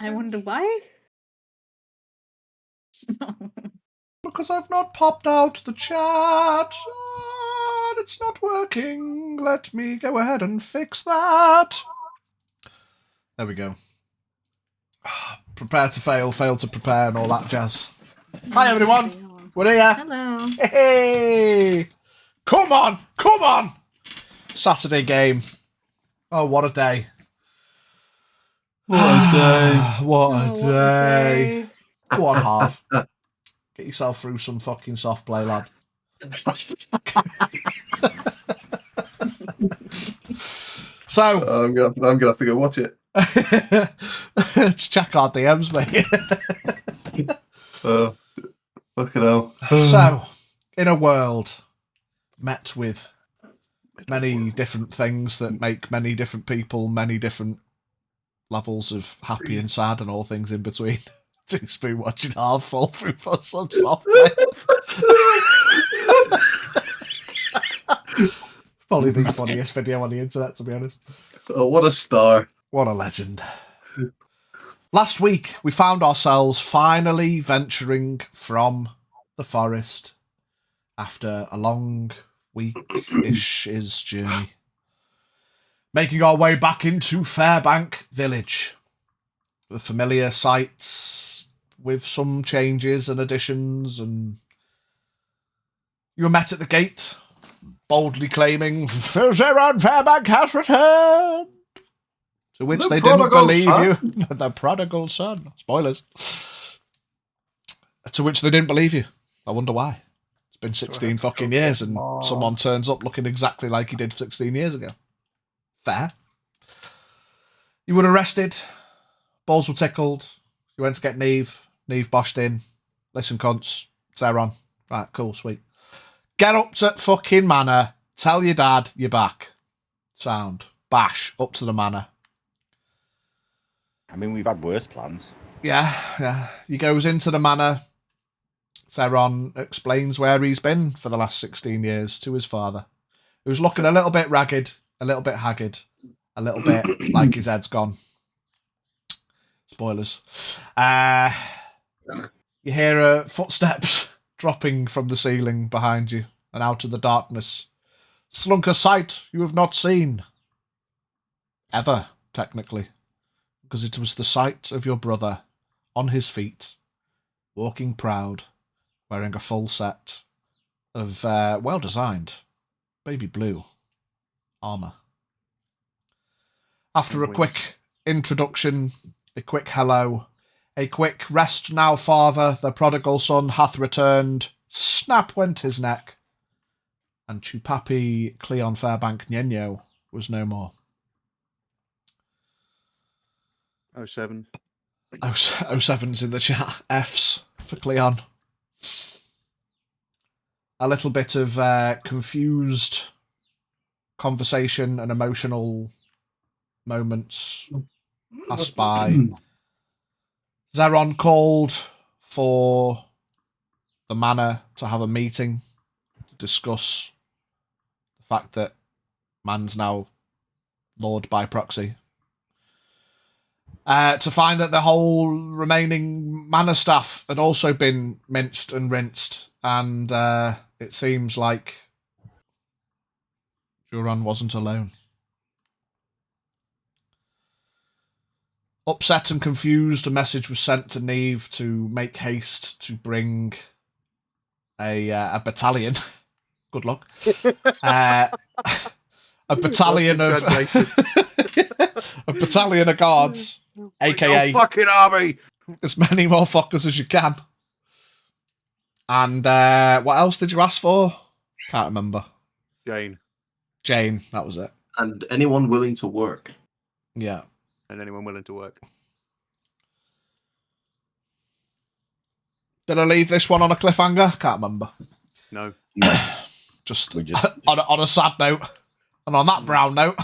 I wonder why. Because I've not popped out the chat. And it's not working. Let me go ahead and fix that. There we go. Prepare to fail, fail to prepare, and all that jazz. Hi, everyone. We're here. Hello. Hey! Come on! Come on! Saturday game. Oh, what a day. What a day. What a day. Go on, Harv. Get yourself through some fucking soft play, lad. So I'm gonna have to go watch it. Just check our DMs, mate. Fucking hell. So, in a world met with many different things that make many different people many different levels of happy and sad and all things in between, he's been watching Harv fall through for some soft play. Probably the funniest video on the internet, to be honest. Oh, what a star. What a legend. Last week, we found ourselves finally venturing from the forest after a long week-ish journey, making our way back into Fairbank Village. The familiar sights with some changes and additions, and you were met at the gate, boldly claiming, Jurron Fairbank has returned! To which they didn't believe you. The prodigal son. Spoilers. To which they didn't believe you. I wonder why. It's been 16 fucking years and someone turns up looking exactly like he did 16 years ago. Fair. You were arrested. Balls were tickled. You went to get Neve. Neve boshed in. Listen, cunts. Terrafae. Right, cool, sweet. Get up to fucking Manor. Tell your dad you're back. Sound. Bash. Up to the Manor. I mean, we've had worse plans. Yeah. He goes into the Manor. Jurron explains where he's been for the last 16 years to his father, who's looking a little bit ragged, a little bit haggard, a little bit like his head's gone. Spoilers. You hear footsteps dropping from the ceiling behind you, and out of the darkness slunk a sight you have not seen. Ever, technically. Because it was the sight of your brother, on his feet, walking proud, wearing a full set of well-designed baby blue armour. After a quick introduction, a quick hello, a quick rest now, father, the prodigal son hath returned, snap went his neck, and Chupapi Cleon Fairbank Nyenyo was no more. 07. 07's in the chat. F's for Cleon. A little bit of confused conversation and emotional moments passed by. Jurron called for the Manor to have a meeting to discuss the fact that man's now Lord by proxy. To find that the whole remaining Manor staff had also been minced and rinsed, and it seems like Jurron wasn't alone. Upset and confused, a message was sent to Neve to make haste to bring a battalion. Good luck. A battalion of a battalion of guards, aka fucking army, as many more fuckers as you can. And what else did you ask for? Can't remember. Jane, that was it. And anyone willing to work. Yeah. And anyone willing to work. Did I leave this one on a cliffhanger? Can't remember. No. just on a sad note. And on that brown note.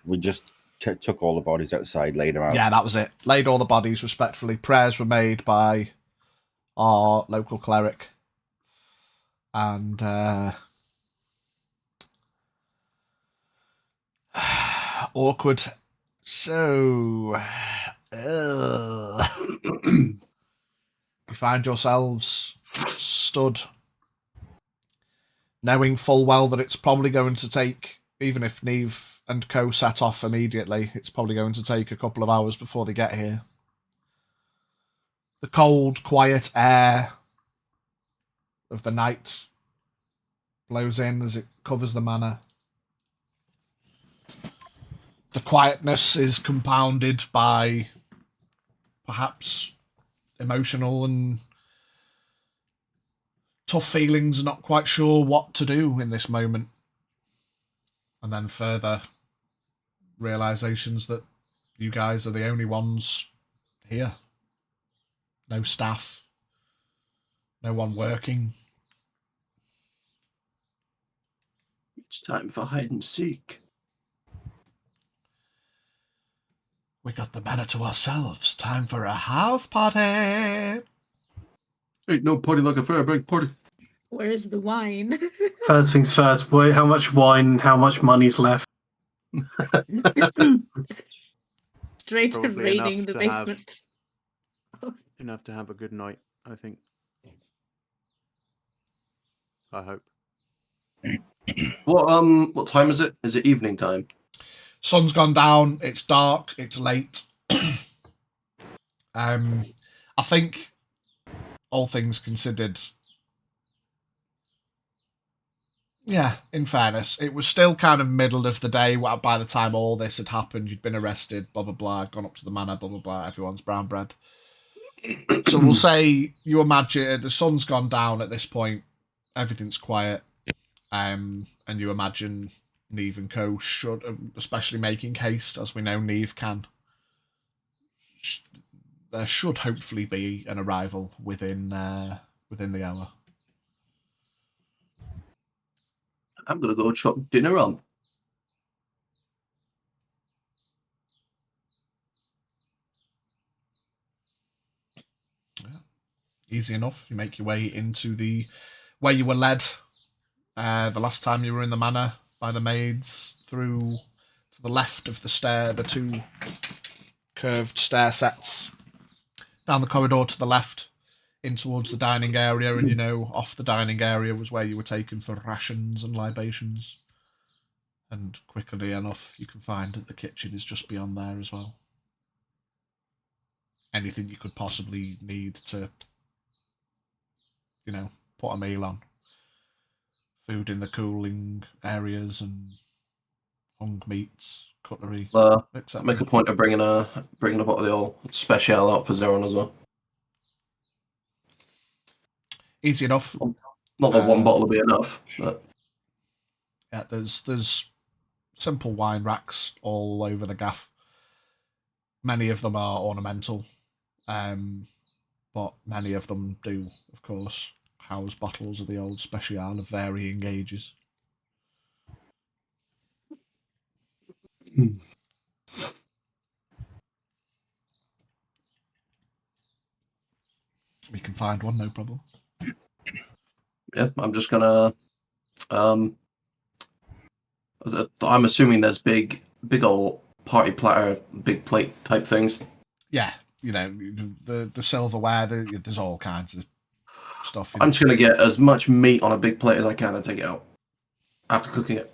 We just took all the bodies outside, laid them out. Yeah, that was it. Laid all the bodies respectfully. Prayers were made by our local cleric. And awkward. So Ugh. You find yourselves stood, knowing full well that it's probably going to take, even if Neve and Co set off immediately, it's probably going to take a couple of hours before they get here. The cold, quiet air of the night blows in as it covers the manor. The quietness is compounded by perhaps emotional and tough feelings, not quite sure what to do in this moment. And then further realizations that you guys are the only ones here. No staff. No one working. It's time for hide and seek. We got the manor to ourselves. Time for a house party. Ain't no party like a fair break party. Where's the wine? First things first, boy, how much wine, how much money's left? Straight to Probably raiding enough the to have- basement. Enough to have a good night, I think. I hope. What time is it? Is it evening time? Sun's gone down. It's dark. It's late. I think, all things considered, yeah, in fairness, it was still kind of middle of the day by the time all this had happened. You'd been arrested, blah, blah, blah, gone up to the manor, blah, blah, blah, everyone's brown bread. So we'll say you imagine the sun's gone down at this point, everything's quiet, and you imagine Neve and Co should, especially making haste, as we know Neve can. There should hopefully be an arrival within the hour. I'm gonna go chop dinner on. Easy enough. You make your way into the where you were led the last time you were in the manor by the maids, through to the left of the stair, the two curved stair sets, down the corridor to the left, in towards the dining area, and you know, off the dining area was where you were taken for rations and libations. And quickly enough, you can find that the kitchen is just beyond there as well. Anything you could possibly need to, you know, put a meal on. Food in the cooling areas and hung meats, cutlery, etc. Make a point of bringing a bottle of the old special out for Jurron as well. Easy enough. Not that one bottle will be enough, but Yeah, there's simple wine racks all over the gaff. Many of them are ornamental, but many of them do, of course, house bottles of the old special of varying ages. We can find one, no problem. yeah, I'm just gonna. I'm assuming there's big old party platter, big plate type things. Yeah, you know, the silverware, there's all kinds of stuff. I'm just gonna get as much meat on a big plate as I can and take it out after cooking it.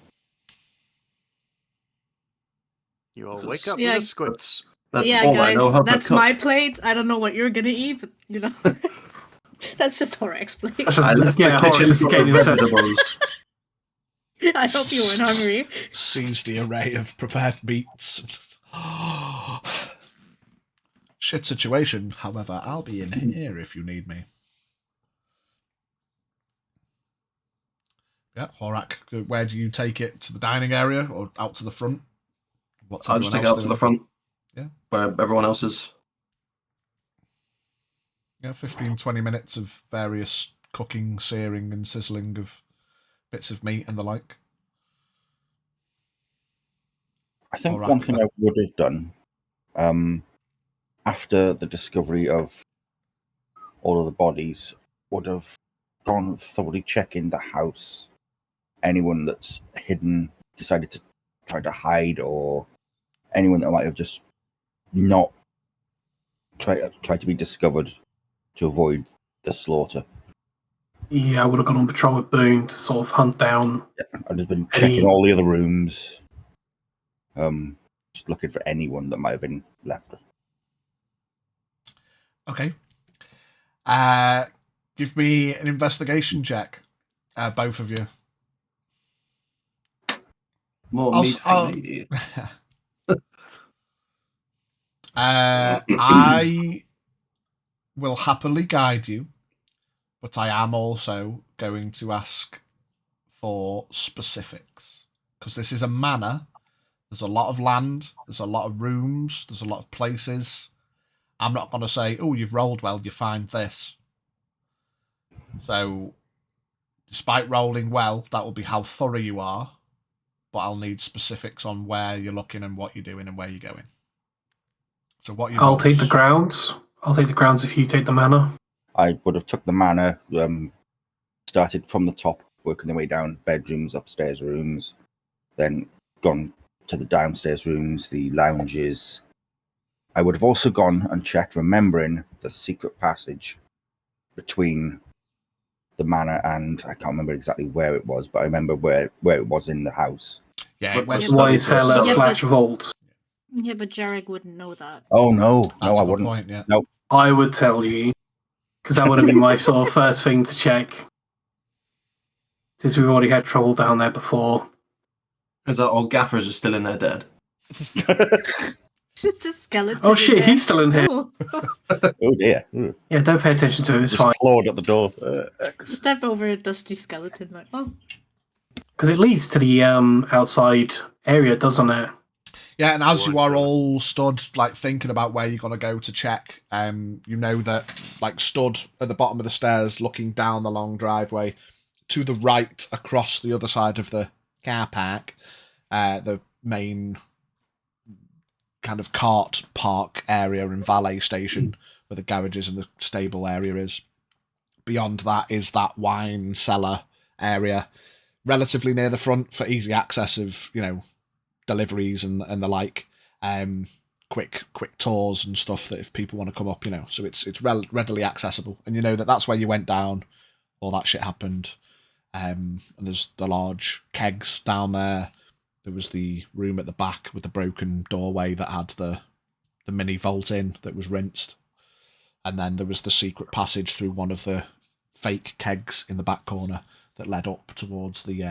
You all wake up Yeah. with the squibs. That's yeah, all guys, I know how to that's cook. my plate. I don't know what you're gonna eat, but you know, that's just Horrocks plate. That's I left just, yeah, the kitchen Horace full of getting upset. vegetables. I hope you weren't hungry. Sees the array of prepared meats. Shit situation, however, I'll be in here if you need me. Yeah, Horak, where do you take it? To the dining area or out to the front? What's I'll just take it everyone out to else the doing? front. Yeah. Where everyone else is. Yeah, 15-20 minutes of various cooking, searing and sizzling of bits of meat and the like. I think Alright, one thing I would have done, after the discovery of all of the bodies, would have gone thoroughly checking the house. Anyone that's hidden, decided to try to hide, or anyone that might have just not try to be discovered to avoid the slaughter. Yeah, I would have gone on patrol with Boone to sort of hunt down. I've just been Any- checking all the other rooms, just looking for anyone that might have been left. Okay. Give me an investigation check, both of you. More I'll meat s- for I'll- me. I will happily guide you, but I am also going to ask for specifics, because this is a manor. There's a lot of land, there's a lot of rooms, there's a lot of places. I'm not going to say, oh, you've rolled well, you find this. So, despite rolling well, that will be how thorough you are, but I'll need specifics on where you're looking and what you're doing and where you're going. So what you I'll take the grounds. I'll take the grounds if you take the manor. I would have took the manor, started from the top, working their way down, bedrooms, upstairs rooms, then gone to the downstairs rooms, the lounges. I would have also gone and checked, remembering the secret passage between the manor and I can't remember exactly where it was, but I remember where it was in the house. Yeah, it What was was Wine Study for cellar cellar. / vault. Yeah, but Jarek wouldn't know that. Oh no, that's no, I the wouldn't. point, yeah. Nope. I would tell you, because that would have been my sort of first thing to check. Since we've already had trouble down there before. Is that all gaffers are still in there dead? Just a skeleton. Oh in shit, there. he's still in here. Oh. Oh dear. Yeah, don't pay attention to him, it's Just fine. clawed at the door. Step over a dusty skeleton, like, oh. Because it leads to the outside area, doesn't it? Yeah, and as you Wine are cellar. all stood, like, thinking about where you're going to go to check, you know that, like, stood at the bottom of the stairs, looking down the long driveway, to the right, across the other side of the car park, the main kind of cart park area and valet station, where the garages and the stable area is. Beyond that is that wine cellar area, relatively near the front for easy access of, you know, deliveries and the like, quick tours and stuff that if people want to come up, you know, so it's readily accessible, and you know that that's where you went down, all that shit happened, and there's the large kegs down there. There was the room at the back with the broken doorway that had the mini vault in that was rinsed, and then there was the secret passage through one of the fake kegs in the back corner that led up towards the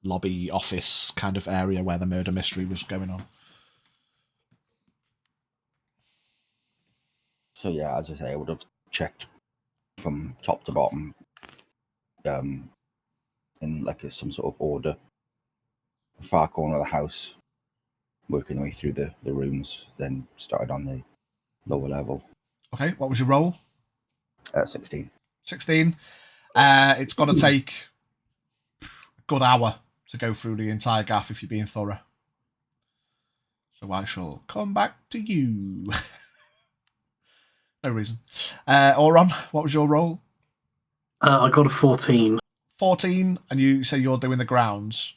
lobby office kind of area where the murder mystery was going on. So yeah, as I say, I would have checked from top to bottom, in like some sort of order. The far corner of the house, working the way through the rooms, then started on the lower level. Okay, what was your roll? 16. 16. It's got to take a good hour to go through the entire gaff if you're being thorough. So I shall come back to you. No reason. Oron, what was your roll? I got a 14. 14, and you say you're doing the grounds.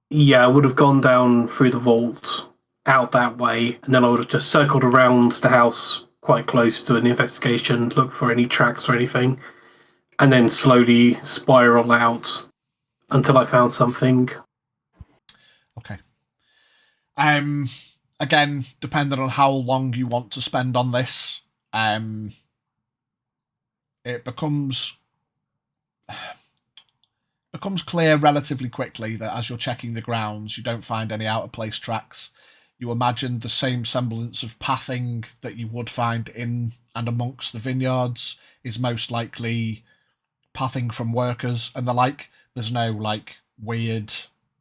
Yeah, I would have gone down through the vault, out that way, and then I would have just circled around the house quite close to an investigation, look for any tracks or anything, and then slowly spiral out until I found something. Okay. Again, depending on how long you want to spend on this, it becomes clear relatively quickly that as you're checking the grounds, you don't find any out of place tracks. You imagine the same semblance of pathing that you would find in and amongst the vineyards is most likely pathing from workers and the like. There's no like weird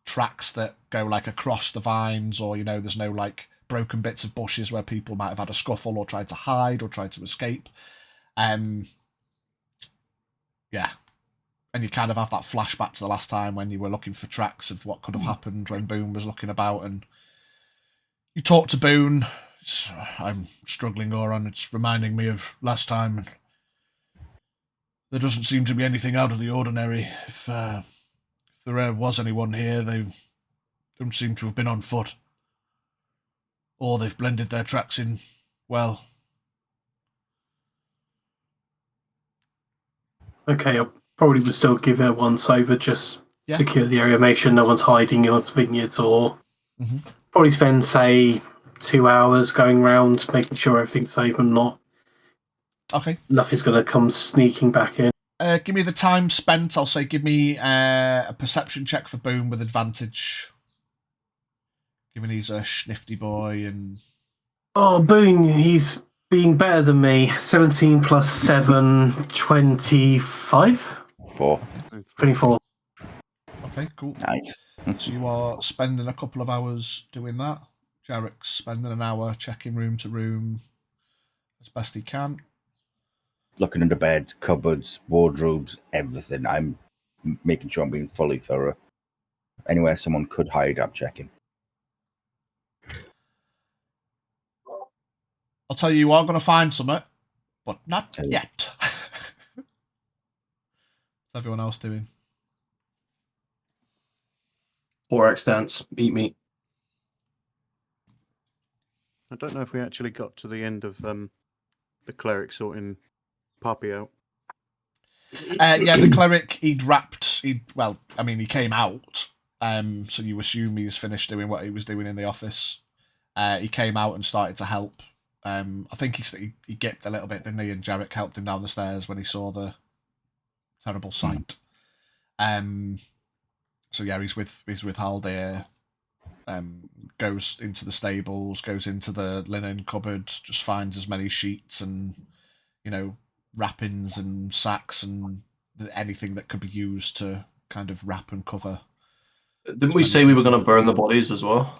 tracks that go like across the vines, or, you know, there's no like broken bits of bushes where people might have had a scuffle or tried to hide or tried to escape. Yeah. And you kind of have that flashback to the last time when you were looking for tracks of what could have happened when Boone was looking about, and you talk to Boone. I'm struggling, Oron. It's reminding me of last time. And there doesn't seem to be anything out of the ordinary. If there was anyone here, they don't seem to have been on foot. Or they've blended their tracks in Well, Okay, I probably would still give it a once over, just Yeah. secure the area, make sure no one's hiding in its vineyards, or Mhm. probably spend, say, 2 hours going round, making sure everything's safe and okay. nothing's going to come sneaking back in. Give me the time spent. I'll say give me a perception check for Boom with advantage. Given he's a schnifty boy and... Oh, Boone, he's being better than me. 17 plus 7, 25? 4. 24. Okay, cool. Nice. So you are spending a couple of hours doing that. Jarrett's spending an hour checking room to room as best he can. Looking under beds, cupboards, wardrobes, everything. I'm making sure I'm being fully thorough. Anywhere someone could hide, I'm checking. I'll tell you are going to find something, but not Hey. yet. What's everyone else doing? 4x dance, eat meat. I don't know if we actually got to the end of the cleric sorting Poppy out. Yeah, the cleric, he came out, so you assume he's finished doing what he was doing in the office. He came out and started to help. I think he gipped a little bit, didn't he? And Jarrett helped him down the stairs when he saw the terrible sight. So yeah, he's with Haldir. Goes into the stables, goes into the linen cupboard, just finds as many sheets and wrappings and sacks and anything that could be used to kind of wrap and cover. Didn't we say we were going to burn the bodies as well?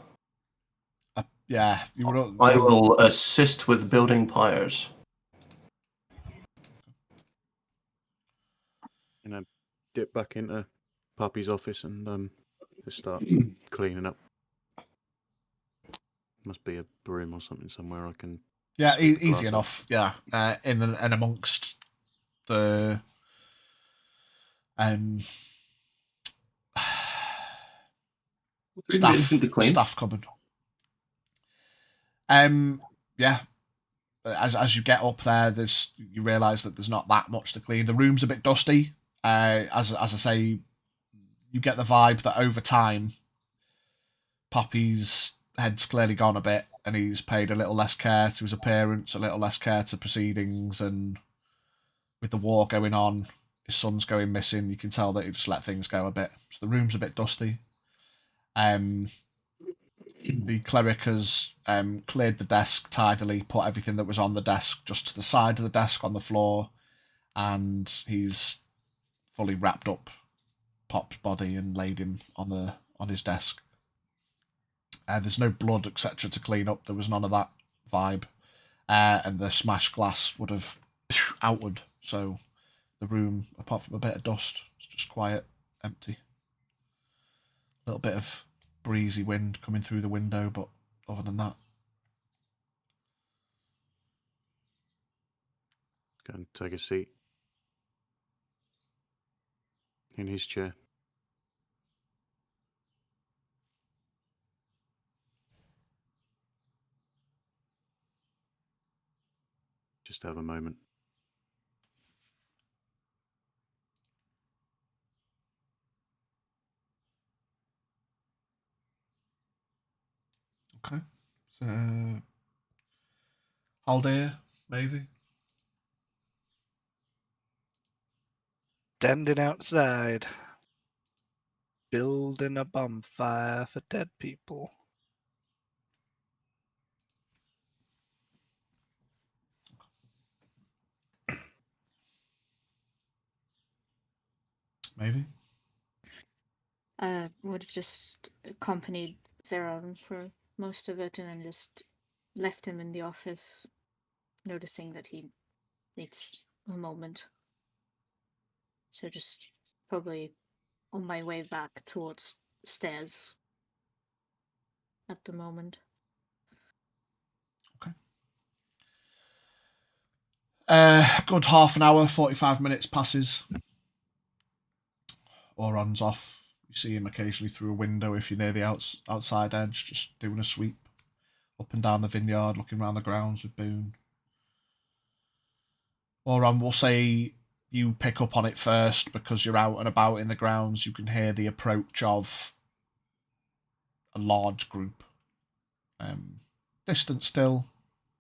Yeah, you were. I will assist with building pyres. Dip back into Poppy's office and just start cleaning up. Must be a broom or something somewhere I can. Yeah, sweep the easy glass enough. Yeah, in and amongst the staff cupboard. Yeah. As you get up there, you realise that there's not that much to clean. The room's a bit dusty. As I say, you get the vibe that over time, Poppy's head's clearly gone a bit, and he's paid a little less care to his appearance, a little less care to proceedings, and with the war going on, his son's going missing. You can tell that he just let things go a bit. So the room's a bit dusty. The cleric has cleared the desk tidily, put everything that was on the desk just to the side of the desk on the floor, and he's fully wrapped up Pop's body and laid him on his desk. There's no blood, etc., to clean up. There was none of that vibe, and the smashed glass would have outward. So the room, apart from a bit of dust, is just quiet, empty. A little bit of breezy wind coming through the window, but other than that, Go and take a seat in his chair. Just have a moment. okay. So, Haldir, maybe. Standing outside, building a bonfire for dead people. Maybe. Would have just accompanied Jurron for most of it and then just left him in the office, noticing that he needs a moment. So just probably on my way back towards stairs at the moment. Good half an hour, 45 minutes passes. Oron's off. You see him occasionally through a window if you're near the outside edge, just doing a sweep. up and down the vineyard, looking around the grounds with Boone. Oran, we'll say you pick up on it first because you're out and about in the grounds. You can hear the approach of a large group. Distant still.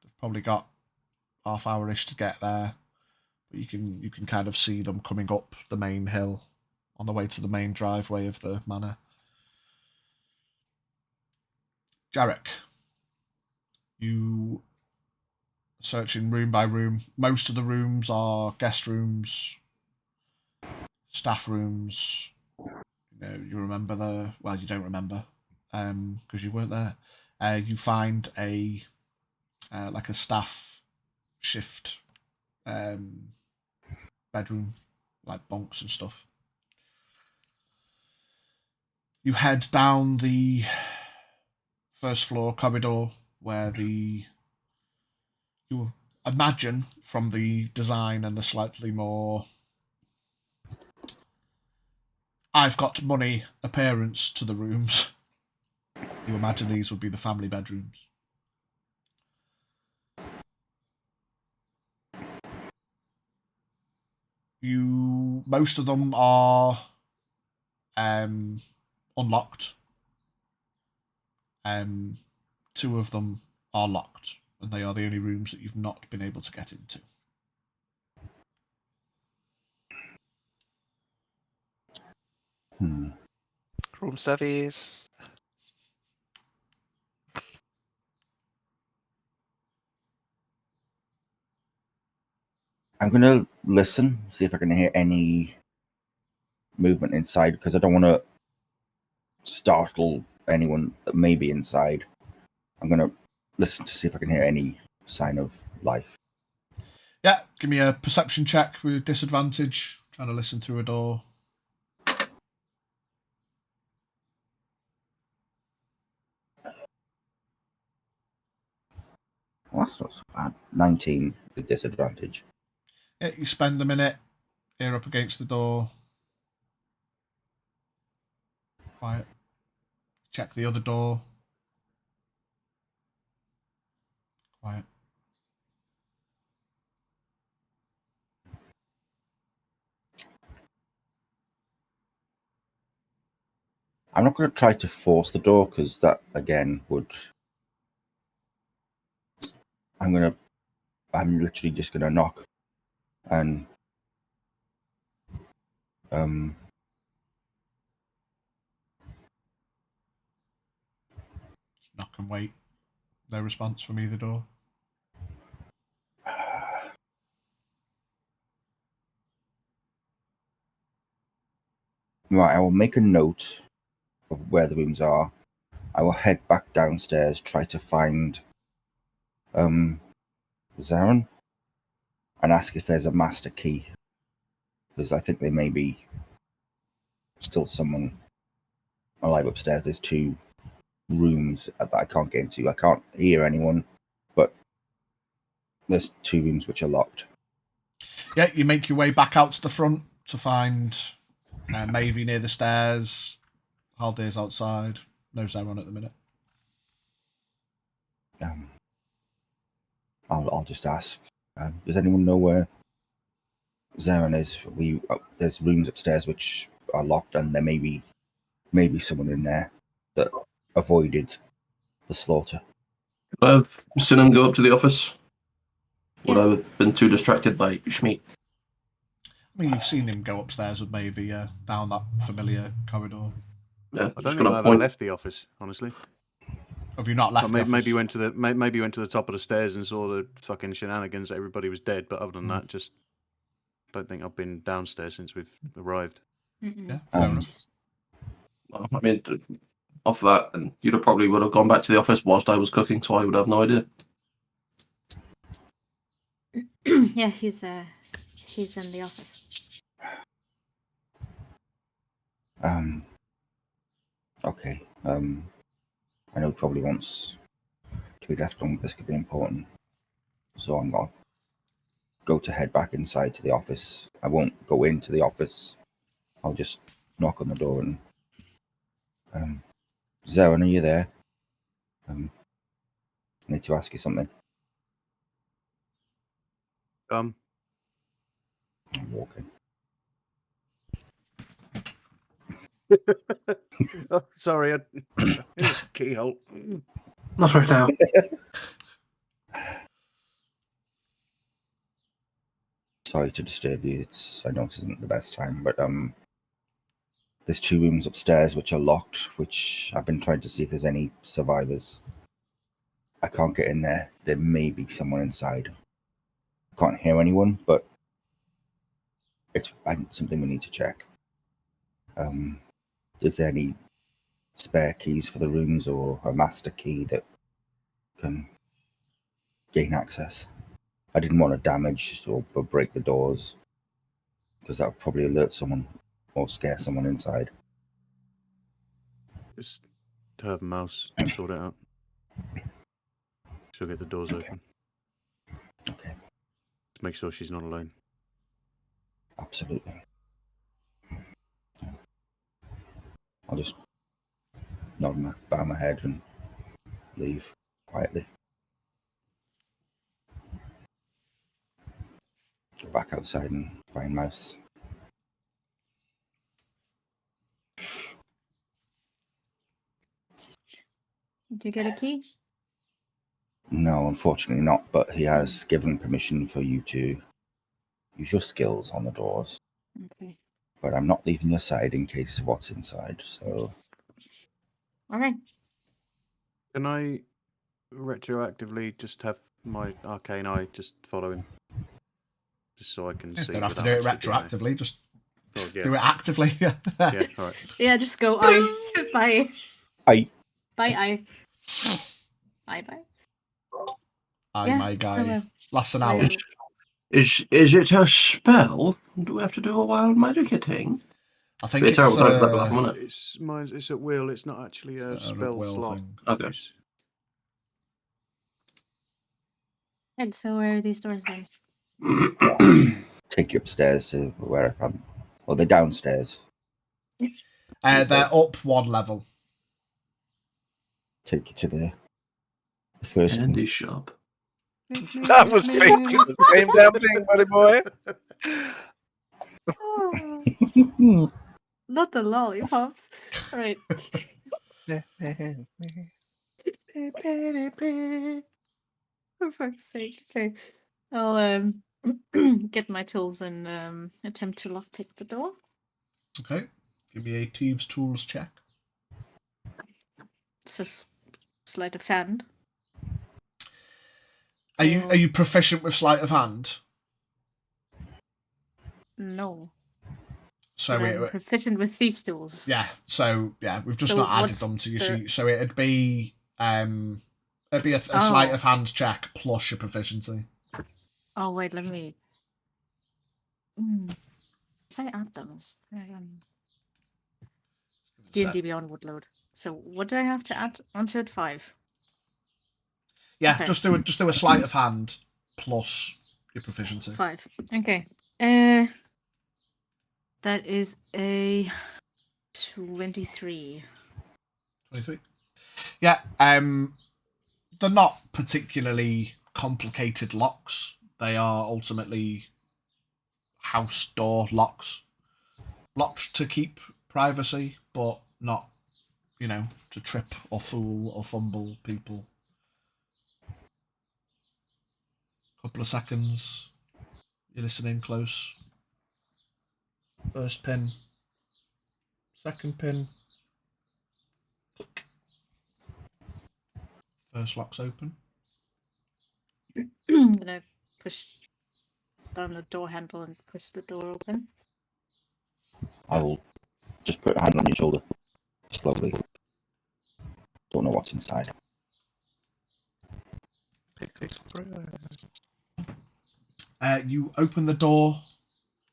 They've probably got half hour-ish to get there. But you can kind of see them coming up the main hill on the way to the main driveway of the manor. Jarek, you searching room by room. Most of the rooms are guest rooms, staff rooms. You remember well, you don't remember because you weren't there. You find a like a staff shift bedroom, like bunks and stuff. You head down the first floor corridor where you imagine from the design and the slightly more I've got money appearance to the rooms. You imagine these would be the family bedrooms. Most of them are unlocked. 2 of them are locked, and they are the only rooms that you've not been able to get into. Room service. I'm going to listen, see if I can hear any movement inside, because I don't want to startle anyone that may be inside. I'm going to listen to see if I can hear any sign of life. Yeah, give me a perception check with disadvantage. Trying to listen through a door. Well, that's not so bad. 19 with disadvantage. Yeah, you spend a minute, ear up against the door. Quiet. Check the other door. Quiet. I'm not going to try to force the door, because that, again, would... I'm literally just going to knock. And... Knock and wait. No response from either door. Right, I will make a note of where the rooms are. I will head back downstairs, try to find Jurron, and ask if there's a master key, because I think there may be still someone alive upstairs. There's 2 rooms that I can't get into. I can't hear anyone, but there's 2 rooms which are locked. Yeah, you make your way back out to the front to find Mavie near the stairs. Haldir's outside. No Jurron at the minute. I'll just ask. Does anyone know where Jurron is? There's rooms upstairs which are locked, and there may be someone in there that avoided the slaughter. I've seen him go up to the office. Would Yeah. I have been too distracted by Schmeat? I mean, you've seen him go upstairs with Mavie down that familiar corridor. Yeah, I just don't gonna know if I point. left the office, honestly. Have you not left? But the maybe office? went to the top of the stairs and saw the fucking shenanigans that everybody was dead. But other than that, just don't think I've been downstairs since we've arrived. Yeah, fair enough. Well, I mean, off that, and you'd have probably would have gone back to the office whilst I was cooking, so I would have no idea. Yeah, he's in the office. Okay. I know he probably wants to be left on. This could be important, so I'm gonna go to head back inside to the office. I won't go into the office. I'll just knock on the door and Jurron, are you there? I need to ask you something. Um, I'm walking. oh, sorry, it's a keyhole. Not right now. Sorry to disturb you. I know this isn't the best time, but there's 2 rooms upstairs which are locked, which I've been trying to see if there's any survivors. I can't get in there. There may be someone inside. I can't hear anyone, but it's something we need to check. Is there any spare keys for the rooms or a master key that can gain access? I didn't want to damage or break the doors, because that would probably alert someone or scare someone inside. Just have Mouse sort it out. She'll get the doors open. Okay, To make sure she's not alone. absolutely. I'll just bow my head and leave quietly. Go back outside and find Mouse. Did you get a key? No, unfortunately not, but he has given permission for you to use your skills on the doors. Okay. But I'm not leaving your side in case of what's inside, so... All right. Can I retroactively just have my arcane eye just follow him? Just so I can see. Don't have to without do it actually doing retroactively, just Oh, yeah. do it actively. Yeah, all right. Yeah, just go I. Bye. Aye. Bye, I. Bye, bye. Aye, Yeah, my guy. so, Lasts an hour. Is it a spell? Do we have to do a wild magic thing? I think Be a it's terrible time for that to happen, wouldn't it? It's at will. It's not actually a spell will slot. thing. Okay. use. and so where are these doors then? Take you upstairs to where I'm... Well, they're downstairs. They're up 1 level. Take you to the first one. Candy shop. I was thinking the same damn thing, buddy boy. Oh, not the lollipops. All right. For fuck's sake. Okay. I'll get my tools and attempt to lockpick the door. Okay. Give me a Thieves' Tools check. So sleight of hand. Are you proficient with sleight of hand? No. So But I'm proficient with thieves' tools. yeah. So yeah, we've just So not added what's them to your the- sheet. So it'd be a sleight of hand check plus your proficiency. Oh wait, let me. If I add them, D&D Beyond would load. So what do I have to add onto it? 5. Yeah, Okay. just do a sleight of hand plus your proficiency. 5. Okay. That is a 23. 23. Yeah, they're not particularly complicated locks. They are ultimately house door locks. Locked to keep privacy, but not, to trip or fool or fumble people. Couple of seconds. You're listening close. First pin. Second pin. First lock's open. I'm gonna push down the door handle and push the door open. I will just put a hand on your shoulder. Slowly. Don't know what's inside. You open the door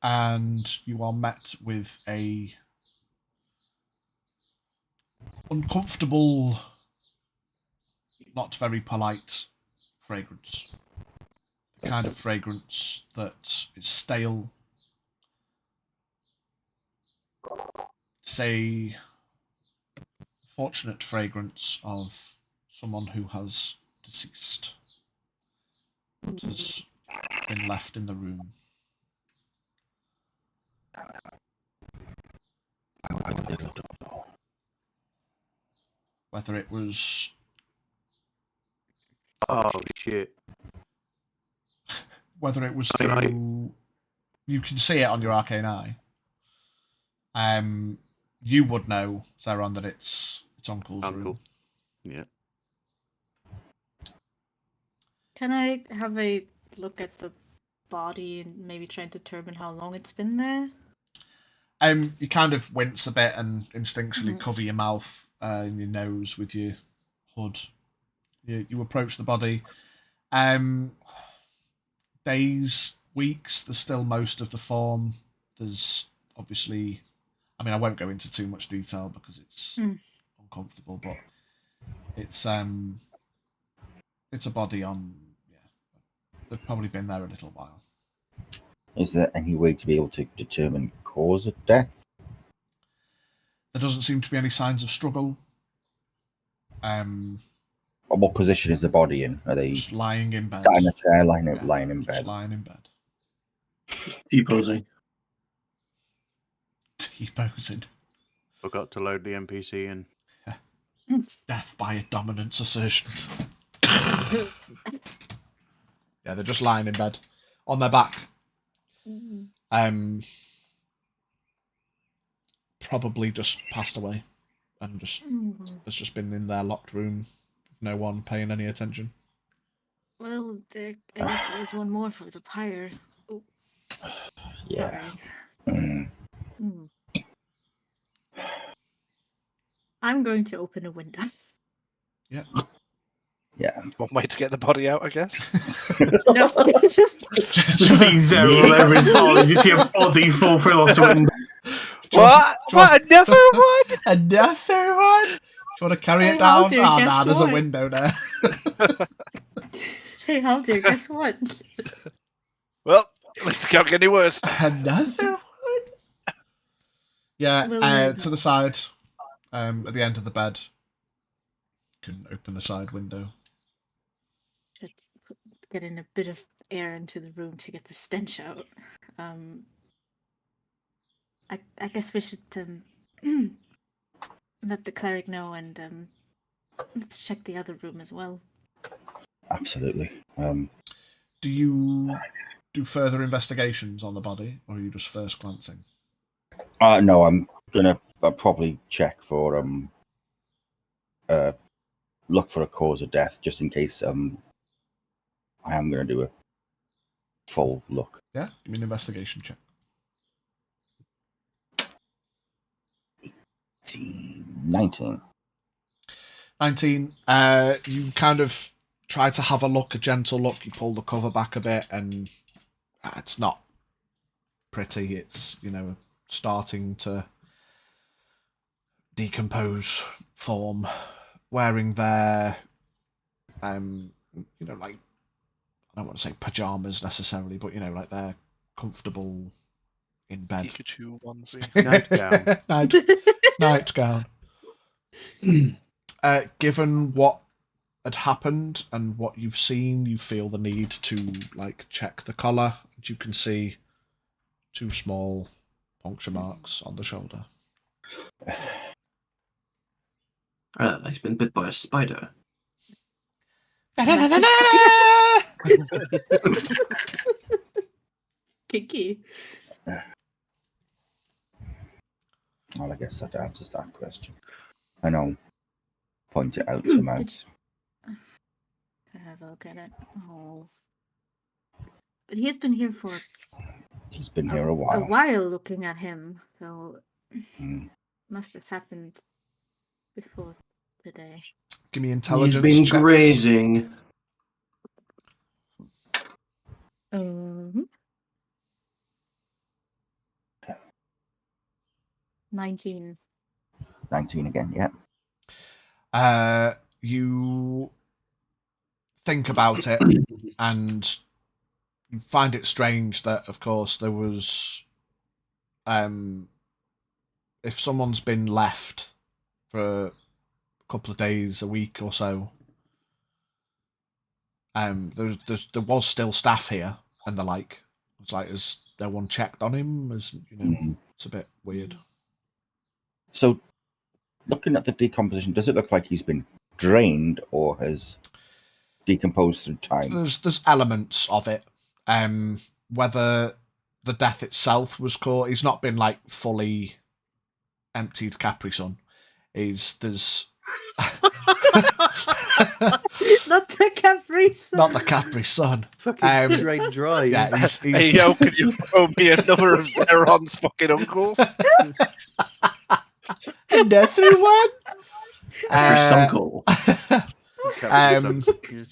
and you are met with a uncomfortable, not very polite fragrance. The kind of fragrance that is stale. It's a fortunate fragrance of someone who has deceased has been left in the room. Whether it was Oh shit! through, you can see it on your arcane eye. You would know, Zeron, that it's Uncle's room. Yeah. Can I have a look at the body and maybe try and determine how long it's been there? You kind of wince a bit and instinctually cover your mouth and your nose with your hood. You approach the body. Days, weeks, there's still most of the form. There's obviously, I mean, I won't go into too much detail because it's uncomfortable, but it's a body on, they've probably been there a little while. Is there any way to be able to determine cause of death? There doesn't seem to be any signs of struggle. What position is the body in? Are they just lying in bed? Sat in a chair, lying in just bed. lying in bed. T-posing. T-posing. Forgot to load the NPC in. Death by a dominance assertion. Yeah, they're just lying in bed on their back. Probably just passed away, and just has just been in their locked room. No one paying any attention. Well, at least there's one more for the pyre. Oh, Yeah. sorry. I'm going to open a window. Yeah. Yeah. One way to get the body out, I guess. No, just see Zero all over his father. You see a body fall through off the window. What? Another one? Another one? Do you want to carry it down? Aldir, Oh, guess there's a what? window there. Hey, Aldir, guess what? Well, at least it can't get any worse. Another one? Yeah, to the side, at the end of the bed. You can open the side window. Should get in a bit of air into the room to get the stench out. I guess we should let the cleric know, and let's check the other room as well. Absolutely. Do you do further investigations on the body, or are you just first glancing? No, I'm gonna probably check for look for a cause of death, just in case. I am gonna do a full look. Yeah, give me an investigation check. 19. 19. You kind of try to have a gentle look. You pull the cover back a bit, and it's not pretty. It's, starting to decompose form. Wearing their, like, I don't want to say pajamas necessarily, but, like they're comfortable in bed. Pikachu onesie. Nightgown. Given what had happened and what you've seen, you feel the need to check the collar. You can see 2 small puncture marks on the shoulder. He's been bit by a spider. Kinky. Well, I guess that answers that question. And I'll point it out to Mouse. Can I have a look at it? Oh. But he's been here for He's been here a while. A while looking at him, so must have happened before today. Give me intelligence. He's been checks. grazing. 19. 19 again, yeah. You think about it, and you find it strange that, of course, there was, if someone's been left for a couple of days, a week or so, There was still staff here and the like. It's like, has no one checked on him? As you know, it's a bit weird. So, looking at the decomposition, does it look like he's been drained or has decomposed through time? There's elements of it. Whether the death itself was caught, he's not been like fully emptied Capri Sun. There's Not the Capri Sun. not the Capri Sun. Fucking drain dry. Yeah, he's Hey, yo, can you throw me another of Jurron's fucking uncles? another one. Sunkel.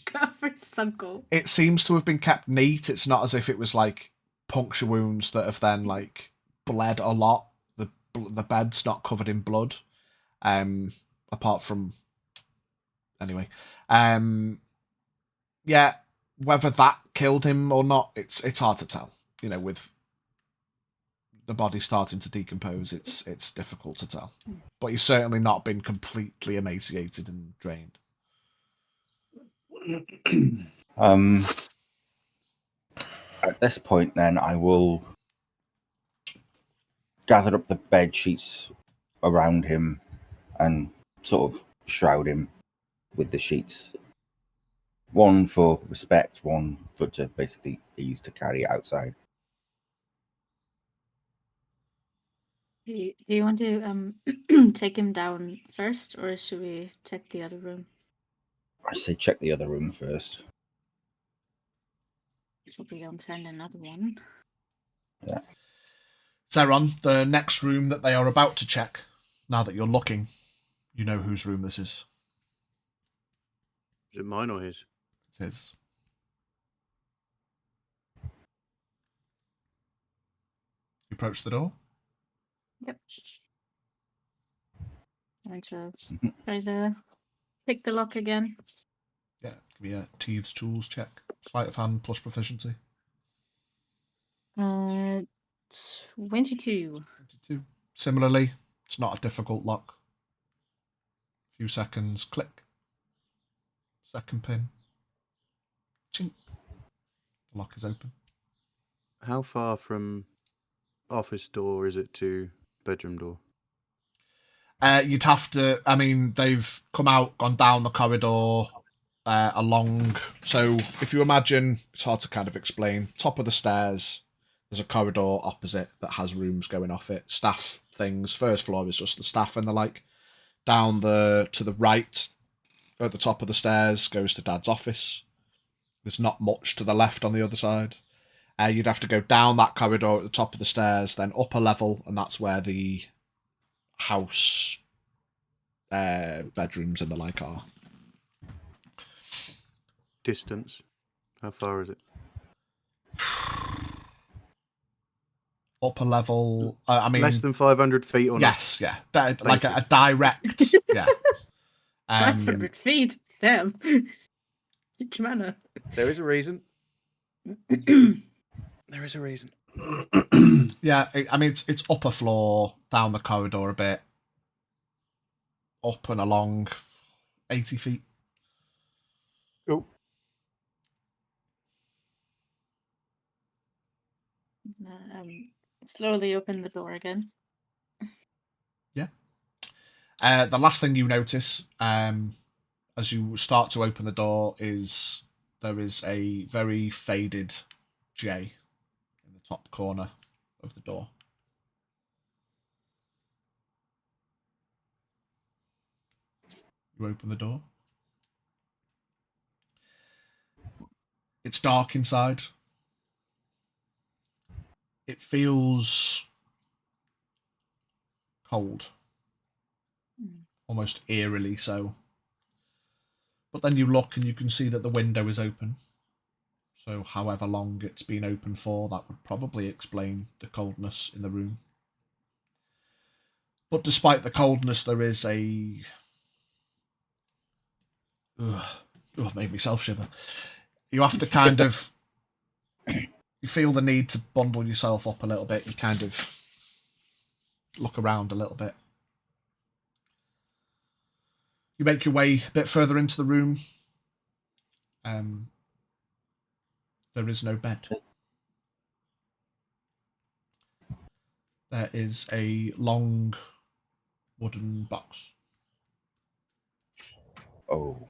Capri Sunkel. It seems to have been kept neat. It's not as if it was like puncture wounds that have then like bled a lot. The bed's not covered in blood. Apart from anyway. Yeah, whether that killed him or not, it's hard to tell. You know, with the body starting to decompose, it's difficult to tell. But he's certainly not been completely emaciated and drained. At this point, then, I will gather up the bed sheets around him and sort of shroud him with the sheets. One for respect, one for to basically ease to carry outside. Do you want to take him down first, or should we check the other room? I say check the other room first. So we don't find another one. Yeah. Zeron, the next room that they are about to check, now that you're looking, you know whose room this is. Is it mine or his? It is. You approach the door. Yep. Try to pick the lock again. Yeah, give me a Thieves' Tools check. Sleight of hand plus proficiency. 22. 22. Similarly, it's not a difficult lock. A few seconds, click. Second pin. Chink. The lock is open. How far from office door is it to bedroom door? You'd have to, I mean, they've come out, gone down the corridor, along. So if you imagine, it's hard to kind of explain. Top of the stairs, there's a corridor opposite that has rooms going off it. Staff things. First floor is just the staff and the like. Down to the right, at the top of the stairs, goes to Dad's office. There's not much to the left on the other side. You'd have to go down that corridor at the top of the stairs, then up a level, and that's where the house bedrooms and the like are. Distance? How far is it? Upper level, I mean... Less than 500 feet or not? Yes, yeah. Like a direct... yeah. 500 feet? Damn. Huge manor. There is a reason. There is a reason. Yeah, I mean, it's upper floor, down the corridor a bit. Up and along 80 feet. Cool. Slowly open the door again. Yeah. The last thing you notice, as you start to open the door, is there is a very faded J in the top corner of the door. You open the door. It's dark inside. It feels cold. Almost eerily so. But then you look and you can see that the window is open. So however long it's been open for, that would probably explain the coldness in the room. But despite the coldness, there is a... Ugh, it made myself shiver. You have to kind of... You feel the need to bundle yourself up a little bit. You kind of look around a little bit. You make your way a bit further into the room. There is no bed. There is a long wooden box. Oh,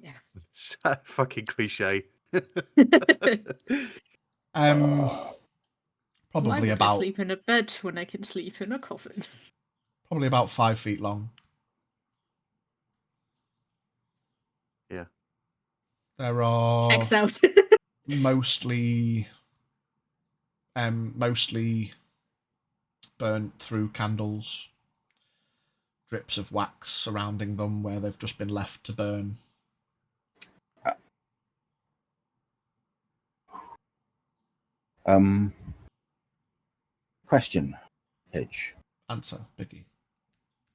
Yeah. So fucking cliche. Um, Why probably would I about sleep in a bed when I can sleep in a coffin? probably about 5 feet long. Yeah. There are X out. mostly burnt through candles, drips of wax surrounding them where they've just been left to burn. Question, Hitch. Answer, Biggie.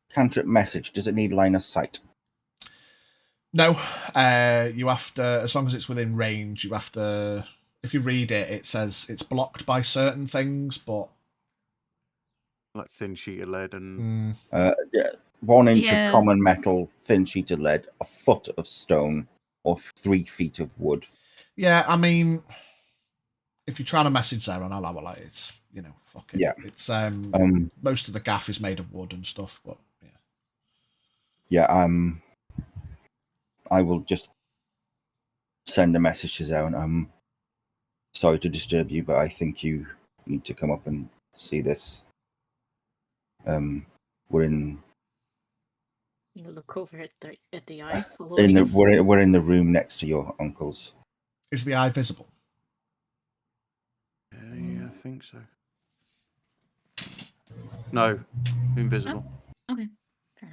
Cantrip message. Does it need line of sight? No, you have to, as long as it's within range, you have to, if you read it, it says it's blocked by certain things, but... Like thin sheet of lead and... Yeah, 1 inch Yeah. of common metal, thin sheet of lead, a foot of stone, or 3 feet of wood. Yeah, I mean, if you're trying to message there on Allow, like, it's, you know, fuck it. Yeah. It's, most of the gaff is made of wood and stuff, but, yeah. Yeah, I will just send a message to Zarin. Sorry to disturb you, but I think you need to come up and see this. We're in You look over at the eye. we're in the room next to your uncle's. Is the eye visible? Yeah, I think so. No, invisible. Okay, fair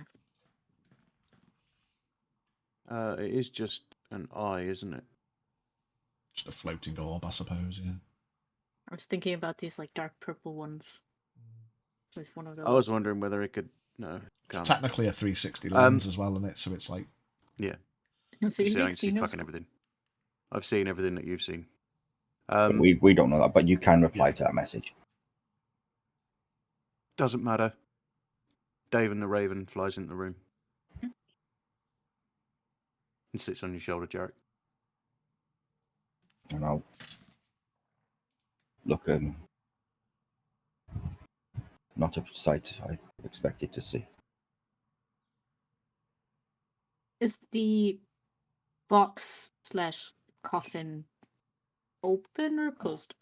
enough. It is just an eye, isn't it? Just a floating orb, I suppose, yeah. I was thinking about these like dark purple ones. With one of those. I was wondering whether it could... No, It's can't. technically a 360 lens as well, isn't it? So it's like... Yeah. No, You see, I 360 can see knows. fucking everything. I've seen everything that you've seen. But we don't know that, but you can reply to that message. Doesn't matter. Dave and the Raven flies into the room. And sits on your shoulder, Jarek. And I'll look not a sight I expected to see. Is the box / coffin open or closed?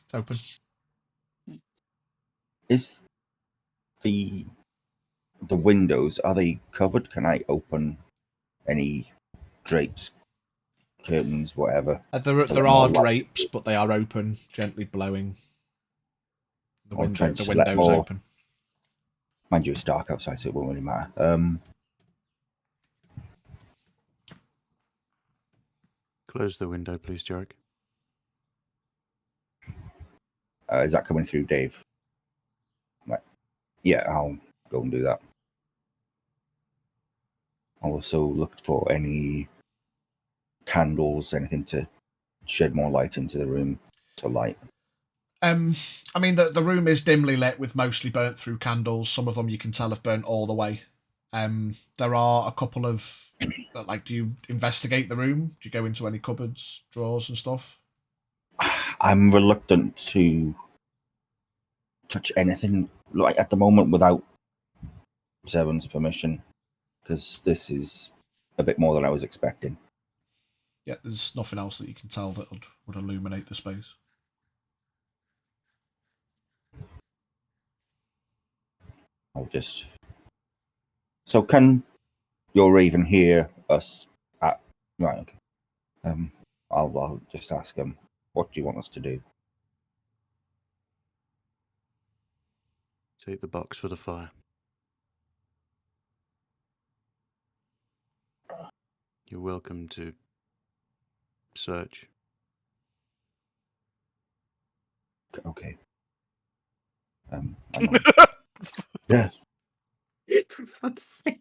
It's open. Is the windows, are they covered? Can I open any drapes, curtains, whatever? There are drapes, but they are open, gently blowing. The window's open. Mind you, it's dark outside, so it won't really matter. Close the window, please, Jarek. Is that coming through, Dave? Right. Yeah, I'll go and do that. I'll also look for any candles, anything to shed more light into the room to light. I mean, the room is dimly lit with mostly burnt through candles. Some of them you can tell have burnt all the way. There are a couple of... Like, do you investigate the room? Do you go into any cupboards, drawers and stuff? I'm reluctant to touch anything like at the moment without Seven's permission, because this is a bit more than I was expecting. Yeah, there's nothing else that you can tell that would illuminate the space. I'll just... So can your Raven hear us at... Right, okay. I'll just ask him, what do you want us to do? Take the box for the fire. You're welcome to search. Okay. Yeah. For fuck's sake.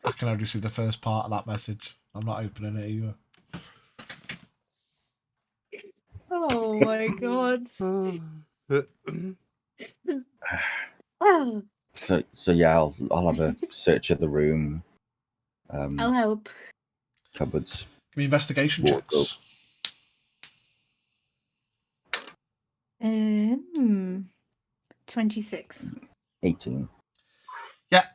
I can only see the first part of that message. I'm not opening it either. Oh my god. So yeah, I'll have a search of the room. I'll help. cupboards. Give me investigation Wardrobe. checks. 26. 18. Yeah,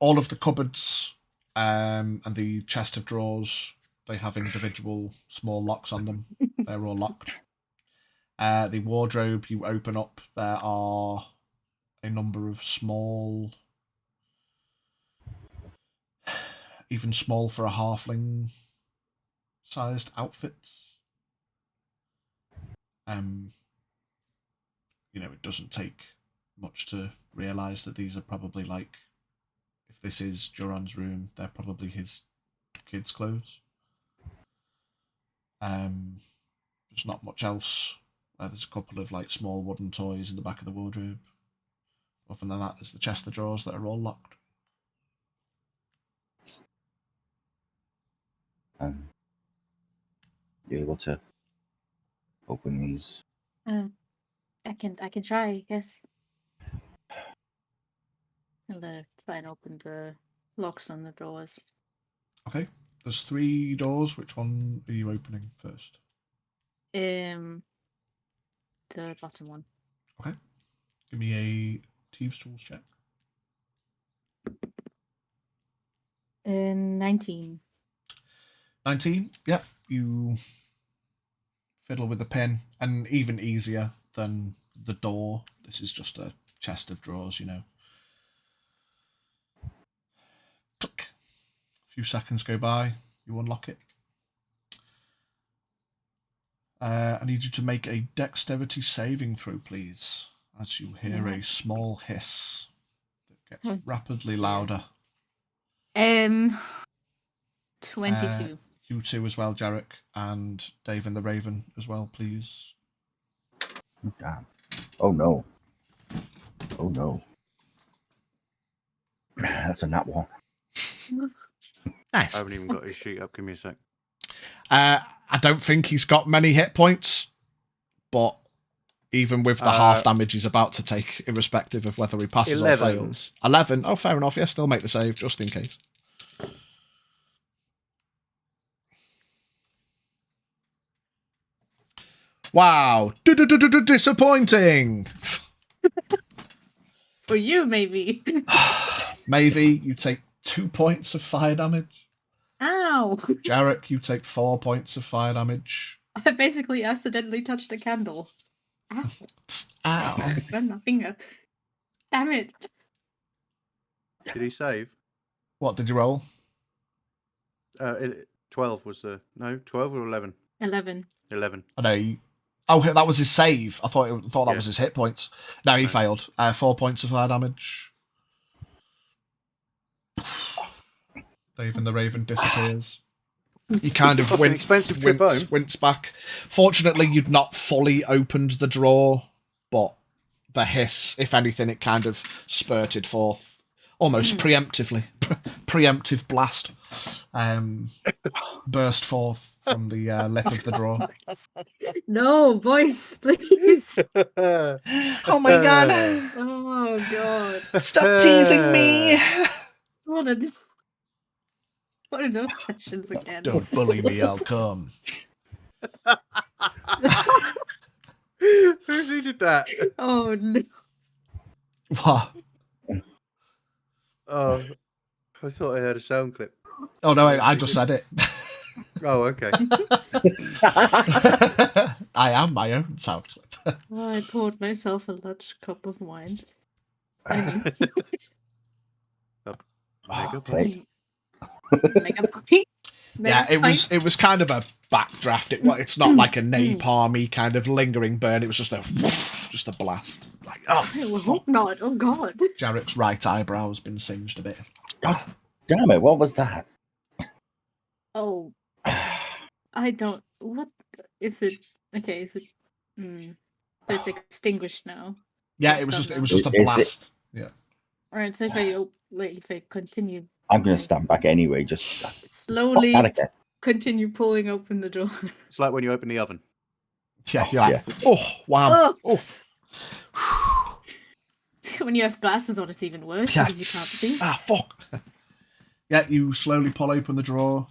all of the cupboards and the chest of drawers, they have individual small locks on them. They're all locked. The wardrobe you open up, there are a number of small, even small for a halfling sized outfits. It doesn't take much to realise that these are probably like, if this is Jurron's room, they're probably his kids' clothes. There's not much else. There's a couple of like small wooden toys in the back of the wardrobe. Other than that, there's the chest of drawers that are all locked. You're able to open these. I can try, I guess. I'll try and open the locks on the doors. Okay, there's 3 doors. Which one are you opening first? The bottom one. Okay, give me a Thieves' Tools check. 19. 19. Yep, you fiddle with the pin, and even easier than the door. This is just a chest of drawers, Click. A few seconds go by. You unlock it. I need you to make a dexterity saving throw, please, as you hear a small hiss that gets rapidly louder. 22. You two as well, Jarek, and Dave and the Raven as well, please. Damn. Oh no. Oh no. That's a nat one. Nice. I haven't even got his sheet up. Give me a sec. I don't think he's got many hit points, but even with the half damage he's about to take, irrespective of whether he passes 11. or fails. 11. Oh, fair enough. Yeah, still make the save, just in case. Wow. Disappointing. For you, maybe. Maybe you take 2 points of fire damage. Ow! Jarek, you take 4 points of fire damage. I basically accidentally touched a candle. Ow. Ow. Burn my finger. Damn it. Did he save? What did you roll? 12 was the... No, 12 or 11? 11. 11. I know. Oh, that was his save. I thought that was his hit points. No, he failed. 4 points of fire damage. Dave and the Raven disappears. You kind of wince back. Fortunately, you'd not fully opened the drawer, but the hiss, if anything, it kind of spurted forth almost preemptively. Preemptive blast burst forth from the lip of the drawer. No, voice, please. Oh my god. Oh god. Stop teasing me. What are those sessions again? Don't bully me, I'll come. Who did that? Oh no. What? Oh, I thought I heard a sound clip. Oh no, I just said it. Oh, okay. I am my own sound clip. Oh, I poured myself a large cup of wine. Mega plate. Mega puppy. Yeah, it was kind of a backdraft. It's not like a napalmy kind of lingering burn. It was just a blast. Like, oh, I will hope not. Oh god. Jarek's right eyebrow's been singed a bit. Oh, damn it! What was that? Oh, I don't. What is it? Okay, is it? So it's extinguished now. Yeah, it was just a blast. Yeah. All right. So if I continue, I'm gonna stand back anyway. Just slowly continue pulling open the door. It's like when you open the oven. Yeah, you're like, oh wow. Oh. When you have glasses on, it's even worse Yeah. because you can't see. Ah, fuck. Yeah, you slowly pull open the drawer.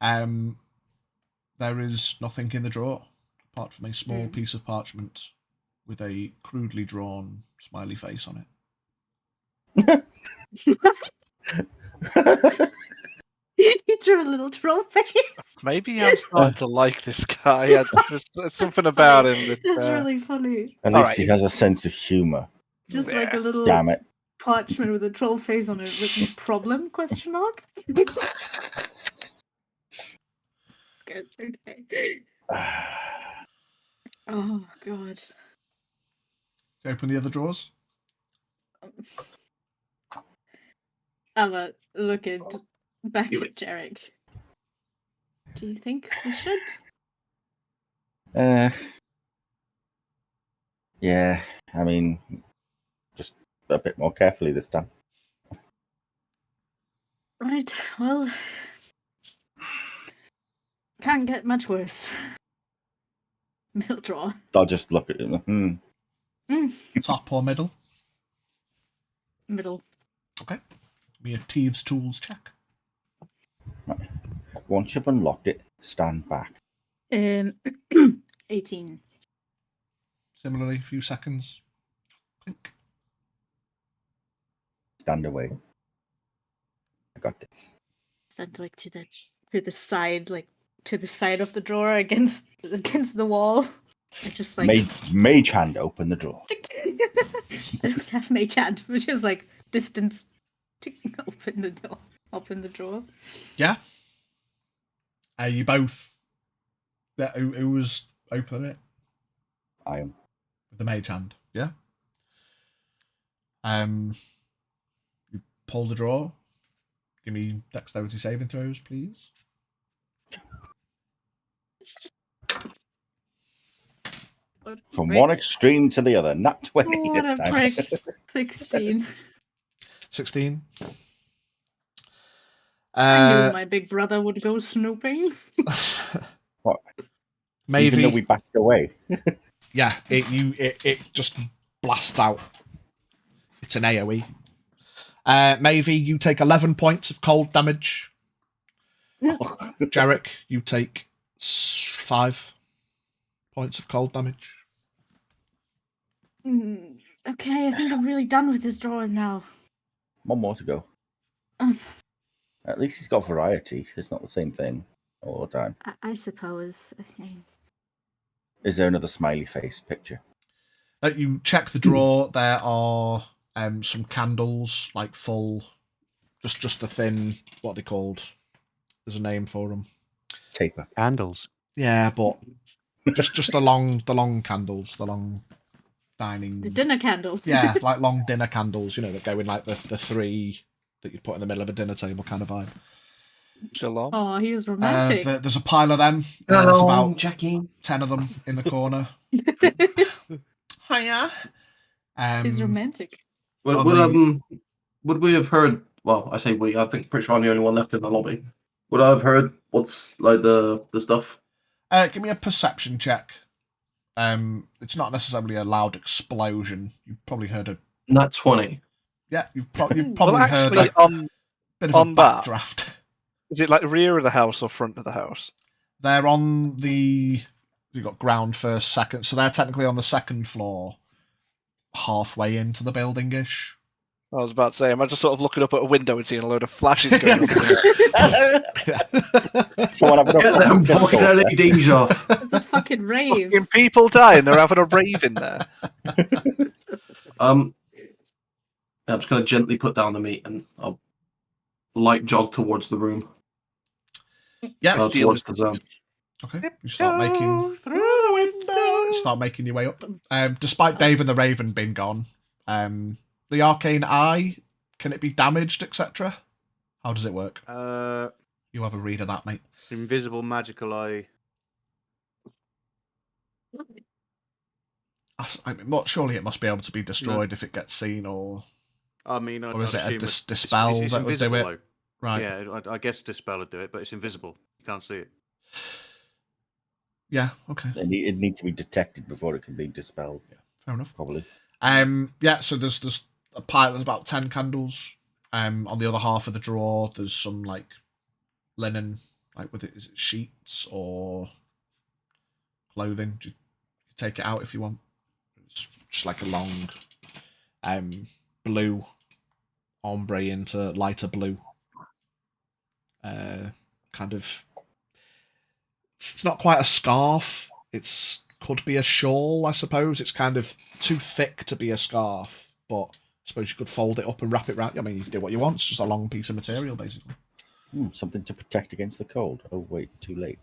There is nothing in the drawer apart from a small piece of parchment with a crudely drawn smiley face on it. He drew a little troll face. Maybe I'm starting to like this guy. Yeah, there's something about him that. That's really funny. At All least right. he has a sense of humour. Just like a little Damn it. parchment with a troll face on it written problem question mark. Good. Okay. Oh god. Open the other drawers. Have a look at back at Jarek. Do you think we should? Yeah, I mean, just a bit more carefully this time. Right, well, can't get much worse. Middle drawer. I'll just look at it. Top or middle? Middle. Okay. Give me a Thieves' Tools check. Right. Once you've unlocked it, stand back. 18. Similarly, a few seconds. Clink. Stand away. I got this. Stand like to the side, like to the side of the drawer against the wall. I just like Mage hand open the drawer. I don't have mage hand, which is like distance to open the door. Open the drawer. Yeah. You both. Yeah, who was opening it? I am. With the mage hand. Yeah. You pull the drawer. Give me dexterity saving throws, please. From one extreme to the other. Not 20 What this a time. prick. 16. 16. I knew my big brother would go snooping. What? Maybe. Even though we backed away. Yeah, it just blasts out. It's an AoE. Mavie, you take 11 points of cold damage. Jarek, you take 5 points of cold damage. Okay, I think I'm really done with his drawers now. One more to go. At least he's got variety. It's not the same thing all the time. I suppose. Is there another smiley face picture? You check the drawer. There are some candles, like full, just the thin. What are they called? There's a name for them. Taper. Candles. Yeah, but just the long candles, the long dining. The dinner candles. Yeah, like long dinner candles. That go in like the 3 that you'd put in the middle of a dinner table kind of vibe. Shalom. Oh, he was romantic. There's a pile of them. There's about Jackie. 10 of them in the corner. Hiya. He's romantic. Would we have heard? Well, I say we. I think pretty sure I'm the only one left in the lobby. Would I have heard what's like the stuff? Give me a perception check. It's not necessarily a loud explosion. You've probably heard a. Not 20. Yeah, you've probably Well, heard actually, a bit of on a that- backdraft. is it like rear of the house or front of the house? They're on the. You've got ground first, second, so they're technically on the second floor, halfway into the building-ish. I was about to say, am I just sort of looking up at a window and seeing a load of flashes going up? Someone having Get them fucking LEDs off. It's a fucking rave. Fucking people dying, they're having a rave in there. I'm just gonna gently put down the meat and I'll light jog towards the room. Yeah, Towards the zone. okay. You start making through the window. You start making your way up. Despite Dave and the Raven being gone, the arcane eye, can it be damaged, etc.? How does it work? You have a read of that, mate. Invisible magical eye. I mean, surely it must be able to be destroyed if it gets seen, or I mean, or is I'd it a assume dispel it's that would do invisible, it? though. Right. Yeah, I guess dispel would do it, but it's invisible. You can't see it. Yeah. Okay. It needs to be detected before it can be dispelled. Yeah. Fair enough. Probably. Yeah. So there's a pile. There's about 10 candles. On the other half of the drawer, there's some like linen, Like with it, is it sheets or clothing? Do you take it out if you want? It's just like a long blue ombre into lighter blue. Kind of. It's not quite a scarf. It's could be a shawl, I suppose. It's kind of too thick to be a scarf, but I suppose you could fold it up and wrap it around. I mean, you can do what you want. It's just a long piece of material, basically. Something to protect against the cold. Oh wait, too late.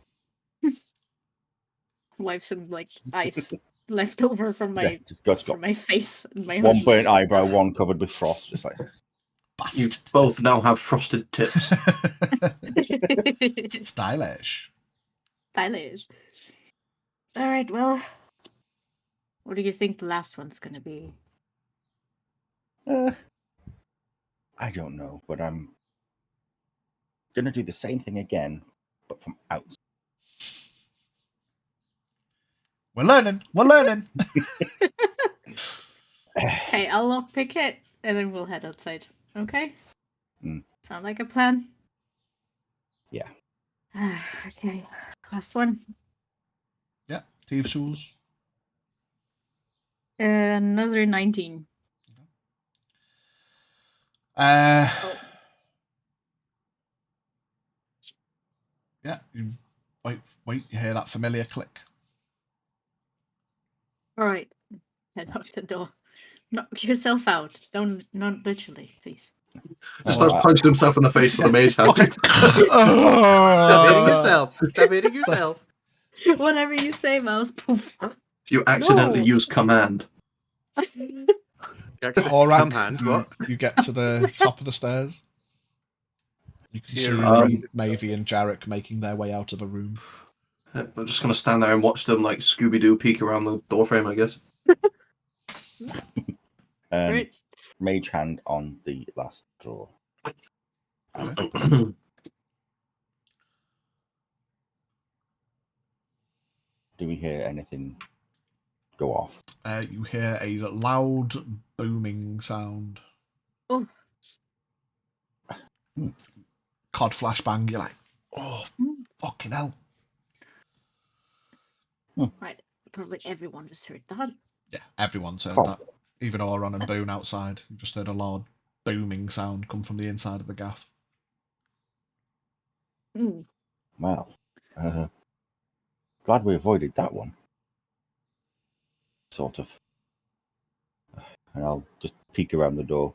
Wipe some like ice left over from Yeah, my just got my face and my one hoodie. burnt eyebrow, one covered with frost. Just like You Bastard. both now have frosted tips. Stylish. Stylish. All right, well, what do you think the last one's gonna be? I don't know, but I'm gonna do the same thing again, but from outside. We're learning. We're learning. Okay, I'll lockpick it, and then we'll head outside. Okay? Sound like a plan? Yeah. Okay, last one. Yeah, thieves' tools. Another 19. Yeah, you wait, you hear that familiar click. All right, head out the door. Knock yourself out. Don't, not literally, please. Just punched himself in the face with a mage hand. Stop hitting yourself. Stop hitting yourself. Whatever you say, Mouse. Poof. You accidentally use command. All right, hand, what? you get to the top of the stairs. You can see Mavie and Jarek making their way out of a room. I'm just gonna stand there and watch them like Scooby-Doo peek around the doorframe, I guess. Right. Mage hand on the last drawer. Do we hear anything go off? You hear a loud booming sound. Oh. COD flashbang. You're like, oh, fucking hell. Right. Probably everyone just heard that. Yeah, everyone's heard that. Even Oron and Boone outside. You've just heard a loud booming sound come from the inside of the gaff. Well, glad we avoided that one. Sort of. And I'll just peek around the door.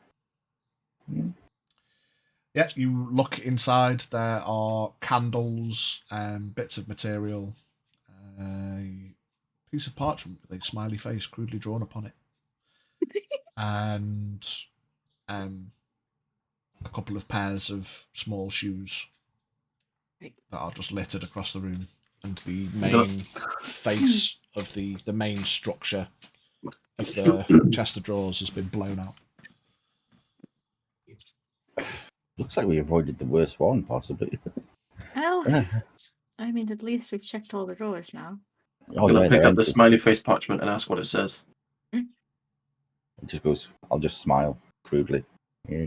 Yeah, you look inside. There are candles, bits of material, a piece of parchment with a smiley face crudely drawn upon it, and a couple of pairs of small shoes that are just littered across the room. And the main face of the main structure of the chest of drawers has been blown out. Looks like we avoided the worst one, possibly. Well, I mean, at least we've checked all the drawers now. I'm gonna pick up the smiley face parchment and ask what it says. It just goes, I'll just smile crudely. Yeah.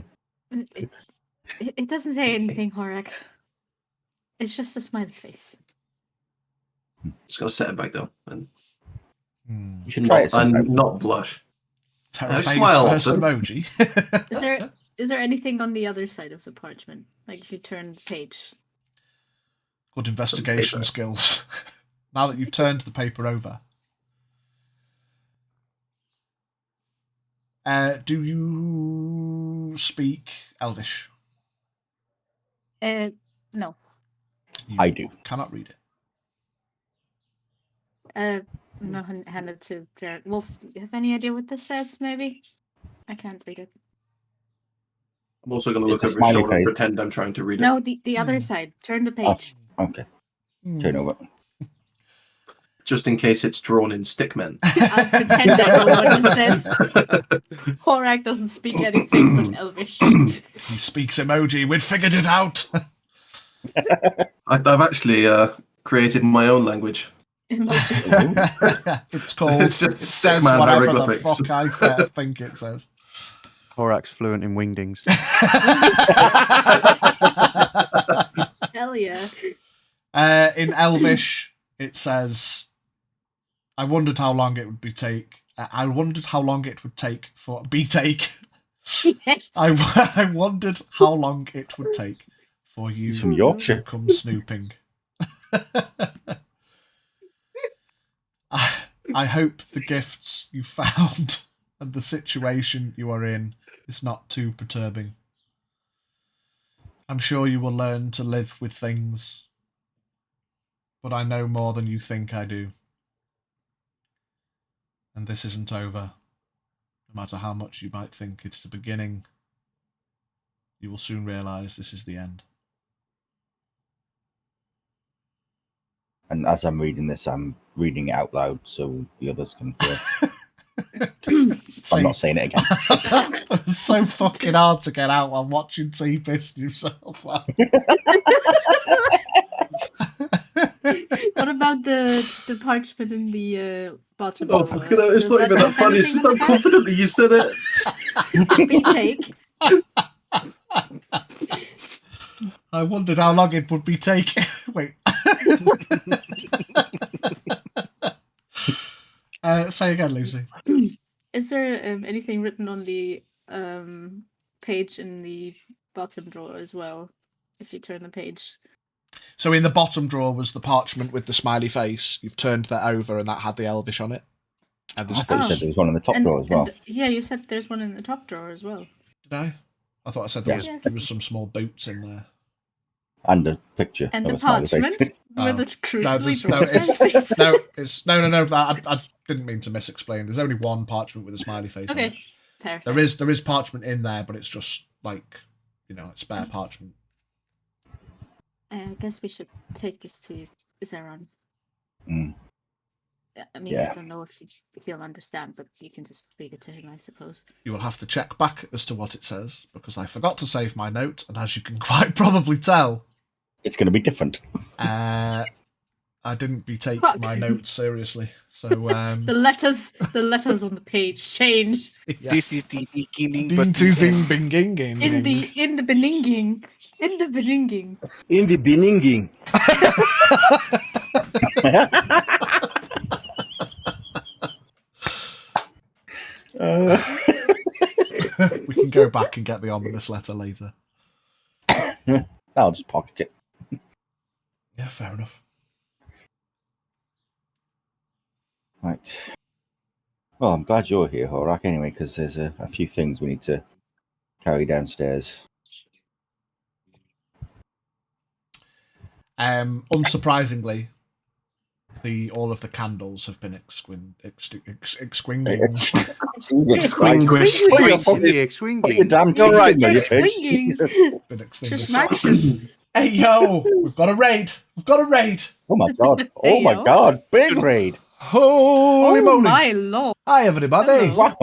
It doesn't say anything, Horak. It's just a smiley face. Just gonna set it back down and You should try it sometime. not blush. Terrafae smile first often. emoji. Is there anything on the other side of the parchment? Like if you turn the page. Good investigation skills. Now that you've turned the paper over. Do you speak Elvish? No. I do. Cannot read it. No, hand it to Jared. Wolf, you have any idea what this says, maybe? I can't read it. I'm also going to look It's a over his smiley shoulder and face. pretend I'm trying to read it. No, the other side. Turn the page. Okay. Turn over. Just in case it's drawn in stickmen. I'll pretend I know what it says. Horak doesn't speak anything but Elvish. He speaks emoji. We'd figured it out. I've actually created my own language. Emoji. It's called. It's just it says Stickman whatever the hieroglyphics. fuck I think it says. Horak's fluent in wingdings. Hell yeah. In Elvish, it says, I wondered how long it would be take. I wondered how long it would take for take. I wondered how long it would take for you He's from to Yorkshire. come snooping. I hope the gifts you found and the situation you are in is not too perturbing. I'm sure you will learn to live with things, but I know more than you think I do. And this isn't over. No matter how much you might think it's the beginning, you will soon realise this is the end. And as I'm reading this, I'm reading it out loud so the others can hear. I'm not saying it again. It was so fucking hard to get out while watching T pissing himself. What about the parchment in the bottom? Oh, drawer? fucking hell, it's not even that funny. It's just how confidently you said it. Retake. I wondered how long it would be taking. Wait. Say again, Lucy. Is there anything written on the page in the bottom drawer as well? If you turn the page. So in the bottom drawer was the parchment with the smiley face. You've turned that over, and that had the Elvish on it. And I thought you said there was one in the top And- drawer as well. and- yeah, you said there's one in the top drawer as well. Did I? I thought I said there Yes. was some small boots in there. And a picture. And of the a smiley face. parchment Oh. with the No, crudely there's, drawn no, it's, smiley face. no. I didn't mean to misexplain. There's only one parchment with a smiley face on it. Okay, perfect. There is parchment in there, but it's just like, it's spare parchment. I guess we should take this to Jurron. Mm. I mean, Yeah. I don't know if he'll understand, but you can just read it to him, I suppose. You will have to check back as to what it says, because I forgot to save my note, and as you can quite probably tell, It's going to be different. I didn't take Fuck. my notes seriously. So The letters on the page change yeah. This is the beginning, Ding but to the zing end. bing ging ging in ging. the beninging. In the beninging. In the beninging. We can go back and get the ominous letter later. I'll just pocket it. Yeah, fair enough. Right. Well, I'm glad you're here, Horak, anyway, because there's a few things we need to carry downstairs. Unsurprisingly, all of the candles have been extinguished. Swinging. Put your damn You're teeth right. in there, you bitch. Swinging. Jesus. Been Just extinguished. action. Hey yo, we've got a raid. Oh my god. Oh Hey, my yo. god. Big raid. Holy Oh moly! my lord. Hi everybody. Hello. Wow.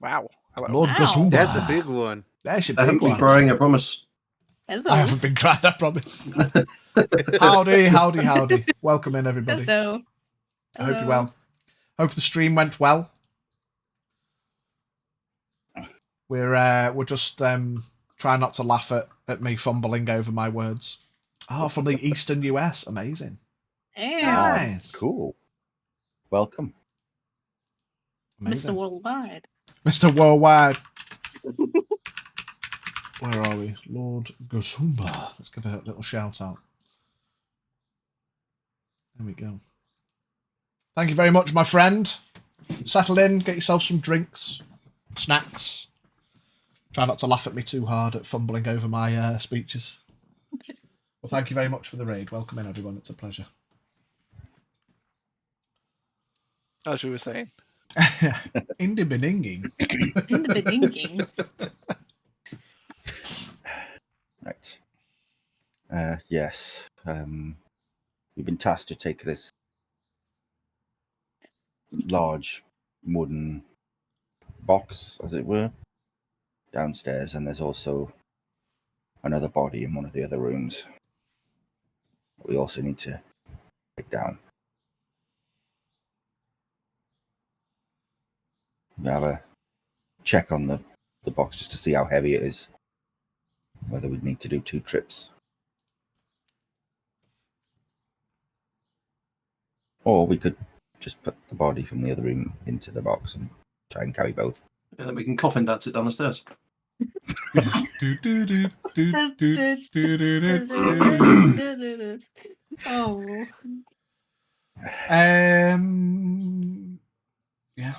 Wow. Hello. Lord Wow. Gazumba. That's a big one. There's your I haven't big been one. crying, I promise. Hello. I haven't been crying, I promise. Howdy. Welcome in, everybody. Hello. I hope you're well. Hope the stream went well. We're just trying not to laugh at me fumbling over my words. Oh, from the Eastern US. Amazing. Damn. Nice. Cool. Welcome. Amazing. Mr. Worldwide. Mr. Worldwide. Where are we? Lord Gosumba. Let's give it a little shout out. There we go. Thank you very much, my friend. Settle in, get yourself some drinks, snacks. Try not to laugh at me too hard at fumbling over my speeches. Well, thank you very much for the raid. Welcome in, everyone. It's a pleasure. As we were saying. In the beninging. In the beninging. Right. Yes. We've been tasked to take this large wooden box, as it were, downstairs, and there's also another body in one of the other rooms that we also need to take down. We have a check on the box just to see how heavy it is, whether we'd need to do 2 trips. Or we could just put the body from the other room into the box and try and carry both. Yeah, then we can coffin dance it down the stairs. Oh. Yeah,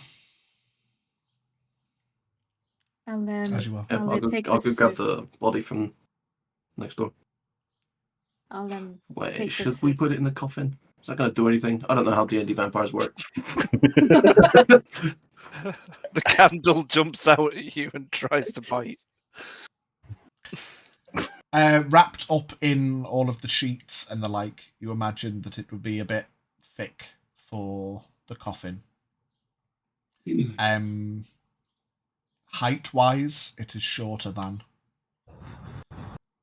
And as you are. Yeah, I'll I'll take go the grab suit. the body from next door. I'll Wait, take the should we suit. put it in the coffin? Is that going to do anything? I don't know how D&D vampires work. The candle jumps out at you and tries to bite. Wrapped up in all of the sheets and the like, you imagine that it would be a bit thick for the coffin. Height-wise, it is shorter than.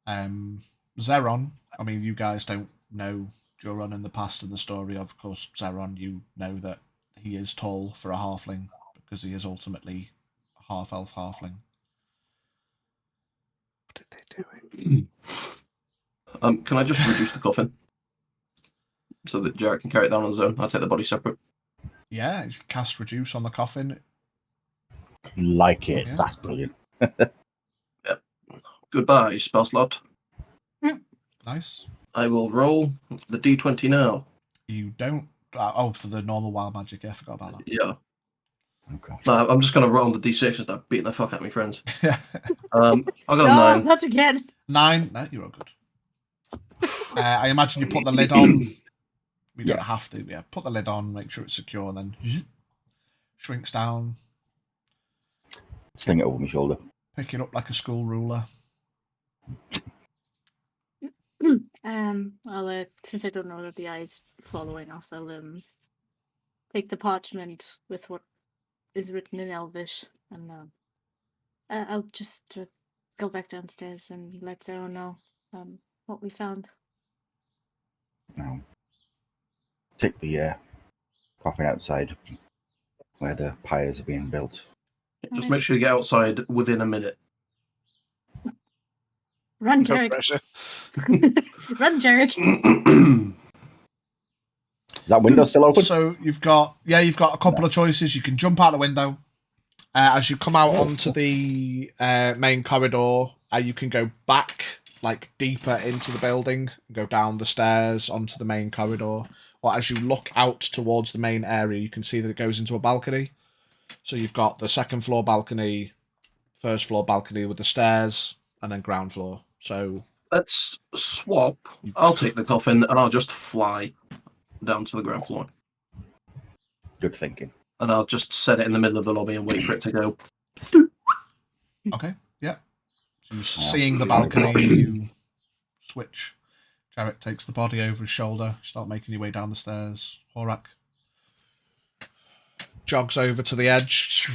Jurron, I mean, you guys don't know Jurron in the past in the story. Of course, Jurron, you know that he is tall for a halfling because he is ultimately a half-elf halfling. What did they do? Can I just reduce the coffin so that Jarrett can carry it down on his own? I'll take the body separate. Yeah, you cast reduce on the coffin. Like it. Yeah. That's brilliant. Goodbye, spell slot. Nice. I will roll the D20 now. You don't. For the normal wild magic, yeah, I forgot about Yeah. Oh, gosh. No, I'm just going to roll the D6 and start beating the fuck out of my friends. that. I got a No, 9. not again. 9. No, you're all good. I imagine you put the lid on. We don't Yeah. have to. Yeah, put the lid on, make sure it's secure, and then shrinks down. Sling it over my shoulder. Pick it up like a school ruler. I'll since I don't know that the eye's following us, I'll take the parchment with what is written in Elvish, and I'll just go back downstairs and let Zero know what we found. Now, take the coffin outside where the pyres are being built. Just make sure you get outside within a minute. Run, No Jarek! pressure. Run, Jarek! Is that window still open? So you've got a couple of choices. You can jump out the window. As you come out onto the main corridor, you can go back, like deeper into the building, and go down the stairs onto the main corridor. Or as you look out towards the main area, you can see that it goes into a balcony. So you've got the second floor balcony, first floor balcony with the stairs, and then ground floor. So Let's swap. I'll take the coffin and I'll just fly down to the ground floor. Good thinking. And I'll just set it in the middle of the lobby and wait for it to go. okay, yeah. So you seeing the balcony, you switch. Jarrett takes the body over his shoulder. Start making your way down the stairs. Horak jogs over to the edge.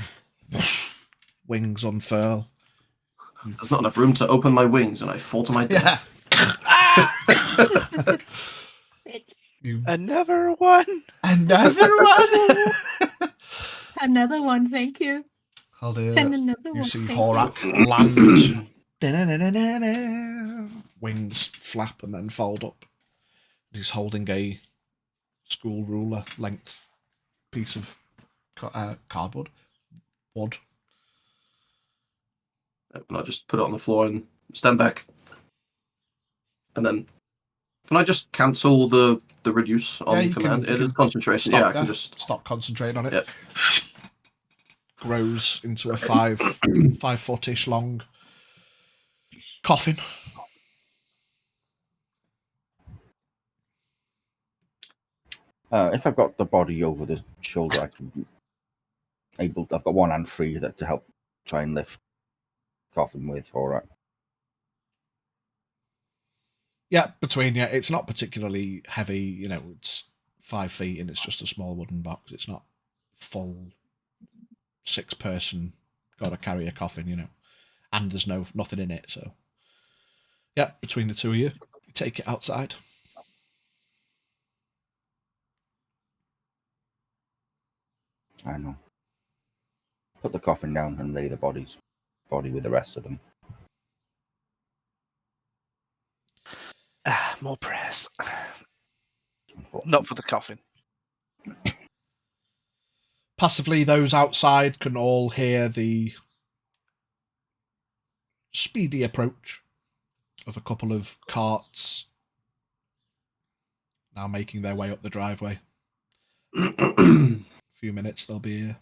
Wings unfurl. There's not enough room to open my wings, and I fall to my death. You Another one. another one. Another one, thank you. Hold And it. another You one. see thank Horak land. Wings flap and then fold up. He's holding a school ruler length piece of cardboard. Wood. And I'll just put it on the floor and stand back. And then, can I just cancel the reduce on you command? can It is concentration. Stop, Yeah, I can just stop concentrating on it. Yep. Grows into a 5-foot-ish long coffin. If I've got the body over the shoulder, I've got one hand free that to help try and lift coffin with. All right. Yeah, between you, it's not particularly heavy. You know, it's 5 feet and it's just a small wooden box. It's not full 6-person got to carry a coffin. You know, and there's nothing in it. So, yeah, between the two of you, you take it outside. I know. Put the coffin down and lay the body with the rest of them. More prayers. Not for the coffin. Passively, those outside can all hear the speedy approach of a couple of carts now making their way up the driveway. A few minutes, they'll be here.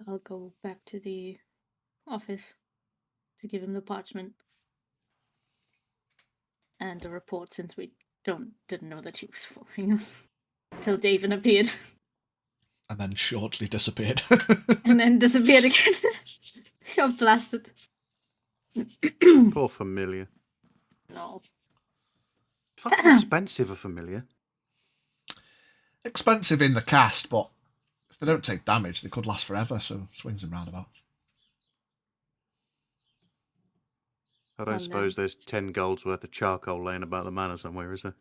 I'll go back to the office to give him the parchment and the report, since we didn't know that he was following us till Davin appeared And then shortly disappeared. and then disappeared again. Got blasted. Poor familiar. No. Fucking expensive, a familiar. Expensive in the cast, but if they don't take damage, they could last forever, so swings and roundabouts. I don't suppose there's 10 gold's worth of charcoal laying about the manor somewhere, is there?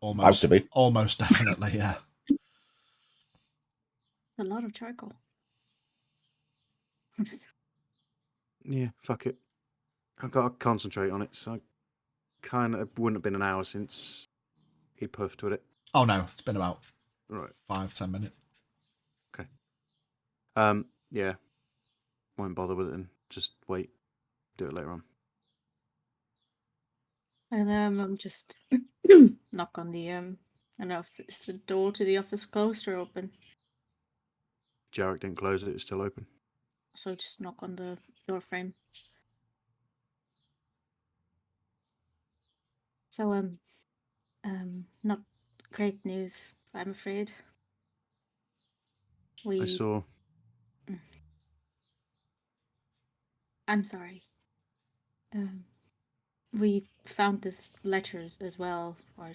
Almost, to be. almost definitely, yeah. A lot of charcoal. Yeah, fuck it. I've got to concentrate on it, so it wouldn't have been an hour since he puffed with it. Oh no, it's been about Right. 5-10 minutes. Okay. Yeah. Won't bother with it and just wait. Do it later on. And I'm just knock on the I don't know if it's the door to the office closed or open. Jarek didn't close it, it's still open. So just knock on the door frame. So not great news, I'm afraid. I saw. I'm sorry. We found this letter as well, or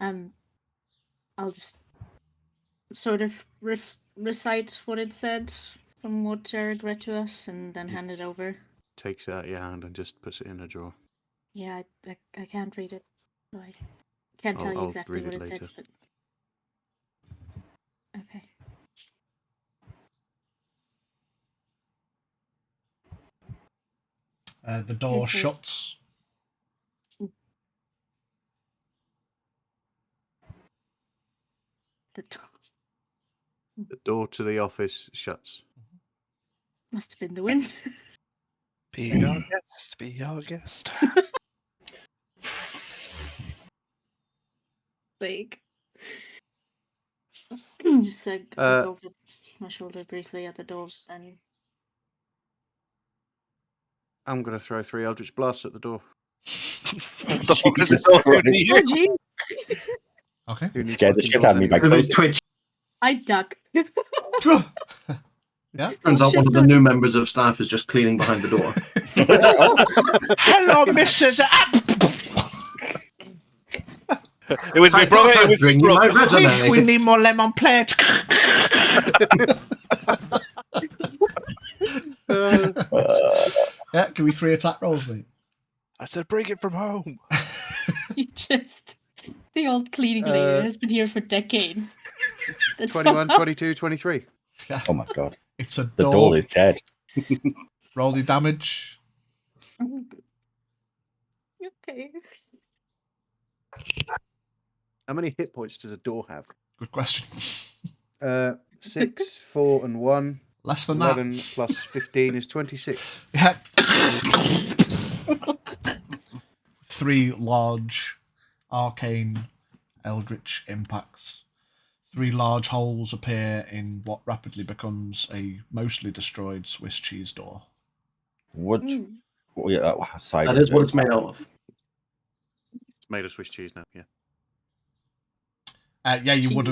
I'll just sort of recite what it said from what Jared read to us, and then hand it over. Takes it out of your hand and just puts it in a drawer. Yeah, I can't read it, so I can't tell you I'll exactly read what it it said. later. But okay. The door Is there- shuts. The door to the office shuts. Must have been the wind. Be our guest. Be our guest. Like, just like look over my shoulder briefly at the door, and I'm going to throw 3 Eldritch Blasts at the door. What the fuck is Jesus this? Christ. oh gee, Okay. Who needs Scared the fucking shit doors out of me anyway? by With a twitch. I duck. Yeah. Turns out one of the new members of staff is just cleaning behind the door. Hello, Mrs. It was me, brother. It was Bring you my resume. We need more lemon plate. Yeah, give me 3 attack rolls, mate. I said, bring it from home. You just the old cleaning lady has been here for decades. That's 21, somehow- 22, 23. Yeah. Oh my god. It's a The door is dead. Roll the damage. Okay. How many hit points does a door have? Good question. 6, 4, and 1. Less than 11 that. plus 15 is 26. Yeah. 3 large arcane eldritch impacts. 3 large holes appear in what rapidly becomes a mostly destroyed Swiss cheese door. What? Oh, yeah, that side. That is what it's made out of. It's made of Swiss cheese now, yeah. Yeah, you would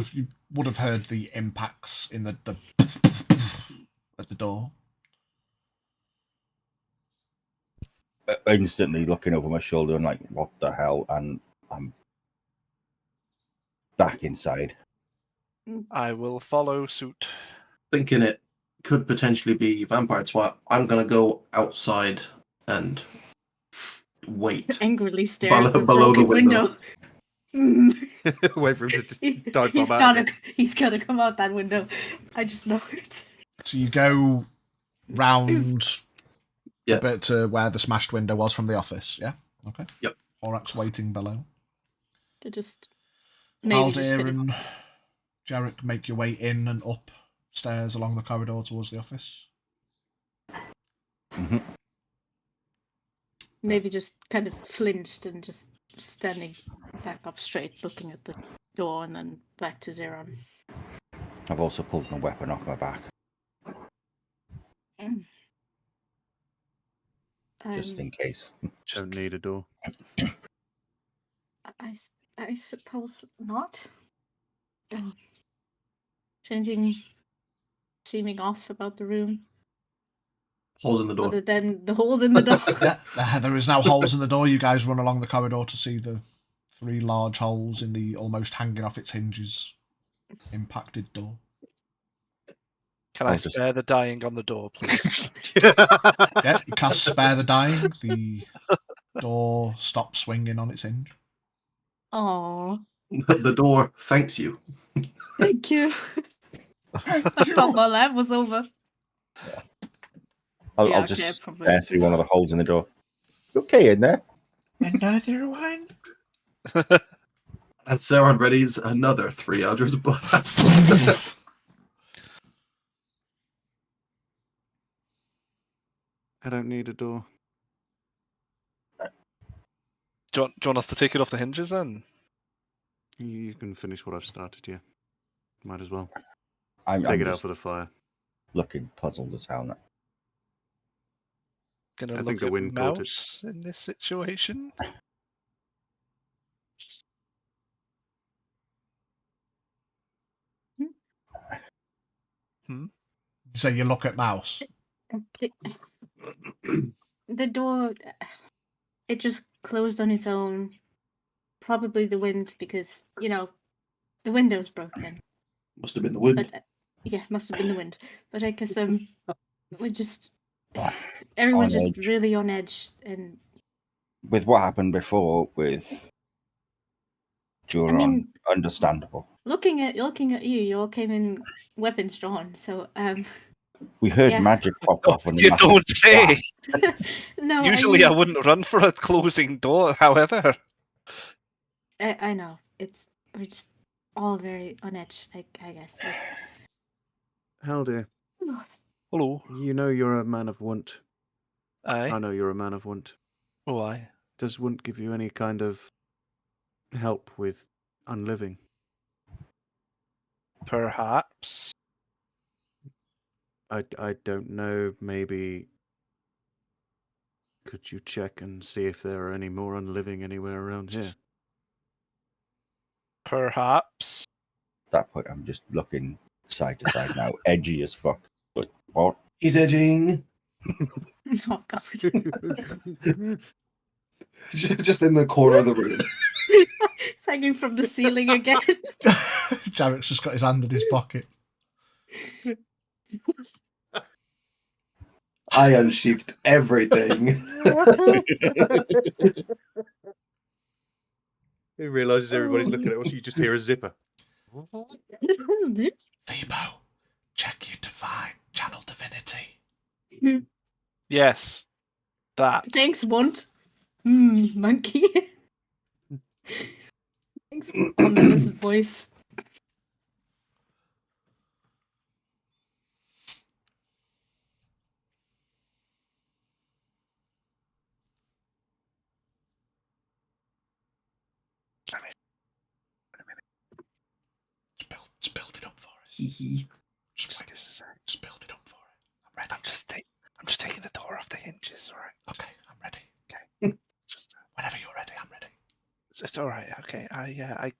have heard the impacts in the at the door. Instantly looking over my shoulder and like, what the hell? And I'm back inside. I will follow suit. Thinking it could potentially be vampire swat, I'm gonna go outside and wait. Angrily stare Below- at the below the broken window. Wait for him to just dive He's bomb out gotta, again. he's gotta come out that window. I just know it. So you go round Yeah. a bit to where the smashed window was from the office, yeah? Okay. Yep. Horak's waiting below. To just maybe just Aldir kind of and Jarek make your way in and up stairs along the corridor towards the office. Mhm. maybe just kind of flinched and just standing back up straight, looking at the door, and then back to Jurron. I've also pulled my weapon off my back, just in case. Don't need a door. I suppose not. Changing, seeming off about the room, Holes in the door. other than the holes in the door. Yeah, there is now holes in the door. You guys run along the corridor to see the 3 large holes in the almost hanging off its hinges impacted door. Can I spare the dying on the door, please? Yeah, you cast Spare the Dying. The door stops swinging on its hinge. Oh, The door thanks you. thank you. I thought my lab was over. I'll Yeah, just okay, stare probably. through one of the holes in the door. You okay in there? Another one? And Sarah readies another 300 blasts. I don't need a door. Do you want us to take it off the hinges then? You can finish what I've started, yeah. Might as well. I'm Take it out just for the fire. looking puzzled as hell now. Gonna I look think the at wind caught it. mouse in this situation. So you look at Mouse. The door, it just closed on its own. Probably the wind, because, the window's broken. Must have been the wind. But, yeah, must have been the wind. But I guess, we're just, everyone's On just edge. really on edge. And, With what happened before with Jurron, I mean, understandable. looking at you all came in weapons drawn, so, We heard yeah. magic pop off and You massive don't say. blast. No, Usually I mean, wouldn't run for a closing door, however. I know. We're just all very on edge, I guess. Haldir, Hello. you know you're a man of want. Aye. I know you're a man of want. Oh, aye. Does want give you any kind of help with unliving? Perhaps. I don't know. Maybe could you check and see if there are any more unliving anywhere around here? Perhaps. At that point, I'm just looking side to side now, edgy as fuck. But what? He's edging. Oh, God. Just in the corner of the room. It's hanging from the ceiling again. Jarek's just got his hand in his pocket. I unsheathed everything. He realizes everybody's looking at us. You just hear a zipper. Thebo, check your divine channel divinity. Yes. That. Thanks, Wunt. Monkey. Thanks, ominous voice. Just build it up for it. Hee. Just build it up for it. I'm ready. I'm just taking the door off the hinges, alright? Okay, I'm ready. Okay. Just Whenever you're ready, I'm ready. it's alright, okay. I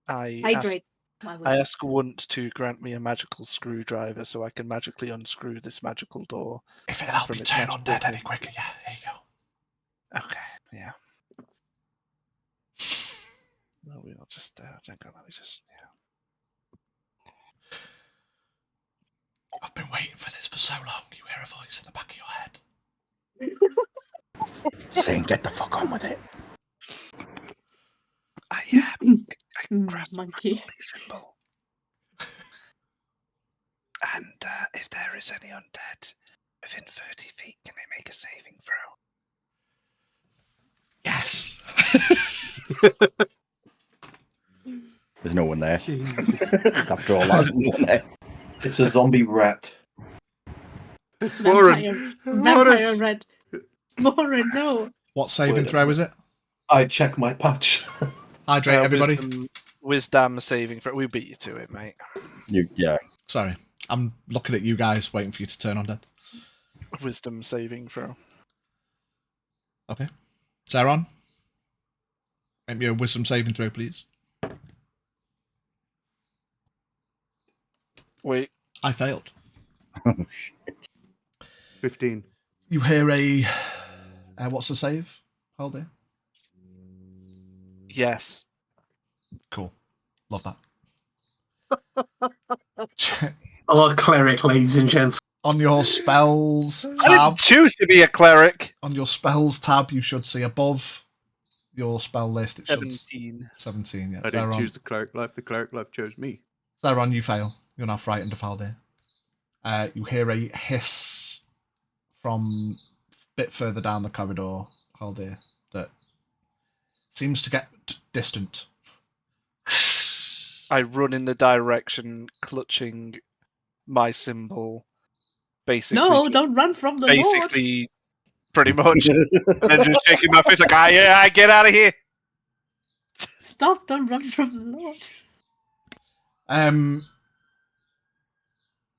Hydrate. I ask Wunt to grant me a magical screwdriver so I can magically unscrew this magical door. If it'll help From you its turn magical undead any hinge. quicker, yeah, there you go. Okay, yeah. Well, we'll just hang on, let me just I've been waiting for this for so long. You hear a voice in the back of your head. Saying, get the fuck on with it. I grab the Monkey. unholy symbol. And if there is any undead within 30 feet, can they make a saving throw? Yes. There's no one there. Jesus. After all that, there's no one there. It's a zombie rat. Vampire red. Morin, no. What saving Wait a throw is it? I check my patch. Hydrate, everybody. Wisdom saving for. We beat you to it, mate. Yeah. Sorry. I'm looking at you guys, waiting for you to turn on dead. Wisdom saving throw. Okay. Zeron? Make me a wisdom saving throw, please. Wait. I failed. Oh, shit. 15. You hear a... what's the save, Haldir? Yes. Cool. Love that. Our cleric, ladies and gents. On your spells I tab, didn't choose to be a cleric. on your spells tab, you should see above your spell list. It 17. 17, yeah. I didn't Zeron. choose the cleric life. The cleric life chose me. Zeron, you fail. You're now frightened of Haldir. You hear a hiss from a bit further down the corridor, Haldir, that seems to get distant. I run in the direction, clutching my symbol. Basically, No, don't run from the Lord. basically, pretty much, and just shaking my fist like, I get out of here. Stop, don't run from the Lord.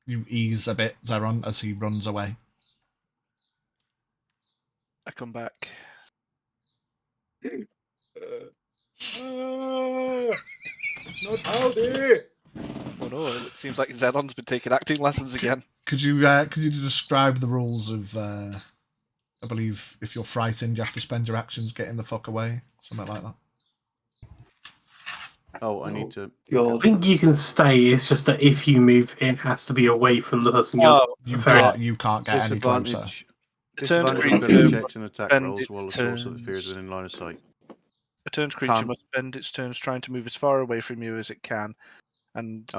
You ease a bit, Zeron, as he runs away. I come back. Not Haldir. Oh no! It seems like Zeron's been taking acting lessons again. Could you describe the rules of? I believe if you're frightened, you have to spend your actions getting the fuck away, something like that. Oh, I need to. I think you can stay. It's just that if you move, it has to be away from the person you're. Oh, You can't get any closer. Disadvantage creature on ability checks and attack spend rolls its while the source of the fear is turns. within line of sight. A turned creature Can't- must spend its turns trying to move as far away from you as it can, and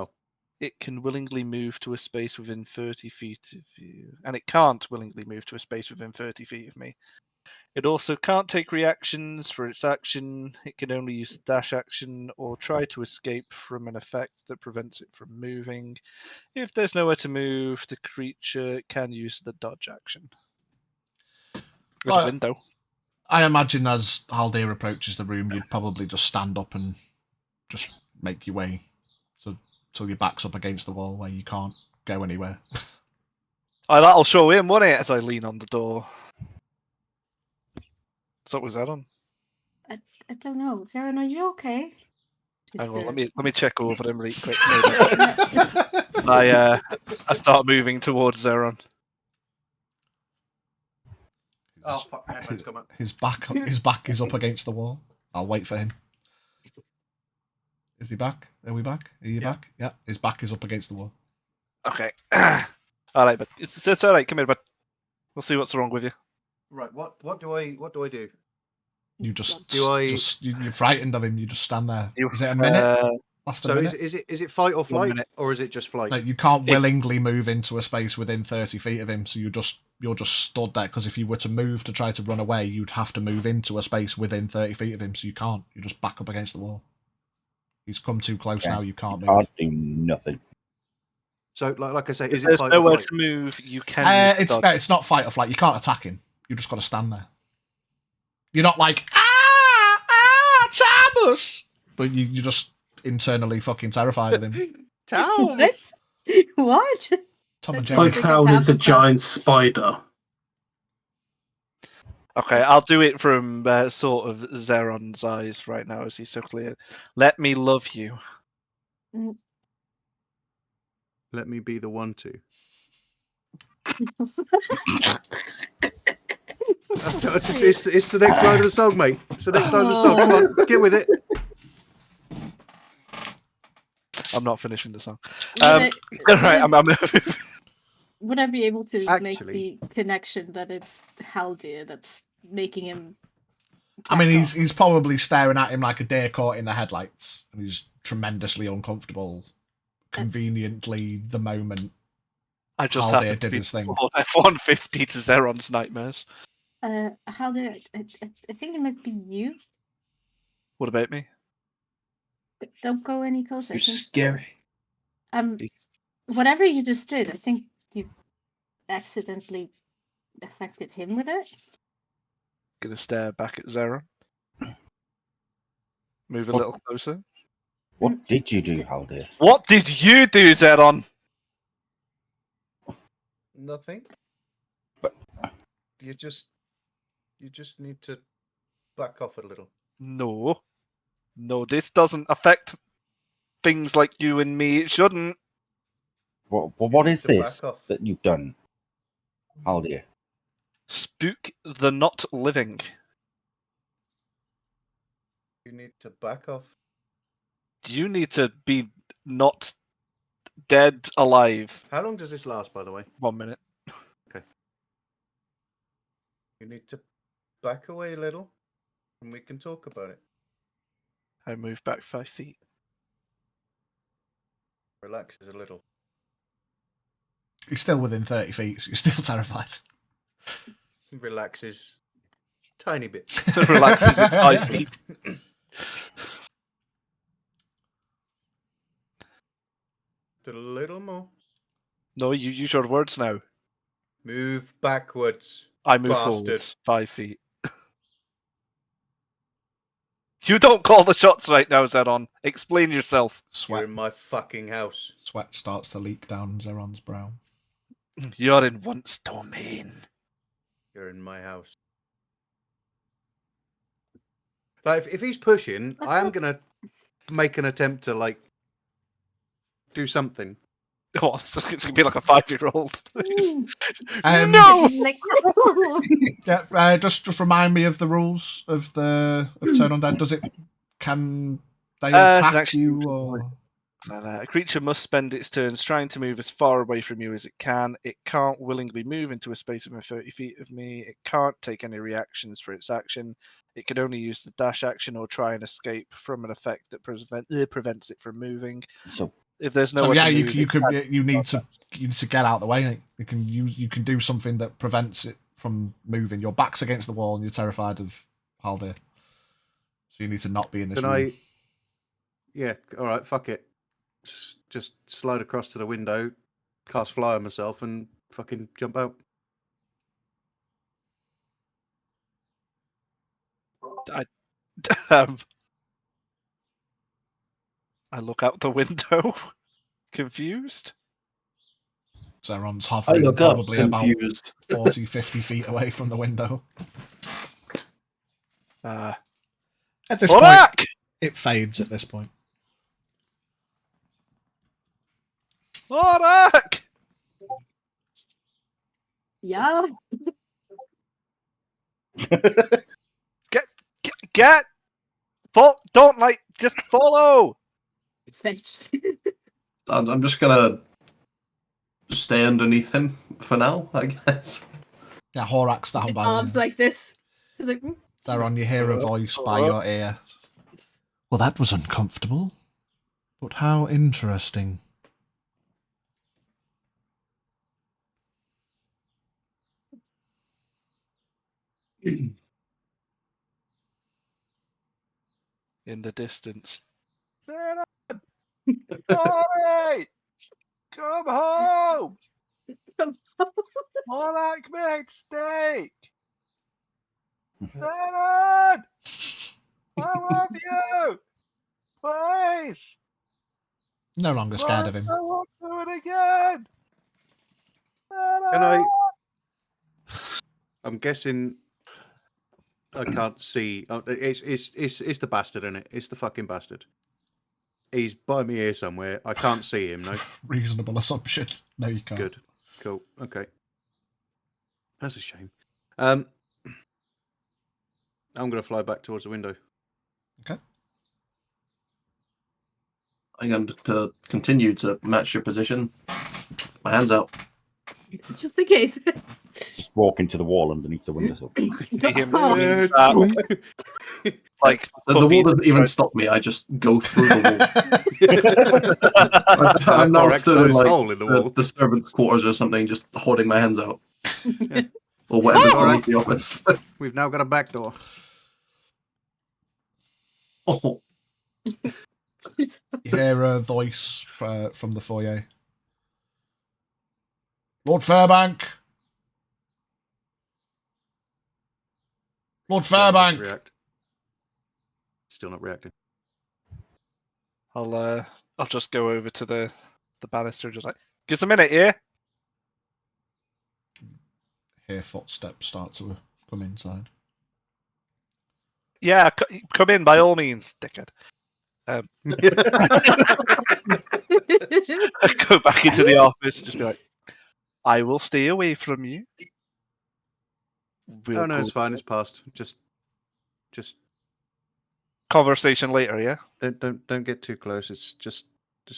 it can willingly move to a space within 30 feet of you. And it can't willingly move to a space within 30 feet of me. It also can't take reactions for its action. It can only use a dash action or try to escape from an effect that prevents it from moving. If there's nowhere to move, the creature can use the dodge action. There's a window. I imagine as Haldir approaches the room, you'd probably just stand up and just make your way till your back's up against the wall where you can't go anywhere. That'll show him, won't it? As I lean on the door. So what was that on? I don't know. Zeron, are you okay? Hang on, let me check over them really quick. I start moving towards Zeron. Oh fuck! I had to come up. His back is up against the wall. I'll wait for him. Is he back? Are we back? Are you back? Yeah. His back is up against the wall. Okay. All right, but it's all right. Come here, but we'll see what's wrong with you. Right. What do I do? You just you're frightened of him. You just stand there. Is it a minute? Last a So minute? is it fight or flight, or is it just flight? Like, you can't willingly move into a space within 30 feet of him, so you're just stood there. Because if you were to move to try to run away, you'd have to move into a space within 30 feet of him, so you can't. You just back up against the wall. He's come too close now. You can't move. Can't do nothing. So, like I say, is If it fight there's or nowhere flight? to move, you can. It's not fight or flight. You can't attack him. You just got to stand there. You're not like Thomas, but you're just internally fucking terrified of him. Thomas. What? Tom and It's Jerry. like how there's a giant spider. Okay, I'll do it from sort of Zeron's eyes right now as he's so clear. Let me love you. Let me be the one to. It's the next line of the song, mate. It's the next line of the song. Come on, get with it. I'm not finishing the song. Would Right, I'm would I be able to make Actually- the connection that it's Haldir that's making him? I mean, back off? he's probably staring at him like a deer caught in the headlights, and he's tremendously uncomfortable. Conveniently, the moment I just Haldir happened to did be his thing. F-150 to Zeron's nightmares. Haldir, I think it might be you. What about me? Don't go any closer. You're scary. Whatever you just did, I think you accidentally affected him with it. Gonna stare back at Zera. Move a little closer. What did you do, Haldir? What did you do, Zeron? Nothing. But You just need to back off a little. No. No, this doesn't affect things like you and me. It shouldn't. what need is to this back off. that you've done, Haldir? Spook the not living. You need to back off. You need to be not dead alive. How long does this last, by the way? 1 minute. You need to back away a little, and we can talk about it. I move back 5 feet. Relaxes a little. He's still within 30 feet, so you're still terrified. Relaxes tiny bit. Relaxes at 5 feet. Do a little more. No, you use your words now. Move backwards. I move Bastard. forwards 5 feet. You don't call the shots right now, Zeron. Explain yourself. You're Sweat in my fucking house. starts to leak down Zeron's brow. You're in Wunt's domain. You're in my house. Like, if he's pushing, I am gonna make an attempt to do something. Oh, it's gonna be like a 5-year-old. No! Like, Yeah, just remind me of the rules of Turn Undead. Can they attack actually- you? Or... A creature must spend its turns trying to move as far away from you as it can. It can't willingly move into a space within 30 feet of me. It can't take any reactions for its action. It can only use the dash action or try and escape from an effect that prevents it from moving. So If there's no So way yeah, to you move, need to get out of the way. You can do something that prevents it from moving. Your back's against the wall and you're terrified of Haldir. So you need to not be in this Can room. Yeah, all right, fuck it. Just slide across to the window, cast fly on myself, and fucking jump out. I look out the window, confused. Zeron's I hovering look up, probably about confused. 40, 50 feet away from the window. At this point, Back! it fades at this point. Orak! yeah. Get! Don't just follow! Fetched. I'm just gonna stay underneath him for now, I guess. Yeah, Horak's down by Arms you. like this. It's like, Zeron, you hear a voice by your ear. Well, that was uncomfortable. But how interesting. In the distance. Sorry! Come home! Orak made steak! Aaron! I love you! Please! No longer scared of him. I won't do it again! Can I? I'm guessing I can't see. Oh, it's the bastard, isn't it? It's the fucking bastard. He's by me here somewhere. I can't see him. No. Reasonable assumption. No, you can't. Good. Cool. Okay. That's a shame. I'm gonna fly back towards the window. Okay. I'm going to continue to match your position. My hands out. just in case. just walk into the wall underneath the window. See him Oh. running back. Like The wall doesn't even stop me. I just go through the wall. I'm now Or stood in Exo's hole in the wall. the servants' quarters or something, just holding my hands out. Or whatever's beneath the office. We've now got a back door. Oh. You hear a voice from the foyer. Lord Fairbank! Lord Fairbank! React. Still not reacting. I'll just go over to the banister, just like, give us a minute, yeah? Hear footsteps start to come inside. Yeah, come in by all means, dickhead. I go back into the office and just be like, I will stay away from you. Oh no, it's fine. It's past. Just conversation later, yeah? don't get too close. It's just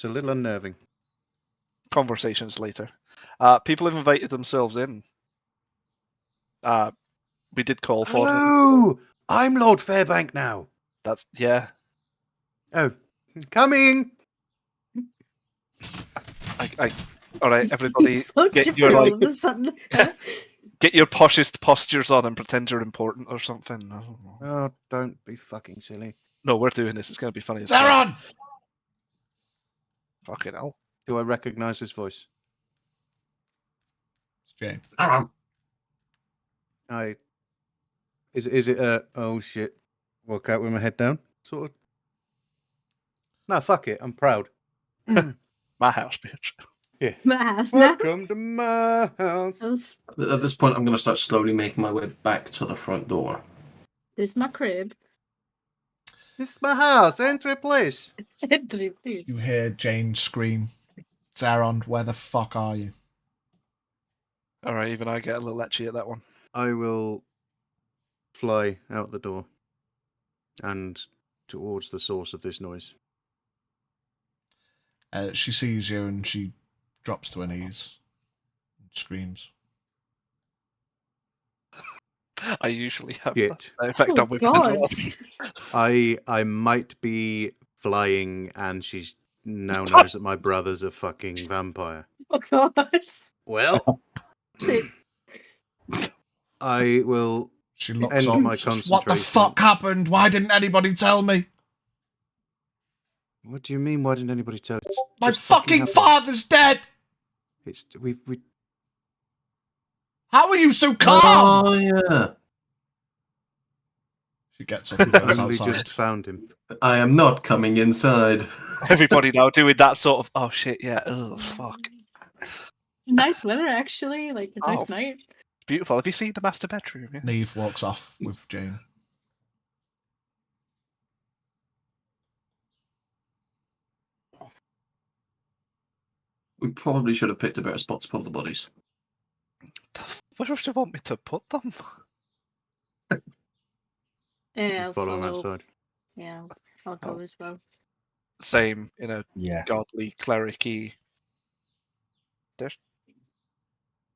a little unnerving. Conversations later. People have invited themselves in. We did call for them. Oh, I'm Lord Fairbank now. That's yeah. Oh, coming. All right, everybody, So get chipper your all like, of a sudden. get your poshest postures on and pretend you're important or something. Oh, don't be fucking silly. No, we're doing this. It's going to be funny. Jurron! Fucking hell. Do I recognise his voice? It's Jane. Is it oh shit, walk out with my head down sort of? No, fuck it. I'm proud. My house, bitch. Yeah. My house now. Welcome to my house. At this point, I'm going to start slowly making my way back to the front door. This is my crib. This is my house. Enter please. Please. You hear Jane scream, Zaron, where the fuck are you? All right, even I get a little etchy at that one. I will fly out the door and towards the source of this noise. She sees you and she drops to her knees and screams. I usually have Shit. that effect Oh, on women as well. God. I might be flying and she now knows that my brother's a fucking vampire. Oh, God. Well, I will She looks end up. my Says, what the concentration. fuck happened? Why didn't anybody tell me? What do you mean? Why didn't anybody tell? It's My just fucking happened. father's dead! It's we. How are you so calm? Oh, yeah. She gets up and goes Only outside. just found him. I am not coming inside. Everybody now doing that sort of, oh shit, yeah, oh fuck. Nice weather, actually. Like, a nice Oh. night. Beautiful. Have you seen the master bedroom? Yeah? Neve walks off with Jane. We probably should have picked a better spot to pull the bodies. Where do you want me to put them? Yeah, I'll Follow him follow. outside. Yeah, I'll go as well. Same, you know, Yeah. godly, cleric-y. There's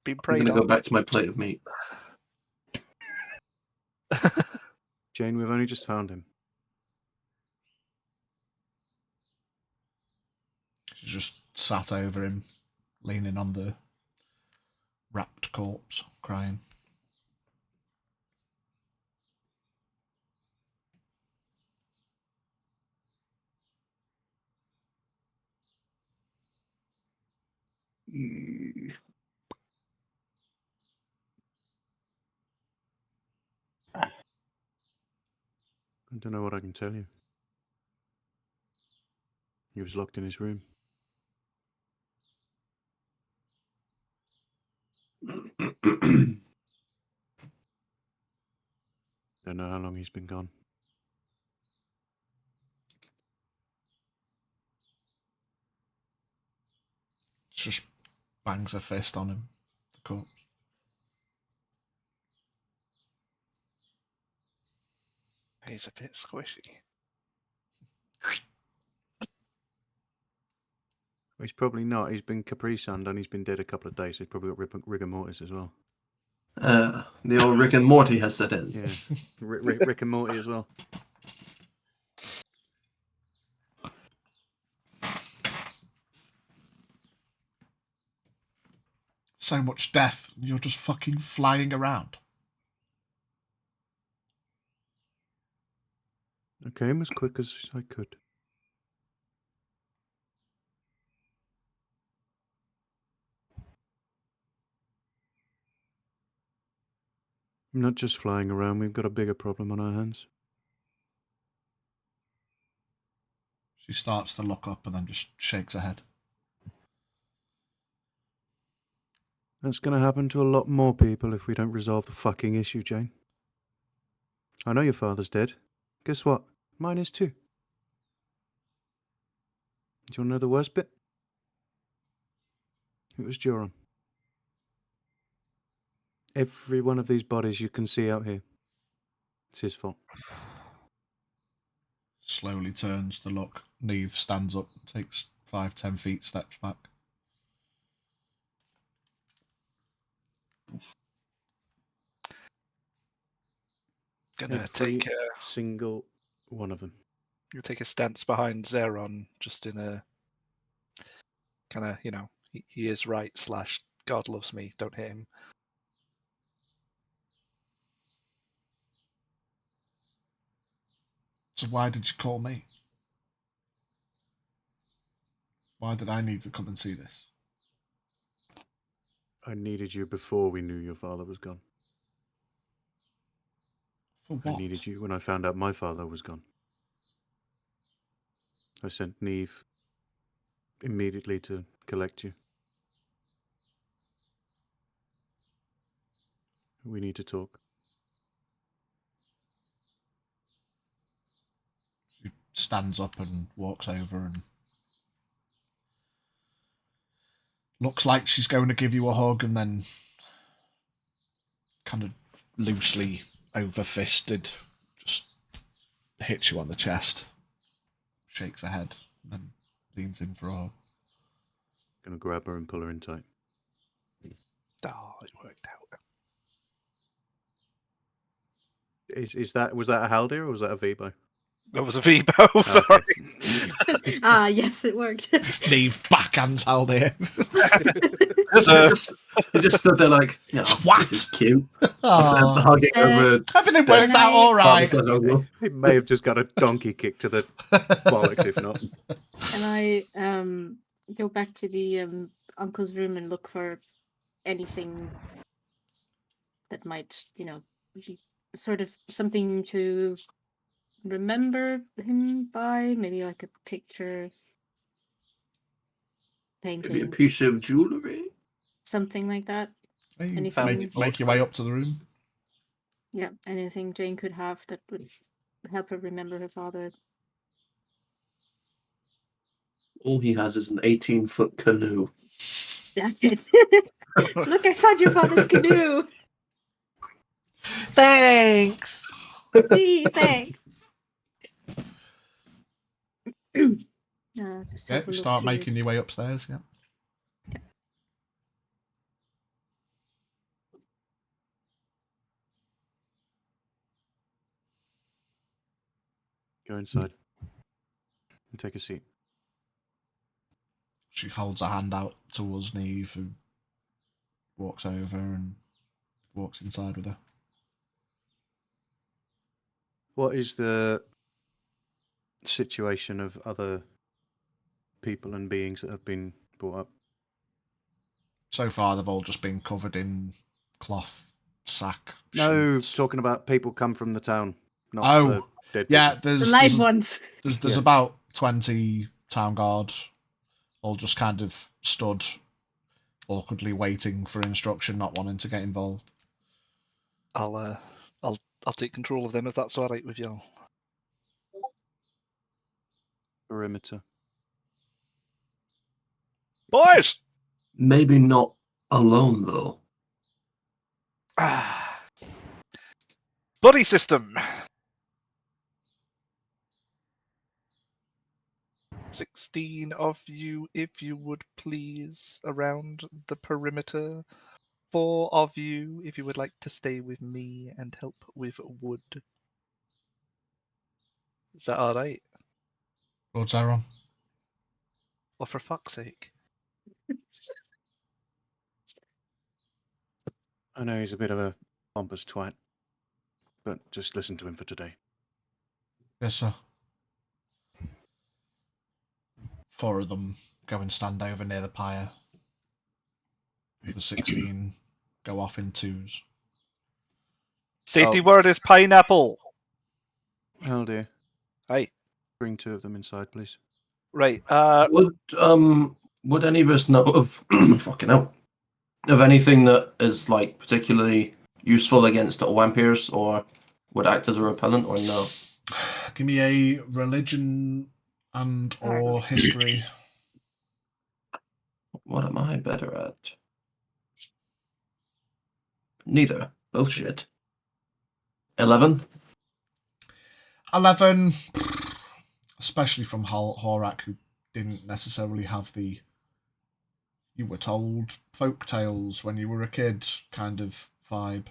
been I'm preyed going to go on. back to my plate of meat. Jane, we've only just found him. She just sat over him, leaning on the wrapped corpse, crying. I don't know what I can tell you. He was locked in his room. Don't know how long he's been gone. She just bangs her fist on him, the corpse. He's a bit squishy. He's probably not. He's been Capri Sun and he's been dead a couple of days. So he's probably got rigor mortis as well. The old Rick and Morty has set in. Yeah, Rick and Morty as well. So much death, and you're just fucking flying around. I came as quick as I could. I'm not just flying around. We've got a bigger problem on our hands. She starts to look up and then just shakes her head. That's going to happen to a lot more people if we don't resolve the fucking issue, Jane. I know your father's dead. Guess what? Mine is too. Do you want to know the worst bit? It was Jurron. Every one of these bodies you can see out here, it's his fault. Slowly turns to look. Neve stands up, takes 5-10 feet, steps back. Gonna Every take single one of them. you take a stance behind Jurron, just in a kind of, he is right / God loves me. Don't hit him. So why did you call me? Why did I need to come and see this? I needed you before we knew your father was gone. For I what? needed you when I found out my father was gone. I sent Neve immediately to collect you. We need to talk. She stands up and walks over and looks like she's going to give you a hug and then kind of loosely over-fisted just hits you on the chest, shakes her head, and then leans in for a hug. Gonna grab her and pull her in tight. Oh, it worked out. Was that a Haldir or was that a Vibo? That was a Vibo, sorry. Yes, it worked. Neve backhands Haldir. He just stood there like, Twat. this is cute. Aw. Hugging over. Everything worked out all right. He may have just got a donkey kick to the bollocks, if not. And I go back to the uncle's room and look for anything that might, be sort of something to remember him by. Maybe like a picture, painting, Maybe a piece of jewelry. something like that. Hey, Anything? make your way up to the room. Yeah, anything Jane could have that would help her remember her father. All he has is an 18-foot canoe. That's it. Look, I found your father's canoe. Thanks. Gee, thanks. Just Yeah, have a you look start here. making your way upstairs. Yeah. Go inside and take a seat. She holds a hand out towards Neve, who walks over and walks inside with her. What is the situation of other people and beings that have been brought up? So far, they've all just been covered in cloth, sack. No, sheets. talking about people come from the town, not the dead yeah. people. The live ones. There's about 20 town guard, all just kind of stood awkwardly waiting for instruction, not wanting to get involved. I'll take control of them if that's all right with y'all. Perimeter. Boys! Maybe not alone, though. Buddy system! 16 of you, if you would please, around the perimeter. 4 of you, if you would like to stay with me and help with wood. Is that alright? Lord Jurron. Or for fuck's sake? I know he's a bit of a pompous twat, but just listen to him for today. Yes, sir. 4 of them go and stand over near the pyre. The 16 go off in twos. Safety Oh. word is pineapple. Oh dear. Hey, Bring 2 of them inside, please. right. Would any of us know of fucking hell, of anything that is like particularly useful against little vampires, or would act as a repellent, or no? Give me a religion and or history. What am I better at? Neither. Both shit. 11. 11, especially from Horak, who didn't necessarily have the you were told folk tales when you were a kid kind of vibe.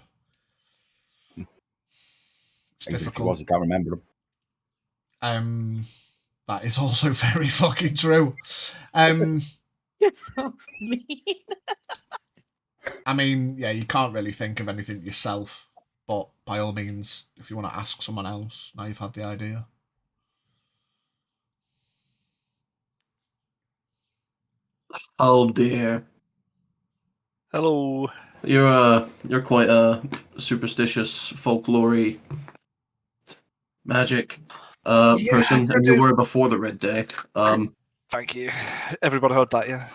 It's Even if he difficult. was, I can't remember him. That is also very fucking true. You're so mean. I mean, yeah, you can't really think of anything yourself, but by all means, if you want to ask someone else, now you've had the idea. Oh dear. Hello. You're quite a superstitious, folklory, magic person, and you were before the Red Day. Thank you. Everybody heard that, yeah?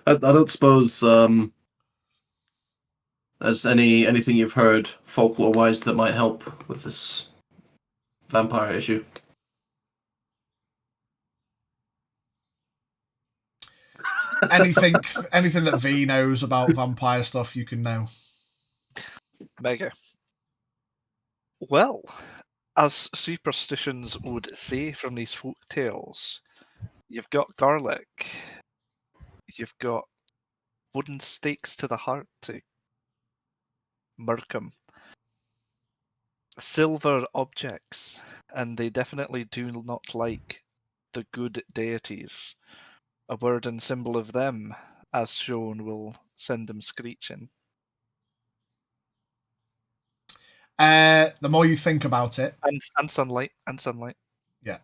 I don't suppose there's anything you've heard folklore-wise that might help with this vampire issue. Anything that V knows about vampire stuff, you can know. Mega. Well, as superstitions would say from these folk tales, you've got garlic, you've got wooden stakes to the heart to murk 'em, silver objects, and they definitely do not like the good deities. A word and symbol of them, as shown, will send them screeching. The more you think about it, And sunlight, and sunlight. yeah,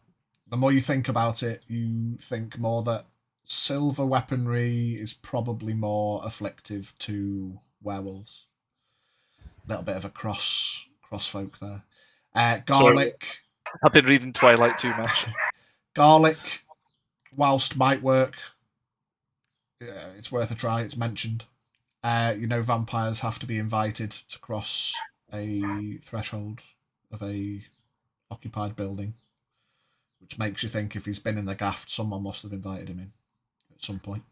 the more you think about it, you think more that silver weaponry is probably more afflictive to werewolves. A little bit of a cross folk there. Garlic. I've been reading Twilight too much. Garlic, whilst might work, it's worth a try. It's mentioned. Vampires have to be invited to cross a threshold of a occupied building, which makes you think if he's been in the gaff, someone must have invited him in at some point.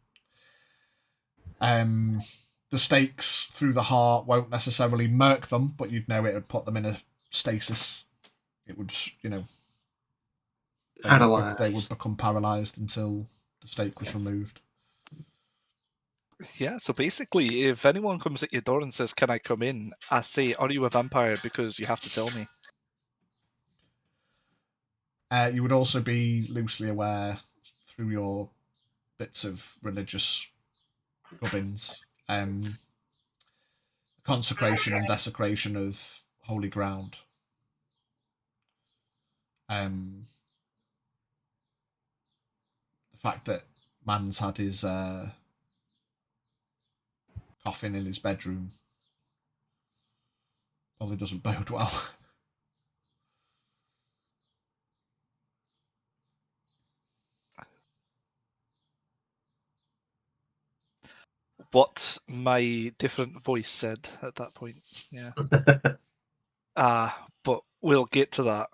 The stakes through the heart won't necessarily murk them, but you'd know it would put them in a stasis. It would, they would become paralyzed until the stake was removed. Yeah, so basically, if anyone comes at your door and says, "Can I come in?" I say, "Are you a vampire?" Because you have to tell me. You would also be loosely aware through your bits of religious gubbins, consecration and desecration of holy ground. The fact that man's had his coffin in his bedroom probably doesn't bode well. What my different voice said at that point, yeah. But we'll get to that,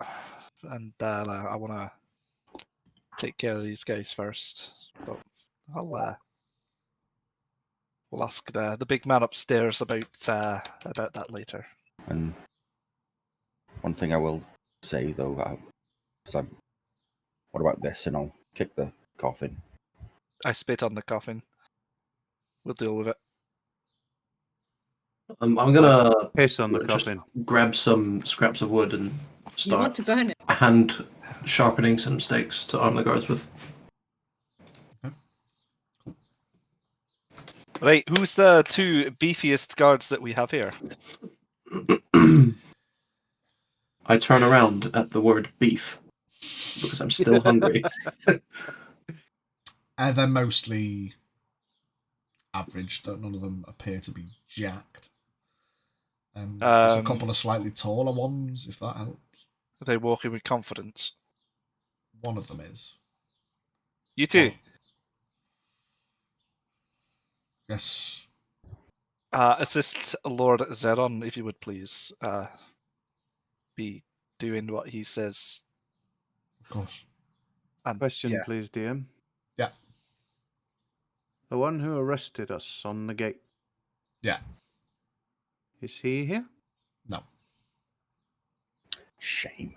and I want to take care of these guys first. But we'll ask the big man upstairs about that later. And one thing I will say though, what about this? And I'll kick the coffin. I spit on the coffin. We'll deal with it. I'm gonna Piss on the just coffin. grab some scraps of wood and You want start to burn it? hand sharpening some stakes to arm the guards with. Right, who's the 2 beefiest guards that we have here? I turn around at the word beef because I'm still hungry. They're mostly average. None of them appear to be jacked. There's a couple of slightly taller ones, if that helps. Are they walking with confidence? One of them is. You too. Yes. Assist Lord Zeron, if you would please. Be doing what he says. Of course. And Question, please, DM. Yeah. The one who arrested us on the gate. Yeah. Is he here? No. Shame.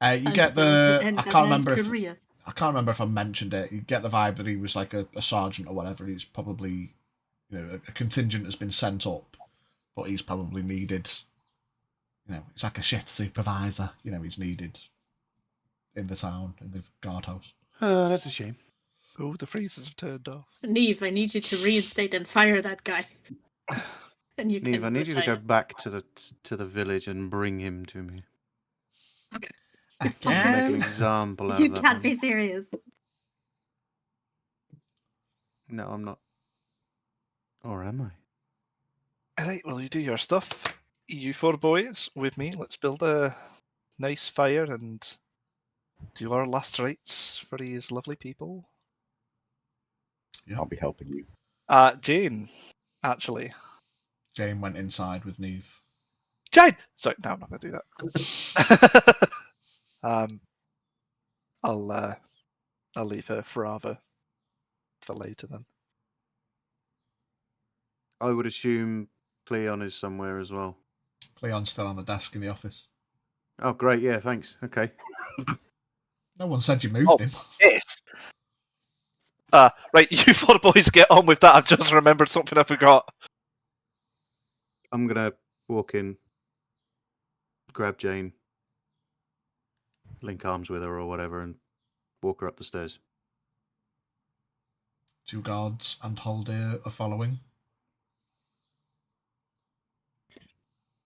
You get going to the. end I that can't man's remember if career. I can't remember if I mentioned it. You get the vibe that he was like a sergeant or whatever. He's probably, a contingent has been sent up, but he's probably needed. He's like a shift supervisor. He's needed in the town, in the guardhouse. That's a shame. Oh, the freezers have turned off. Neve, I need you to reinstate and fire that guy. And you Neve, can I need you to go retire. back to the village and bring him to me. Okay. Make an example out You of that can't man. be serious. No, I'm not. Or am I? Alright, well, you do your stuff. You 4 boys with me. Let's build a nice fire and do our last rites for these lovely people. Yeah. I'll be helping you. Jane, actually. Jane went inside with Neve. Jane! Sorry, no, I'm not going to do that. I'll leave her for later then. I would assume Cleon is somewhere as well. Cleon's still on the desk in the office. Oh, great. Yeah, thanks. Okay. No one said you moved him. Yes. Right, you 4 boys get on with that. I've just remembered something I forgot. I'm going to walk in, grab Jane, link arms with her or whatever, and walk her up the stairs. 2 guards and Haldir are following.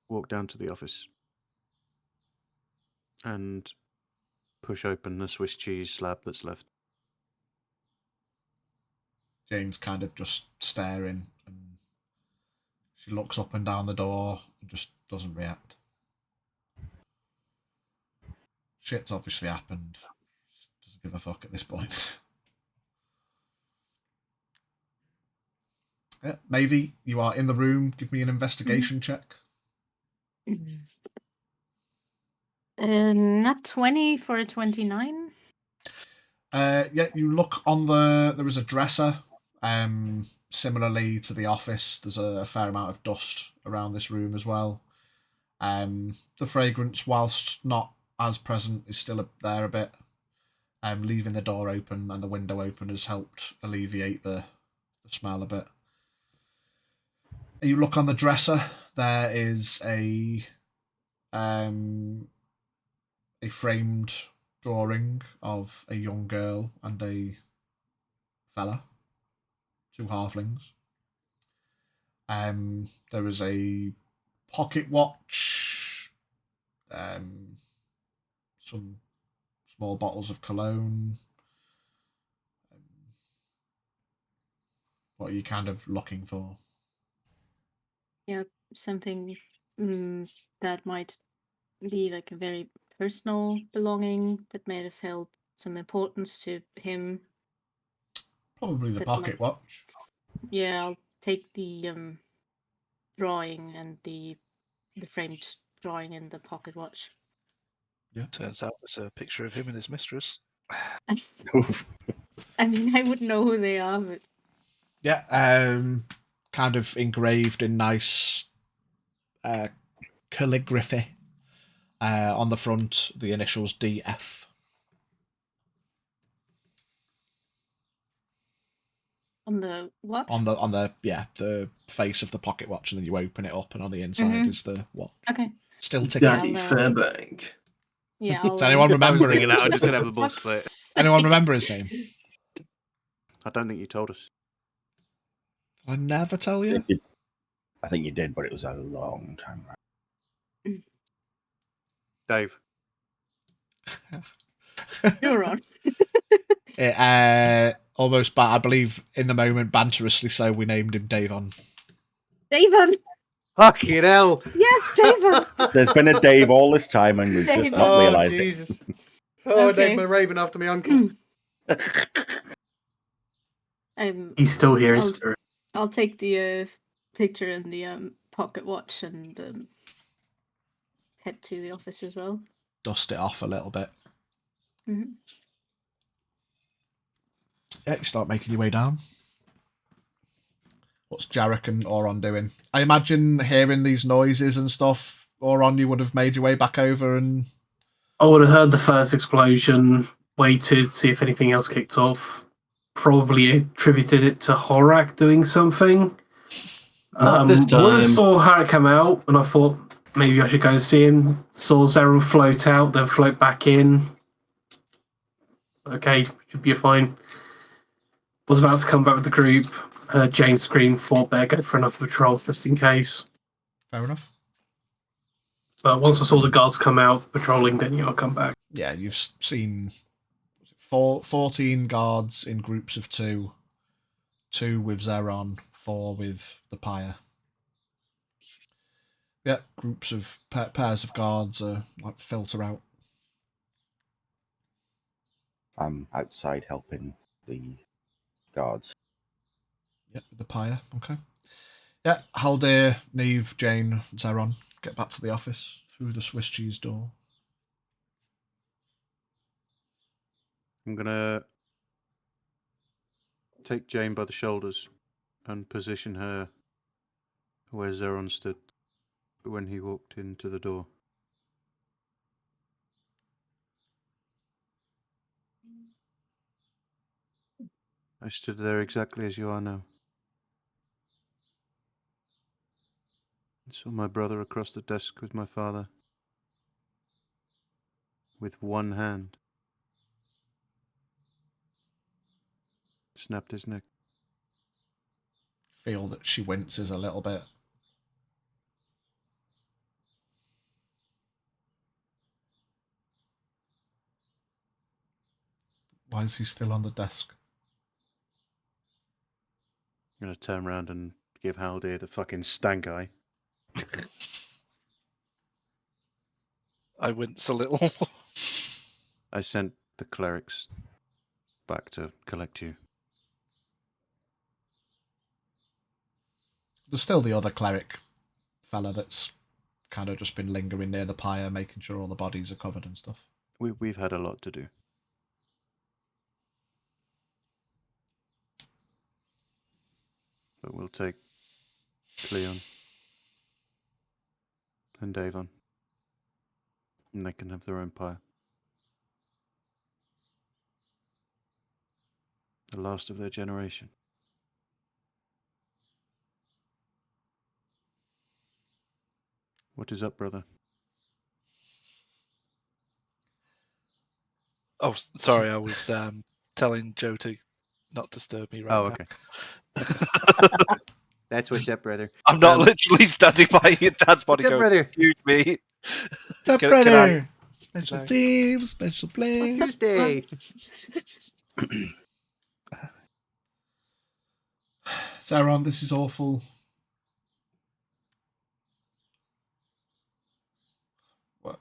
Walk down to the office and push open the Swiss cheese slab that's left. Jane's kind of just staring, and she looks up and down the door and just doesn't react. Shit's obviously happened. Doesn't give a fuck at this point. Yeah, Mavie, you are in the room. Give me an investigation check. Not 20 for a 29. Yeah, you look on there is a dresser. Similarly to the office, there's a fair amount of dust around this room as well. The fragrance, whilst not as present, is still there a bit. Leaving the door open and the window open has helped alleviate the smell a bit. You look on the dresser. There is a framed drawing of a young girl and a fella, 2 halflings. There is a pocket watch, some small bottles of cologne. What are you kind of looking for? Yeah, something that might be like a very personal belonging that may have held some importance to him. Probably the That pocket watch. Yeah, I'll take the drawing and the framed drawing in the pocket watch. Yeah. Turns out it's a picture of him and his mistress. I mean, I wouldn't know who they are, but Yeah, kind of engraved in nice calligraphy. On the front, the initials DF. on the watch? On the face of the pocket watch, and then you open it up, and on the inside is the watch. Okay. Still ticking. Daddy Fairbank. Yeah, I'll, Does anyone remember thinking it? that, I just didn't have the balls to say it. Anyone remember his name? I don't think you told us. Did I never tell you? I think you did, but it was a long time ago. Dave. Jurron. Almost, but I believe in the moment, banterously so, we named him Davon. David! Fucking hell! Yes, David! There's been a Dave all this time, and we've just David. not Oh realised it. Jesus! Oh, I Okay. named my raven after my uncle. He's still here. His I'll- spirit. I'll take the picture and the pocket watch and head to the office as well. Dust it off a little bit. Mm-hmm. Yeah, you start making your way down. What's Jarek and Oron doing? I imagine hearing these noises and stuff, Oron, you would have made your way back over and... I would have heard the first explosion, waited, see if anything else kicked off. Probably attributed it to Horak doing something. Not this Would have time. saw Horak come out, and I thought maybe I should go and see him. Saw Zeron float out, then float back in. Okay, should be fine. Was about to come back with the group. Jane screamed, thought better go for another patrol just in case. Fair enough. But once I saw the guards come out patrolling, then yeah, I'll come back. Yeah, you've seen 14 guards in groups of 2. 2 with Zeron, 4 with the pyre. Yeah, groups of pairs of guards like filter out. I'm outside helping the guards. Yep, with the pyre. Okay. Yeah, Haldir, Neve, Jane, Zeron, get back to the office through the Swiss cheese door. I'm gonna take Jane by the shoulders and position her where Zeron stood when he walked into the door. I stood there exactly as you are now. I saw my brother across the desk with my father, with one hand. Snapped his neck. Feel that she winces a little bit. Why is he still on the desk? I'm gonna turn around and give Haldir the fucking stank eye. I wince a little. I sent the clerics back to collect you. There's still the other cleric fella that's kind of just been lingering near the pyre, making sure all the bodies are covered and stuff. We've had a lot to do. But we'll take Cleon and Davon, and they can have their own pyre. The last of their generation. What is up, brother? Oh, sorry, I was telling Joe to not disturb me right Oh, now. okay. That's what's up, brother. I'm not literally standing by your dad's body What's up, going, brother? excuse me. What's up, Can brother? Special Sorry. team, special play. Tuesday. Zeron, this is awful. What?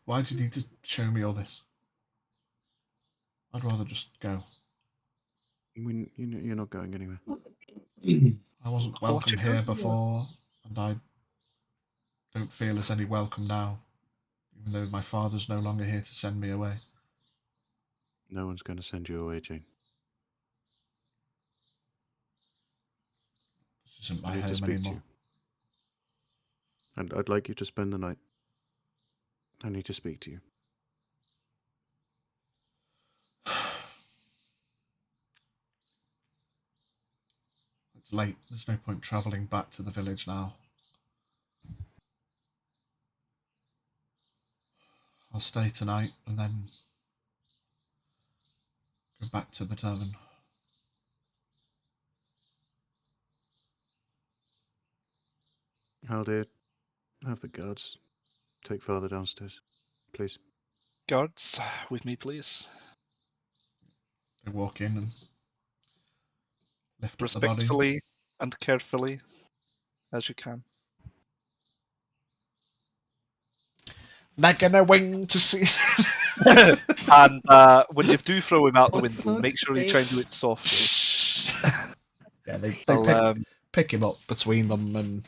Why do you need to show me all this? I'd rather just go. You're not going anywhere. I wasn't I'll welcome watch it go. here before, and I don't feel as any welcome now, even though my father's no longer here to send me away. No one's going to send you away, Jane. This isn't I my need to home speak to anymore. you. And I'd like you to spend the night. I need to speak to you. It's late. There's no point travelling back to the village now. I'll stay tonight and then go back to the tavern. Haldir, have the guards take father downstairs, please. Guards, with me, please. They walk in and lift up the body. Respectfully, and carefully as you can. Making a wing to see. And when you do throw him out the For window, make fuck's sure you sake. try and do it softly. Yeah, they I'll, pick him up between them and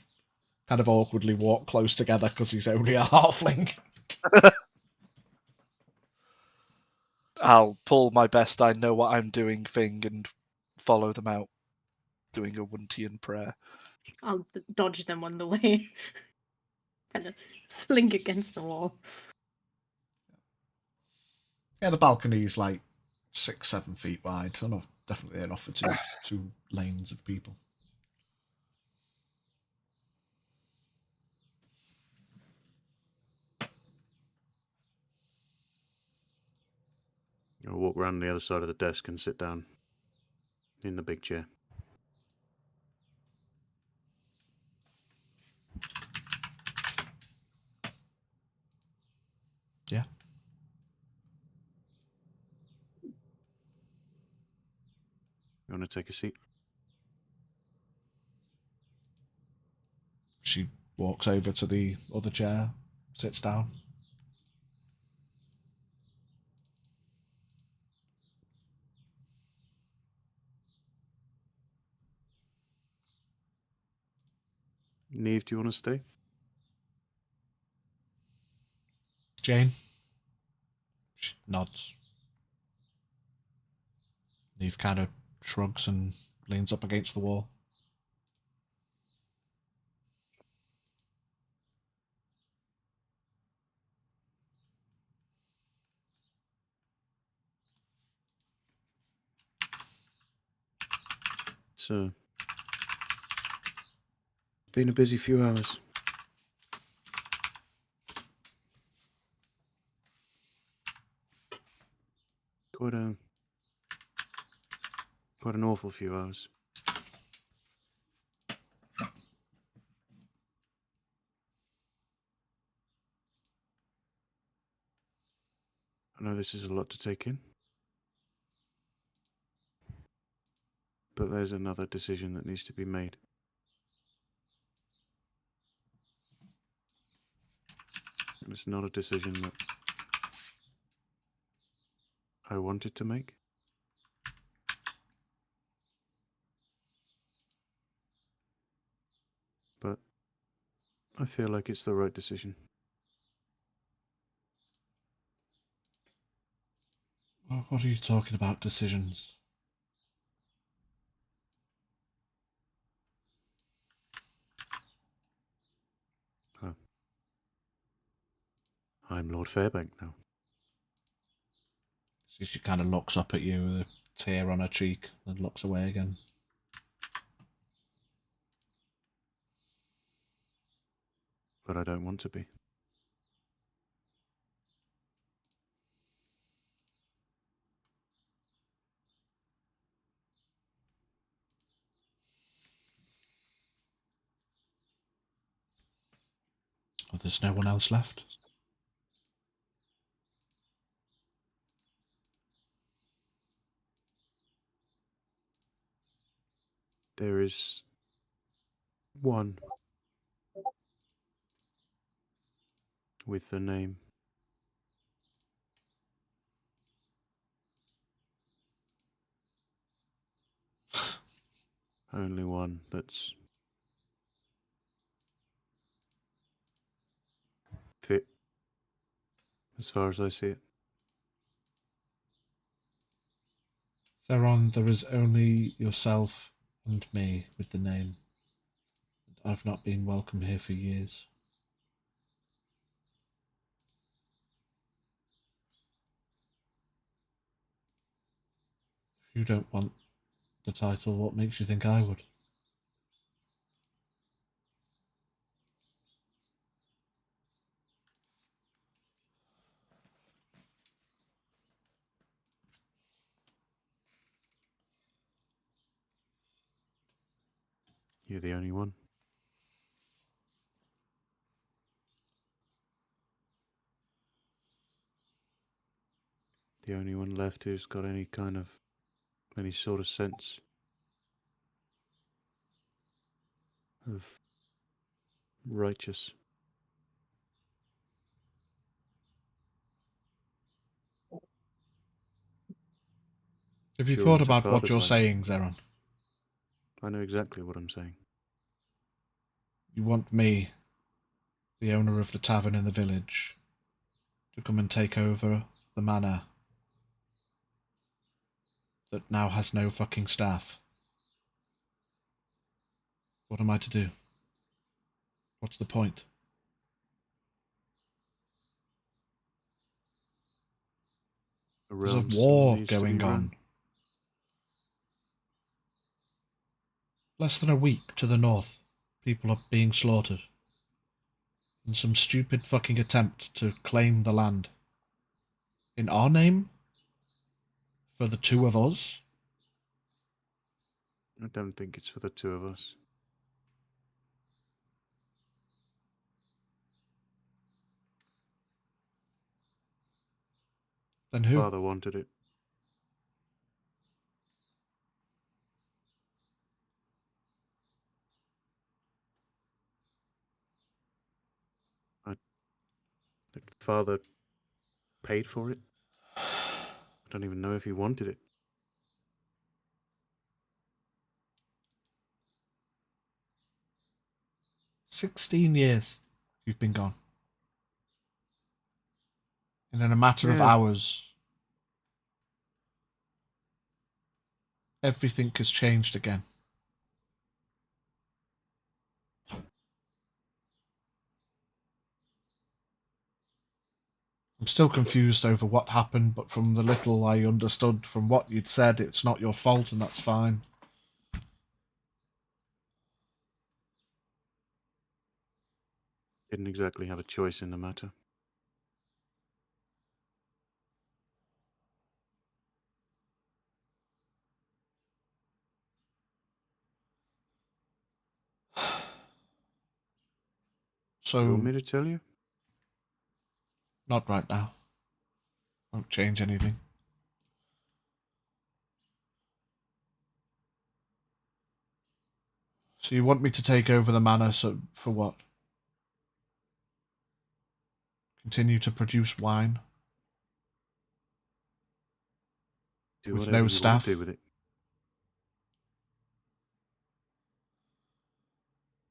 kind of awkwardly walk close together because he's only a halfling. I'll pull my best I know what I'm doing thing and follow them out, doing a Wuntian prayer. I'll dodge them on the way. Kind of slink against the wall. Yeah, the balcony's like 6-7 feet wide. Oh, no, definitely enough for two lanes of people. I'll walk around the other side of the desk and sit down in the big chair. Yeah. You want to take a seat? She walks over to the other chair, sits down. Neve, do you want to stay? Jane? She nods. Neve kind of shrugs and leans up against the wall. It's been a busy few hours. Quite an awful few hours. I know this is a lot to take in, but there's another decision that needs to be made. And it's not a decision that I wanted to make. But I feel like it's the right decision. What are you talking about, decisions? I'm Lord Fairbank now. She kind of looks up at you with a tear on her cheek and looks away again. But I don't want to be. Oh, there's no one else left? There is one with the name. Only one that's fit, as far as I see it. Theron, there is only yourself and me with the name. I've not been welcome here for years. If you don't want the title, what makes you think I would? You're the only one. The only one left who's got any sort of sense. of righteous. Have you Jurron thought took about what father's you're life. saying, Jurron? I know exactly what I'm saying. You want me, the owner of the tavern in the village, to come and take over the manor that now has no fucking staff? What am I to do? What's the point? The There's a realm still war needs to be going run. on. Less than a week to the north, people are being slaughtered in some stupid fucking attempt to claim the land. In our name? For the two of us? I don't think it's for the two of us. Then who? Father wanted it. I think Father paid for it. I don't even know if he wanted it. 16 years you've been gone. And in a matter of Yeah. hours, everything has changed again. I'm still confused over what happened, but from the little I understood from what you'd said, it's not your fault, and that's fine. Didn't exactly have a choice in the matter. So, You want me to tell you? not right now. Won't change anything. So you want me to take over the manor, so for what? Continue to produce wine? Do With whatever no you staff? want to do with it.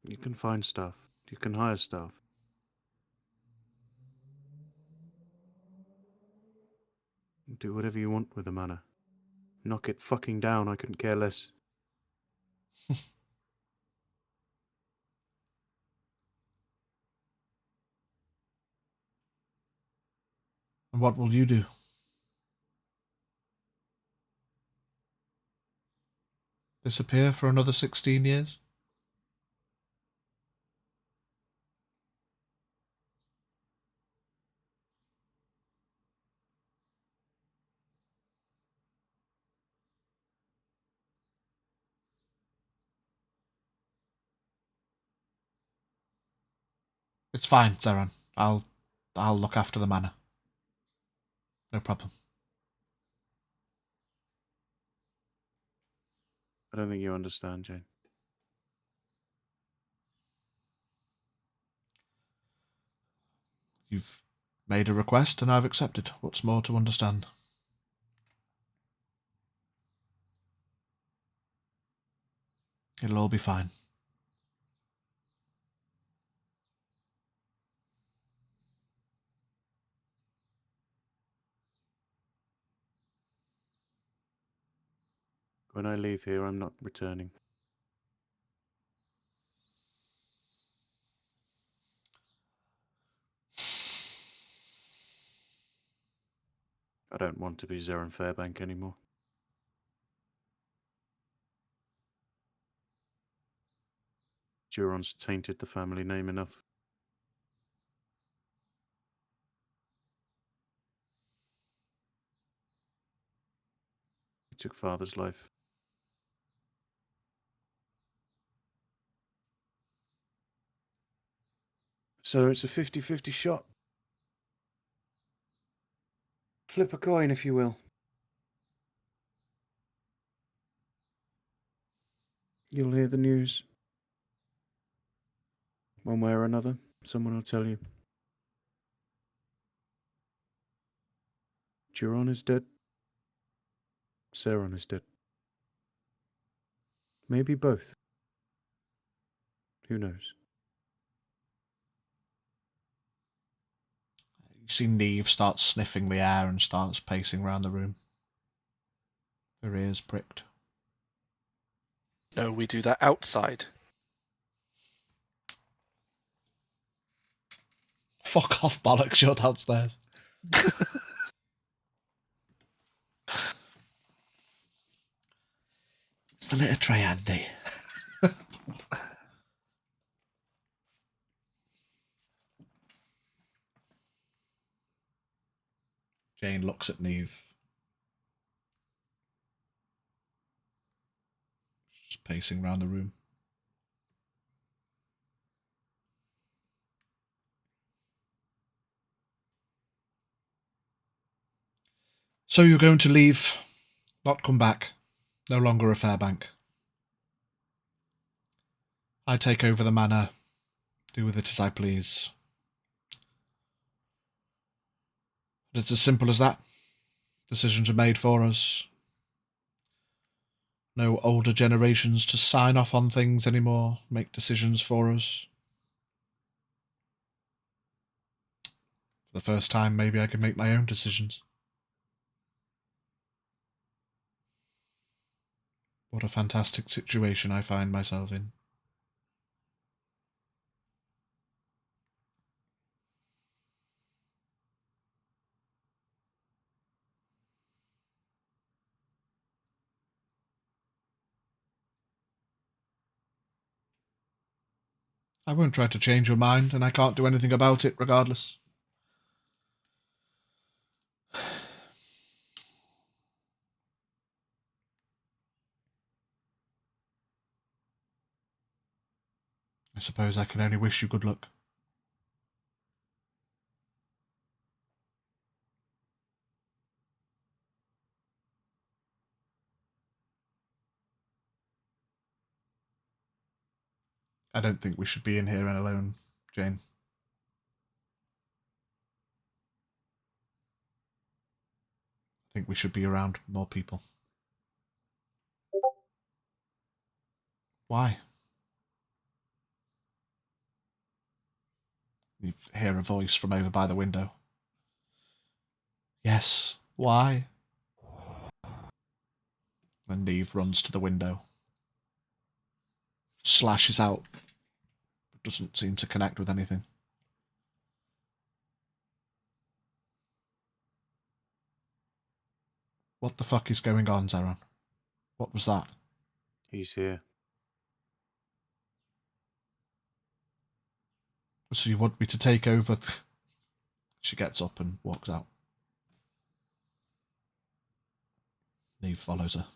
You can find staff. You can hire staff. Do whatever you want with the manor. Knock it fucking down, I couldn't care less. And what will you do? Disappear for another 16 years? It's fine, Zeron. I'll look after the manor. No problem. I don't think you understand, Jane. You've made a request and I've accepted. What's more to understand? It'll all be fine. When I leave here, I'm not returning. I don't want to be Zeron Fairbank anymore. Jurron's tainted the family name enough. He took Father's life. So it's a 50-50 shot. Flip a coin, if you will. You'll hear the news. One way or another, someone will tell you. Jurron is dead. Sauron is dead. Maybe both. Who knows? You see Neve starts sniffing the air and starts pacing around the room. Her ears pricked. No, we do that outside. Fuck off, bollocks, you're downstairs. It's the little tray, Andy. Jane looks at Neve. Just pacing around the room. So you're going to leave, not come back. No longer a Fairbank. I take over the manor. Do with it as I please. But it's as simple as that. Decisions are made for us. No older generations to sign off on things anymore, make decisions for us. For the first time, maybe I can make my own decisions. What a fantastic situation I find myself in. I won't try to change your mind, and I can't do anything about it regardless. I suppose I can only wish you good luck. I don't think we should be in here alone, Jane. I think we should be around more people. Why? You hear a voice from over by the window. Yes, why? And Neve runs to the window. Slashes out. But doesn't seem to connect with anything. What the fuck is going on, Zeron? What was that? He's here. So you want me to take over? She gets up and walks out. Neve follows her.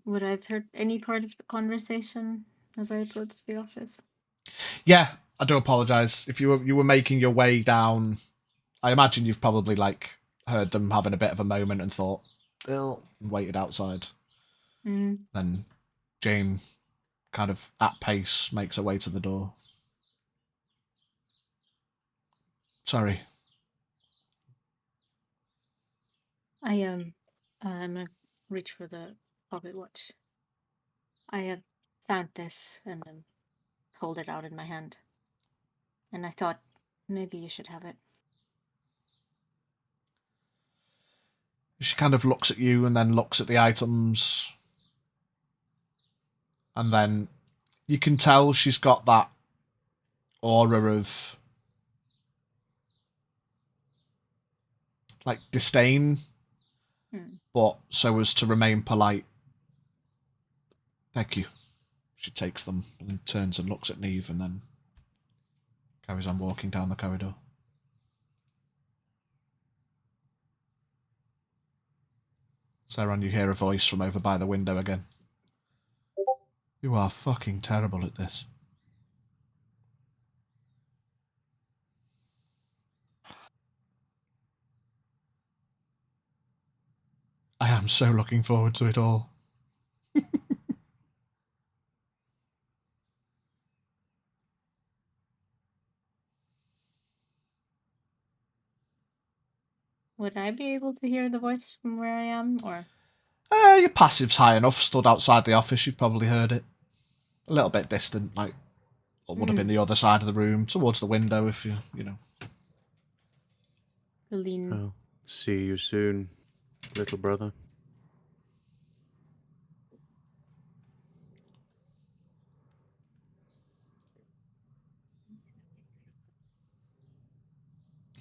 Would I have heard any part of the conversation as I approached the office? Yeah, I do apologise. If you were making your way down, I imagine you've probably heard them having a bit of a moment and thought, "Ill," and waited outside. Then Jane, kind of at pace, makes her way to the door. Sorry. I'm gonna reach for the pocket watch. I have found this and hold it out in my hand. And I thought maybe you should have it. She kind of looks at you and then looks at the items. And then you can tell she's got that aura of disdain, but so as to remain polite. Thank you. She takes them and turns and looks at Neve and then carries on walking down the corridor. Sauron, you hear a voice from over by the window again. You are fucking terrible at this. I am. I'm so looking forward to it all. Would I be able to hear the voice from where I am, or? Your passive's high enough. Stood outside the office, you've probably heard it. A little bit distant, like what would have been the other side of the room, towards the window, if you know. Lean. I'll see you soon, little brother.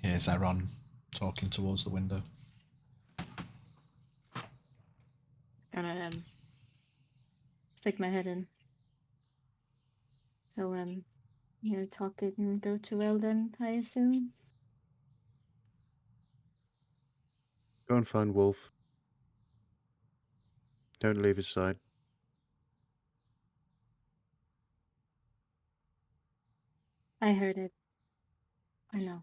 Here's Jurron talking towards the window. Gonna stick my head in. So talk it and go to well then, I assume. Go and find Wolf. Don't leave his side. I heard it. I know.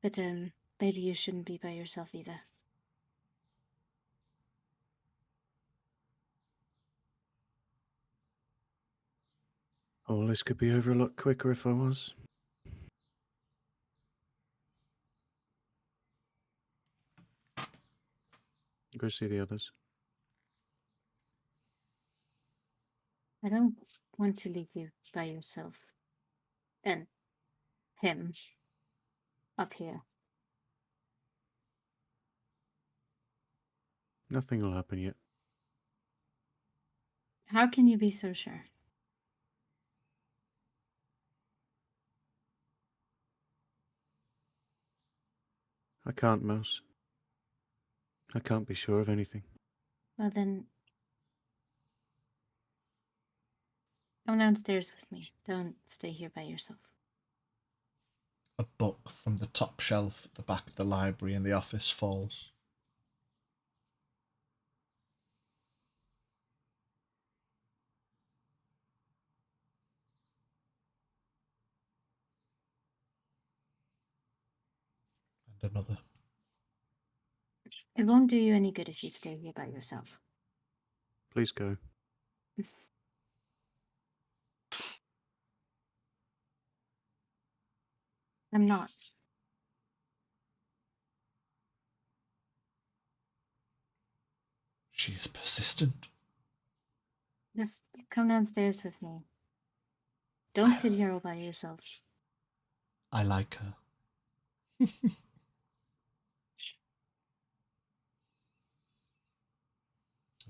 But maybe you shouldn't be by yourself either. All this could be over a lot quicker if I was. Go see the others. I don't want to leave you by yourself. And him. Up here. Nothing will happen yet. How can you be so sure? I can't, Mouse. I can't be sure of anything. Well then, come downstairs with me. Don't stay here by yourself. A book from the top shelf at the back of the library in the office falls. And another. It won't do you any good if you stay here by yourself. Please go. I'm not. She's persistent. Just come downstairs with me. Don't sit here all by yourself. I like her.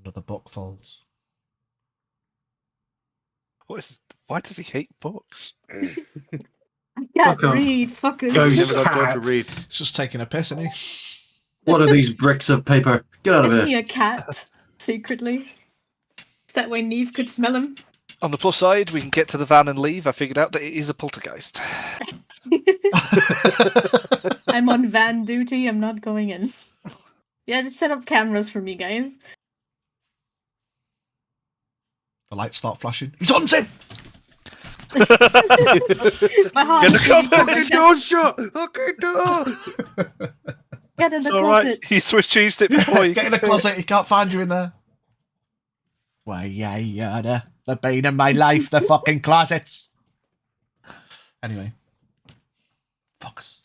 Another book falls. Why does he hate books? I can't Fuck off. read, fuckers. Ghost Never got taught to cat. read. He's just taking a piss, isn't he? What are these bricks of paper? Get out of Isn't here. he a cat? Secretly. That way Neve could smell him. On the plus side, we can get to the van and leave. I figured out that it is a poltergeist. I'm on van duty, I'm not going in. Yeah, just set up cameras for me, guys. The lights start flashing. He's hunting! My heart Get is the beating fucking faster. Door shut! Fucking door! Get in the It's all right. closet. He Swiss cheesed it before you Get in the closet, he can't find you in there. Why, yeah, the bane of my life, the fucking closets. Anyway. Focus.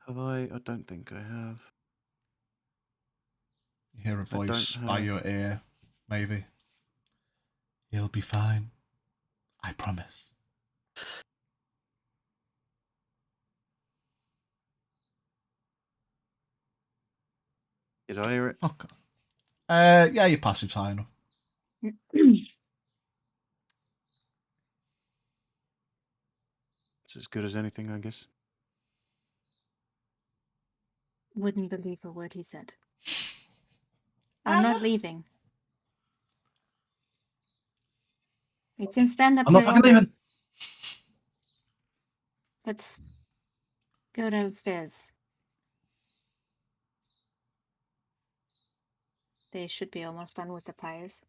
Have I? I don't think I have. You hear a I don't voice by have- your ear, maybe. You'll be fine. I promise. Did I hear it? Okay. Yeah, your passive's high enough. It's as good as anything, I guess. Wouldn't believe a word he said. I'm not leaving. You can stand up I'm not here fucking all night. leaving. Let's go downstairs. They should be almost done with the pies.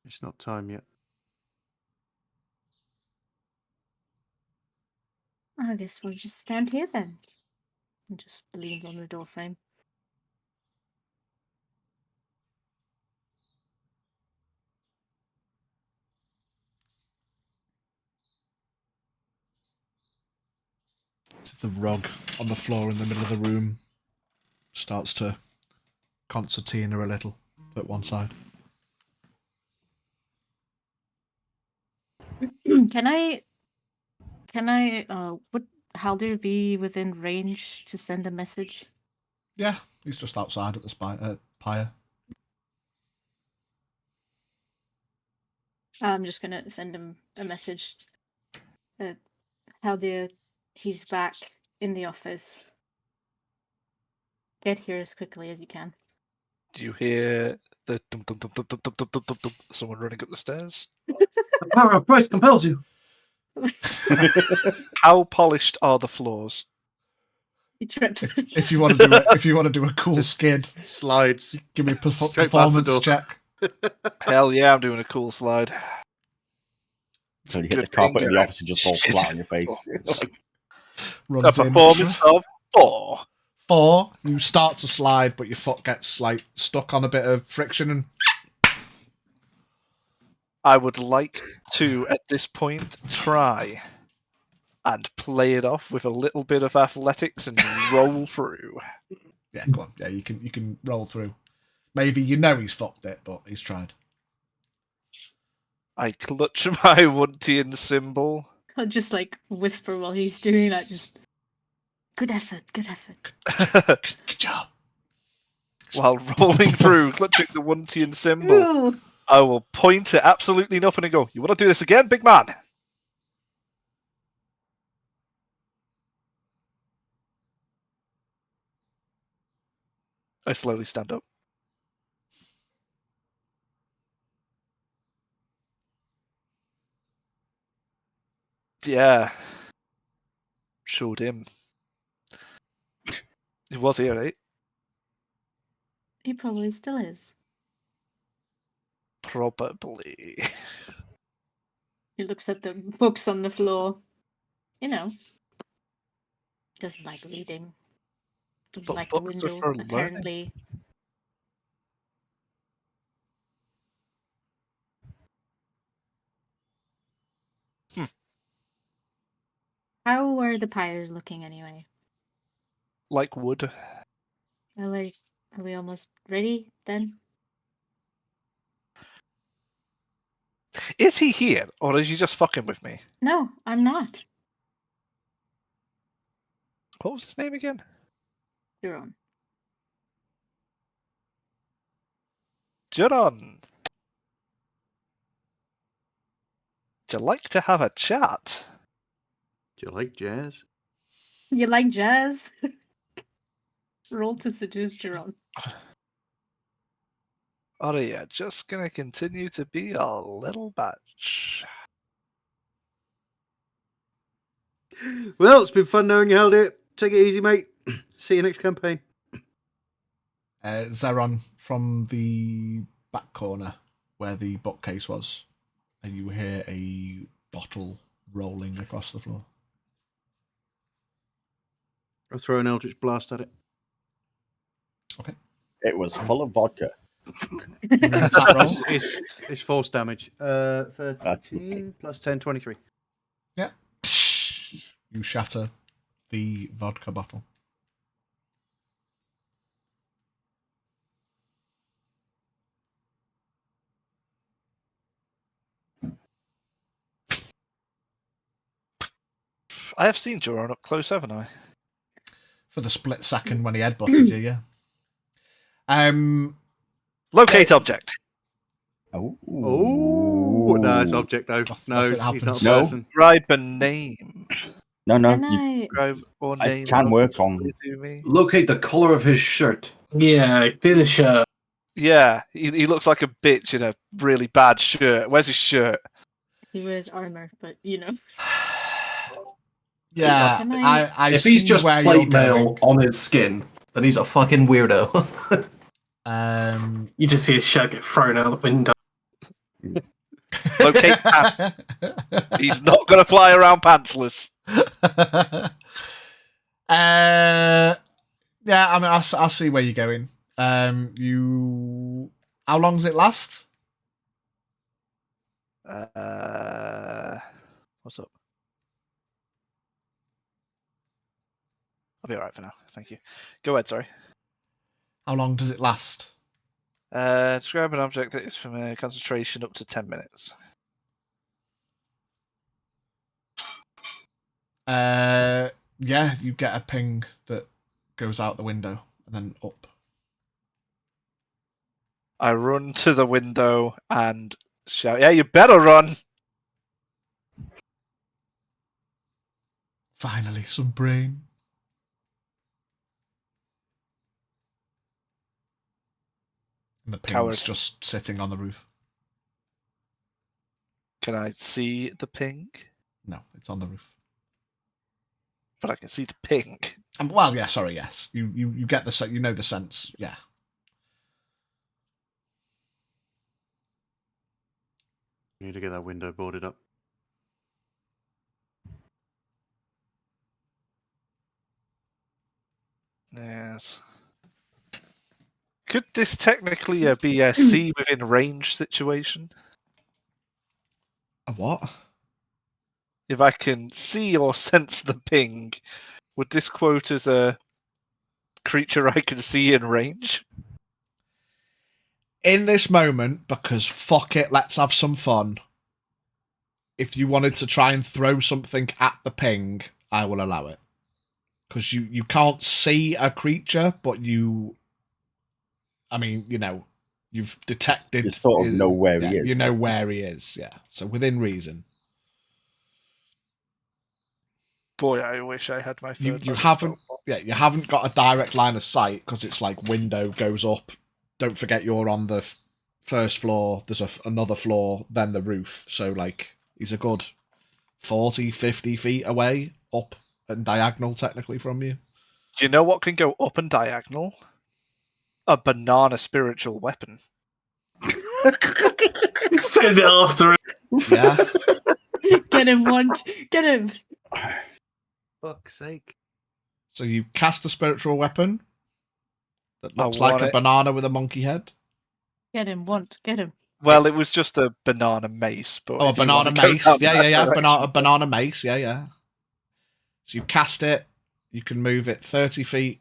It's not time yet. I guess we'll just stand here then. And just lean on the doorframe. The rug on the floor in the middle of the room starts to concertina a little at one side. Can I would Haldir be within range to send a message? Yeah, he's just outside at the pyre. I'm just gonna send him a message. Haldir, he's back in the office. Get here as quickly as you can. Do you hear the dum dum dum dum dum dum dum dum dum dum, someone running up the stairs? The power of Christ compels you. How polished are the floors? He trips. If you want to do a cool skid, Slides. give me a Straight past the performance door. check. Hell yeah, I'm doing a cool slide. So you hit Good the carpet thing, in the office and just fall shit. flat on your face. Runs A in. performance of 4. 4. You start to slide, but your foot gets like stuck on a bit of friction, and I would like to, at this point, try and play it off with a little bit of athletics and roll through. yeah, go on. Yeah, you can roll through. Maybe he's fucked it, but he's tried. I clutch my Wuntian symbol. I'll just like whisper while he's doing that. Just good effort, good effort. Good job. While rolling through, clutching the Wuntian symbol, Ooh. I will point at absolutely nothing and go, "You want to do this again, big man?" I slowly stand up. Yeah. Showed him. He was here, right? He probably still is. Probably. He looks at the books on the floor. You know. Doesn't like reading. Doesn't But like the books are window, for learning. apparently. How are the pyres looking anyway? Like wood. Are we almost ready then? Is he here, or is he just fucking with me? No, I'm not. What was his name again? Jurron. Jurron. Would you like to have a chat? Do you like jazz? You like jazz? Roll to seduce Jurron. Or are you just gonna continue to be a little bitch? Well, it's been fun knowing you held it. Take it easy, mate. See you next campaign. Zeron, from the back corner where the bookcase was, and you hear a bottle rolling across the floor. I'll throw an Eldritch Blast at it. Okay. It was full of vodka. Attack roll. It's force damage. 13 plus 10, 23. Yeah. You shatter the vodka bottle. I have seen Jurron up close, haven't I? For the split second when he headbutted you, yeah. Locate object. Oh, No, it's object though. No, Nothing he's not a happens. No. person. Describe a name. No, Can you, I... Describe or I name. can work on. To me. Locate the color of his shirt. Yeah, do the shirt. Yeah, he looks like a bitch in a really bad shirt. Where's his shirt? He wears armor, but you know. Yeah, Can I- I If he's see just where plate you're mail on his skin, then he's a fucking weirdo. going. You just see his shirt get thrown out the window. Locate pants. He's not going to fly around pantsless. Yeah, I mean, I'll see where you're going. How long does it last? What's up? I'll be alright for now. Thank you. Go ahead, sorry. How long does it last? Describe an object that is from a concentration up to 10 minutes. Yeah, you get a ping that goes out the window and then up. I run to the window and shout, "Yeah, you better run!" Finally, some brain. And the ping's Coward. just sitting on the roof. Can I see the ping? No, it's on the roof. But I can see the ping. Well, yeah, sorry, yes. You get the you know the sense, yeah. You need to get that window boarded up. Yes. Could this technically be a see within range situation? A what? If I can see or sense the ping, would this quote as a creature I can see in range? In this moment, because fuck it, let's have some fun. If you wanted to try and throw something at the ping, I will allow it. Because you can't see a creature, but you... I mean, you know, you've detected... You sort of know where he is. You know where he is, yeah. So within reason. Boy, I wish I had my third. You haven't... Yeah, you haven't got a direct line of sight, because it's like window goes up. Don't forget you're on the first floor. There's another floor, then the roof. So, like, he's a good 40, 50 feet away, up and diagonal, technically, from you. Do you know what can go up and diagonal? A banana spiritual weapon. Send it after it. Yeah. Get him, Want. Get him. Fuck's sake. So you cast the spiritual weapon that looks I like want a it. banana with a monkey head. Get him, Want. Get him. Well, it was just a banana mace. But Oh, a if you banana want to go mace. down Yeah. that direction- Banana mace. Yeah. So you cast it. You can move it 30 feet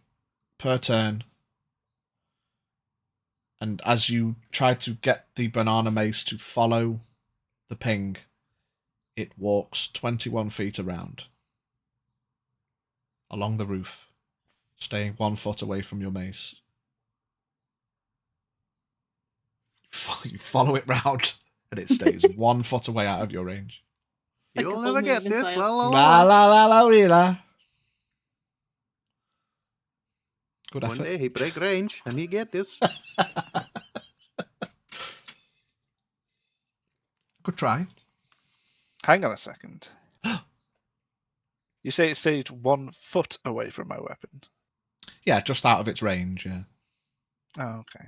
per turn. And as you try to get the banana mace to follow the ping, it walks 21 feet around. Along the roof, staying 1 foot away from your mace. You follow it round, and it stays 1 foot away out of your range. Like You'll a never whole get movie this. style. La la La la. la la la la. Good One effort. day he break range and he get this. Good try. Hang on a second. You say it stayed 1 foot away from my weapon. Yeah, just out of its range. Yeah. Oh, okay.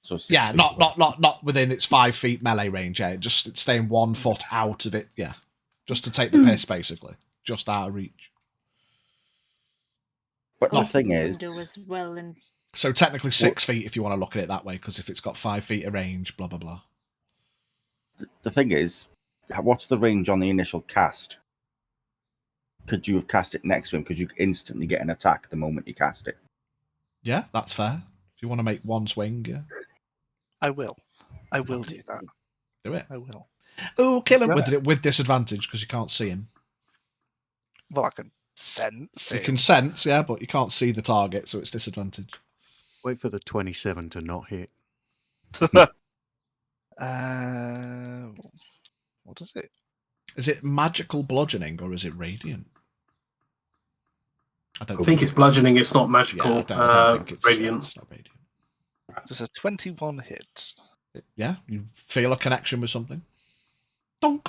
So 6 Yeah, feet not away. within its 5 feet melee range. Yeah, it's staying 1 foot out of it. Yeah, just to take the piss, basically, just out of reach. But the God, thing the is, window as well, and So technically 6 feet if you want to look at it that way, because if it's got 5 feet of range, blah blah blah. the thing is, what's the range on the initial cast? Could you have cast it next to him? Because you instantly get an attack the moment you cast it. Yeah, that's fair. If you want to make one swing, yeah, I will. I will do that. do it. I will. Oh, kill him Right. with disadvantage because you can't see him. Well, I can sense You it. can sense, yeah, but you can't see the target, so it's disadvantage. Wait for the 27 to not hit. What is it? Is it magical bludgeoning or is it radiant? I don't I think it's bludgeoning. It's not magical. Yeah, I don't think it's radiant. It's not radiant. There's a 21 hit. Yeah, you feel a connection with something. Donk.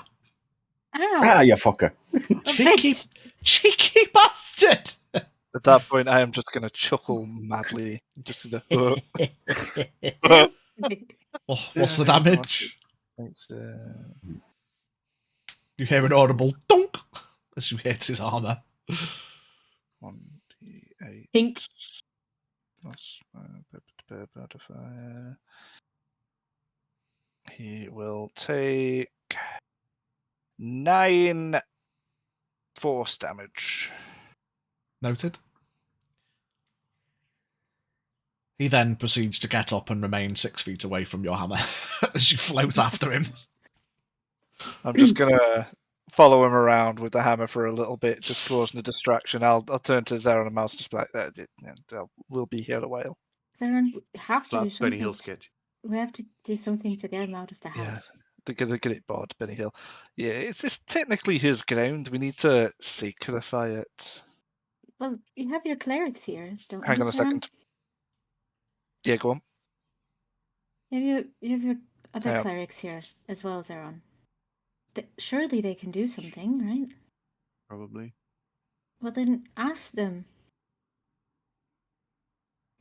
ow, Ah, you fucker. Cheeky bastard. At that point, I am just going to chuckle madly. Just to the. What's the damage? It's, You hear an audible dunk as you hit his armor. 1d8 Pink. plus modifier. He will take 9 force damage. Noted. He then proceeds to get up and remain 6 feet away from your hammer as you float after him. I'm just gonna follow him around with the hammer for a little bit, just causing a distraction. I'll turn to Zeron and Mouse, just be like, we'll be here a while. Zeron, we have to do Slap Benny something. Hill sketch. We have to do something to get him out of the Yeah. house. They're gonna get it bored, Benny Hill. Yeah, it's technically his ground. We need to sacrify it. Well, you have your clerics here, don't Hang you, on a Zeron? second. Yeah, go on. You have your other Yeah. clerics here as well, Zeron. Surely they can do something, right? Probably. Well, then ask them.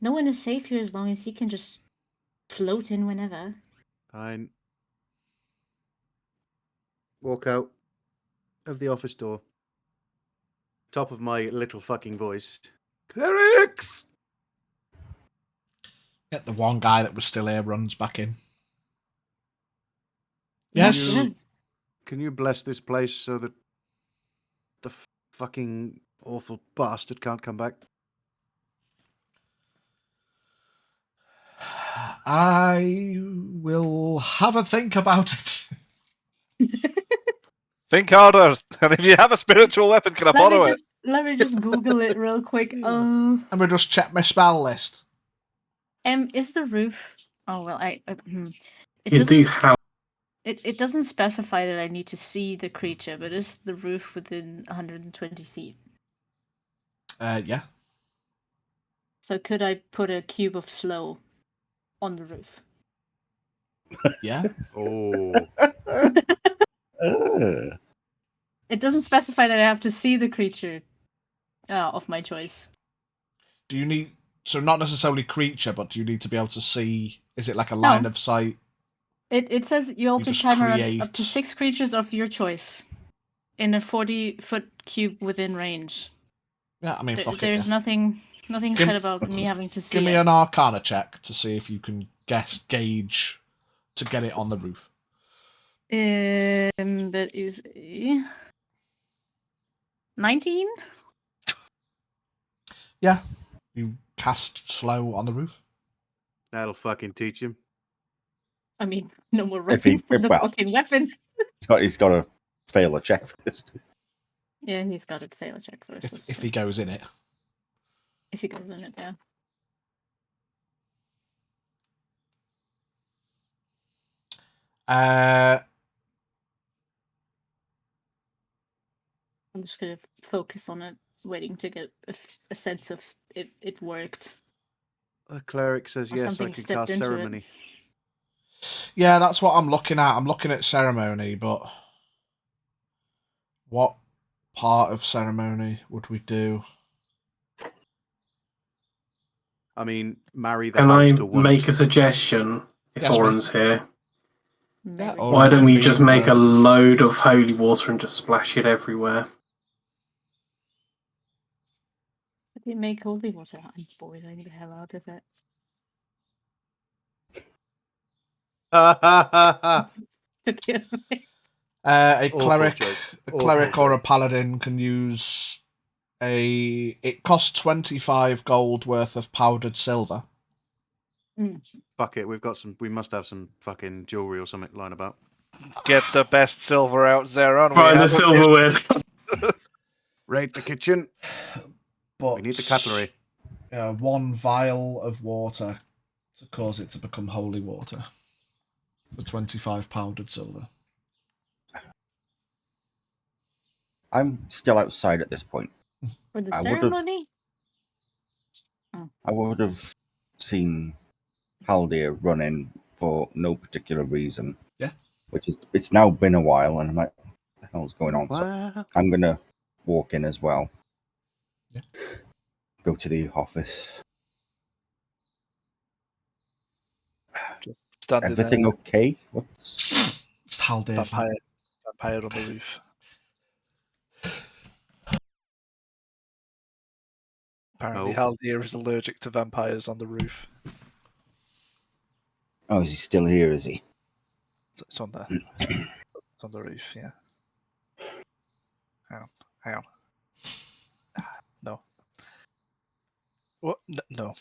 No one is safe here as long as he can just float in whenever. Fine. Walk out of the office door. Top of my little fucking voice. Clerics! Yet the one guy that was still here runs back in. Yeah, Yes. yeah. Can you bless this place so that the fucking awful bastard can't come back? I will have a think about it. Think harder. And if you have a spiritual weapon, can I borrow it? Let me just Google it real quick. And we'll just check my spell list. Is the roof? Oh well, It You do doesn't. have. It doesn't specify that I need to see the creature, but is the roof within 120 feet? Yeah. So could I put a cube of slow on the roof? Yeah. Oh. It doesn't specify that I have to see the creature of my choice. Do you need... So not necessarily creature, but do you need to be able to see... Is it like a line of sight? It says you alter just time around create- up to 6 creatures of your choice in a 40-foot cube within range. Yeah, I mean, fuck it. There's Yeah. nothing Give- said about me having to see Give me it. an Arcana check to see if you can gauge to get it on the roof. That is 19? Yeah. You cast slow on the roof. That'll fucking teach him. I mean, no more If he- running from the well- fucking weapon. He's got to fail a check first. Yeah, he's got to fail a check first. If he goes in it. If he goes in it, yeah. I'm just going to focus on it, waiting to get a sense of it worked. The cleric says Or yes, I something can stepped cast into it. ceremony. Yeah, that's what I'm looking at. I'm looking at ceremony, but what part of ceremony would we do? I mean, marry the Can house I to Wunt. make a suggestion if Yes, Oren's here? Yeah, Maybe. or Why it don't could we be just make a word. load of holy water and just splash it everywhere? If you make holy water, I'm boiling the hell out of it. Okay. A Awful cleric, joke. a Awful cleric or a joke. paladin can use it costs 25 gold worth of powdered silver. Fuck it, we must have some fucking jewelry or something lying about. Get the best silver out, Zeron. Find the silverware. Raid the kitchen. But We need the cutlery. 1 vial of water to cause it to become holy water for 25 powdered silver. I'm still outside at this point. For the I would've- ceremony? I would have seen Haldir run in for no particular reason. Yeah. It's now been a while, and I'm like, what the hell's going on? So Wow. I'm gonna walk in as well. Yeah. Go to the office. Standing Everything there. okay? What's Just Haldir's. Vampire on the roof. Apparently, Haldir is allergic to vampires on the roof. Oh, is he still here? Is he? It's on the roof. Yeah. Hang on. No. What? No.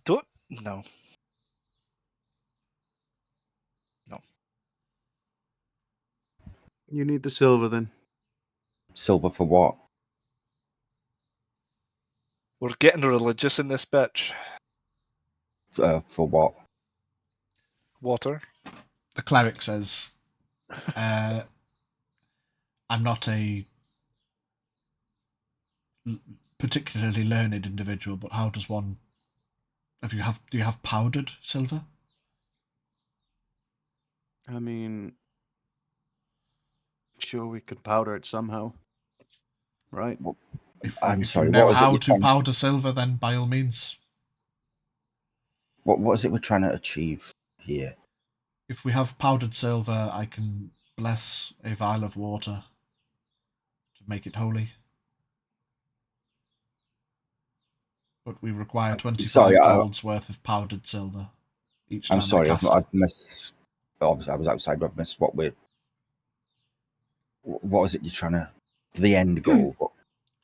Don't. No. No. You need the silver then. Silver for what? We're getting religious in this bitch. For what? Water. The cleric says, I'm not a particularly learned individual, but how does one... Do you have powdered silver? I mean, sure, we could powder it somehow, right? If sorry, you know what was it how you're to trying- powder silver, then by all means. What is it we're trying to achieve here? If we have powdered silver, I can bless a vial of water to make it holy. But we require 25 gold's worth of powdered silver each time. I'm sorry, I cast I've missed. Obviously, I was outside, but I've missed what is it you're trying to... The end goal?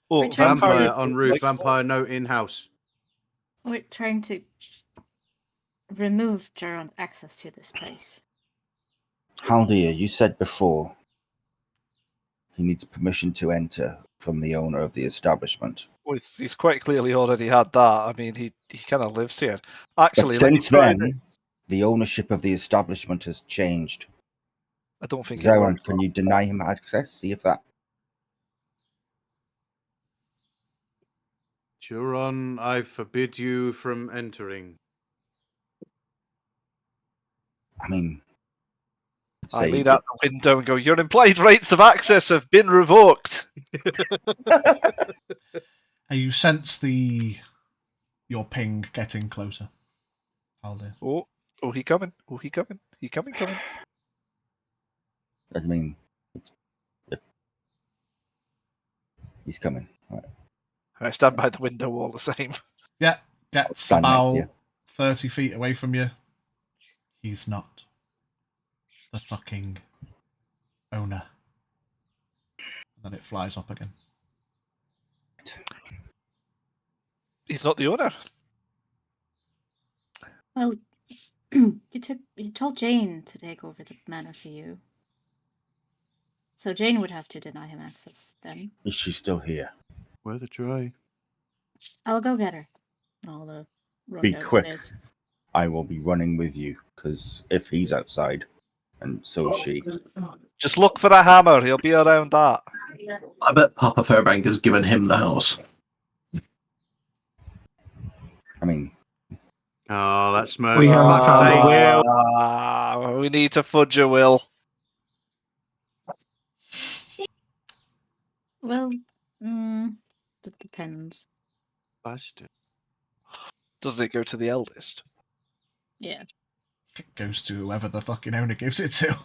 We're trying Vampire to- on roof, vampire note in-house. We're trying to remove Jurron access to this place. Haldir, you said before he needs permission to enter from the owner of the establishment. Well, he's quite clearly already had that. I mean, he kind of lives here. Actually, But since then, the ownership of the establishment has changed. I don't think Zeron, can you deny him access? See if that... Jurron, I forbid you from entering. I mean... I lean out the window and go, your implied rights of access have been revoked. You sense your ping getting closer, Haldir. Oh, he coming. Oh, he coming. He coming. I mean... He's coming. Right. I stand by the window all the same. Yeah, gets Stand right about here. 30 feet away from you. He's not the fucking owner. And then it flies up again. He's not the owner. Well, you told Jane to take over the manor for you. So Jane would have to deny him access then. Is she still here? Worth a try. I'll go get her. I'll run Be quick. downstairs. I will be running with you, because if he's outside, and so is she. Just look for the hammer. He'll be around that. I bet Papa Fairbank has given him the house. I mean... Oh, that's smirk. We have Fuck's found sake. a will. We need to fudge a will. Well, that depends. Bastard. Doesn't it go to the eldest? Yeah. It goes to whoever the fucking owner gives it to.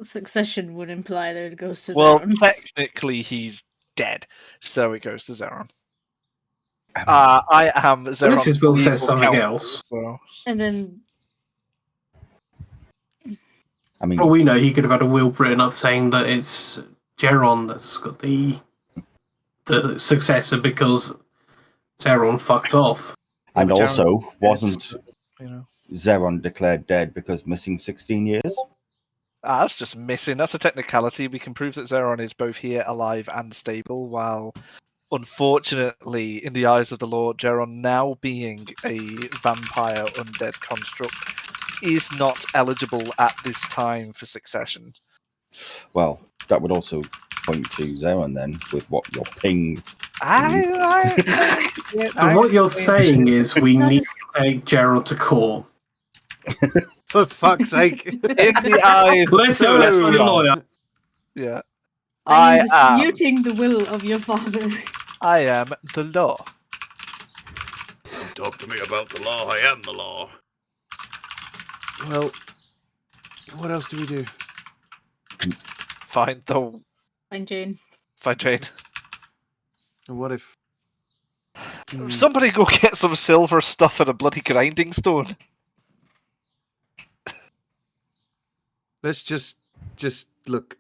Succession would imply that it goes to Well, Zeron. technically he's dead, so it goes to Zeron. I am Zeron. Unless his will says something else. So. And then I mean, For all we know, he could have had a will written up saying that it's Jurron that's got the successor because Zeron fucked off. and but also, wasn't You know. Zeron declared dead because missing 16 years? That's just missing. That's a technicality. We can prove that Zeron is both here, alive, and stable, while unfortunately, in the eyes of the law, Jurron, now being a vampire undead construct, is not eligible at this time for succession. Well, that would also point to Zeron then, with what your ping. So what you're saying is we need to take Jurron to court. For fuck's sake. In the eyes. Let's do it. Let's find a lawyer. Yeah. I am disputing the will of your father. I am the law. Talk to me about the law. I am the law. Well, What else do we do? Find the Fine, Jane. find Jane. And what if? Somebody go get some silver stuff and a bloody grinding stone. Let's just look.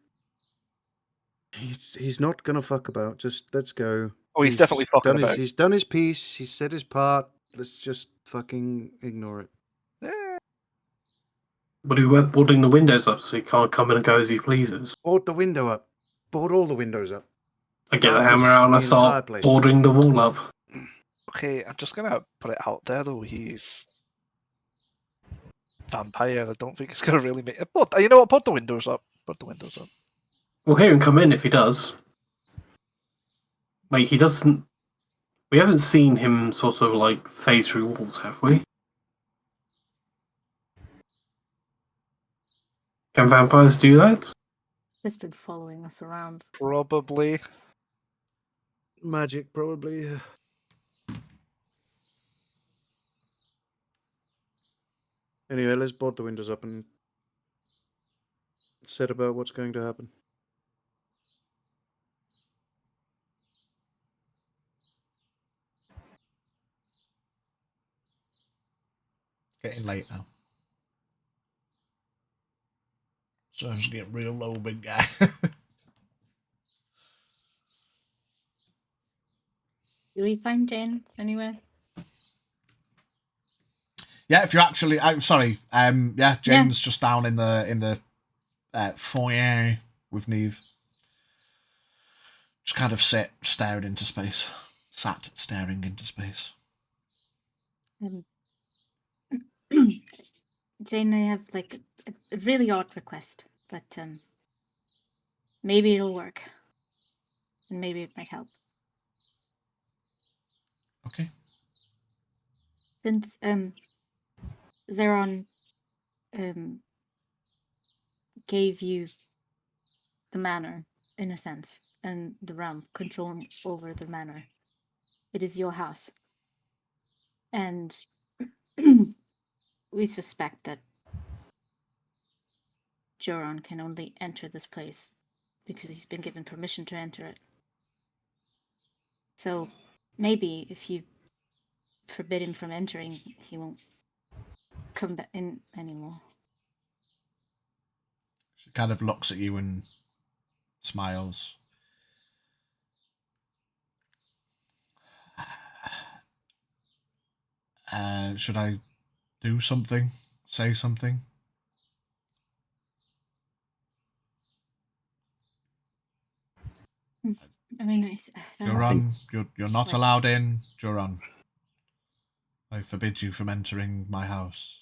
He's not gonna fuck about. Just let's go. Oh, he's definitely fucking about. He's done his piece. He's said his part. Let's just fucking ignore it. But we were boarding the windows up so he can't come in and go as he pleases. Board the window up. Board all the windows up. I get the Canvas hammer out and I the entire start place. boarding the wall up. Okay, I'm just gonna put it out there though. He's vampire. I don't think it's gonna really make it. But you know what? Put the windows up. Put the windows up. We'll hear him come in if he does. Wait, he doesn't. We haven't seen him sort of like phase through walls, have we? Can vampires do that? He's been following us around. Probably. Magic, probably. Anyway, let's board the windows up and set about what's going to happen. Getting late now. So I'm just getting real low, big guy. Do we find Jane anywhere? Yeah, if you're actually, sorry, yeah, Jane's just down in the foyer with Neve. Just kind of sat staring into space. Jane, I have like a really odd request, but maybe it'll work, and maybe it might help. Okay. Since Jurron gave you the manor, in a sense, and the realm, control over the manor, it is your house. And we suspect that Jurron can only enter this place because he's been given permission to enter it. So maybe if you forbid him from entering, he won't come back in anymore. She kind of looks at you and smiles. Should I do something? Say something? I mean, Jurron, you're not allowed in, Jurron. I forbid you from entering my house.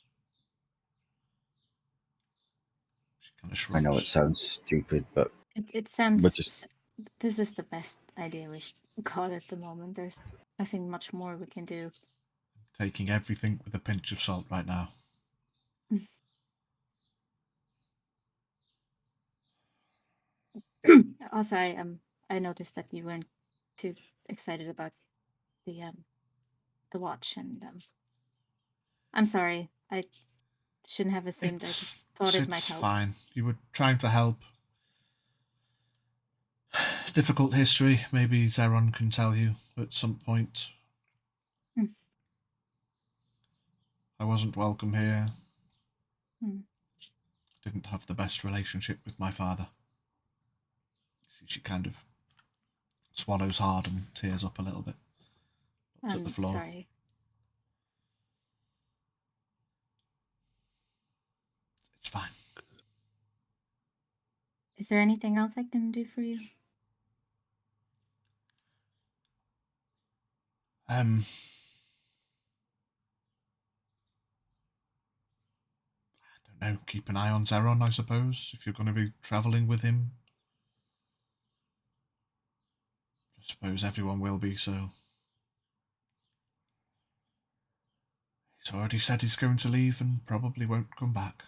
She kind of shrugs. I know it sounds stupid, but it sounds. just... This is the best idea we've got at the moment. There's nothing much more we can do. Taking everything with a pinch of salt right now. Also, I noticed that you weren't too excited about the watch, and I'm sorry. I shouldn't have assumed. I just thought it might help. It's fine. You were trying to help. Difficult history. Maybe Jurron can tell you at some point. I wasn't welcome here. Didn't have the best relationship with my father. She kind of swallows hard and tears up a little bit. Looks at the floor. Sorry. It's fine. Is there anything else I can do for you? I don't know. Keep an eye on Jurron, I suppose, if you're going to be travelling with him. I suppose everyone will be, so... He's already said he's going to leave and probably won't come back.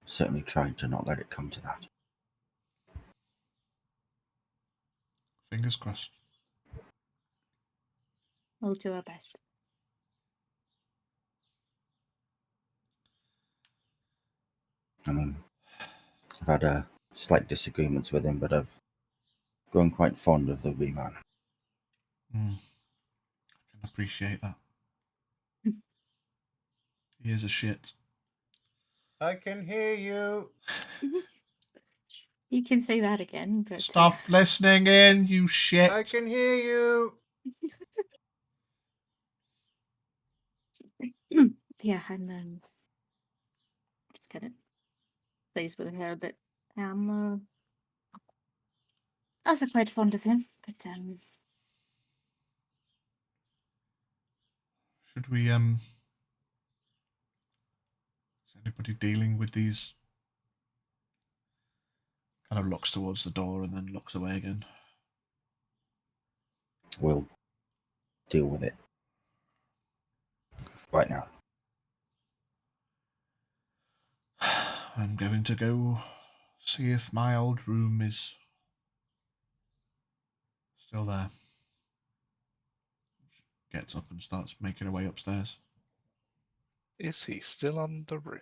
Certainly trying to not let it come to that. Fingers crossed. We'll do our best. mean, I've had slight disagreements with him, but I've grown quite fond of the wee man. I can appreciate that. He is a shit. I can hear you. You can say that again, but Stop listening in, you shit. I can hear you. yeah, I'm kind of plays with her a bit. I was quite fond of him, but Should we is anybody dealing with these? Kind of looks towards the door and then looks away again. We'll deal with it right now. I'm going to go see if my old room is still there. Gets up and starts making her way upstairs. Is he still on the roof?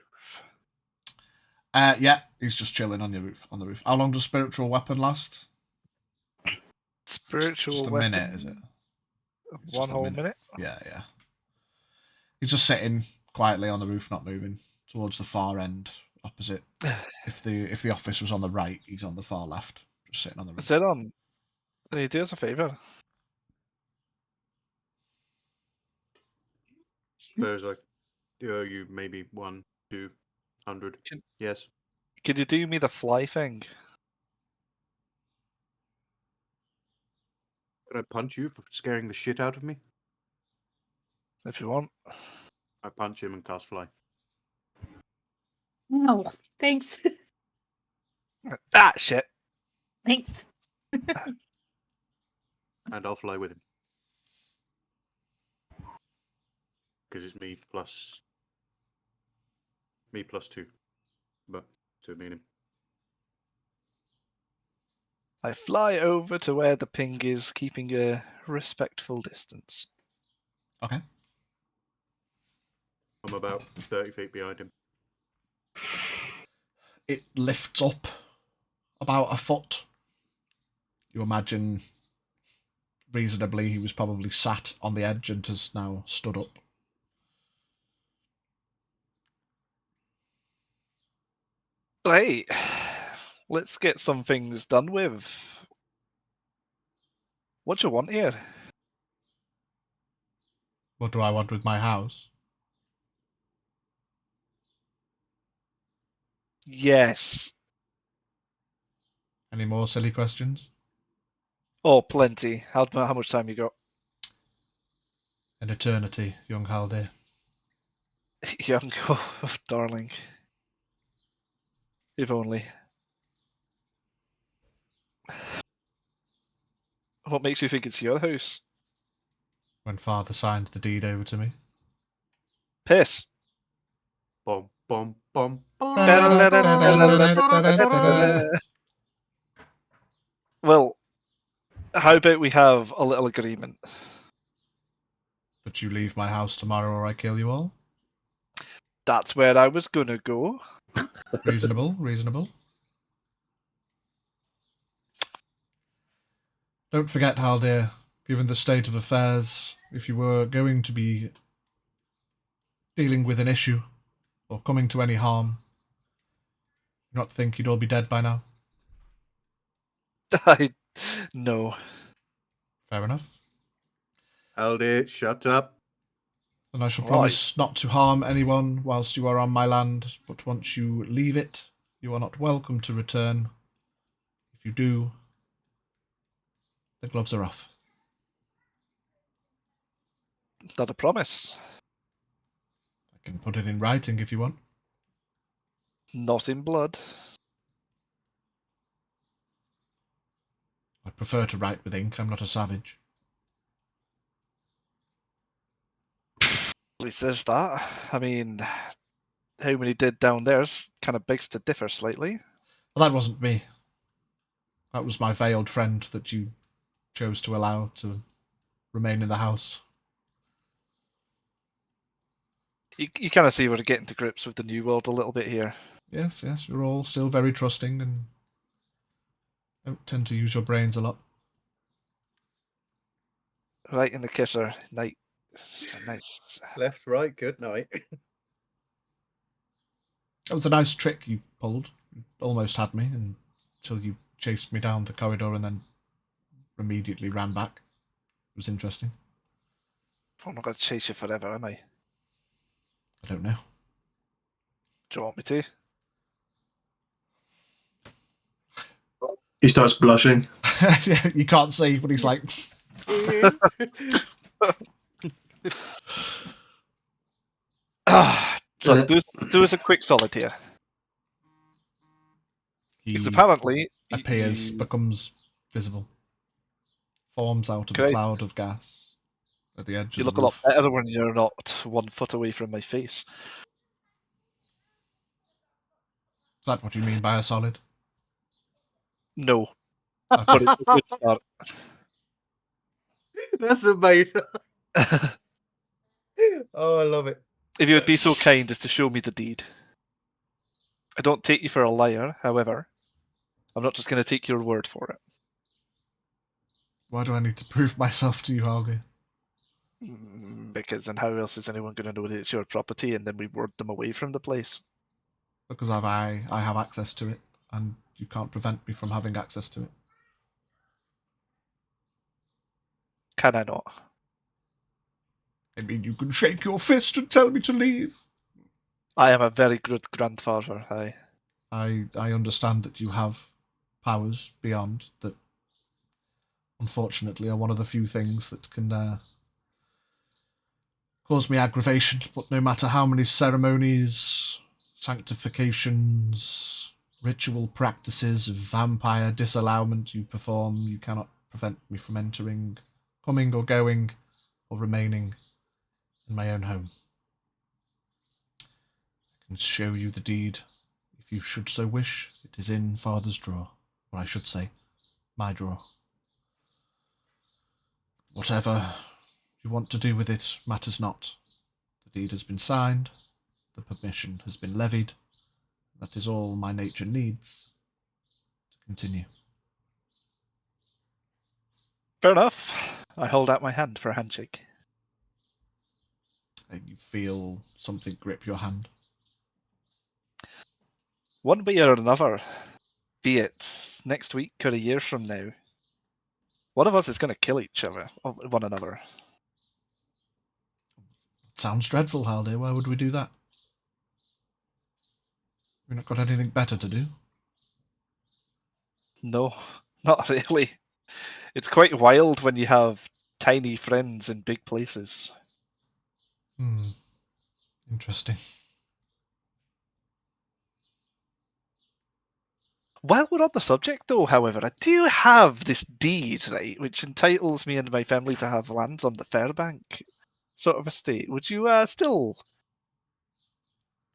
Yeah, he's just chilling on the roof. How long does spiritual weapon last? Spiritual just a weapon. minute, is it? One whole minute? Yeah. He's just sitting quietly on the roof, not moving, towards the far end, opposite. If the office was on the right, he's on the far left, just sitting on the roof. Sit on. Can you do us a favour? Suppose I owe you maybe 100. Yes. Can you do me the fly thing? Could I punch you for scaring the shit out of me? If you want. I punch him and cast fly. no, thanks, Ah, shit. thanks. And I'll fly with him. Because it's me plus 2. But to me and him. I fly over to where the ping is, keeping a respectful distance. Okay. I'm about 30 feet behind him. It lifts up about a foot. You imagine reasonably he was probably sat on the edge and has now stood up. Right. Let's get some things done with. What do you want here? What do I want with my house? Yes. Any more silly questions? Oh, plenty. How much time you got? An eternity, young Haldir. Young, oh, darling. If only. What makes you think it's your house? When father signed the deed over to me. Piss. Bum, bum, bum. Well, how about we have a little agreement? But you leave my house tomorrow or I kill you all? That's where I was gonna go. Reasonable. Don't forget, Haldir, given the state of affairs, if you were going to be dealing with an issue or coming to any harm, you not think you'd all be dead by now? No. Fair enough. Haldir, shut up. And I shall Right. promise not to harm anyone whilst you are on my land, but once you leave it, you are not welcome to return. If you do, the gloves are off. Is that a promise? I can put it in writing if you want. Not in blood. I prefer to write with ink. I'm not a savage. At least there's that. I mean, how many did down there's kind of begs to differ slightly. Well, that wasn't me. That was my veiled friend that you chose to allow to remain in the house. You kind of see we're getting to grips with the new world a little bit here. Yes, you're all still very trusting and don't tend to use your brains a lot. Right in the kisser. Night. Nice. Left, right, good night. That was a nice trick you pulled. You almost had me until you chased me down the corridor and then immediately ran back. It was interesting. I'm not going to chase you forever, am I? I don't know. Do you want me to? He starts blushing. You can't see, but he's like... So do us a quick solid here. Because apparently... appears, becomes visible. Forms out of Great. a cloud of gas at the edge You of look the a lot roof. better when you're not 1 foot away from my face. Is that what you mean by a solid? No. But it's a good start. That's amazing. Oh, I love it. If you would be so kind as to show me the deed. I don't take you for a liar, however. I'm not just going to take your word for it. Why do I need to prove myself to you, Aldi? Because then how else is anyone going to know that it's your property and then we ward them away from the place? Because I have access to it, and you can't prevent me from having access to it. Can I not? I mean, you can shake your fist and tell me to leave. I am a very good grandfather, aye. I understand that you have powers beyond that. Unfortunately, are one of the few things that can cause me aggravation. But no matter how many ceremonies, sanctifications, ritual practices of vampire disallowment you perform, you cannot prevent me from entering, coming or going, or remaining in my own home. I can show you the deed if you should so wish. It is in Father's drawer, or I should say, my drawer. Whatever you want to do with it matters not. The deed has been signed, the permission has been levied. That is all my nature needs to continue. Fair enough. I hold out my hand for a handshake. And you feel something grip your hand. One way or another, be it next week or a year from now, one of us is going to kill each other, one another. Sounds dreadful, Haldir. Why would we do that? We've not got anything better to do. No, not really. It's quite wild when you have tiny friends in big places. Interesting. While we're on the subject, though, however, I do have this deed, right, which entitles me and my family to have lands on the Fairbank sort of estate. Would you still...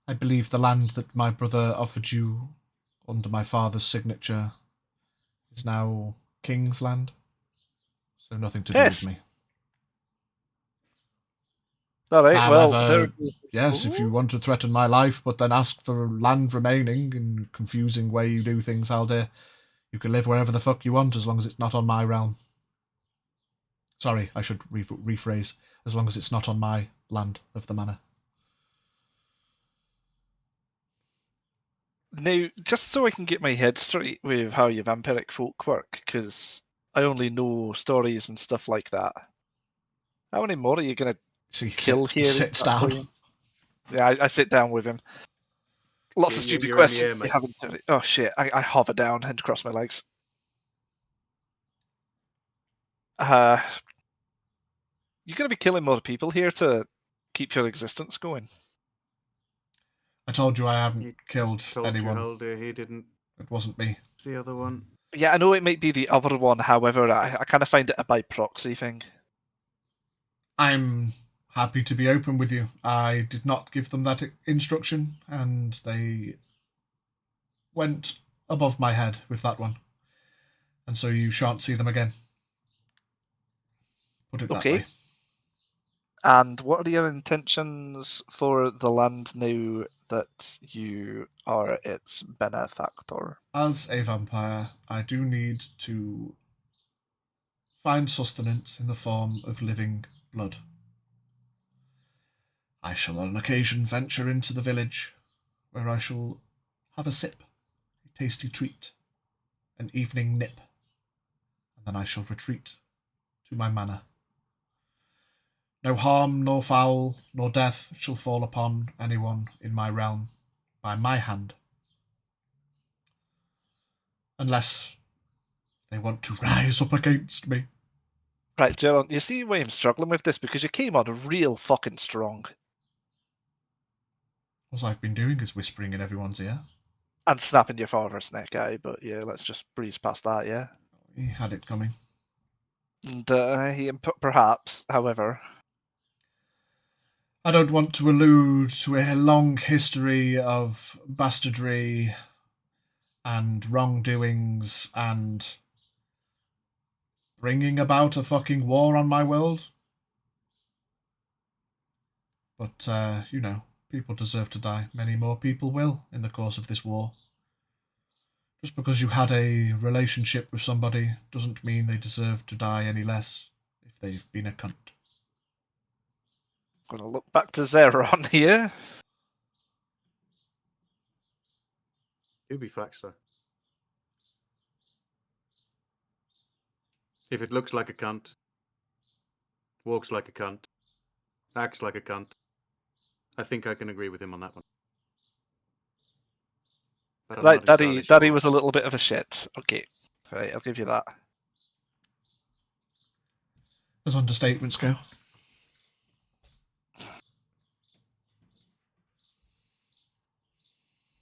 I believe the land that my brother offered you under my father's signature is now King's land. So nothing to do Yes. with me. All right, However, well, yes, if you want to threaten my life, but then ask for land remaining in a confusing way you do things, Haldir, you can live wherever the fuck you want as long as it's not on my realm. Sorry, I should rephrase. As long as it's not on my land of the manor. Now, just so I can get my head straight with how your vampiric folk work, because I only know stories and stuff like that. How many more are you going to kill here? He sits down. Yeah, I sit down with him. Lots of stupid you're in the questions. air, mate. Oh shit! I hover down and cross my legs. You're going to be killing more people here to keep your existence going. I told you I haven't He killed just told anyone. You, Haldir, he didn't. It wasn't me. It's the other one. Yeah, I know it might be the other one. However, I kind of find it a by proxy thing. I'm happy to be open with you. I did not give them that instruction, and they went above my head with that one. And so you shan't see them again. Put it that way. And what are your intentions for the land now that you are its benefactor? As a vampire, I do need to find sustenance in the form of living blood. I shall on occasion venture into the village, where I shall have a sip, a tasty treat, an evening nip, and then I shall retreat to my manor. No harm, nor foul, nor death shall fall upon anyone in my realm by my hand, unless they want to rise up against me. Right, Jurron, you see why I'm struggling with this? Because you came on real fucking strong. All I've been doing is whispering in everyone's ear. And snapping your father's neck, aye, but yeah, let's just breeze past that, yeah? He had it coming. And perhaps, however... I don't want to allude to a long history of bastardry and wrongdoings and bringing about a fucking war on my world. But, people deserve to die. Many more people will in the course of this war. Just because you had a relationship with somebody doesn't mean they deserve to die any less if they've been a cunt. Gonna look back to Zeron here. Do be facts, though. If it looks like a cunt, walks like a cunt, acts like a cunt, I think I can agree with him on that one. But I'm Right, not entirely sure. Daddy was a little bit of a shit. Okay, right, I'll give you that. As understatements go.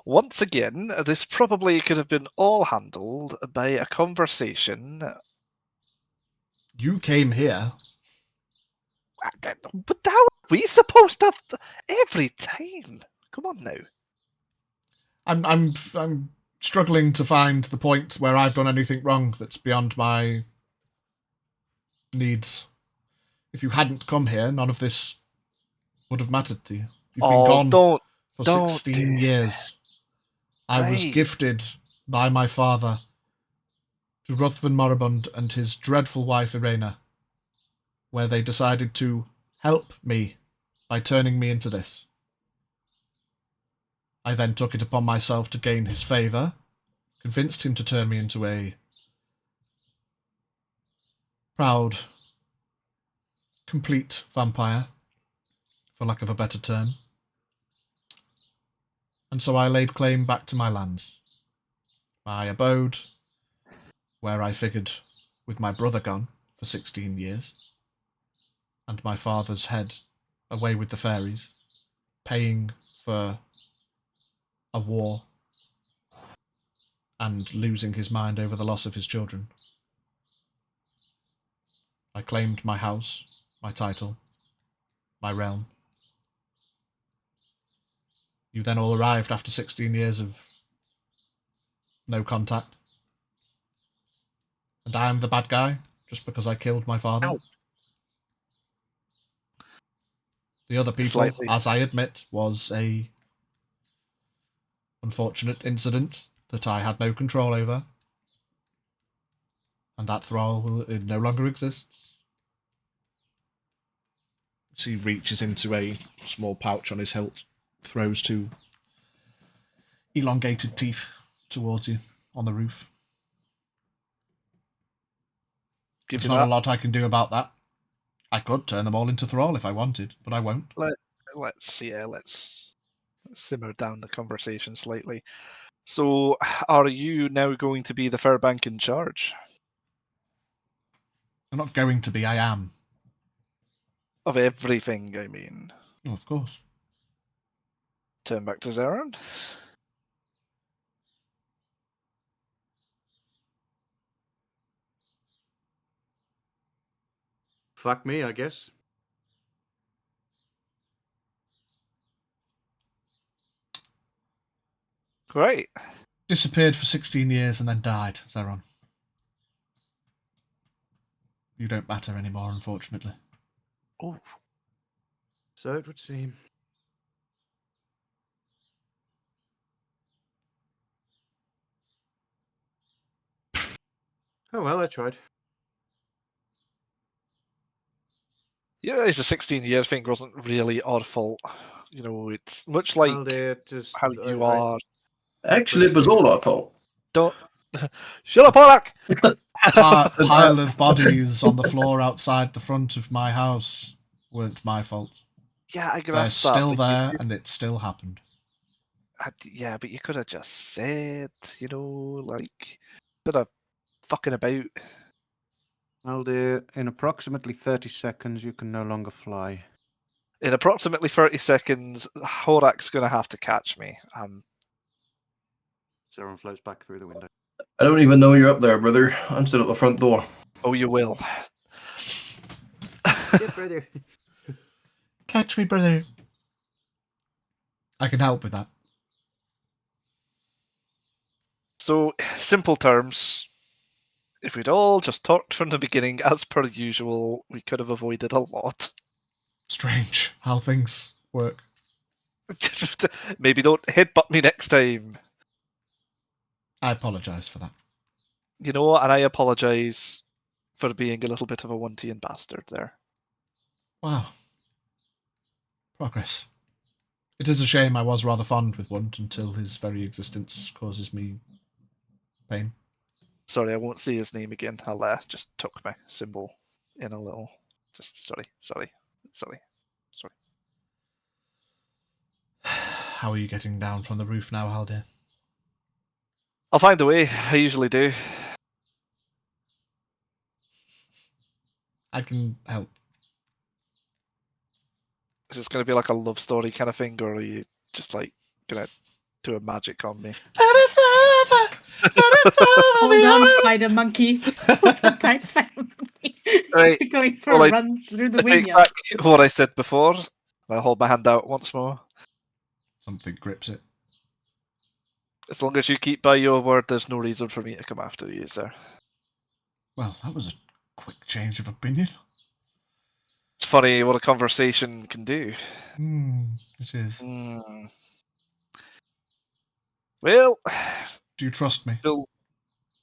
Once again, this probably could have been all handled by a conversation. You came here. But how are we supposed to every time? Come on now. I'm struggling to find the point where I've done anything wrong that's beyond my needs. If you hadn't come here, none of this would have mattered to you. You've been gone for 16 years. I was gifted by my father to Ruthven Moribund and his dreadful wife Irena, where they decided to help me by turning me into this. I then took it upon myself to gain his favour, convinced him to turn me into a proud, complete vampire, for lack of a better term. And so I laid claim back to my lands. My abode, where I figured with my brother gone for 16 years, and my father's head away with the fairies, paying for a war and losing his mind over the loss of his children. I claimed my house, my title, my realm. You then all arrived after 16 years of no contact. And I am the bad guy, just because I killed my father. Ow. The other people, Slightly. as I admit, was a unfortunate incident that I had no control over. And that thrall it no longer exists. So he reaches into a small pouch on his hilt, throws two elongated teeth towards you on the roof. There's not a lot I can do about that. I could turn them all into thrall if I wanted, but I won't. Let's simmer down the conversation slightly. So, are you now going to be the Fairbank in charge? I'm not going to be, I am. Of everything, I mean. Oh, of course. Turn back to Zeron. Fuck me, I guess. Great. Disappeared for 16 years and then died, Zeron. You don't matter anymore, unfortunately. Oh. So it would seem. Oh well, I tried. Yeah, it's a 16-year thing wasn't really our fault. You know, it's much like Well, dear, just how you are. Actually, it was all our fault. Don't shut up, Pollock. Pile of bodies on the floor outside the front of my house weren't my fault. Yeah, I They're grasp that. still but there, and it still happened. yeah, but you could have just said, you know, like, instead of fucking about. Well, dear, in approximately 30 seconds, you can no longer fly. In approximately 30 seconds, Horak's going to have to catch me. Zeron floats back through the window. I don't even know you're up there, brother. I'm still at the front door. Oh, you will. Get brother. Catch me, brother. I can help with that. So, simple terms, if we'd all just talked from the beginning as per usual, we could have avoided a lot. Strange how things work. Maybe don't headbutt me next time. I apologise for that. You know, and I apologise for being a little bit of a Wuntian bastard there. Wow. Progress. It is a shame I was rather fond with Wunt until his very existence causes me pain. Sorry, I won't say his name again. I'll just tuck my symbol in a little. Just sorry. How are you getting down from the roof now, Haldir? I'll find a way. I usually do. I can help. Is this going to be like a love story kind of thing, or are you just like going to do a magic on me? Hold on, spider monkey. Tight spider monkey. Right. Going for Well, a I- run through the I take vineyard. back what I said before. I hold my hand out once more. Something grips it. As long as you keep by your word, there's no reason for me to come after you, sir. Well, that was a quick change of opinion. It's funny what a conversation can do. It is. Well, Do you trust me? still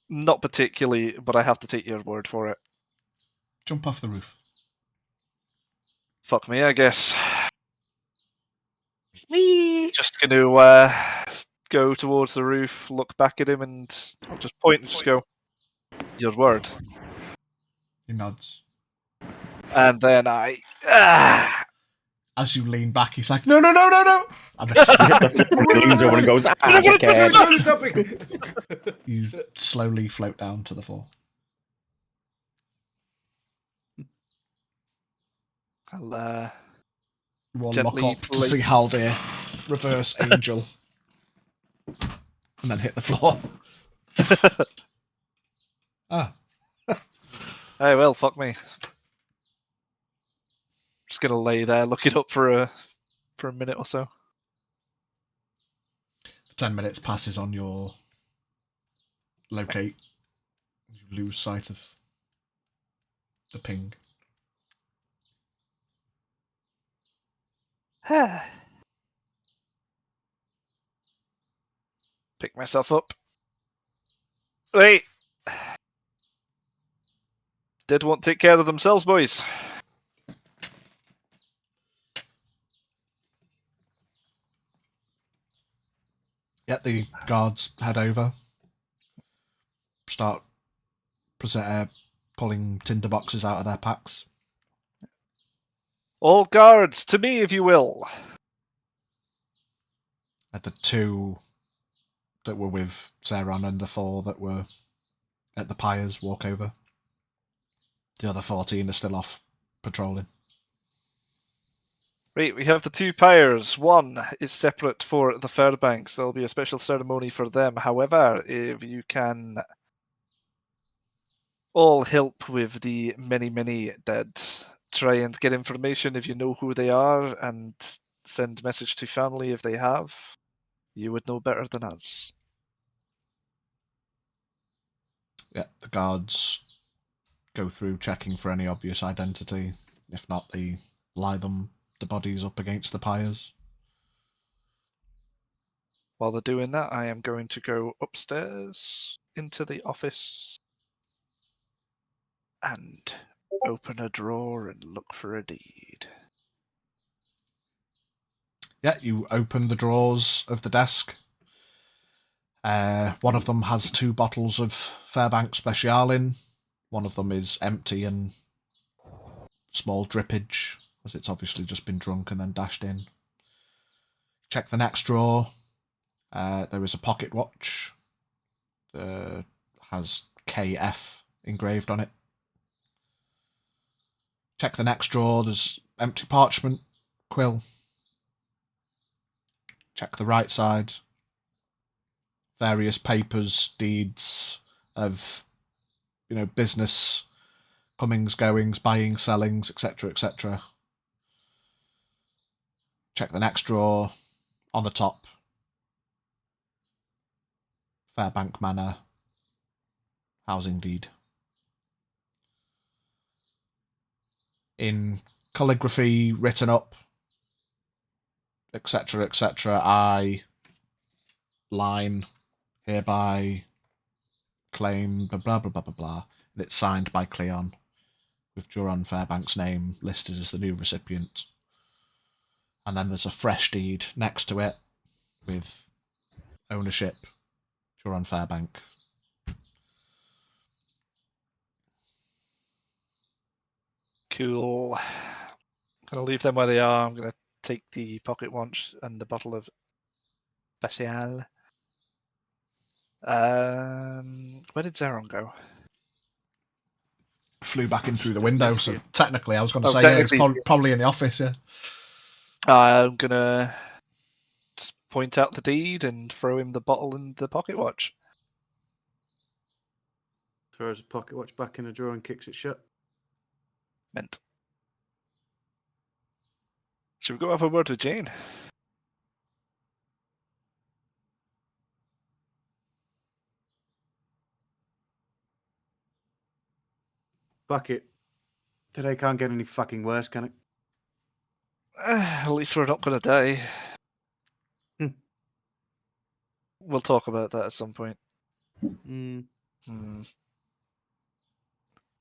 not particularly, but I have to take your word for it. Jump off the roof. Fuck me, I guess. Whee! Just going to go towards the roof, look back at him, and I'll just point and just go, your word. He nods. And then I... As you lean back, he's like, no. And He leans over and goes, dickhead. Do something! you slowly float down to the floor. I'll You will look gently up to see Haldir reverse angel and then hit the floor. Hey, well, fuck me. Just gonna lay there looking up for a minute or so. 10 minutes passes on your locate. You lose sight of the ping. Pick myself up. Right. Did want to take care of themselves, boys. Yeah, the guards head over. Start pulling tinder boxes out of their packs. All guards, to me, if you will. At the 2 that were with Zeron and the 4 that were at the pyres walk over. The other 14 are still off patrolling. Right, we have the 2 pyres. One is separate for the Fairbanks. There'll be a special ceremony for them. However, if you can all help with the many dead, try and get information if you know who they are, and send message to family if they have. You would know better than us. Yeah, the guards go through checking for any obvious identity. If not, they lie them the bodies up against the pyres. While they're doing that, I am going to go upstairs into the office and open a drawer and look for a deed. Yeah, you open the drawers of the desk. One of them has 2 bottles of Fairbank Special in. One of them is empty and small drippage, as it's obviously just been drunk and then dashed in. Check the next drawer. There is a pocket watch. Has KF engraved on it. Check the next drawer. There's empty parchment, quill. Check the right side. Various papers, deeds of, business comings, goings, buying, sellings, etc., etc. Check the next drawer. On the top, Fairbank Manor, housing deed. In calligraphy written up, etc., etc., I line hereby claim blah blah blah blah blah blah. And it's signed by Cleon, with Jurron Fairbank's name listed as the new recipient. And then there's a fresh deed next to it with ownership, Jurron Fairbank. Cool. I'm going to leave them where they are. I'm going to take the pocket watch and the bottle of Special. Where did Zeron go? Flew back in through the window, so technically I was going to Oh, say, yeah, it's technically- probably in the office, yeah. I'm going to just point out the deed and throw him the bottle and the pocket watch. Throws a pocket watch back in the drawer and kicks it shut. Meant. Should we go have a word with Jane? Fuck it. Today can't get any fucking worse, can it? At least we're not going to die. Hmm. We'll talk about that at some point. Mm, Hmm.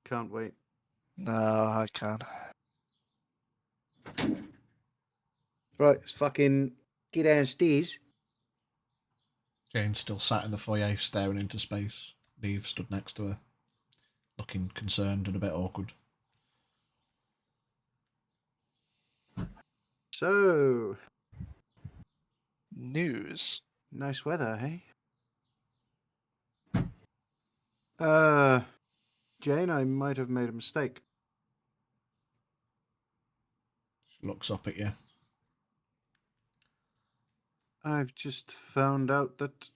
can't wait. No, I can't. Right, let's fucking get downstairs. Jane still sat in the foyer staring into space. Neve stood next to her, looking concerned and a bit awkward. So, News. nice weather, hey? Jane, I might have made a mistake. She looks up at you. I've just found out that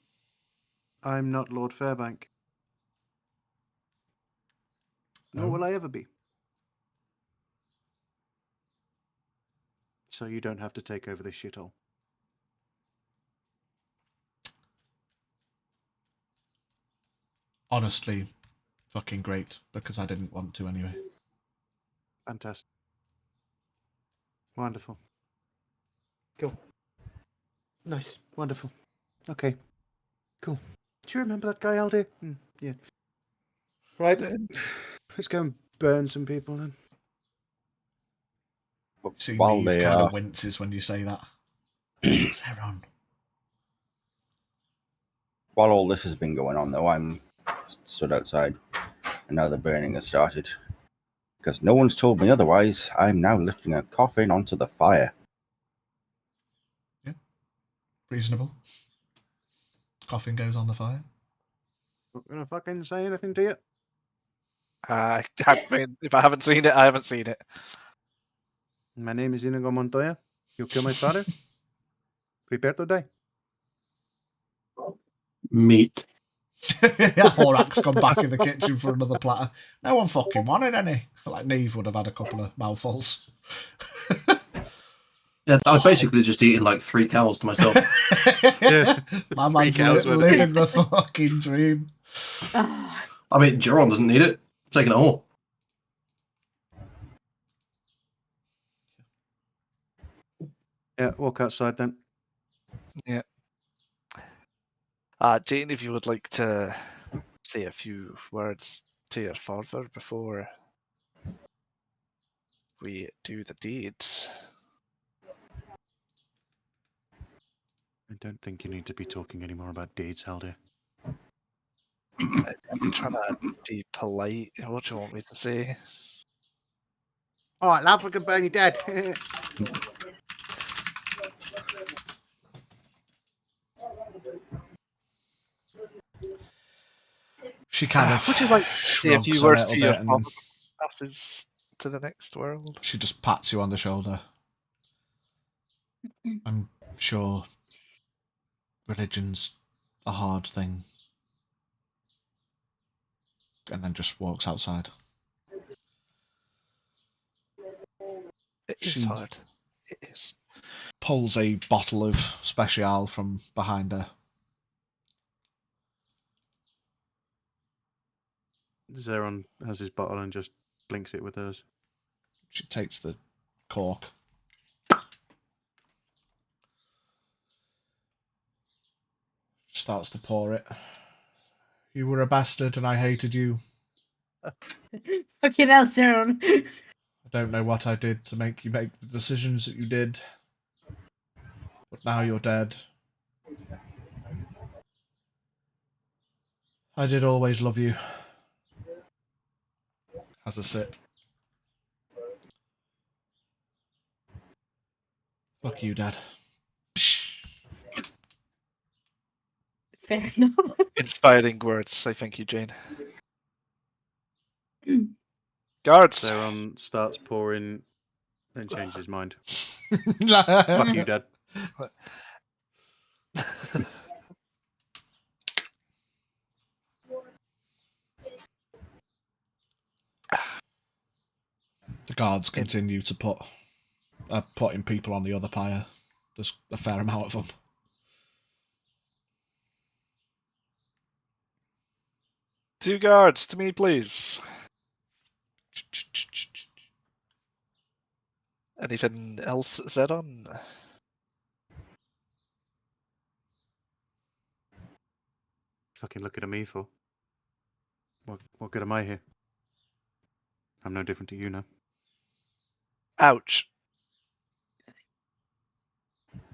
I'm not Lord Fairbank. Nor Oh. will I ever be. So you don't have to take over this shithole. Honestly, fucking great, because I didn't want to anyway. Fantastic. Wonderful. Cool. Nice. Wonderful. Okay. Cool. Do you remember that guy, Aldi? Yeah. Right. Let's go and burn some people then. See, While Neve they kind are of winces when you say that. Zeron. While all this has been going on, though, I'm stood outside, and now the burning has started. Because no one's told me otherwise, I'm now lifting a coffin onto the fire. Reasonable. Coffin goes on the fire. Not gonna fucking say anything to you. If I haven't seen it, I haven't seen it. My name is Inigo Montoya. You kill my father. Prepare to die. Meat. Horak's gone back in the kitchen for another platter. No one fucking wanted any. Like Neve would have had a couple of mouthfuls. Yeah, I was basically just eating like 3 cows to myself. Yeah. My 3 man's cows worth of living the fucking dream. Ah, I mean, Jurron doesn't need it. I'm taking it all. Yeah, walk outside then. Yeah. Jane, if you would like to say a few words to your father before we do the deeds. I don't think you need to be talking anymore about deeds, Haldir. I'm trying to be polite. What do you want me to say? All right, love, we can burn you dead. She kind of Would you like to say a few shrugs a words to little your bit and father before he passes to the next world? she just pats you on the shoulder. I'm sure religion's a hard thing. And then just walks outside. It is She hard. It is. pulls a bottle of Special from behind her. Zeron has his bottle and just blinks it with hers. She takes the cork. Starts to pour it. You were a bastard and I hated you. Fucking hell, Zeron. I don't know what I did to make you make the decisions that you did. But now you're dead. I did always love you. Has a sip. Fuck you, Dad. Fair enough. Inspiring words. I thank you, Jane. Guards! Zeron starts pouring, then changes his mind. Fuck you, Dad. The guards continue to putting people on the other pyre. There's a fair amount of them. Two guards, to me, please. Anything else said on? Fucking looking at me for. What good am I here? I'm no different to you now. Ouch.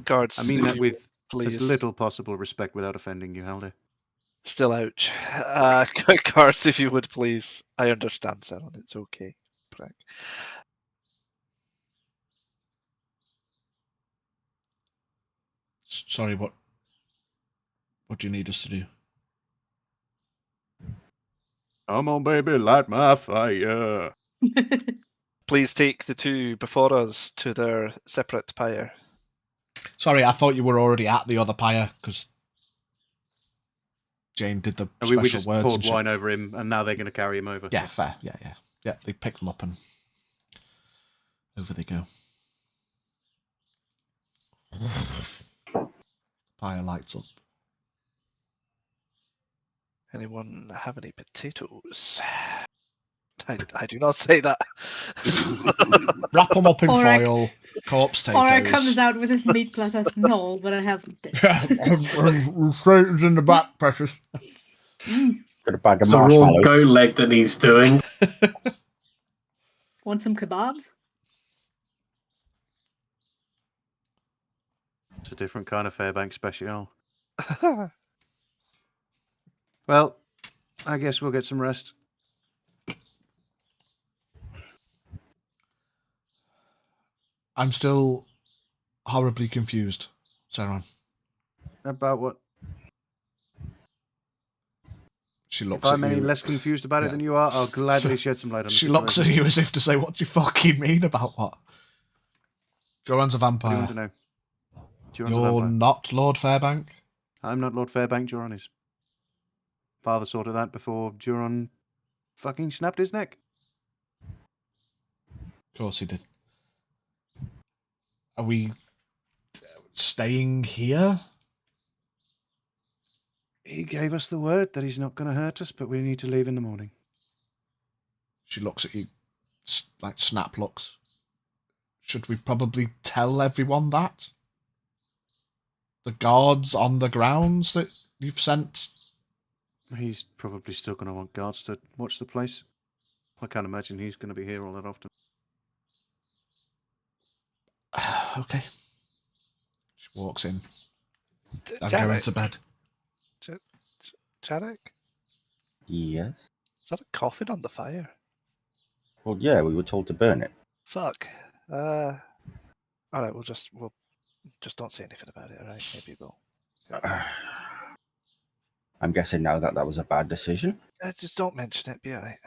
Guards, I mean if that you with please. as little possible respect without offending you, Haldir. Still ouch. Guards, if you would please. I understand, Zeron. It's okay. Prank. Sorry, what do you need us to do? Come on, baby, light my fire. Please take the two before us to their separate pyre. Sorry, I thought you were already at the other pyre because Jane did the special We just words poured and shit. wine over him, and now they're going to carry him over. Yeah, fair. Yeah. Yeah, they pick them up and over they go. Pyre lights up. Anyone have any potatoes? I do not say that. Wrap them up in Aurak- foil. Corpse Aura potatoes. comes out with his meat platter. No, but I have this. Potatoes in the back, precious. Got a bag of It's a raw marshmallows. goat leg that he's doing. Want some kebabs? It's a different kind of Fairbank special. Well, I guess we'll get some rest. I'm still horribly confused, Zeron. About what? She looks If at I'm any you. less confused about Yeah. it than you are, I'll gladly shed some light on the She looks at situation. you as if to say, what do you fucking mean about what? Jurron's a What do you vampire. want to know? Jurron's a You're vampire. not Lord Fairbank? I'm not Lord Fairbank, Jurron is. Father sorted that before Jurron fucking snapped his neck. Of course he did. Are we staying here? He gave us the word that he's not going to hurt us, but we need to leave in the morning. She looks at you, like snap looks. should we probably tell everyone that? The guards on the grounds that you've sent? He's probably still going to want guards to watch the place. I can't imagine he's going to be here all that often. Okay. She walks in. I'm Jarek? going to bed. Jarek? Yes. Is that a coffin on the fire? Well, yeah, we were told to burn it. Fuck. All right, we'll just don't say anything about it. All right, maybe we'll. I'm guessing now that was a bad decision. Just don't mention it. Be alright.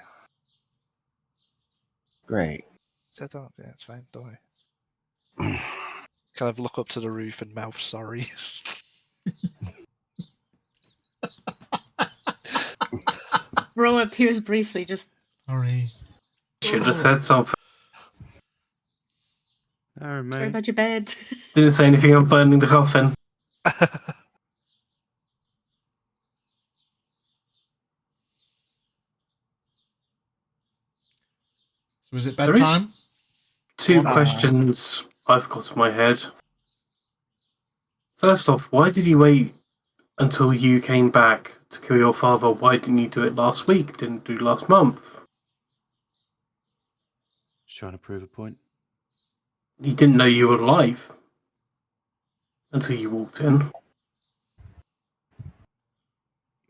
Great. So don't. Yeah, it's fine. Don't worry. Kind of look up to the roof and mouth sorry. Ro appears briefly, just Sorry. Should have said something. Oh, sorry mate. about your bed. Didn't say anything on burning the coffin. So is it There is- bedtime? Two Go on. questions I've got in my head. First off, why did you wait until you came back to kill your father? Why didn't you do it last week? Didn't do last month? Just trying to prove a point. He didn't know you were alive until you walked in.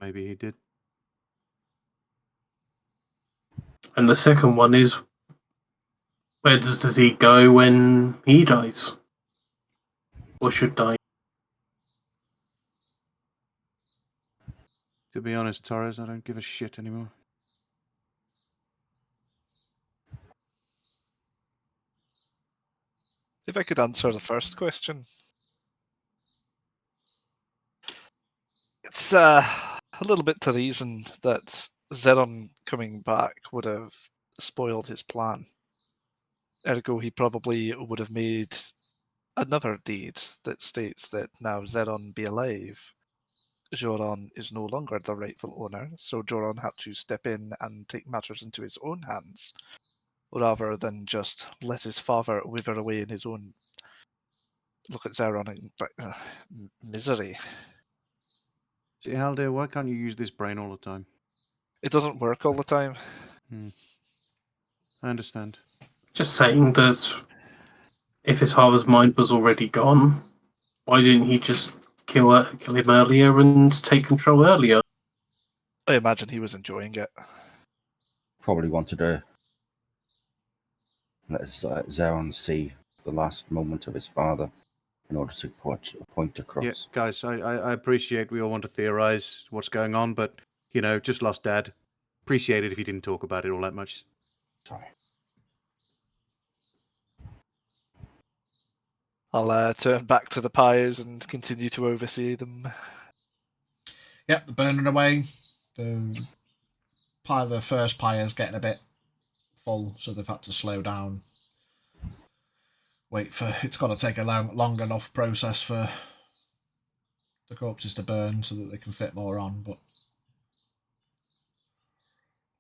Maybe he did. And the second one is, where does he go when he dies? Or should die? To be honest, Torres, I don't give a shit anymore. If I could answer the first question, it's a little bit to reason that Zeron coming back would have spoiled his plan. Ergo, he probably would have made another deed that states that now Zeron be alive, Jurron is no longer the rightful owner, so Jurron had to step in and take matters into his own hands, rather than just let his father wither away in his own look at Zeron and misery. See, Haldir, why can't you use this brain all the time? It doesn't work all the time. I understand. Just saying that if his father's mind was already gone, why didn't he just kill him earlier and take control earlier? I imagine he was enjoying it. Probably wanted to let Zeron see the last moment of his father in order to put a point across. Yeah, guys, I appreciate we all want to theorize what's going on, but, you know, just lost Dad. Appreciate it if you didn't talk about it all that much. Sorry. I'll turn back to the pyres and continue to oversee them. Yep, they're burning away. The first pyre's getting a bit full, so they've had to slow down. Wait for it's got to take a long enough process for the corpses to burn so that they can fit more on, but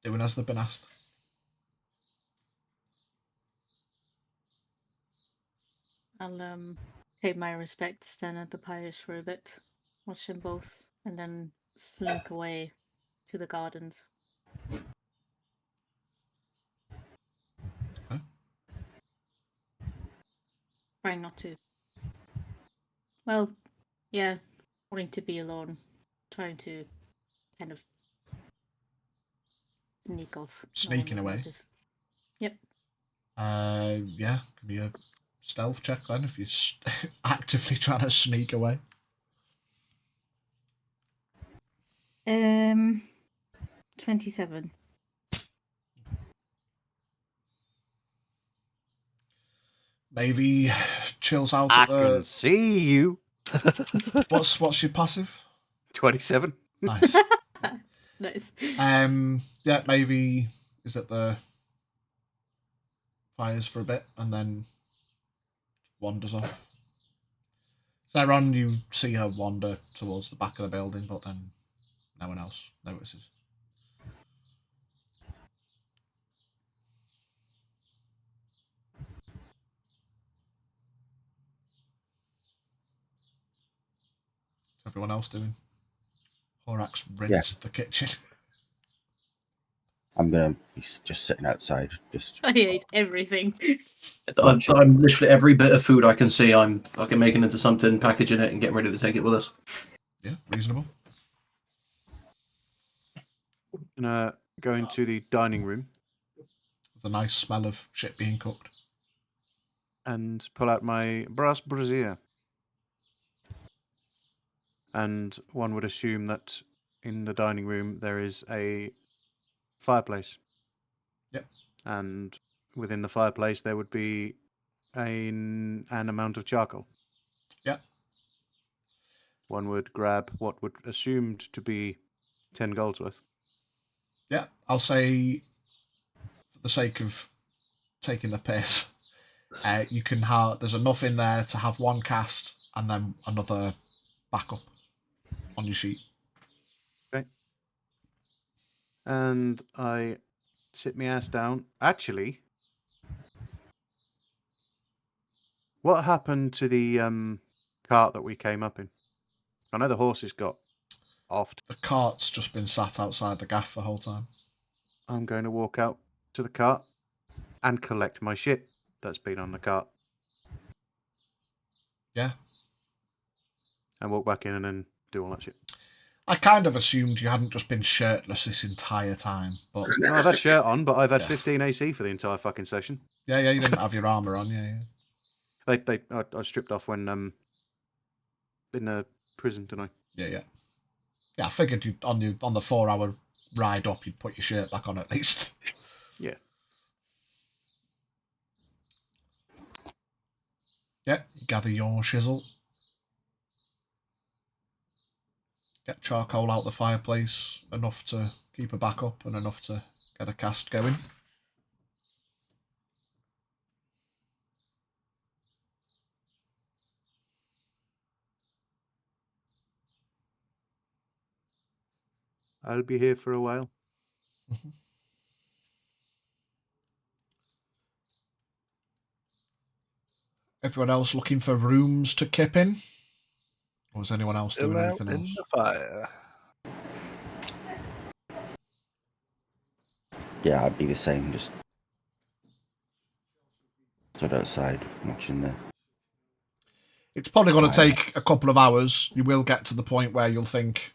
doing as they've been asked. I'll pay my respects then at the pyres for a bit, watch them both, and then slink away to the gardens. Okay. Trying not to. Well, yeah, wanting to be alone, trying to kind of sneak off. No one Sneaking will away? notice. Yep. Yeah, can be a stealth check then if you're actively trying to sneak away. 27. Maybe chills out I at the. can see you. What's your passive? 27. Nice. Nice. Yeah, maybe is at the fires for a bit and then wanders off. Zeron, you see her wander towards the back of the building, but then no one else notices. everyone else doing? Horax rinsed the kitchen. I'm gonna be just sitting outside. Just I ate everything. I'm literally every bit of food I can see. I'm fucking making into something, packaging it, and getting ready to take it with us. Yeah, reasonable. Gonna go into the dining room There's a nice smell of shit being cooked. and pull out my brass brazier. And one would assume that in the dining room there is a fireplace. Yep. And within the fireplace there would be an amount of charcoal. Yep. One would grab what would assumed to be 10 golds worth. Yeah, I'll say, for the sake of taking the piss, you can have. There's enough in there to have one cast and then another backup on your sheet. Okay. And I sit my ass down. Actually, what happened to the cart that we came up in? I know the horses got offed. The cart's just been sat outside the gaff the whole time. I'm going to walk out to the cart and collect my shit that's been on the cart. Yeah. And walk back in and then do all that shit. I kind of assumed you hadn't just been shirtless this entire time, but No, I've had shirt on, but I've had Yeah. 15 AC for the entire fucking session. yeah, you didn't have your armor on, yeah. I stripped off when in the prison, didn't I? Yeah. I figured you on the 4-hour ride up, you'd put your shirt back on at least. Yeah. Yeah, you gather your shizzle. Get charcoal out the fireplace, enough to keep a backup and enough to get a cast going. I'll be here for a while. Mm-hmm. Everyone else looking for rooms to kip in? Or is anyone else doing Still out anything in else? the fire. yeah, I'd be the same. Just stood outside watching the. It's probably going to Fire. take a couple of hours. You will get to the point where you'll think,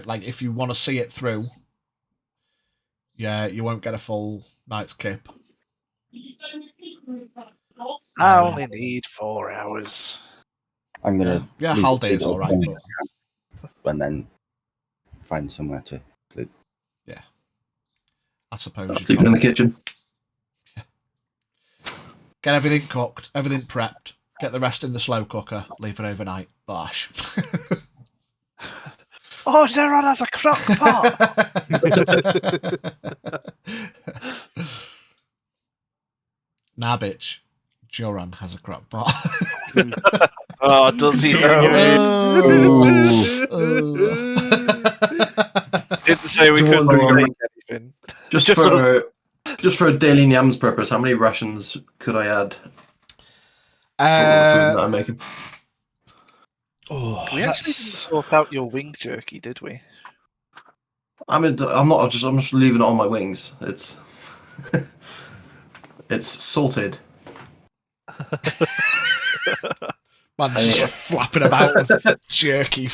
like, if you want to see it through, yeah, you won't get a full night's kip. I only need 4 hours. I'm gonna. Yeah, leave Halday the is all right, open but And then find somewhere to sleep. I suppose you've Sleeping in the got kitchen. get everything cooked, everything prepped, get the rest in the slow cooker, leave it overnight. Bosh. Oh, Jurron has a crock pot! Nah, bitch. Jurron has a crock pot. Oh, does he? Didn't say we couldn't make anything. Just Just for a daily Nyam's purpose, how many rations could I add for all the food that I'm making? We actually didn't sort out your wing jerky, did we? I'm just leaving it on my wings. It's it's salted. Man's just flapping about with jerky.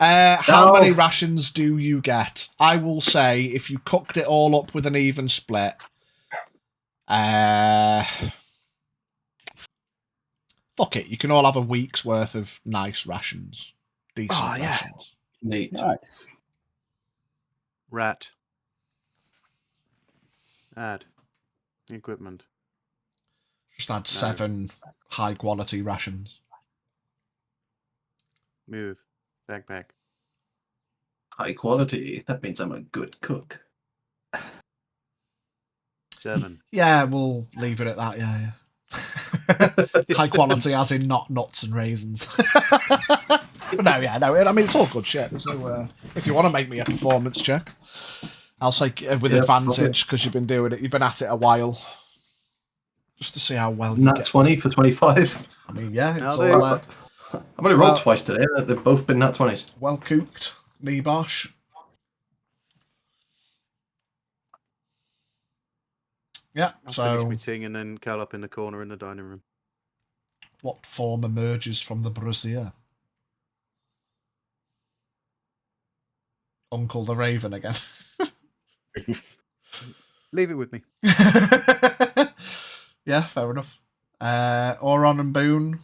How many rations do you get? I will say, if you cooked it all up with an even split, fuck it, you can all have a week's worth of nice rations. Decent rations. Neat. Nice. Rat. Add. Equipment. Just add 7 high quality rations. Move. Backpack. High quality. That means I'm a good cook. 7. Yeah, we'll leave it at that, yeah. High quality as in not nuts and raisins. But no, I mean, it's all good shit. There's no, if you want to make me a performance check, I'll say with advantage, because you've been doing it, you've been at it a while. just to see how well you Nat get. 20 for 25. I mean, yeah, it's Now all I've only rolled Well- twice today. They've both been Nat 20s. well cooked, Nibosh. Yeah, I'll finish so my ting and then curl up in the corner in the dining room. what form emerges from the brazier? Uncle the Raven again. Leave it with me. Yeah, fair enough. Oron and Boone.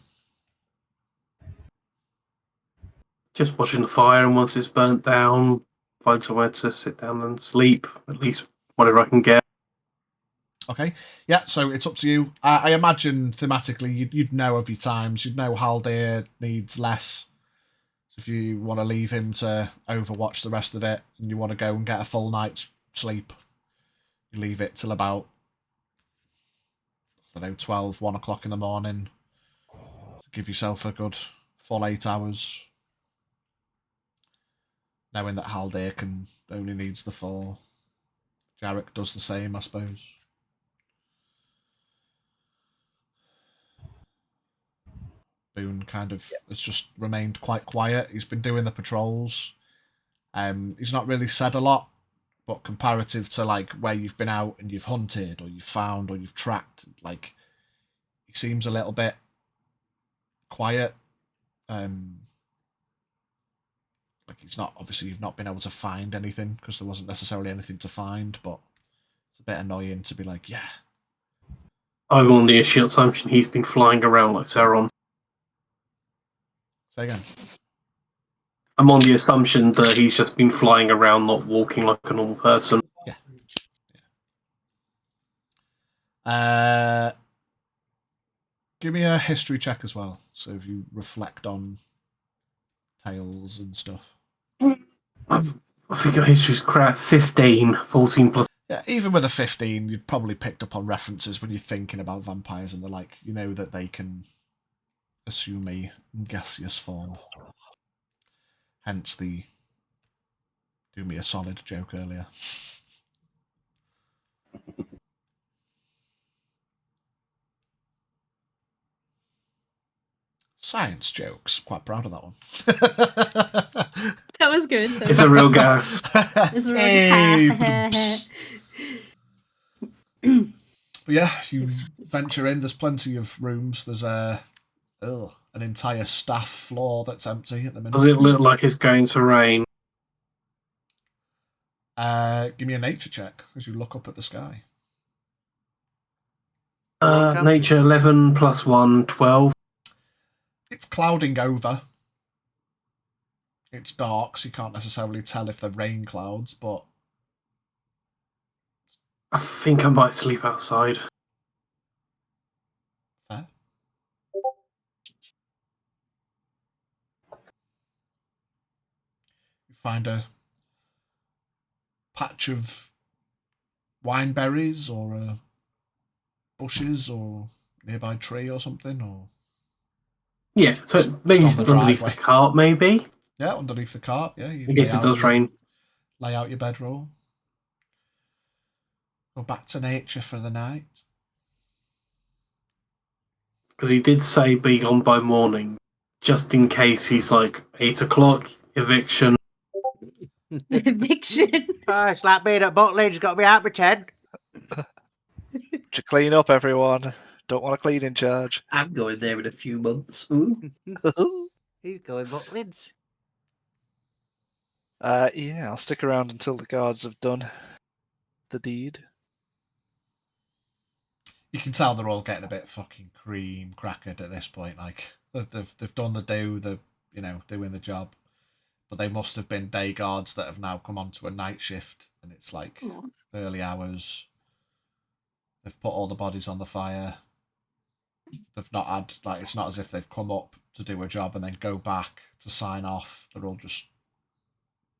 Just watching the fire, and once it's burnt down, find somewhere to sit down and sleep. At least whatever I can get. Okay, yeah, so it's up to you. I imagine thematically you'd know of your times. You'd know Haldir needs less. So if you want to leave him to overwatch the rest of it and you want to go and get a full night's sleep, you leave it till about, I don't know, 12, 1 o'clock in the morning. To give yourself a good full 8 hours. Knowing that Haldir only needs the 4. Jarek does the same, I suppose. Boone kind of has just remained quite quiet. He's been doing the patrols. He's not really said a lot, but comparative to like where you've been out and you've hunted or you've found or you've tracked, like he seems a little bit quiet. Like he's not, obviously you've not been able to find anything because there wasn't necessarily anything to find, but it's a bit annoying to be like, yeah. I'm on the assumption he's been flying around like Sauron. Say again. I'm on the assumption that he's just been flying around, not walking like a normal person. Give me a history check as well. So if you reflect on tales and stuff. I think our history's crap. 15, 14 plus. Yeah, even with a 15, you'd probably picked up on references when you're thinking about vampires and the like. You know that they can assume a gaseous form. Hence the do me a solid joke earlier. Science jokes. Quite proud of that one. That was good. It's a real gas. It's a real Hey, gas. But yeah, you venture in. There's plenty of rooms. There's an entire staff floor that's empty at the minute. Does it look like it's going to rain? Give me a nature check as you look up at the sky. Nature 11 plus 1, 12. It's clouding over. It's dark, so you can't necessarily tell if they're rain clouds, but I think I might sleep outside. fair. You find a patch of wine berries or bushes or nearby tree or something, or Yeah, so maybe Just on the underneath the driveway. cart, maybe. yeah, underneath the cart. Yeah, you In case it does rain. lay out your bedroll. Go back to nature for the night. Because he did say be gone by morning, just in case he's like 8 o'clock, eviction. Eviction. It's like being at Butlins, got to be out by 10. To clean up, everyone. Don't want a cleaning charge. I'm going there in a few months. Ooh. He's going Butlins. Yeah, I'll stick around until the guards have done the deed. You can tell they're all getting a bit fucking cream crackered at this point. Like they've done the do, they're doing the job, but they must have been day guards that have now come onto a night shift, and it's like early hours. They've put all the bodies on the fire. They've not had it's not as if they've come up to do a job and then go back to sign off. They're all just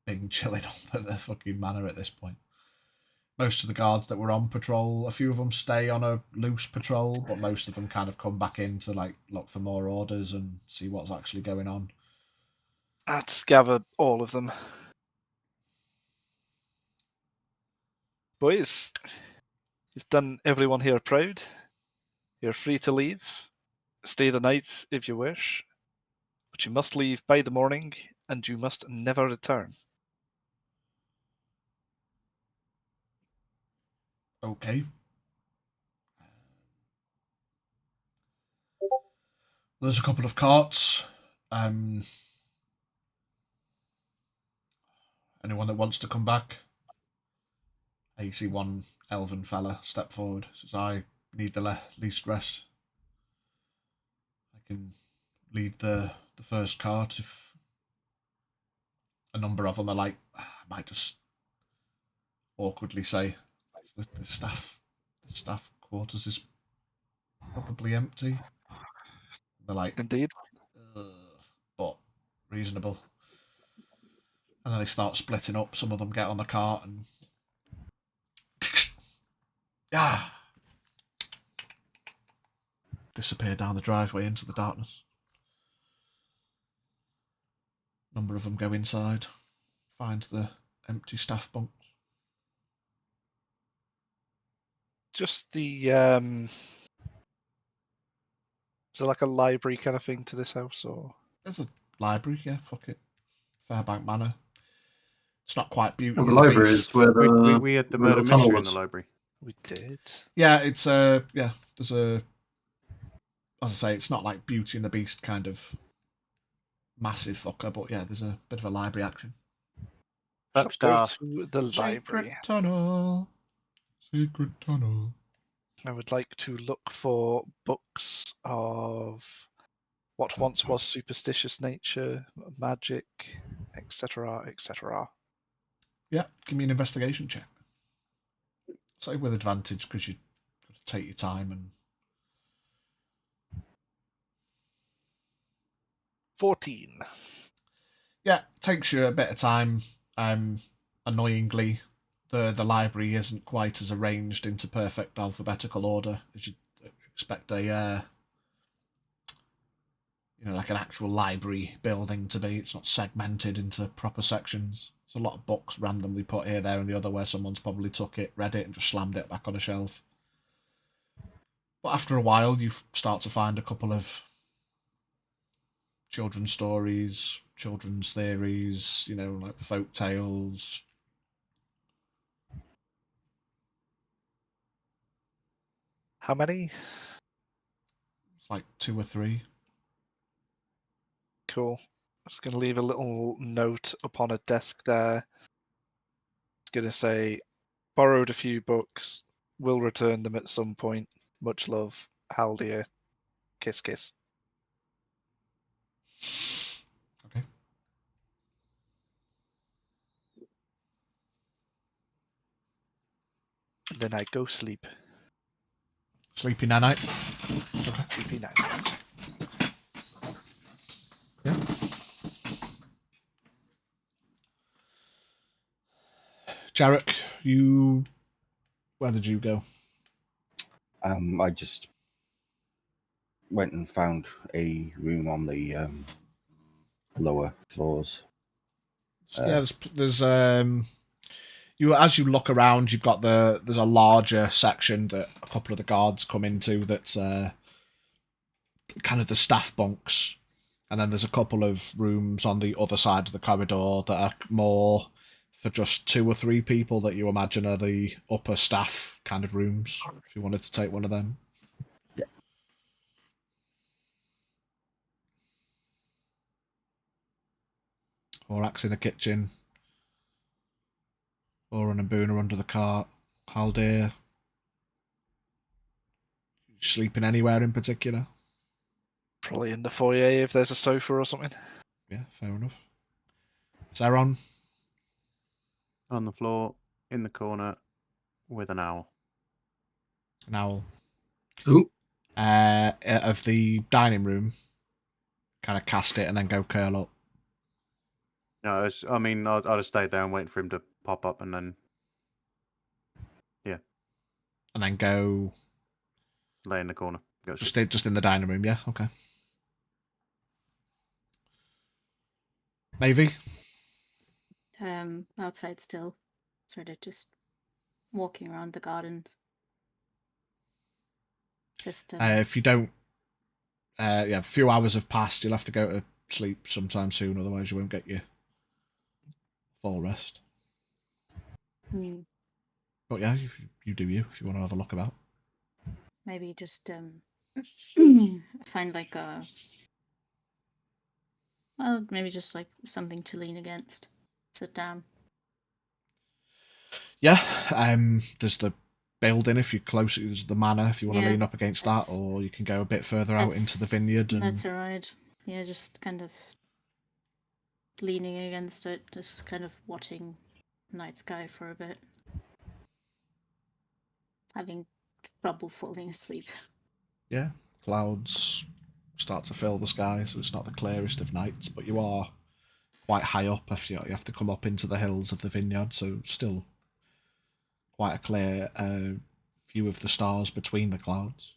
being chilling up at the fucking manor at this point. Most of the guards that were on patrol, a few of them stay on a loose patrol, but most of them kind of come back in to look for more orders and see what's actually going on. I'd gather all of them. Boys, you've done everyone here proud. You're free to leave. Stay the night if you wish. But you must leave by the morning, and you must never return. Okay. There's a couple of carts. Anyone that wants to come back? You see one elven fella step forward. Says, I need the least rest. I can lead the first cart if a number of them are like, I might just awkwardly say, the staff quarters is probably empty. They're like, Indeed. but reasonable. And then they start splitting up. Some of them get on the cart and disappear down the driveway into the darkness. A number of them go inside, find the empty staff bunks. Just the is there like a library kind of thing to this house, or There's a library, yeah, fuck it. Fairbank Manor. It's not quite Beauty And and the the library Beast. is where the We had the where murder the tunnel mystery in the was. library. we did? Yeah, it's yeah, there's a, as I say, it's not like Beauty and the Beast kind of massive fucker, but yeah, there's a bit of a library action. Shall That's go dark. to the library. Secret tunnel. Secret tunnel. I would like to look for books of what once was superstitious nature, magic, etc., etc. Yeah, give me an investigation check. Say with advantage because you got to take your time and 14. yeah, takes you a bit of time. Annoyingly, the library isn't quite as arranged into perfect alphabetical order as you'd expect a like an actual library building to be. It's not segmented into proper sections. It's a lot of books randomly put here, there, and the other where someone's probably took it, read it, and just slammed it back on a shelf. But after a while, you start to find a couple of children's stories, children's theories, like folk tales. How many? It's like 2 or 3. Cool. I'm just going to leave a little note upon a desk there. It's going to say, borrowed a few books, will return them at some point. Much love, Haldir. Kiss, kiss. Okay. And then I go sleep. Sleepy nights. Okay. Sleepy night. Yeah. Jarek, where did you go? I just went and found a room on the lower floors. Yeah, there's as you look around, you've got there's a larger section that a couple of the guards come into that's kind of the staff bunks, and then there's a couple of rooms on the other side of the corridor that are more for just 2 or 3 people that you imagine are the upper staff kind of rooms, if you wanted to take one of them. Yeah. Horax in the kitchen. Oren and Boone are under the cart. Haldir. Sleeping anywhere in particular? Probably in the foyer if there's a sofa or something. Yeah, fair enough. Zeron? On the floor, in the corner, with an owl. An owl. Who? Of the dining room. Kind of cast it and then go curl up. No, I'd have stayed there and waited for him to pop up and then And then go lay in the corner. Go just in the dining room, yeah? Okay. Navy? Outside still. Sort of just walking around the gardens. Just If you don't, a few hours have passed. You'll have to go to sleep sometime soon, otherwise you won't get your full rest. But yeah, you do you. If you want to have a look about, maybe just find like a maybe just like something to lean against. Sit down. yeah. There's the building if you're close. There's the manor if you want to Yeah, lean up against that, or you can go a bit further out into the vineyard. And That's alright. Yeah, just kind of leaning against it, just kind of watching night sky for a bit. Having trouble falling asleep. yeah, clouds start to fill the sky, so it's not the clearest of nights, but you are quite high up. You have to come up into the hills of the vineyard, so still quite a clear view of the stars between the clouds.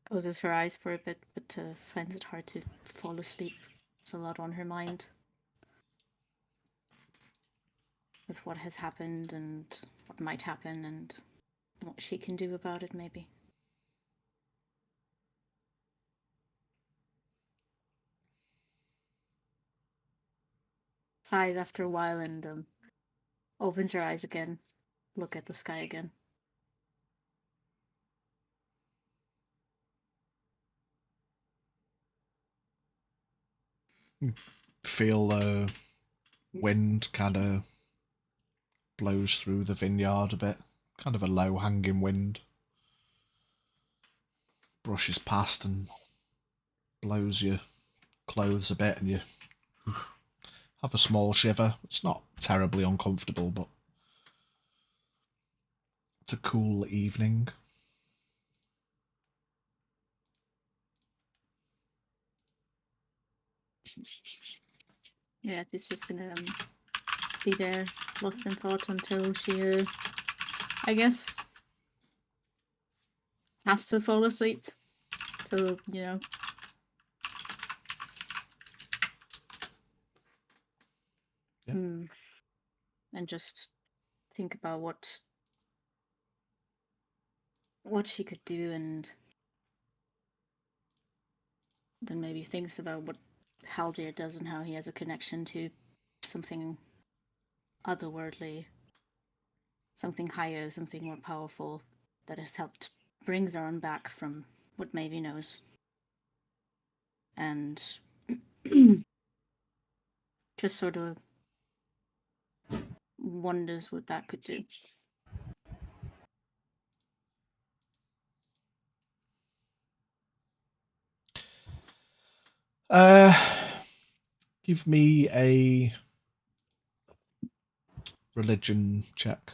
Closes her eyes for a bit, but finds it hard to fall asleep. There's a lot on her mind. With what has happened and what might happen and what she can do about it, maybe. Sighs after a while and opens her eyes again. Look at the sky again. Feel the wind kind of blows through the vineyard a bit. Kind of a low hanging wind. Brushes past and blows your clothes a bit, and you have a small shiver. It's not terribly uncomfortable, but it's a cool evening. Yeah, she's just gonna be there, lost in thought until she, I guess, has to fall asleep. Till, Yeah. And just think about what she could do, and then maybe thinks about what Haldir does and how he has a connection to something otherworldly, something higher, something more powerful that has helped bring Jurron back from what Maeve knows. And just sort of wonders what that could do. Give me a religion check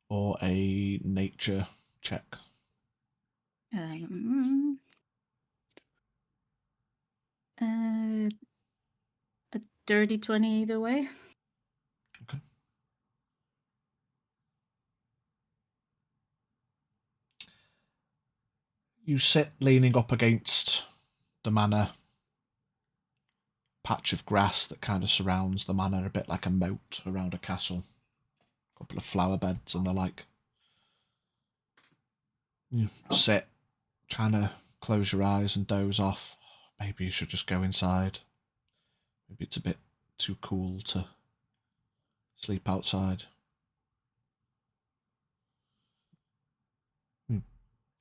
or a nature check. A dirty 20 either way. Okay. You sit leaning up against the manor patch of grass that kind of surrounds the manor, a bit like a moat around a castle. A couple of flower beds and the like. You sit, trying to close your eyes and doze off. Maybe you should just go inside. Maybe it's a bit too cool to sleep outside. You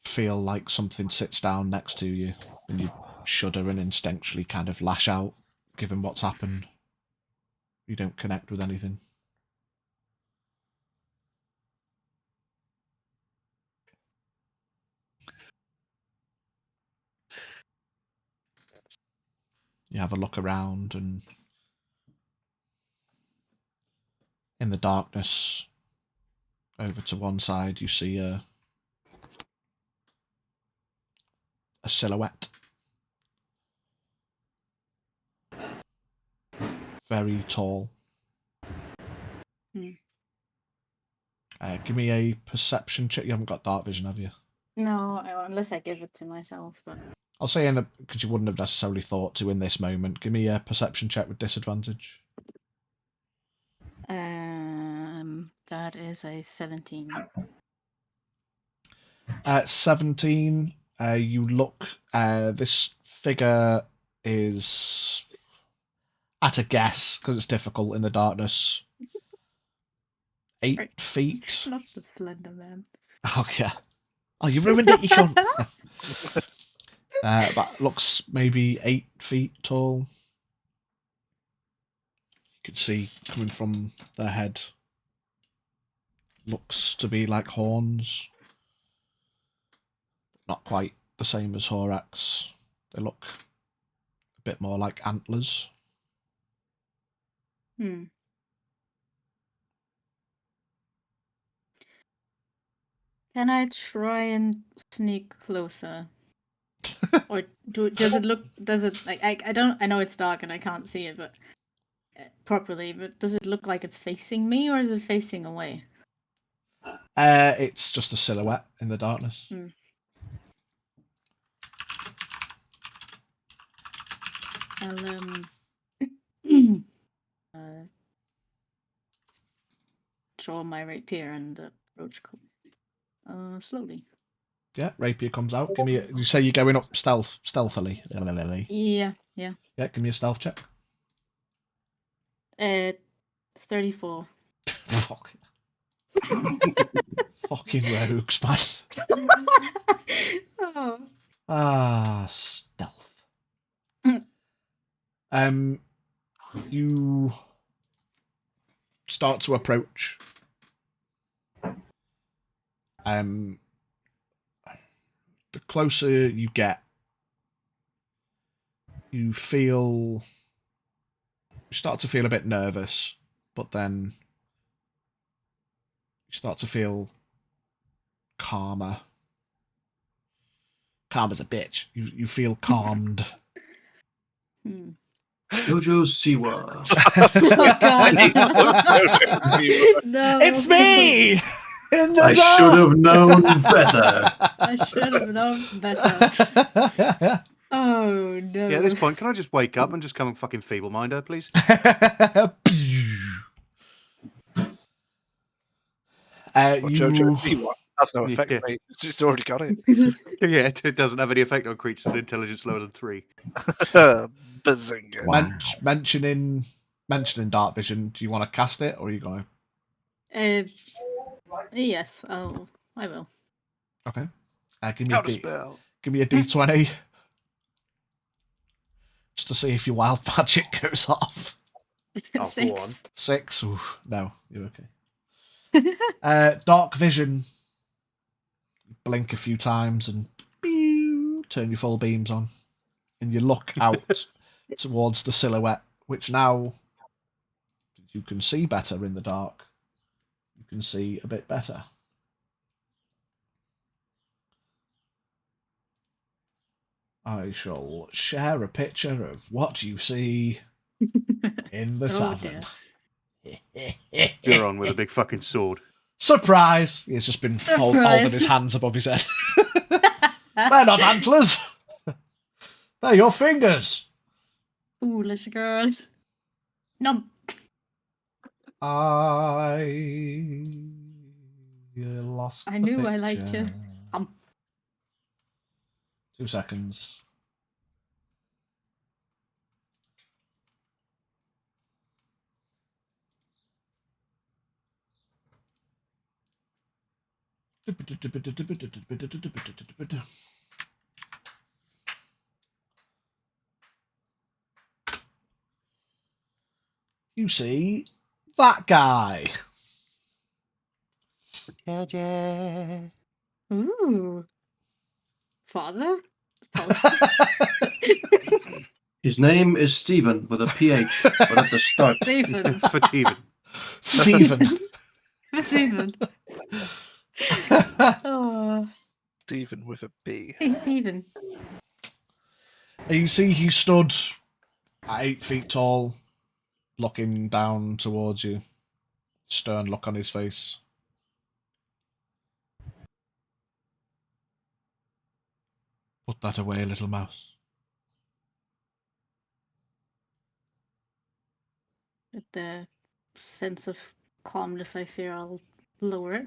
feel like something sits down next to you and you shudder and instinctually kind of lash out, given what's happened. You don't connect with anything. You have a look around, and in the darkness, over to one side, you see a silhouette. Very tall. Give me a perception check. You haven't got dark vision, have you? No, unless I give it to myself, but I'll say because you wouldn't have necessarily thought to in this moment. Give me a perception check with disadvantage. That is a 17. 17. You look. This figure is, at a guess, because it's difficult in the darkness, 8 Right. feet. Not the Slender Man. Oh yeah. Oh, you ruined it, you cunt. That looks maybe 8 feet tall. You can see coming from their head. Looks to be like horns. Not quite the same as Horax. They look a bit more like antlers. Hmm. Can I try and sneak closer? Or does it look? Does it like I don't? I know it's dark and I can't see it, but properly. But does it look like it's facing me or is it facing away? It's just a silhouette in the darkness. Hmm. I'll draw my rapier and approach slowly. Yeah, rapier comes out. Give me. You say you're going up stealthily. Yeah. Yeah, give me a stealth check. 34. Fuck. Fucking rogues, man. Oh. Stealth. You start to approach. The closer you get, you start to feel a bit nervous, but then you start to feel calmer. Calm as a bitch. You feel calmed. Hmm. Jojo Siwa. Oh God! No. It's me. In the I dark! should have known better. I should have known better. Oh no! Yeah, at this point, can I just wake up and just come and fucking feeble mind her, please? Jojo, that's no effect, Yeah. mate. It's already got it. Yeah, it doesn't have any effect on creatures with intelligence lower than 3. Bazinga. Wow. Mentioning dark vision. Do you want to cast it, or are you going? Yes. Oh, I will. Okay. Give me Counter spell. give me a d20. Just to see if your wild magic goes off. Oh, 6. go on. 6. Ooh, no, you're okay. Dark vision. Blink a few times and turn your full beams on, and you look out towards the silhouette, which now you can see better in the dark. You can see a bit better. I shall share a picture of what you see in the Oh, tavern. Jurron with a big fucking sword. Surprise! He's just been holding his hands above his head. They're not antlers. They're your fingers. Foolish girl. No. I lost. I the knew I liked you. picture. 2 seconds. You see that guy. Ooh. Father? His name is Stephen with a PH, but at the start. Stephen. For Steven. Steven. Stephen. Oh. Stephen with a B. Hey, Stephen. You see he stood at 8 feet tall, looking down towards you. Stern look on his face. Put that away, little mouse. With the sense of calmness I fear, I'll lower it.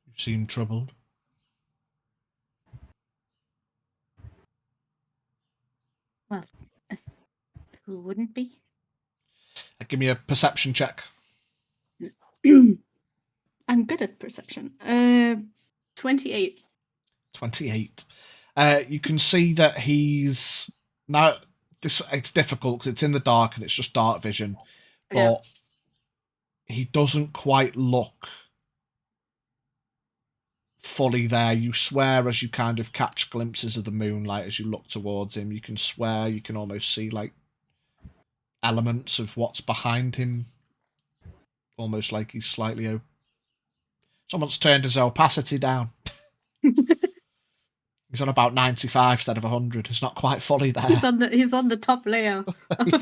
You seem troubled. Well, who wouldn't be? Give me a perception check. I'm good at perception. 28. 28. You can see that he's now. It's difficult because it's in the dark and it's just dark vision, but Yeah. he doesn't quite look fully there. You swear as you kind of catch glimpses of the moonlight as you look towards him. You can swear you can almost see like elements of what's behind him, almost like he's slightly. Someone's turned his opacity down. He's on about 95 instead of 100. It's not quite fully there. He's on the top layer of, of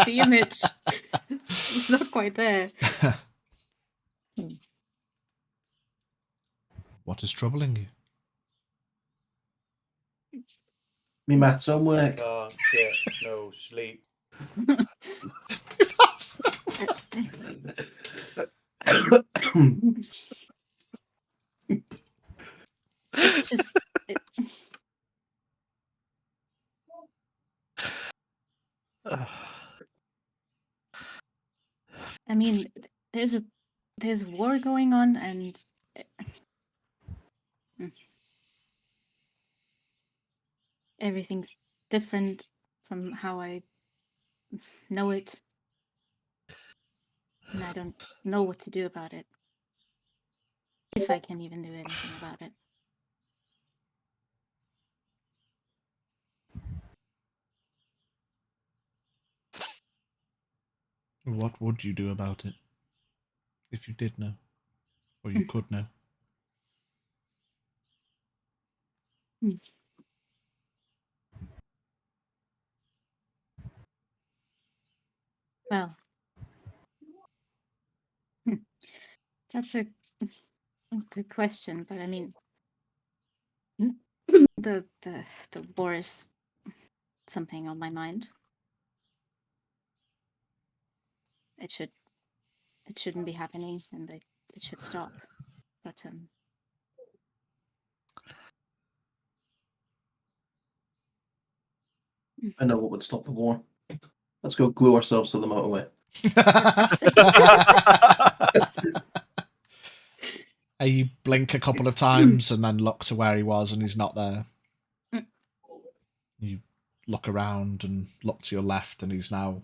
the image. It's not quite there. What is troubling you? Me maths homework. Can't get no sleep. It's just. I mean, there's war going on, and everything's different from how I know it, and I don't know what to do about it. If I can even do anything about it. What would you do about it? If you did know. Or you could know. Well, that's a good question, but I mean, the war is something on my mind. It shouldn't be happening, and it should stop. But I know what would stop the war. Let's go glue ourselves to the motorway. You blink a couple of times and then look to where he was and he's not there. You look around and look to your left and he's now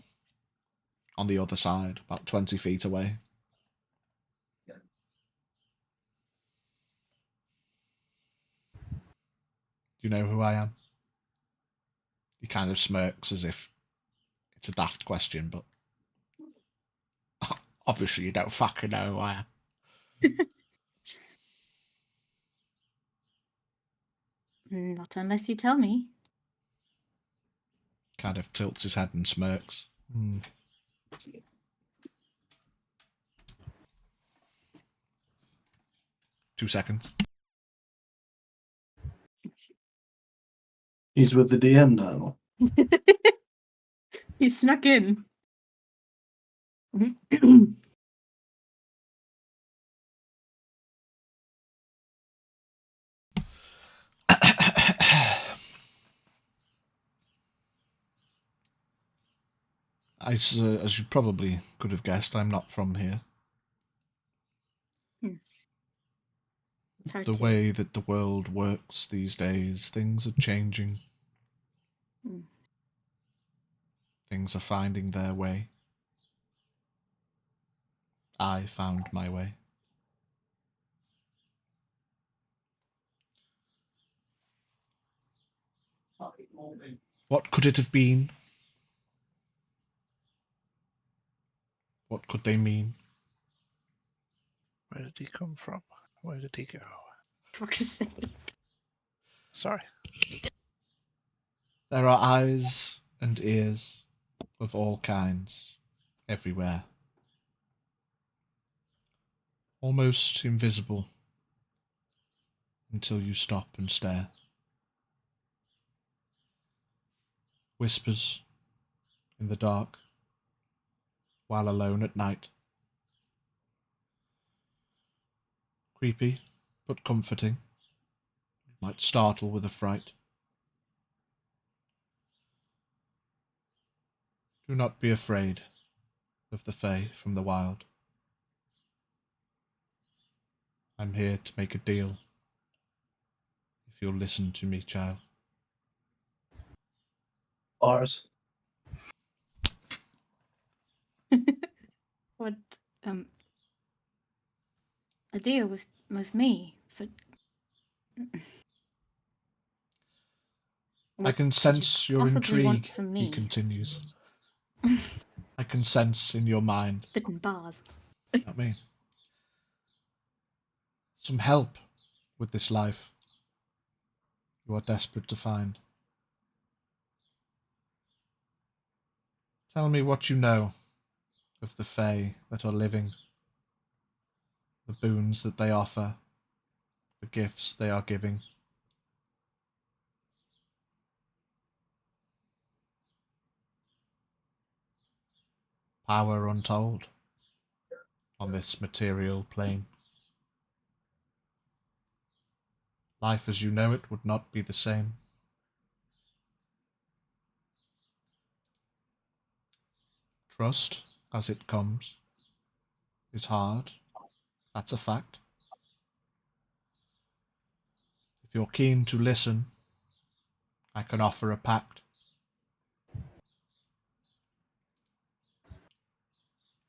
on the other side, about 20 feet away. Do you know who I am? He kind of smirks as if it's a daft question, but obviously you don't fucking know who I am. not unless you tell me. Kind of tilts his head and smirks. 2 seconds. He's with the DM now. He snuck in. As you probably could have guessed, I'm not from here. The way that the world works these days, things are changing. Things are finding their way. I found my way. What could it have been? What could they mean? Where did he come from? Where did he go? For sake. Sorry. There are eyes and ears of all kinds everywhere. Almost invisible until you stop and stare. Whispers in the dark while alone at night. Creepy, but comforting. Might startle with a fright. Do not be afraid of the Fae from the wild. I'm here to make a deal. If you'll listen to me, child. Ours. What, a deal with me? But I what can could you sense your possibly want intrigue, from he me? continues. I can sense in your mind. Spitting bars. Not me. Some help with this life you are desperate to find. Tell me what you know of the Fae that are living, the boons that they offer, the gifts they are giving. Power untold on this material plane. Life as you know it would not be the same. Trust, as it comes, is hard. That's a fact. If you're keen to listen, I can offer a pact.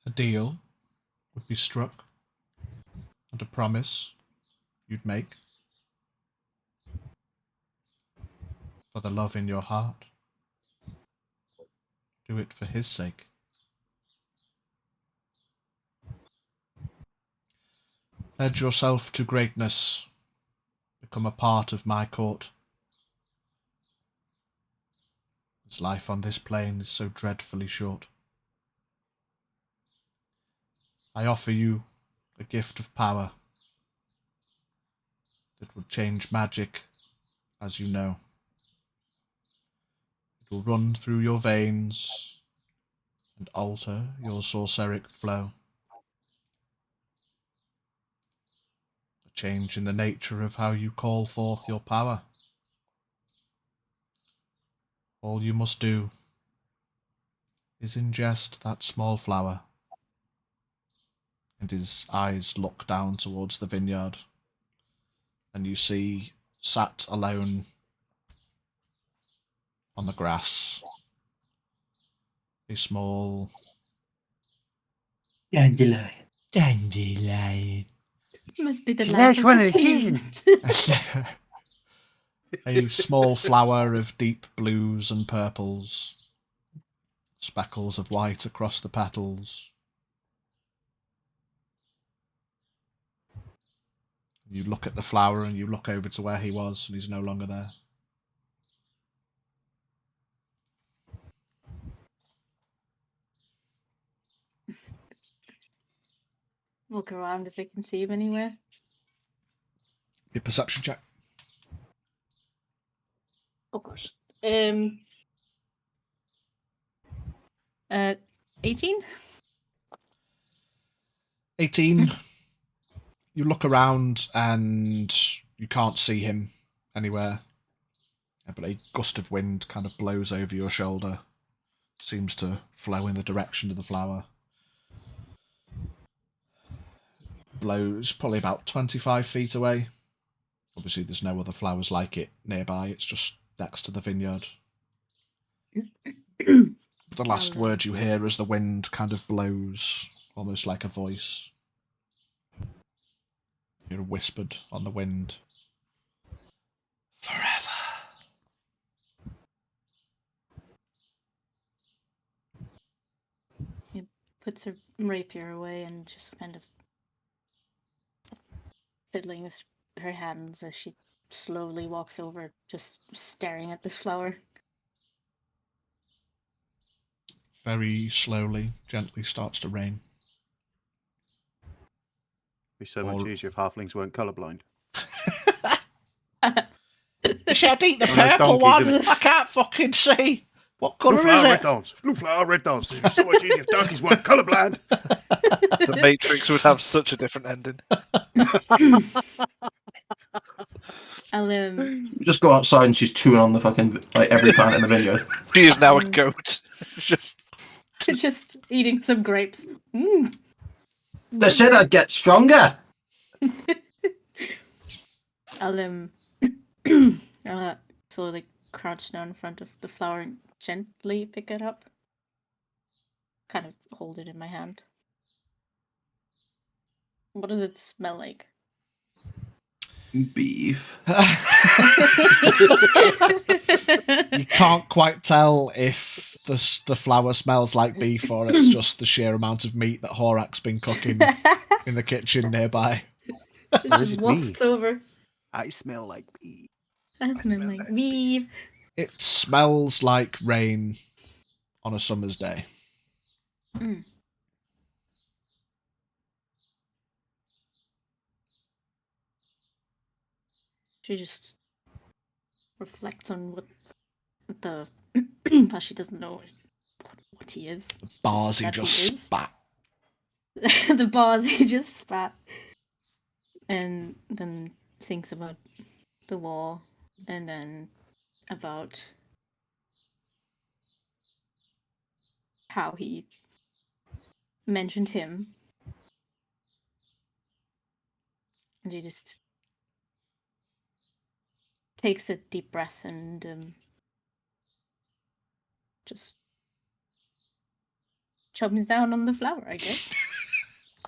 A deal would be struck, and a promise you'd make for the love in your heart. Do it for his sake. Pledge yourself to greatness. Become a part of my court. This life on this plane is so dreadfully short. I offer you a gift of power that would change magic, as you know. It will run through your veins and alter your sorceric flow. A change in the nature of how you call forth your power. All you must do is ingest that small flower. And his eyes look down towards the vineyard, and you see, sat alone on the grass, a small Dandelion. dandelion. Must be the It's the life last one the of the season. A small flower of deep blues and purples, speckles of white across the petals. You look at the flower and you look over to where he was, and he's no longer there. Look around if I can see him anywhere. Your perception check. Oh gosh. 18? 18. You look around and you can't see him anywhere. But a gust of wind kind of blows over your shoulder. Seems to flow in the direction of the flower. Blows probably about 25 feet away. Obviously there's no other flowers like it nearby. It's just next to the vineyard. The last word you hear as the wind kind of blows, almost like a voice. You're whispered on the wind. Forever. He puts her rapier away and just kind of fiddling with her hands as she slowly walks over, just staring at this flower. Very slowly, gently starts to rain. It'd be so much easier if halflings weren't colourblind. You said eat the One of those purple donkeys, one. innit? I can't fucking see. What Blue colour flower, is red it? dance. Blue flower, red dance. It'd be so much easier if donkeys weren't colourblind. The Matrix would have such a different ending. I'll You just go outside and she's chewing on the fucking like every plant in the vineyard. She is now a goat. just eating some grapes. Mm. They said I'd get stronger. I'll slowly crouch down in front of the flower and gently pick it up. Kind of hold it in my hand. What does it smell like? Beef. You can't quite tell if the flower smells like beef or it's just the sheer amount of meat that Horak's been cooking in the kitchen nearby. It Or is just it me? wafts over. I smell like beef. I smell like beef. It smells like rain on a summer's day. Mm. She just reflects on what the how she doesn't know what he is. Bars he that just he is. spat. The bars he just spat. And then thinks about the war and then about how he mentioned him. And he just takes a deep breath and just chomps down on the flower, I guess.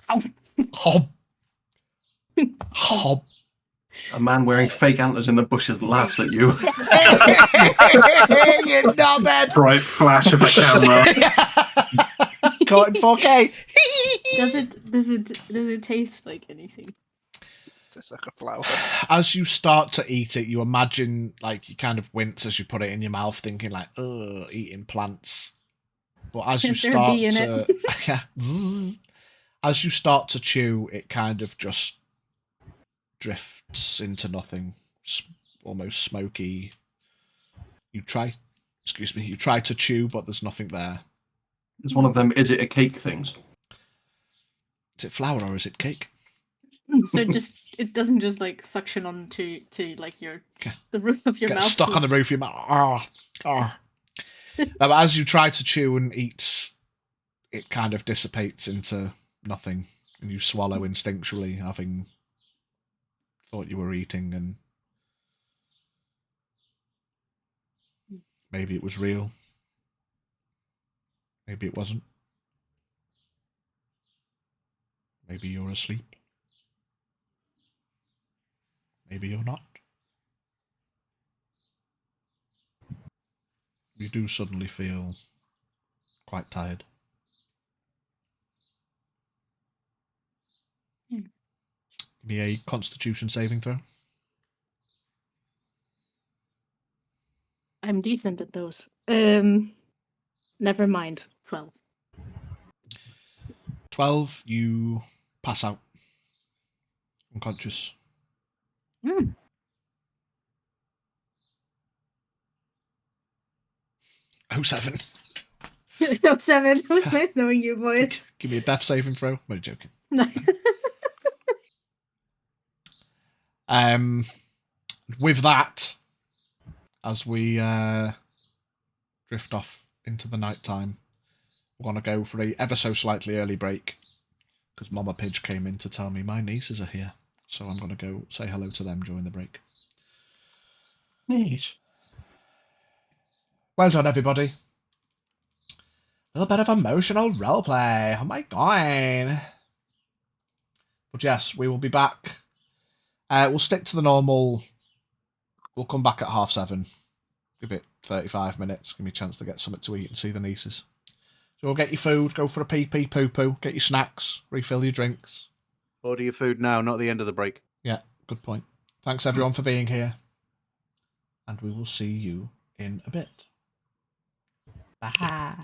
Ow. Hob. Hob. A man wearing fake antlers in the bushes laughs at you. You knobhead. Bright flash of a camera. Caught in 4K. Does it taste like anything? It's like a flower. As you start to eat it, you imagine, like, you kind of wince as you put it in your mouth, thinking like, "Ugh, eating plants." But as you Is there a bee in start to, yeah, zzz, as you start to chew, it kind of just drifts into nothing, almost smoky. You try to chew, but there's nothing there. It's one of them. Is it a cake things? Is it flour or is it cake? So it doesn't just like suction on to like your Okay. the roof of your Get mouth. stuck on the roof of your mouth. Now, as you try to chew and eat, it kind of dissipates into nothing, and you swallow instinctually, having thought you were eating, and maybe it was real. Maybe it wasn't. Maybe you're asleep. Maybe you're not. You do suddenly feel quite tired. Hmm. Give me a Constitution saving throw. I'm decent at those. Never mind. 12. 12, you pass out. Unconscious. Mm. 07. 7. It was nice knowing you, boys. Give me a death saving throw. I'm only joking. With that, as we drift off into the night time, we're going to go for a ever so slightly early break because Mama Pidge came in to tell me my nieces are here. So I'm going to go say hello to them during the break. Nice. Well done, everybody. A little bit of emotional roleplay. Oh my god. But yes, we will be back. We'll stick to the normal. We'll come back at 7:30. Give it 35 minutes. Give me a chance to get something to eat and see the nieces. So we'll get your food, go for a pee-pee, poo-poo, get your snacks, refill your drinks. Order your food now, not the end of the break. Yeah, good point. Thanks everyone for being here. And we will see you in a bit. Bye.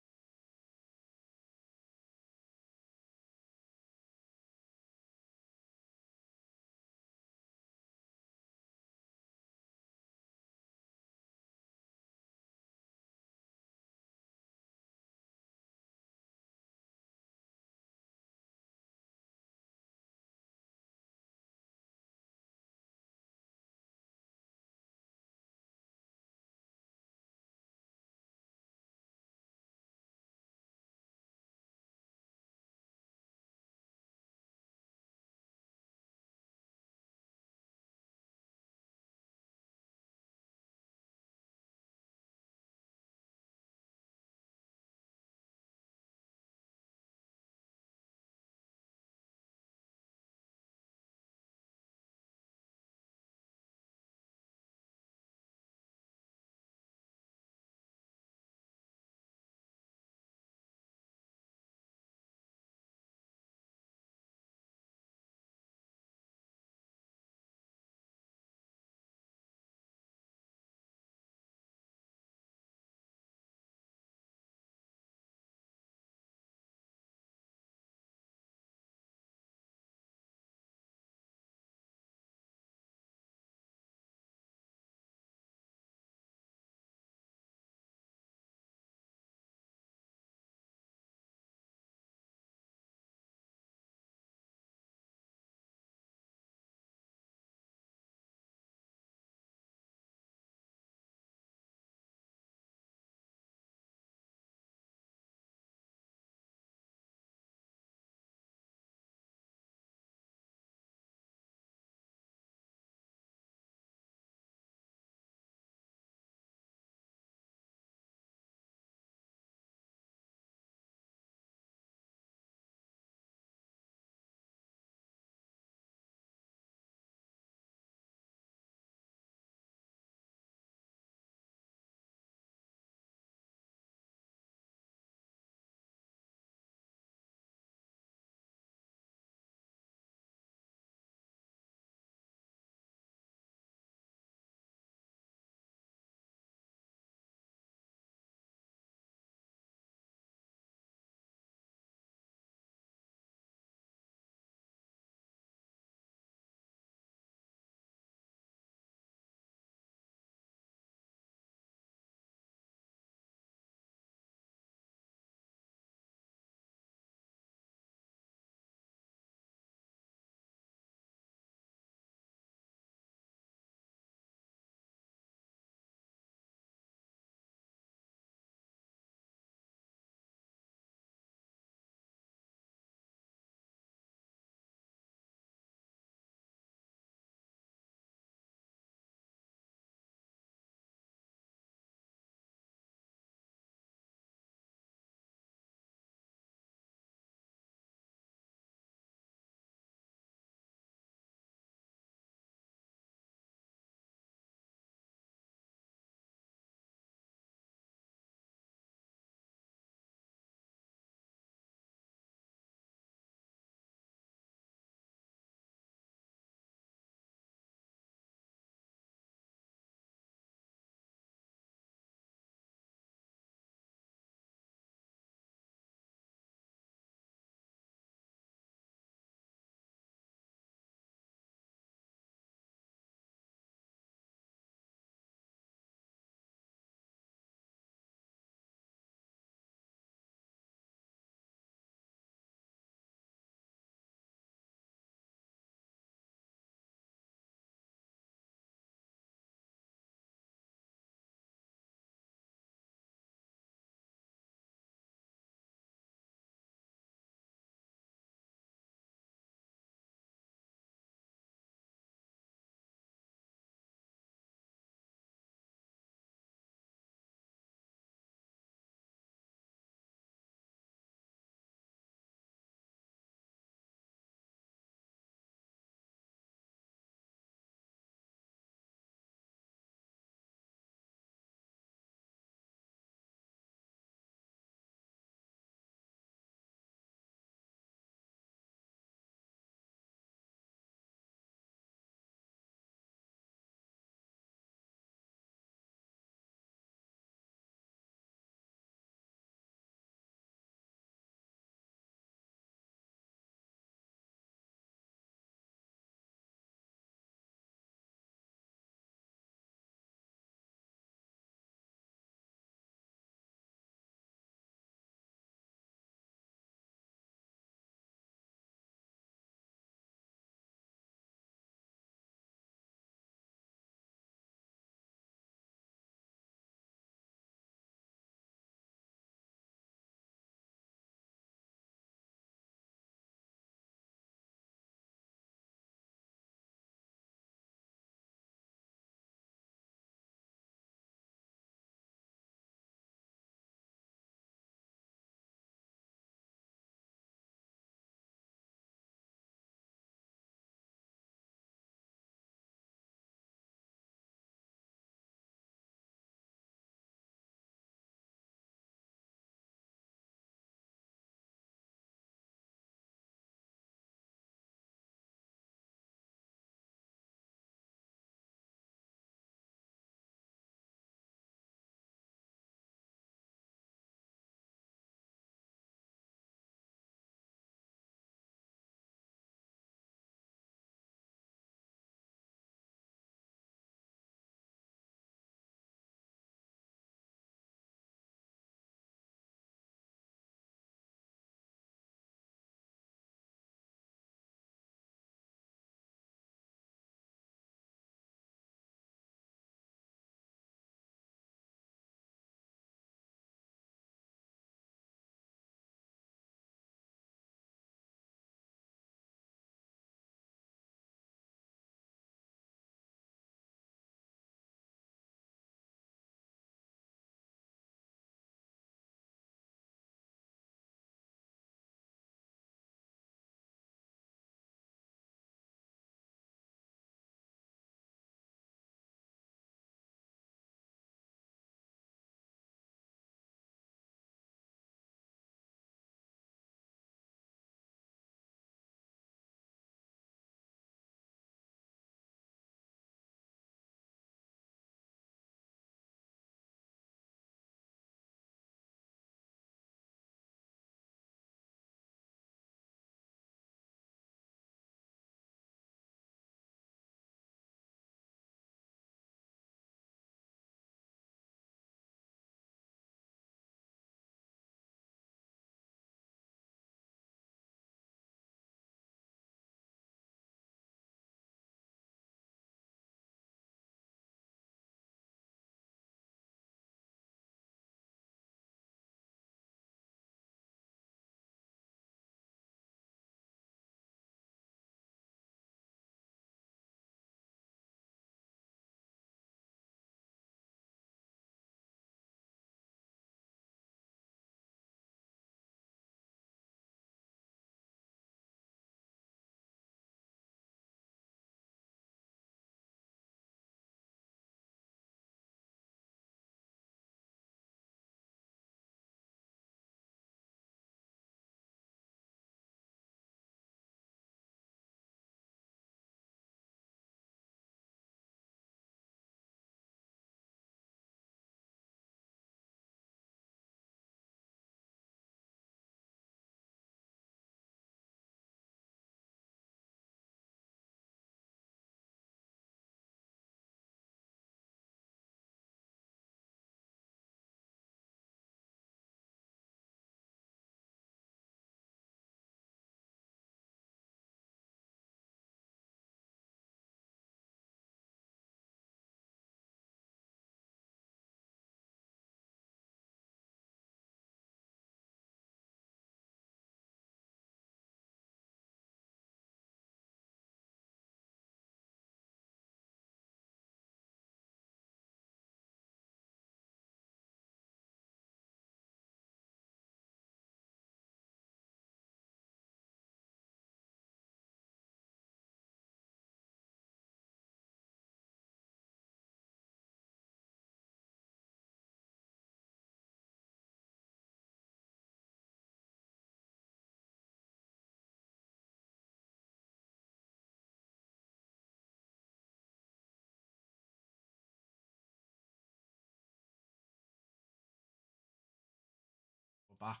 back.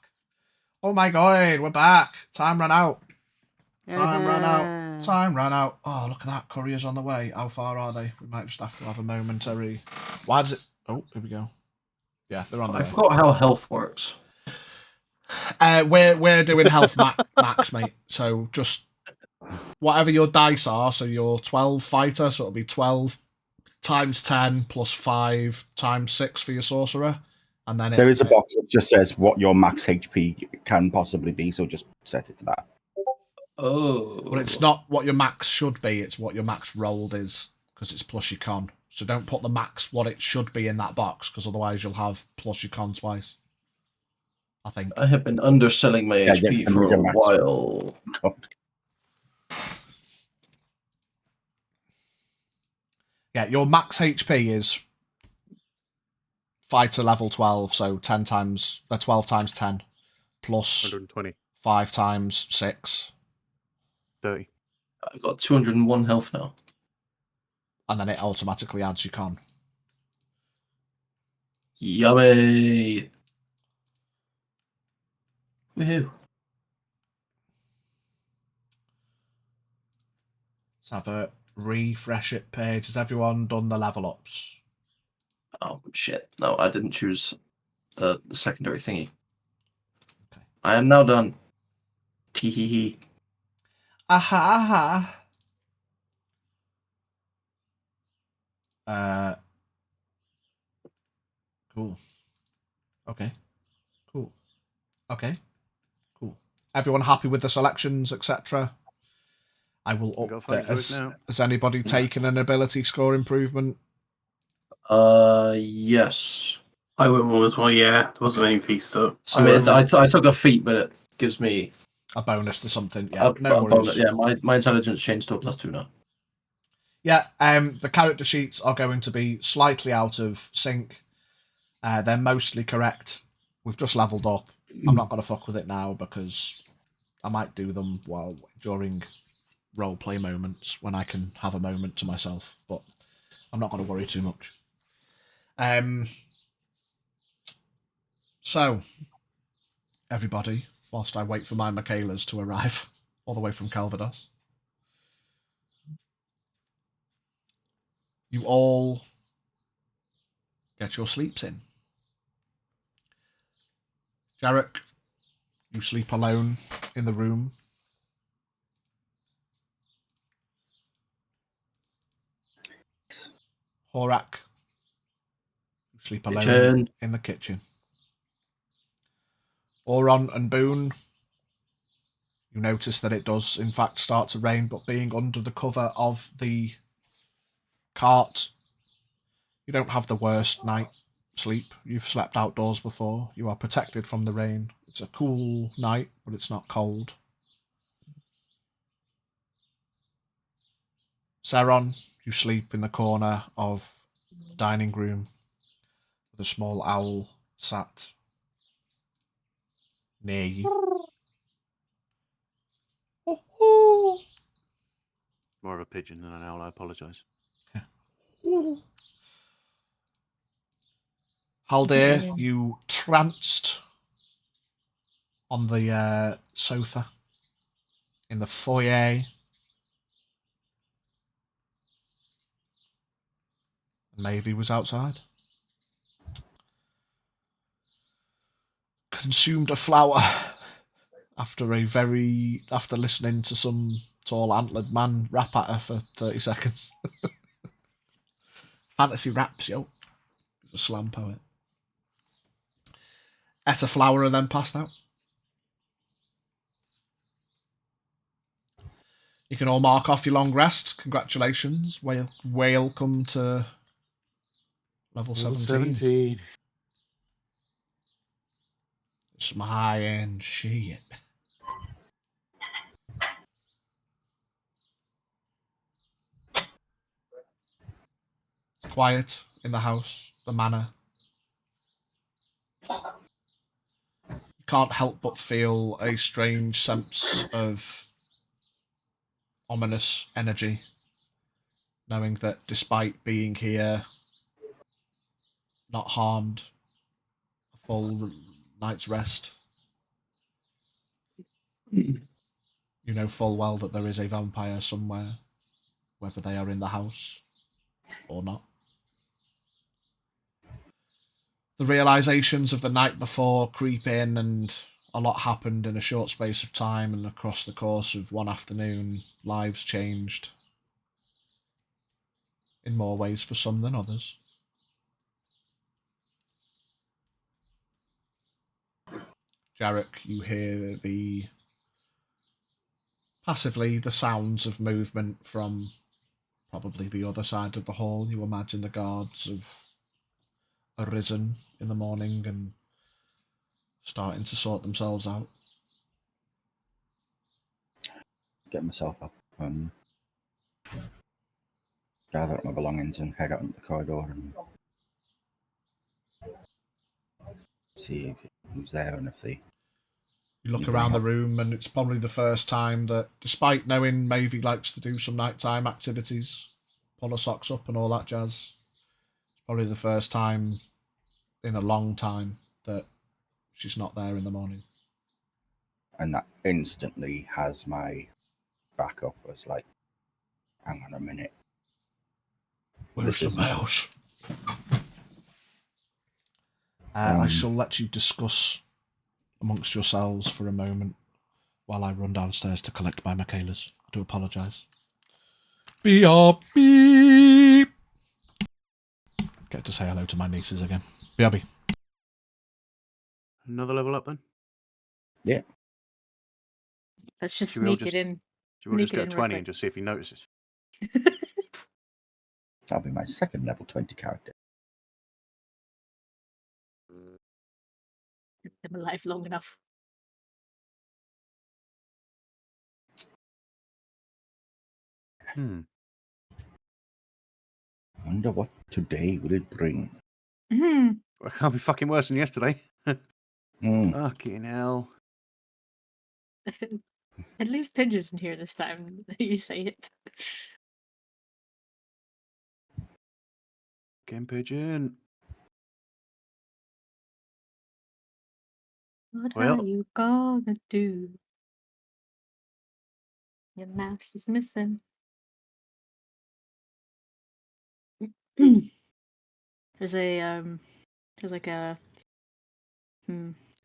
Oh my god, we're back. Time ran out. Time ran out. Time ran out. Oh, look at that. Courier's on the way. How far are they? We might just have to have a momentary. Why does it? Oh, here we go. Yeah, they're on the I way. forgot how health works. We're doing health max, mate. So just whatever your dice are. So your 12 fighter, so it'll be 12 times 10 plus 5 times 6 for your sorcerer. And then There is a box that just says what your max HP can possibly be, so just set it to that. Oh. But it's not what your max should be, it's what your max rolled is, because it's plus your con. So don't put the max what it should be in that box, because otherwise you'll have plus your con twice. I think. I have been underselling my HP for a while. Yeah, your max HP is fighter level 12, so 12 times 10 plus 120. 5 times 6. 30. I've got 201 health now. And then it automatically adds your con. Yummy! Woohoo! Let's have a refresh it page. Has everyone done the level ups? Oh shit! No, I didn't choose the secondary thingy. Okay. I am now done. Tee hee hee. Aha, cool. Okay. Cool. Okay. Cool. Everyone happy with the selections, etc.? I will up that. Has anybody taken an ability score improvement? Yes. I went one as well, yeah. There wasn't any feast up. So, I mean, I took a feat, but it gives me a bonus to something. Yeah, no worries. bonus. Yeah, my intelligence changed to a +2 now. Yeah, the character sheets are going to be slightly out of sync. They're mostly correct. We've just leveled up. I'm not going to fuck with it now because I might do them during roleplay moments when I can have a moment to myself, but I'm not going to worry too much. So, everybody, whilst I wait for my Michaelas to arrive all the way from Calvados, you all get your sleeps in. Jarek, you sleep alone in the room. Horak, you sleep alone in the kitchen. Oron and Boone, you notice that it does in fact start to rain, but being under the cover of the cart, you don't have the worst night sleep. You've slept outdoors before. You are protected from the rain. It's a cool night, but it's not cold. Saron, you sleep in the corner of the dining room with a small owl sat near you. More of a pigeon than an owl, I apologise. Haldir, you tranced on the sofa in the foyer. Maevy was outside. Consumed a flower after listening to some tall antlered man rap at her for 30 seconds. Fantasy raps, yo. He's a slam poet. Ate a flower and then passed out. You can all mark off your long rest. Congratulations. Welcome to level 17. Some high-end shit. It's quiet in the house, the manor. You can't help but feel a strange sense of ominous energy, knowing that despite being here, not harmed, a full night's rest, You know full well that there is a vampire somewhere, whether they are in the house or not. The realizations of the night before creep in, and a lot happened in a short space of time, and across the course of one afternoon, lives changed in more ways for some than others. Jarek, you hear passively the sounds of movement from probably the other side of the hall. You imagine the guards have arisen in the morning and starting to sort themselves out. Get myself up, gather up my belongings and head out into the corridor and see who's there and if they... You look around the room, and it's probably the first time that, despite knowing Mavie likes to do some nighttime activities, pull her socks up and all that jazz, it's probably the first time in a long time that she's not there in the morning. And that instantly has my back up. It's like, hang on a minute. Where's the mouse? I shall let you discuss amongst yourselves for a moment while I run downstairs to collect my Michaelas. I do apologise. BRB! Get to say hello to my nieces again. BRB. Another level up then? Yeah. Let's just Should we all sneak it just- in. Should we just Sneak it go in 20 real and just see if he notices? That'll be my second level 20 character. I'm alive long enough. Wonder what today will it bring. Mhm. It can't be fucking worse than yesterday. Mm. Fucking hell. At least Pidge isn't here this time. You say it. Game pigeon. What Well- are you gonna do? Your mouse is missing. There's like a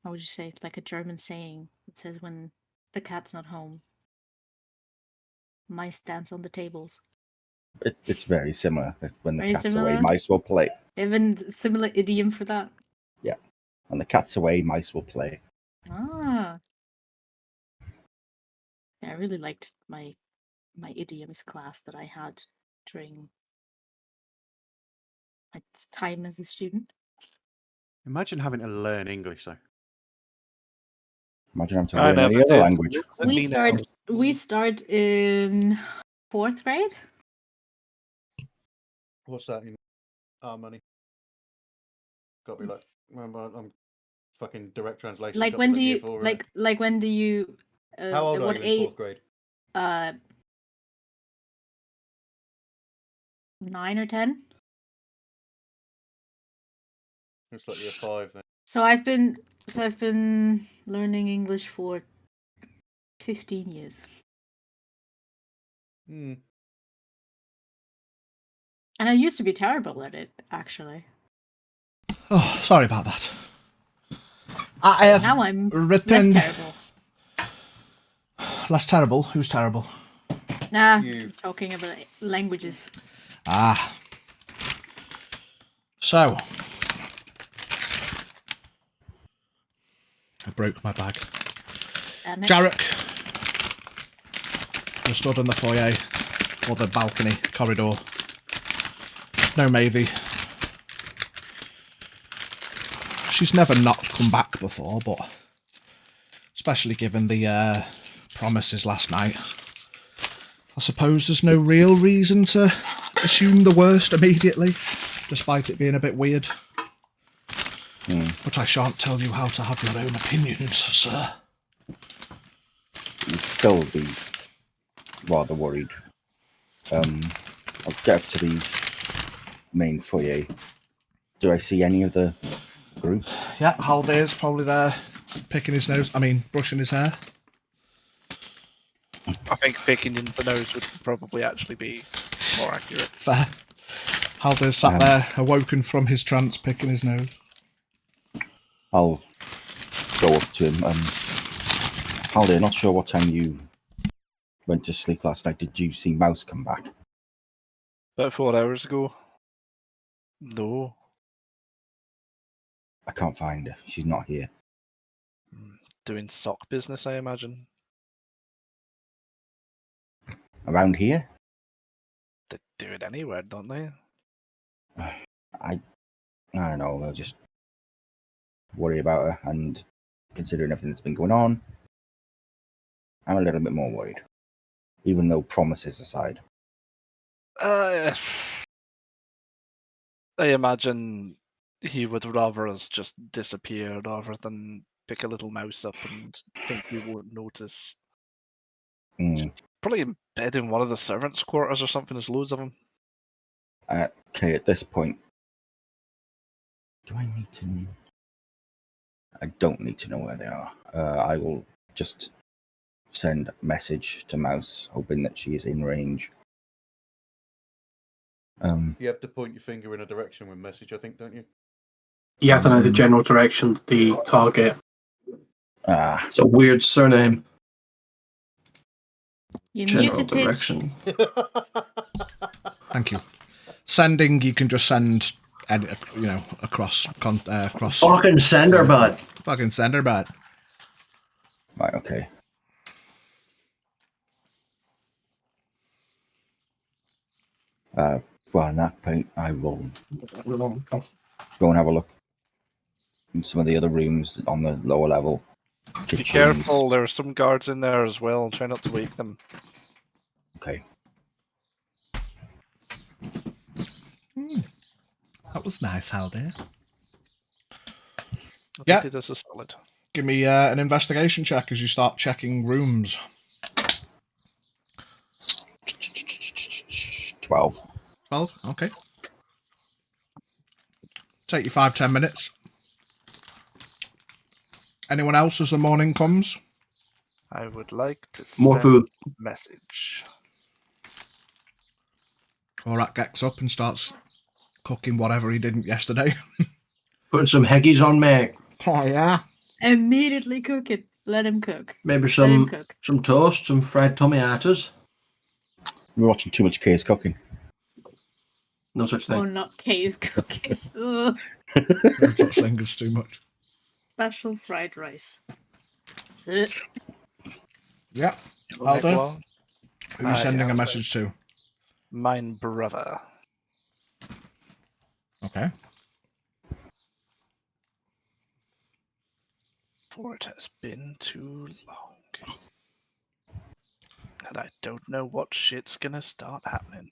how would you say it? Like a German saying. It says when the cat's not home, mice dance on the tables. It's very similar. When the Very cat's similar? away, mice will play. They have a similar idiom for that. Yeah. When the cat's away, mice will play. Ah. Yeah, I really liked my idioms class that I had during my time as a student. Imagine having to learn English though. Imagine having to I learn any never other did. language. Let me know. We start in 4th grade. What's that in our money? Got to be like, I'm fucking direct translation. Like when do you like when do you How old at are what you in age? 4th grade? 9 or 10. It's like year 5 then. So I've been learning English for 15 years. Hmm. And I used to be terrible at it, actually. Oh, sorry about that. I have Now I'm written... less terrible. Less terrible? Who's terrible? Nah, You. talking about languages. Ah. So. I broke my bag. Damn it. Jarek. You're stood in the foyer, or the balcony, corridor. No Mavie. She's never not come back before, but especially given the promises last night, I suppose there's no real reason to assume the worst immediately, despite it being a bit weird. But I shan't tell you how to have your own opinions, sir. You'd still be rather worried. I'll get up to the main foyer. Do I see any of the group? Yeah, Haldir's probably there, picking his nose. Brushing his hair. think picking in the nose would probably actually be more accurate. Fair. Haldir's sat there, awoken from his trance, picking his nose. I'll go up to him. Haldir, not sure what time you went to sleep last night. Did you see Mouse come back? About 4 hours ago. No. I can't find her. She's not here. Doing sock business, I imagine. Around here? They do it anywhere, don't they? I don't know. I'll just worry about her, and considering everything that's been going on, I'm a little bit more worried. Even though promises aside. I imagine he would rather us just disappear rather than pick a little mouse up and think we won't notice. Probably in bed in one of the servants' quarters or something. There's loads of them. Okay, at this point, do I need to? I don't need to know where they are. I will just send a message to Mouse, hoping that she is in range. You have to point your finger in a direction with message, I think, don't you? You have to know the general direction of the target. It's a weird surname. You General muted it. direction. Thank you. Sending, you can just send, across. Fucking sender, bud. Fucking sender, bud. Right, okay. Well, in that point, I will go and have a look in some of the other rooms on the lower level. Be Kitchens. careful, there are some guards in there as well. Try not to wake them. Okay. That was nice, Haldir. I think it is a solid. Give me an investigation check as you start checking rooms. 12. 12, okay. Take you 5-10 minutes. Anyone else as the morning comes? I would like to More send food. a message. Korak gets up and starts cooking whatever he didn't yesterday. Putting some heggies on, mate. Oh, yeah. Immediately cook it. Let him cook. Maybe Let him cook. some toast, some fried tomatoes. We're watching too much K's cooking. No such Oh, thing. not Kay's cooking. Ugh. No such thing as too much. Special fried rice. Ugh. Yeah. Aldo, who are you sending a message to? Mine brother. Okay. For it has been too long. And I don't know what shit's gonna start happening.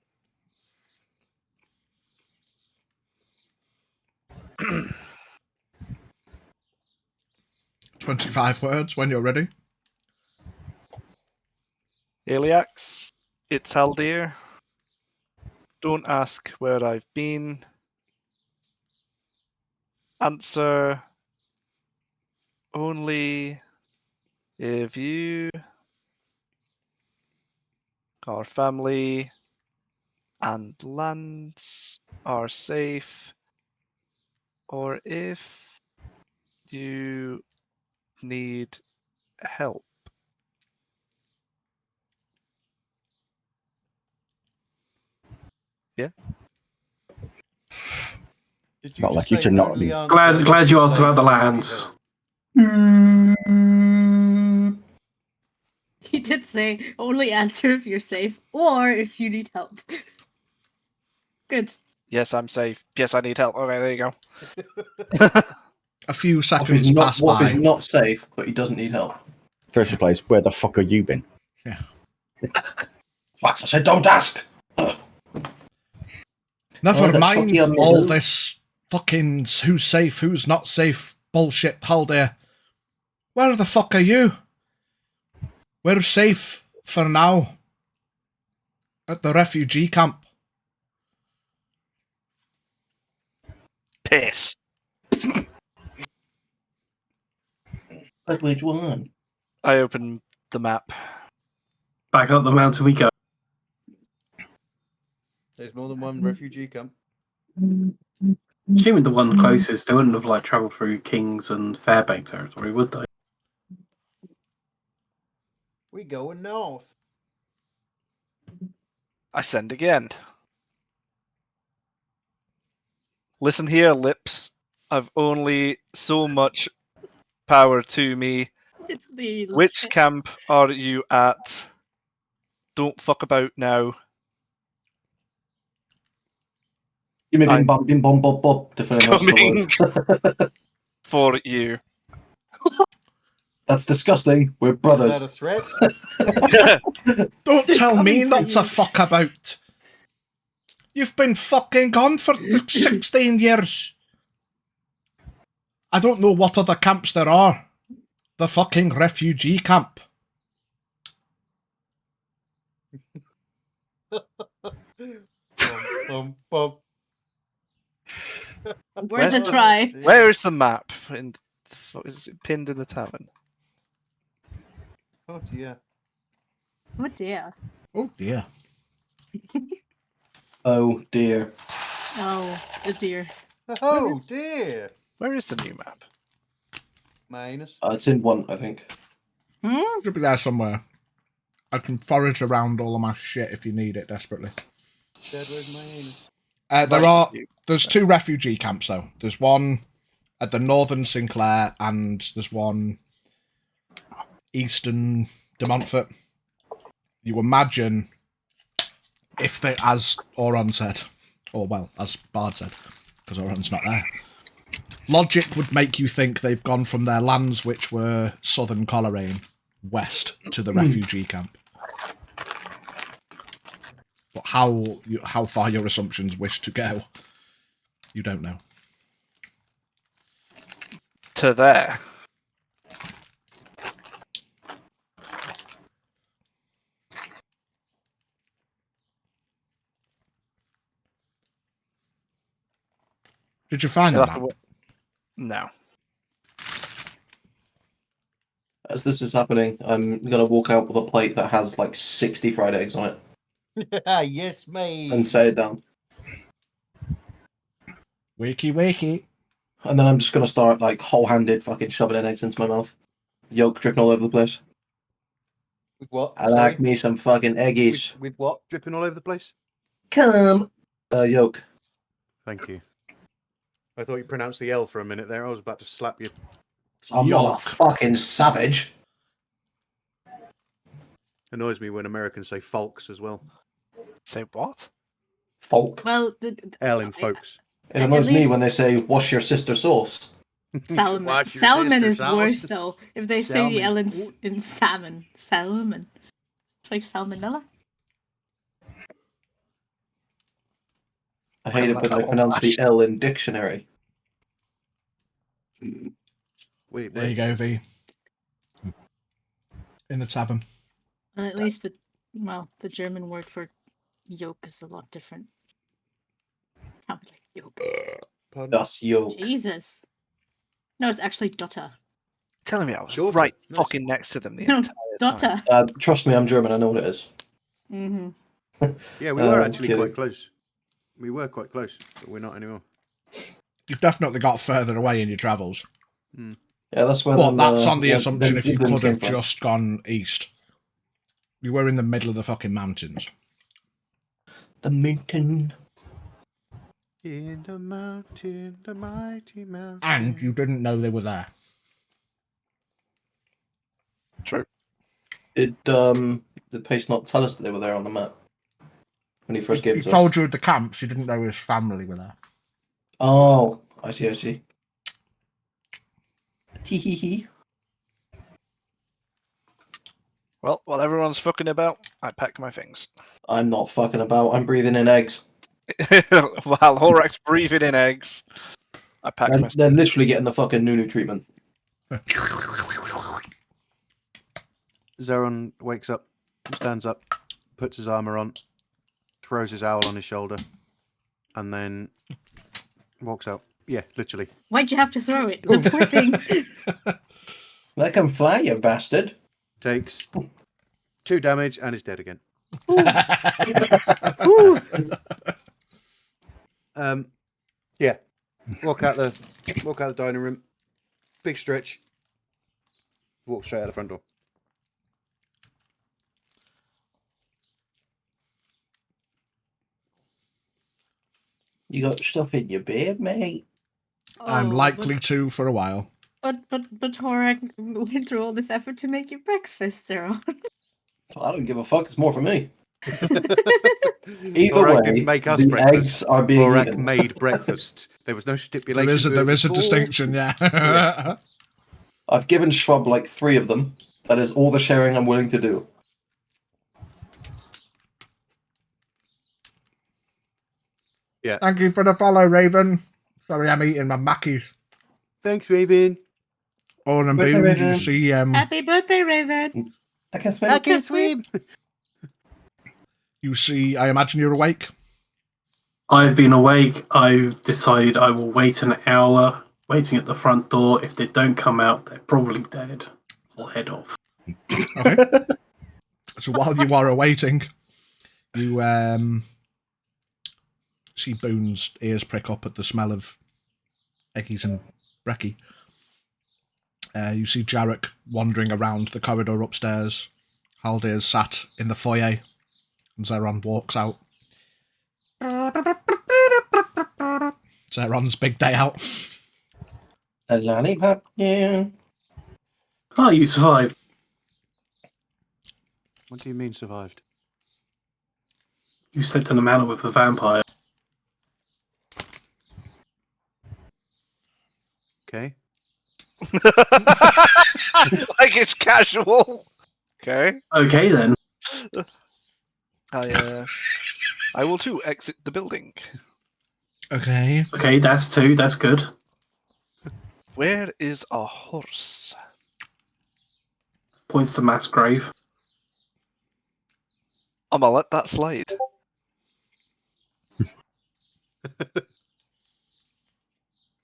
25 words when you're ready. Aliax, it's Haldir. Don't ask where I've been. Answer only if you, our family, and lands are safe, or if you need help. Yeah? Did you Not just like you say to not only be- answer Glad you asked say about the if you need lands. help? He did say only answer if you're safe or if you need help. Good. Yes, I'm safe. Yes, I need help. Okay, there you go. A few What if seconds he's pass what if by. he's not safe, but he doesn't need help? First place, where the fuck have you been? Yeah. What? I said don't ask! Never Oh, the mind chucky on the all hill. this fucking who's safe, who's not safe bullshit, Haldir. Where the fuck are you? We're safe for now. At the refugee camp. Piss. But which one? I open the map. Back up the mountain we go. There's more than one refugee camp. Assuming the one closest, they wouldn't have like travelled through Kings and Fairbank territory, would they? We going north. I send again. Listen here, lips. I've only so much power to me. It's the Which camp are you at? Don't fuck about now. You may bim bom bop bop to finish the words. For you. That's disgusting. We're Is brothers. that a threat? Don't tell me Coming for not to you. fuck about. You've been fucking gone for 16 years. I don't know what other camps there are. The fucking refugee camp. Bum, bum. Worth a Where's try. Where is the map? Is it pinned in the tavern? Oh dear. Oh dear. Oh dear. Oh dear. Oh, dear. Oh dear. Where is the new map? Minus. It's in one, I think. Should be there somewhere. I can forage around all of my shit if you need it desperately. Dad, where's my anus? There's 2 refugee camps though. There's one at the northern Sinclair and there's one eastern de Montfort. You imagine if they, as Oron said, or well, as Bard said, because Oron's not there, logic would make you think they've gone from their lands, which were southern Coleraine, west to the refugee camp. But how far your assumptions wish to go, you don't know. To there. Did you find You'll the have to map? No. As this is happening, I'm gonna walk out with a plate that has like 60 fried eggs on it Yes, mate. and set it down. Wakey, wakey. And then I'm just gonna start like whole-handed fucking shoving in eggs into my mouth. Yolk dripping all over the place. With what? I like me some fucking eggies. With what? Dripping all over the place? Come. Yolk. Thank you. I thought you pronounced the L for a minute there. I was about to slap you. I'm not Yolk. a fucking savage. Annoys me when Americans say folks as well. Say what? Folk. Well, L in folks. It annoys me least- when they say, "Wash your sister's sauce." salmon. Watch your Salmon sister's is house. worse though. If they say the L Salmon. in salmon. Salmon. It's like salmonella. I hate it when they pronounce the L in dictionary. Wait, There you go, V. In the tavern. And at least the German word for yolk is a lot different. Sounds like yolk. Pardon? That's yolk. Jesus. No, it's actually dotter. Telling me I was Sure, right nice. fucking next to them the No, entire time. Dotter. Trust me, I'm German. I know what it is. Mm-hmm. Yeah, we were I'm actually kidding. quite close. We were quite close, but we're not anymore. You've definitely got further away in your travels. Yeah, that's where. But them, that's on the them- assumption them if you Giblins could have came from. just gone east. You were in the middle of the fucking mountains. The mountain. In the mountain, the mighty mountain. And you didn't know they were there. True. Did the pace not tell us that they were there on the map when he first gave He it to told us? you the camps, you didn't know his family were there. Oh, I see. I see. Tee hee hee. Well, while everyone's fucking about, I pack my things. I'm not fucking about. I'm breathing in eggs. While Horak's breathing in eggs, I pack my They're literally getting the fucking Nunu treatment. Zeron wakes up, stands up, puts his armor on, throws his owl on his shoulder, and then walks out. Yeah, literally. Why'd you have to throw it? The poor thing. Let him fly, you bastard. Takes 2 damage, and it's dead again. Ooh. Yeah. Walk out the dining room. Big stretch. Walk straight out the front door. You got stuff in your beard, mate. I'm likely to for a while. But Horak went through all this effort to make you breakfast, Jurron. I don't give a fuck. It's more for me. Either Thorak way, didn't make us the breakfast. eggs are being Thorak eaten. made breakfast. There was no stipulation. There is a before. distinction, yeah. I've given Schwab like 3 of them. That is all the sharing I'm willing to do. Thank you for the follow, Raven. Sorry, I'm eating my Mackies. Thanks, Raven. Oh, and Birthday, Boone, you Raven. see, Happy birthday, Raven. I can smell I it. can swim. you see, I imagine you're awake. I've been awake. I've decided I will wait an hour, waiting at the front door. If they don't come out, they're probably dead. I'll head off. Okay. So while you are awaiting, you see Boone's ears prick up at the smell of eggies and brekkie. You see Jarek wandering around the corridor upstairs. Haldir's sat in the foyer, and Zeron walks out. Zeron's big day out. A lollipop, yeah. Oh, you survived. What do you mean survived? You slept in a manor with a vampire. Okay. Like it's casual. Okay. Okay, then. I will too exit the building. Okay. Okay, that's 2. That's good. Where is a horse? Points to mass grave. I'm gonna let that slide.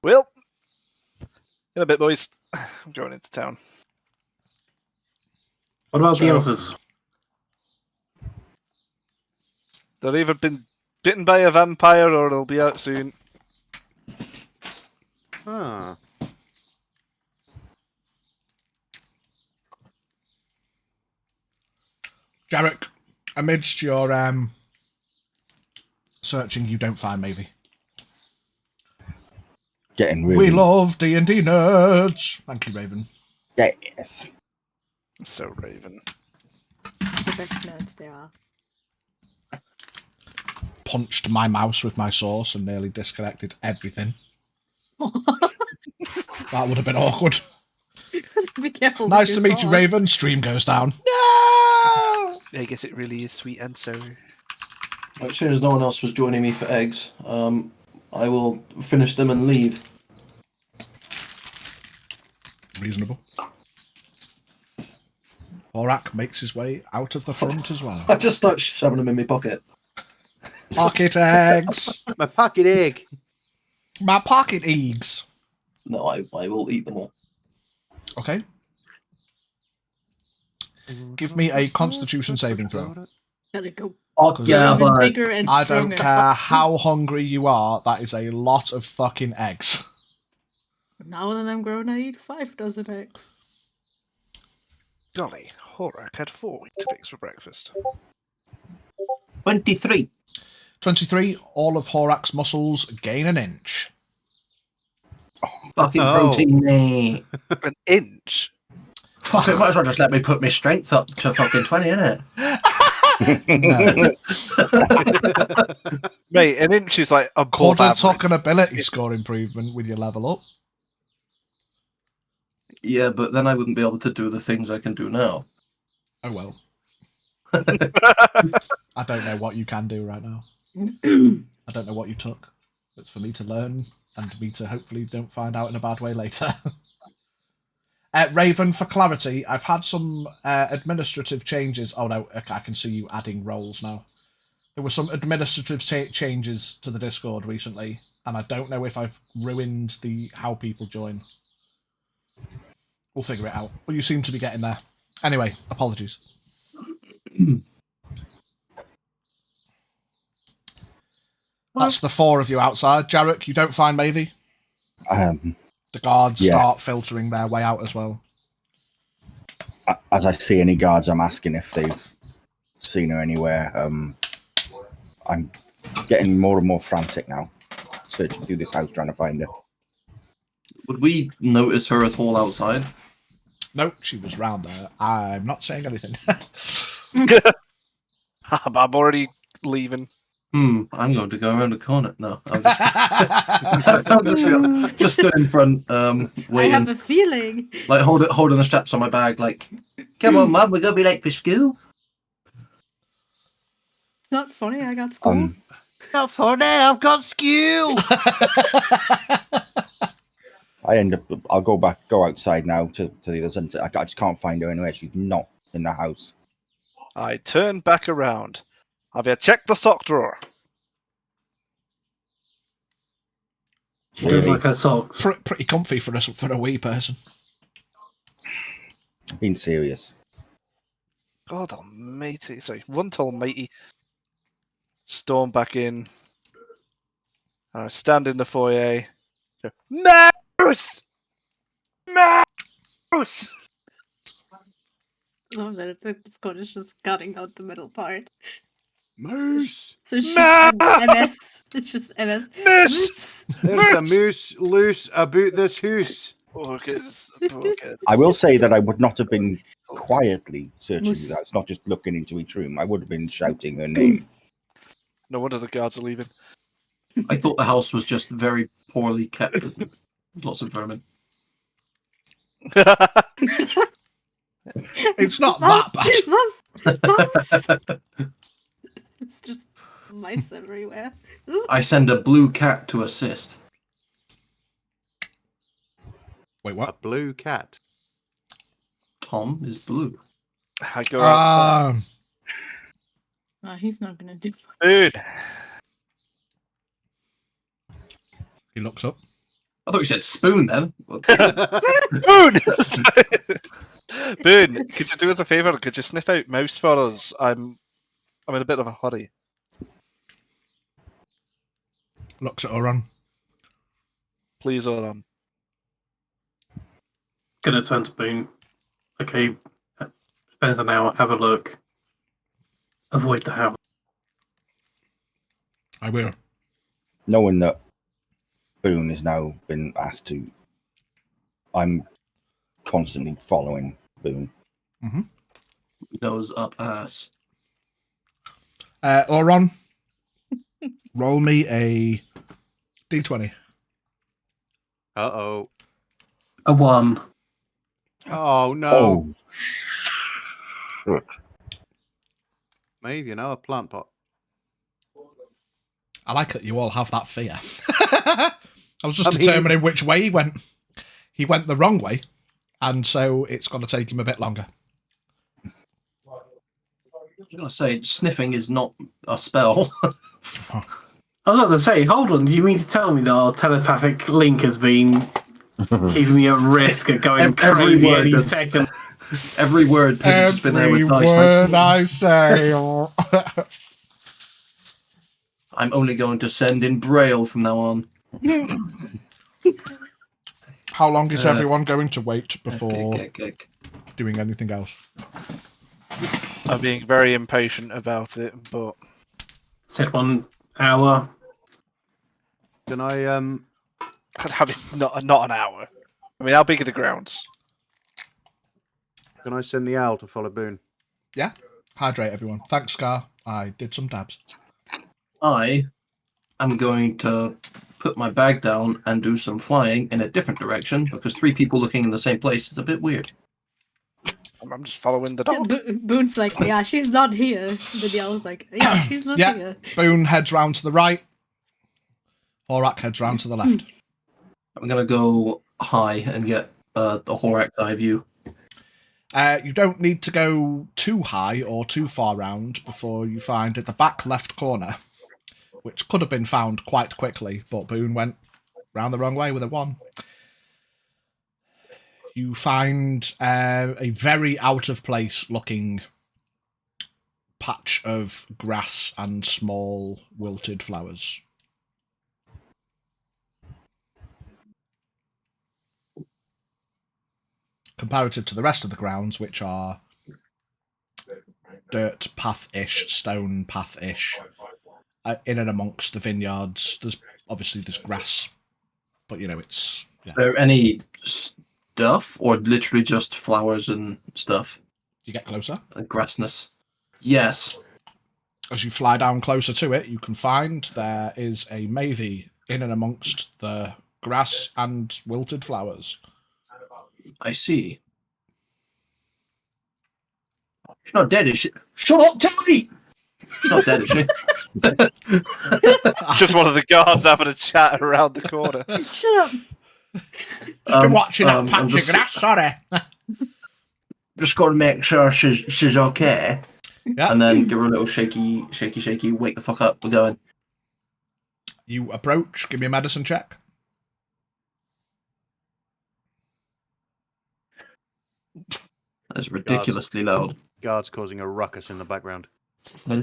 Well, in a bit, boys. I'm going into town. What about the So- others? They've either been bitten by a vampire or they'll be out soon. Ah. Jarek, amidst your searching, you don't find Mavie. Getting really. We love D&D nerds. Thank you, Raven. Yes. So Raven. The best nerds there are. Punched my mouse with my sauce and nearly disconnected everything. That would have been awkward. Be careful. Nice with to your meet you, sauce. Raven. Stream goes down. I guess it really is sweet and sour. As soon as no one else was joining me for eggs, I will finish them and leave. Reasonable. Horak makes his way out of the front as well. I just start shoving them in my pocket. Pocket eggs. My pocket egg. My pocket eggs. No, I will eat them all. Okay. Give me a Constitution saving throw. Gotta go. Oh, yeah, Even but bigger and I don't stronger. care how hungry you are, that is a lot of fucking eggs. Now that I'm grown, I eat 5 dozen eggs. Golly, Horak had 4 Weetabix for breakfast. 23. 23, all of Horak's muscles gain an inch. Fucking Oh. protein, mate. An inch? Fuck it, might as well just let me put my strength up to fucking 20, innit? No. Mate, an inch is like above Could average. talk an ability score improvement with your level up. Yeah, but then I wouldn't be able to do the things I can do now. Oh well. I don't know what you can do right now. I don't know what you took. It's for me to learn and me to hopefully don't find out in a bad way later. Raven, for clarity, I've had some administrative changes. Oh no, okay, I can see you adding roles now. There were some administrative changes to the Discord recently, and I don't know if I've ruined the how people join. We'll figure it out. But you seem to be getting there. Anyway, apologies. That's the 4 of you outside. Jarek, you don't find Mavie? The guards start filtering their way out as well. As I see any guards, I'm asking if they've seen her anywhere. I'm getting more and more frantic now, searching through this house trying to find her. Would we notice her at all outside? No, she was round there. I'm not saying anything. I'm already leaving. I'm going to go around the corner. No, I'm just stood in front, waiting. I have a feeling. Like holding the straps on my bag, like, come on, Mum, we're gonna be late for school. It's not funny. I got school. Not funny, I've got school. I'll go outside now to the other side. I just can't find her anywhere. She's not in the house. I turn back around. Have you checked the sock drawer? She does like her socks. Pretty comfy for a wee person. Being serious. God almighty. Sorry, Wuntian matey. Storm back in. And I stand in the foyer. Mouse! Mouse! Oh, the Scottish is cutting out the middle part. Moose! So it's just MS. It's just MS. Moose! There's a moose loose about this house. Focus. I will say that I would not have been quietly searching Moose. the house, not just looking into each room. I would have been shouting her name. No wonder the guards are leaving. I thought the house was just very poorly kept. With lots of vermin. It's not that bad. It's just mice everywhere. I send a blue cat to assist. Wait, A what? blue cat. Tom is blue. I go outside. He's not gonna do much. Dude. He looks up. I thought you said spoon then. Boone! Boone, could you do us a favour? Could you sniff out mouse for us? I'm in a bit of a hurry. Looks at Oran. Please, Oran. Gonna turn to Boone. Okay, spend an hour, have a look. Avoid the house. I will. Knowing that Boone has now been asked to, I'm constantly following Boone. Mm-hmm. Nose up ass. Oran, roll me a d20. Uh-oh. A 1. Oh, no. Oh, shit. Maybe, a plant pot. I like that you all have that fear. I was just determining which way he went. He went the wrong way, and so it's going to take him a bit longer. I was going to say, sniffing is not a spell. I was about to say, hold on, do you mean to tell me that our telepathic link has been keeping me at risk of going crazy any second? Every word Pidge's has been there with dice. Word I say. I'm only going to send in Braille from now on. How long is everyone going to wait before Kick. doing anything else? I'm being very impatient about it, but Said 1 hour. Can I, I mean, not an hour. I mean, how big are the grounds? can I send the owl to follow Boone? Yeah. Hydrate everyone. Thanks, Scar. I did some dabs. I am going to put my bag down and do some flying in a different direction because 3 people looking in the same place is a bit weird. I'm just following the dog. Boone's like, yeah, she's not here. The owl's like, yeah, she's not Yeah. here. Boone heads round to the right. Horak heads round to the left. I'm going to go high and get the Horak eye view. You don't need to go too high or too far round before you find at the back left corner, which could have been found quite quickly, but Boone went round the wrong way with a 1. You find a very out of place looking patch of grass and small wilted flowers. Comparative to the rest of the grounds, which are dirt path-ish, stone path-ish, in and amongst the vineyards, there's grass, but it's... Yeah. Is there any stuff, or literally just flowers and stuff? You get closer. And grassness. Yes. As you fly down closer to it, you can find there is a Mavie in and amongst the grass and wilted flowers. I see. She's not dead, is she? Shut up, Terry! She's not dead, is she? Just one of the guards having a chat around the corner. Shut up. Just been watching that patch just- of grass, sorry. Just got to make sure she's okay. Yeah. And then give her a little shaky, wake the fuck up, we're going. You approach, give me a medicine check. That's ridiculously loud. Guards causing a ruckus in the background. 2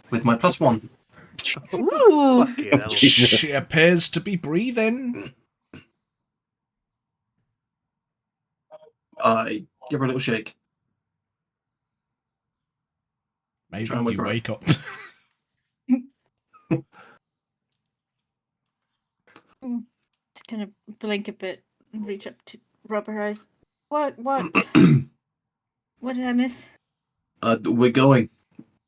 with my +1. Ooh. Fucking hell. She appears to be breathing. I give her a little shake. Maybe Try and wake you her up. wake up. Just kind of blink a bit and reach up to rub her eyes. What? What did I miss? We're going.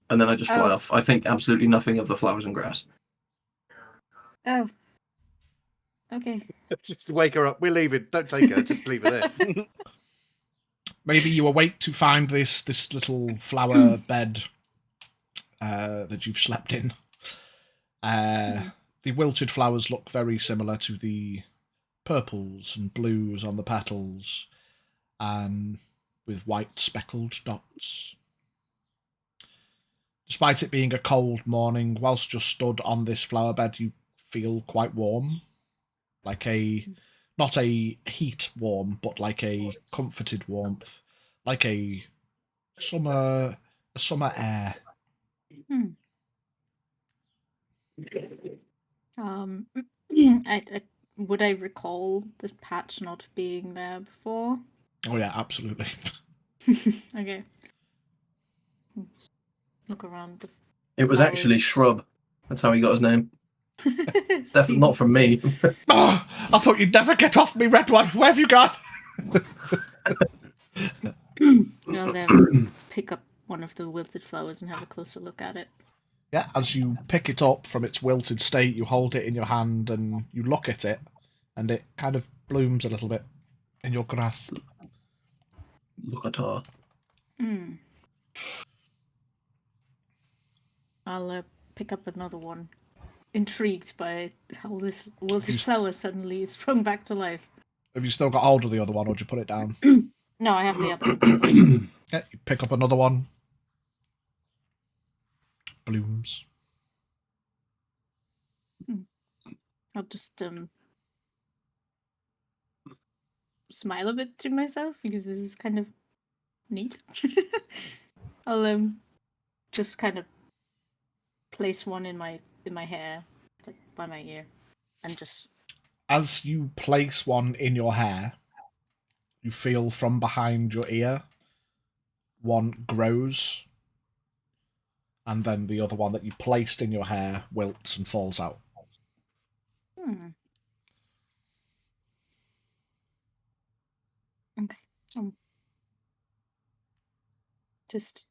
And then I just fly Oh. off. I think absolutely nothing of the flowers and grass. Oh. Okay. Just wake her up. We're leaving. Don't take her. Just leave her there. Maybe you awake to find this little flower bed that you've slept in. The wilted flowers look very similar to the purples and blues on the petals, with white speckled dots. Despite it being a cold morning, whilst you're stood on this flower bed, you feel quite warm. Like not a heat warm, but like a comforted warmth. Like a summer air. Would I recall this patch not being there before? Oh yeah, absolutely. Okay. Look around. It was actually Shrub. That's how he got his name. Definitely not from me. Oh, I thought you'd never get off me, red one. Where have you gone? I'll then pick up one of the wilted flowers and have a closer look at it. Yeah, as you pick it up from its wilted state, you hold it in your hand and you look at it, and it kind of blooms a little bit in your grasp. Look at her. I'll pick up another one, intrigued by how this wilted flower suddenly sprung back to life. Have you still got hold of the other one, or did you put it down? No, I have the other one. Yeah, you pick up another one. Blooms. I'll just smile a bit to myself because this is kind of neat. I'll just kind of place one in my hair, like by my ear, and just. As you place one in your hair, you feel from behind your ear one grows, and then the other one that you placed in your hair wilts and falls out. Okay. Just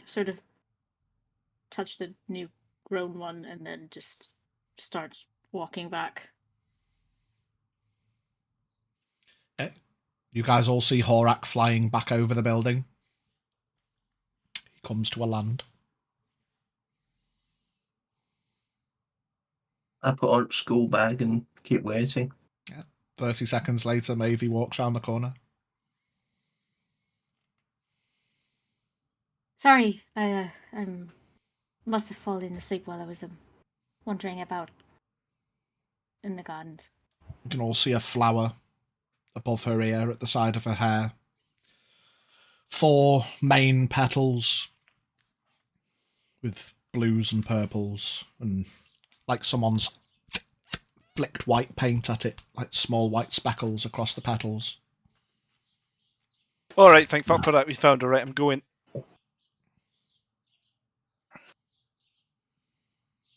sort of touch the new grown one and then just start walking back. Okay. You guys all see Horak flying back over the building. He comes to a land. I put on school bag and keep waiting. 30 seconds later, Mavie walks round the corner. Sorry, I must have fallen asleep while I was wandering about in the gardens. You can all see a flower above her ear at the side of her hair. 4 main petals with blues and purples, and like someone's flicked white paint at it, like small white speckles across the petals. All right, thank fuck for that. We found her. Right, I'm going.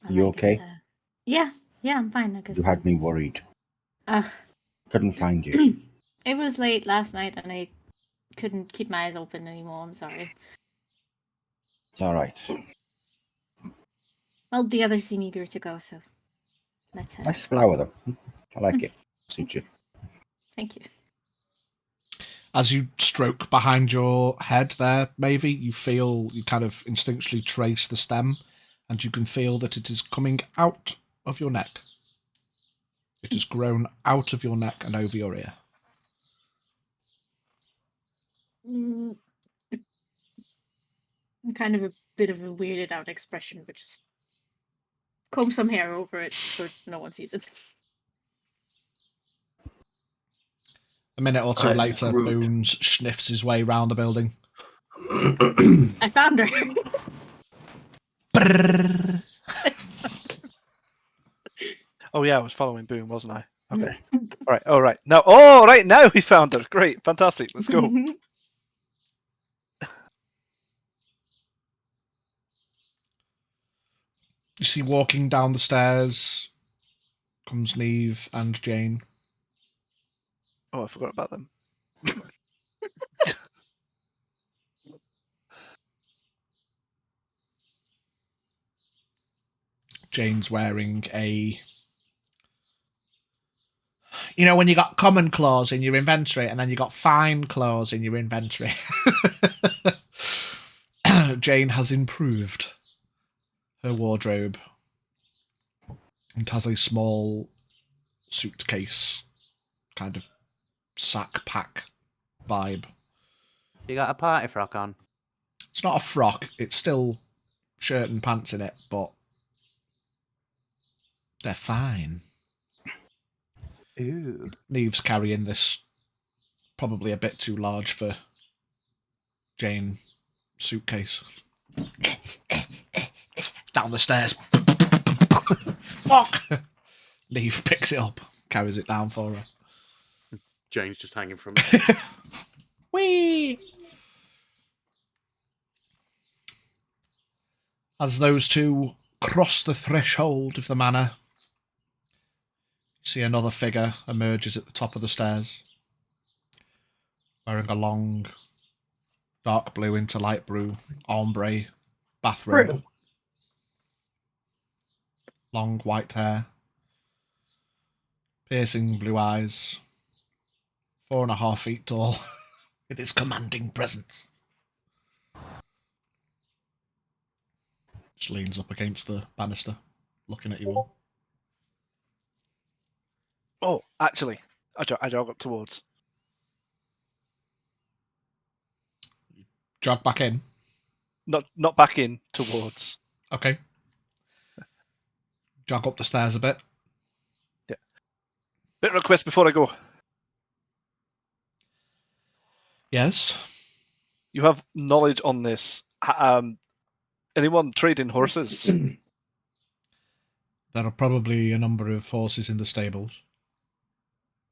You okay? Yeah, I'm fine. I guess. You had me worried. Uh, Couldn't find you. It was late last night, and I couldn't keep my eyes open anymore. I'm sorry. It's all right. Well, the others seem eager to go, so let's head. Nice flower, though. I like it. Suits you. Thank you. As you stroke behind your head there, Mavie, you kind of instinctually trace the stem, and you can feel that it is coming out of your neck. It has grown out of your neck and over your ear. Kind of a bit of a weirded out expression, but just comb some hair over it so no one sees it. A minute or two I'm later, Groot. Boones sniffs his way round the building. I found her. Oh yeah, I was following Boom, wasn't I? Okay. All right. Now we found her. Great, fantastic. Let's go. You see walking down the stairs comes Neve and Jane. Oh, I forgot about them. Jane's wearing a... You know when you got common clothes in your inventory and then you got fine clothes in your inventory? Jane has improved her wardrobe and has a small suitcase, kind of sack pack vibe. You got a party frock on? It's not a frock, it's still shirt and pants in it, but they're fine. Ooh. Neve's carrying this probably a bit too large for Jane suitcase. Down the stairs. Fuck! Neve picks it up, carries it down for her. Jane's just hanging from Whee! As those two cross the threshold of the manor, you see another figure emerges at the top of the stairs, wearing a long, dark blue into light blue ombre bathrobe. Long white hair, piercing blue eyes, 4.5 feet tall, with its commanding presence. Just leans up against the banister, looking at you all. Oh, actually, I jog up towards. Jog back in. Not back in, towards. Okay. Jog up the stairs a bit. Yeah. Bit request before I go. Yes. You have knowledge on this. Anyone trading horses? There are probably a number of horses in the stables.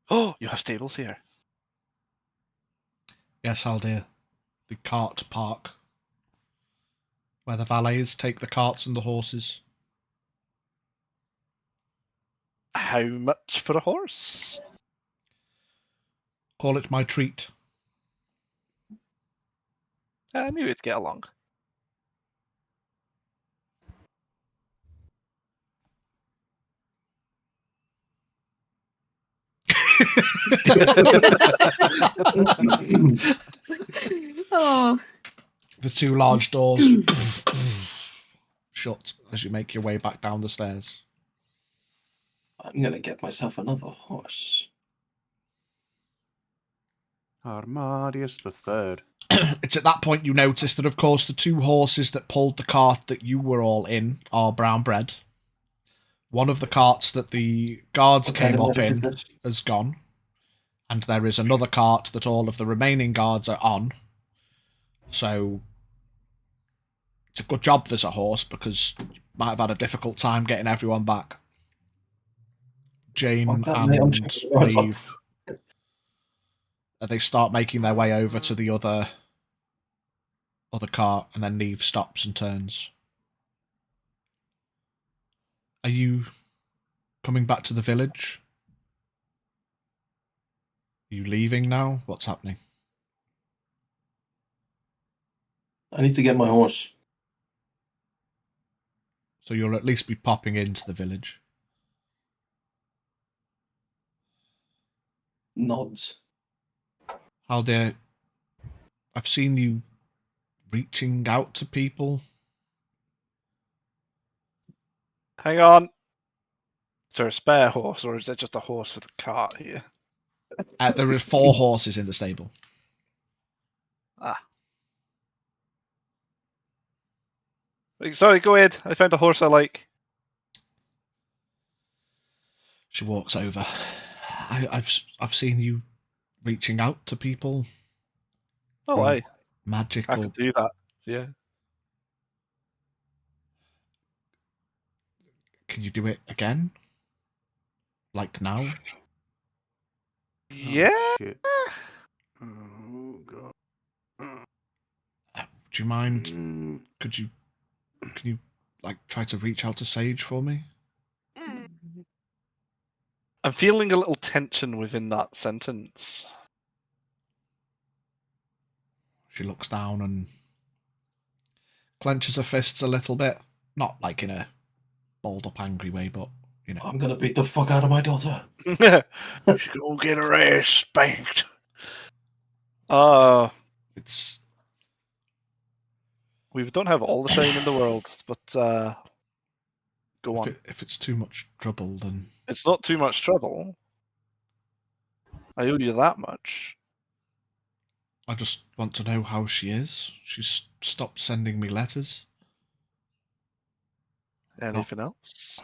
Oh, you have stables here. Yes, Haldir. The cart park. Where the valets take the carts and the horses. How much for a horse? Call it my treat. I knew we'd get along. Oh. The two large doors shut as you make your way back down the stairs. I'm gonna get myself another horse. Armadius the Third. It's at that point you notice that, of course, the two horses that pulled the cart that you were all in are brown bread. One of the carts that the guards came up in has gone. And there is another cart that all of the remaining guards are on. So it's a good job there's a horse, because you might have had a difficult time getting everyone back. Jane Fuck that, mate, I'm and checking the right one. Neve, they start making their way over to the other cart, and then Neve stops and turns. Are you coming back to the village? Are you leaving now? What's happening? I need to get my horse. So you'll at least be popping into the village. Nods. Haldir, I've seen you reaching out to people. Hang on. Is there a spare horse, or is there just a horse for the cart here? There are 4 horses in the stable. Ah. Sorry, go ahead. I found a horse I like. She walks over. I've seen you reaching out to people. Oh, I Magical. could do that. Yeah. Can you do it again? Like now? Yeah. Shit. Oh god. Do you mind? Can you like try to reach out to Sage for me? I'm feeling a little tension within that sentence. She looks down and clenches her fists a little bit. Not like in a balled up angry way, but you know. I'm gonna beat the fuck out of my daughter. She's gonna get her ass spanked. It's We don't have all the time in the world, but go on. If it's too much trouble, then It's not too much trouble. I owe you that much. I just want to know how she is. She's stopped sending me letters. Anything else?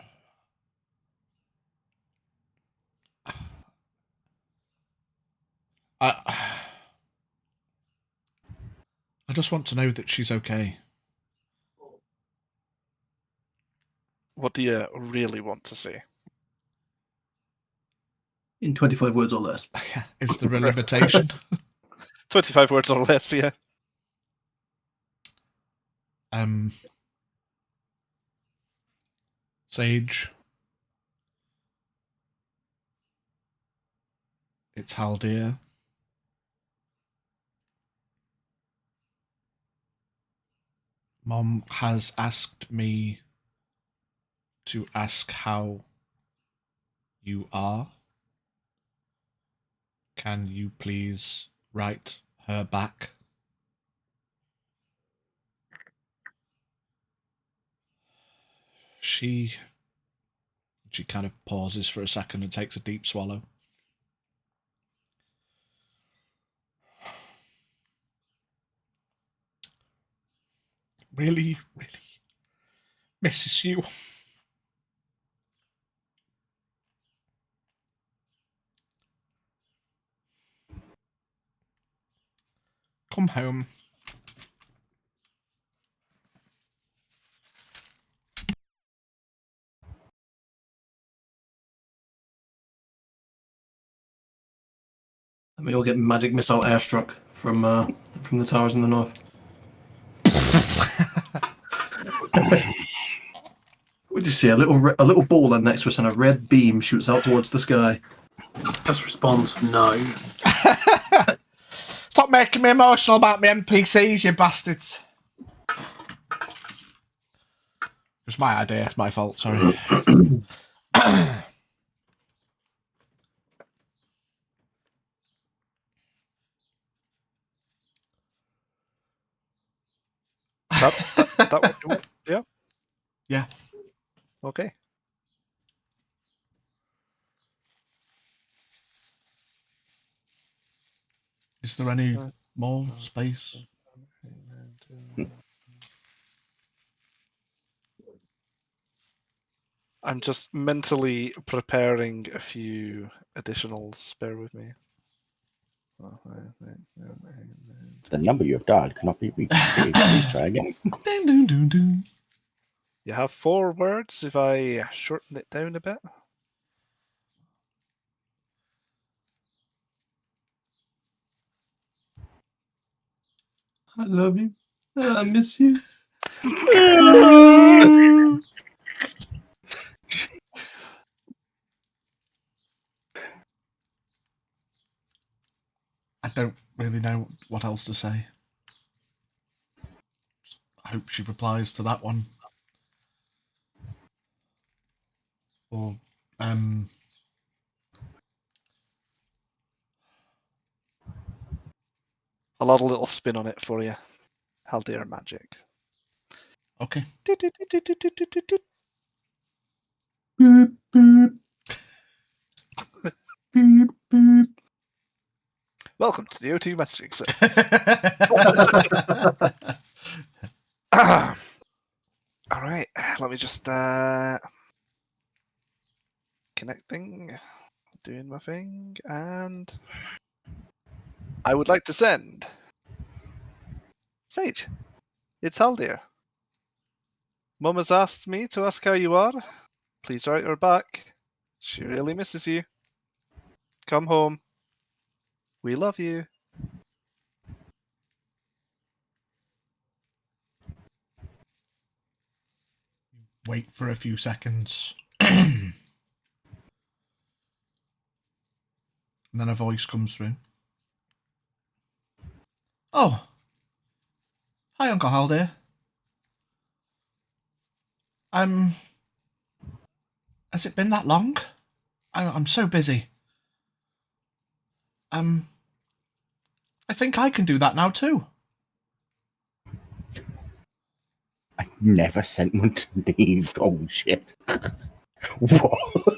I just want to know that she's okay. What do you really want to say? In 25 words or less. Is there a limitation? 25 words or less, yeah. Sage. It's Haldir. Mom has asked me to ask how you are. Can you please write her back? She kind of pauses for a second and takes a deep swallow. Really, really misses you. Come home. And we all get magic missile airstruck from the towers in the north. We just see a little ball then next to us, and a red beam shoots out towards the sky. Just responds no. Stop making me emotional about my NPCs, you bastards. It was my idea. It's my fault. Sorry. Yeah. Yeah. Okay. Is there any more space? I'm just mentally preparing a few additionals. Bear with me. The number you have dialed cannot be reached. Please try again. Ding, ding, ding, ding. You have 4 words if I shorten it down a bit. I love you. I miss you. I don't really know what else to say. I hope she replies to that one. Or, I'll add a little spin on it for you. Haldir magic. okay. Beep, beep. Beep, beep. Welcome to the O2 messaging service. All right, let me just connecting, doing my thing, and I would like to send Sage. It's Haldir. Mum has asked me to ask how you are. Please write her back. She really misses you. Come home. We love you. Wait for a few seconds. And then a voice comes through. Oh. Hi, Uncle Haldir. Has it been that long? I'm so busy. I think I can do that now too. I never sent one to Neve. Oh, shit. What?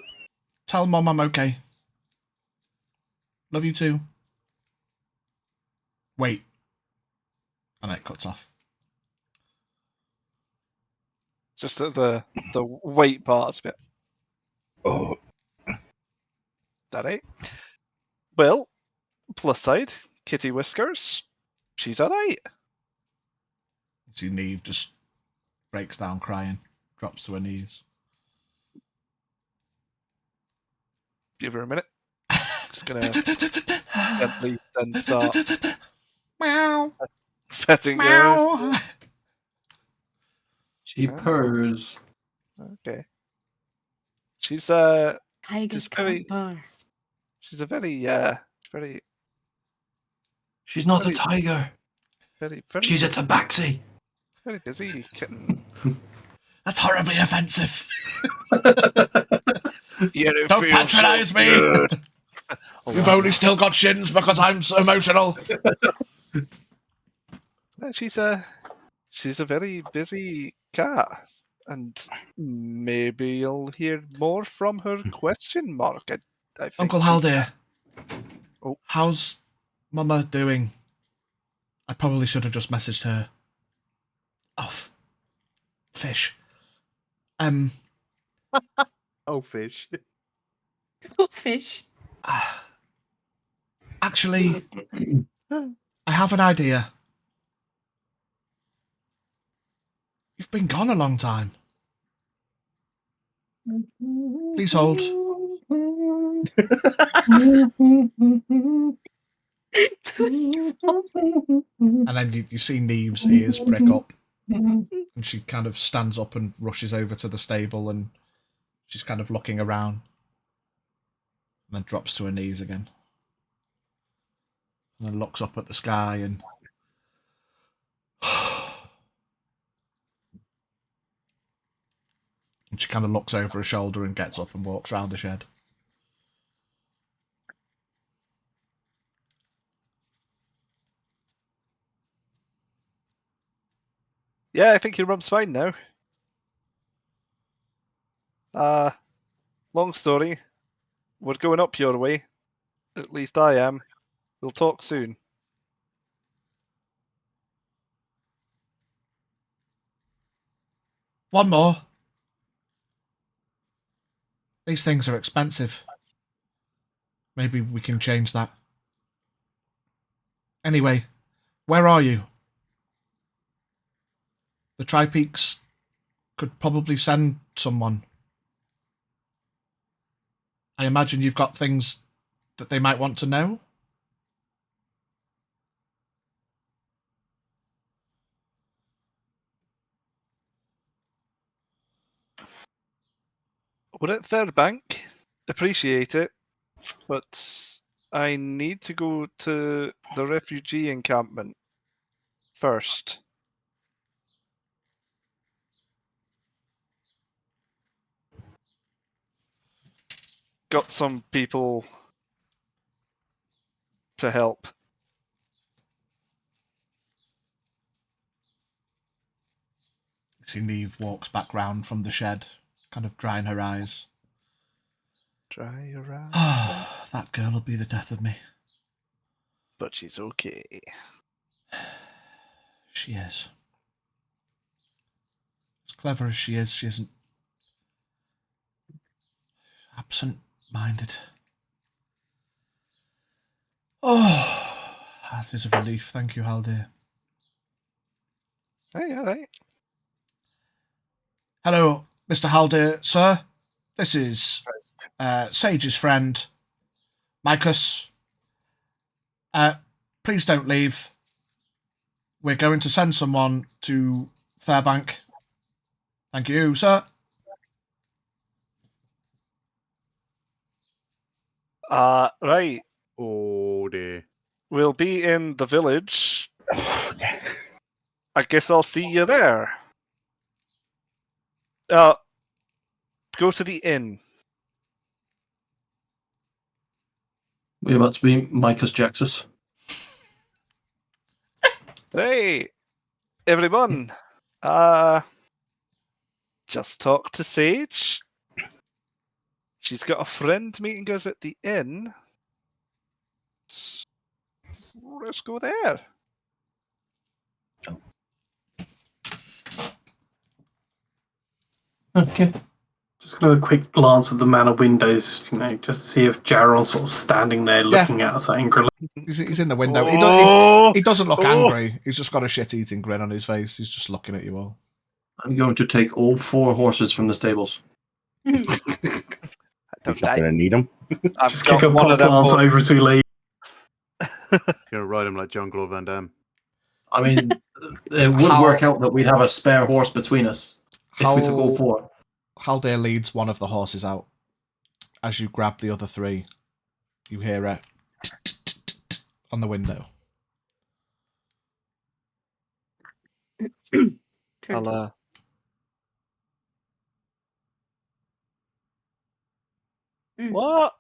Tell Mum I'm okay. Love you too. Wait. And it cuts off. Just at the wait part bit. Oh, That ain't. Well, plus side, Kitty Whiskers. She's alright. See Neve just breaks down crying, drops to her knees. Give her a minute. Just gonna gently then start Meow. petting her. Meow. She purrs. Okay. She's Tigers Just very- can't purr. she's a very very She's not a tiger. very She's a tabaxi. very busy kitten. That's horribly offensive. You Don't patronise me. You've only still got shins because I'm so emotional. She's a very busy cat, and maybe you'll hear more from her? Question mark. I think Uncle she- Haldir. Oh. How's Mama doing? I probably should have just messaged her. Oh, fish. Oh, fish. Oh, fish. Actually, I have an idea. You've been gone a long time. Please hold. And then you see Neve's ears prick up. And she kind of stands up and rushes over to the stable, and she's kind of looking around. And then drops to her knees again. And then looks up at the sky and... And she kind of looks over her shoulder and gets up and walks round the shed. Yeah, I think your mum's fine now. Long story. We're going up your way. At least I am. We'll talk soon. One more. These things are expensive. Maybe we can change that. Anyway, where are you? The Tri-Peaks could probably send someone. I imagine you've got things that they might want to know? We're at Third Bank. Appreciate it. But I need to go to the refugee encampment first. Got some people to help. See Neve walks back round from the shed, kind of drying her eyes. Dry your eyes. That girl will be the death of me. But she's okay. She is. As clever as she isn't absent-minded. Oh, that is a relief. Thank you, Haldir. Hey, all right. Hello, Mr. Haldir, sir. This is Sage's friend, Micus. Please don't leave. We're going to send someone to Fairbank. Thank you, sir. Right. Oh dear. We'll be in the village. I guess I'll see you there. Go to the inn. We're about to be Micus Jaxus. Hey, everyone. Just talk to Sage. She's got a friend meeting us at the inn. Let's go there. Okay. Just give a quick glance at the manor windows, just to see if Jurron's sort of standing there looking at us angrily. He's in the window. He doesn't look angry. He's just got a shit-eating grin on his face. He's just looking at you all. I'm going to take all 4 horses from the stables. He's not going to need them. Just kick a one glance over as we leave. Gonna ride him like Jean-Claude Van Damme. I mean, it would work out that we'd have a spare horse between us if we took all 4. Haldir leads one of the horses out. As you grab the other 3, you hear a on the window. I'll, What?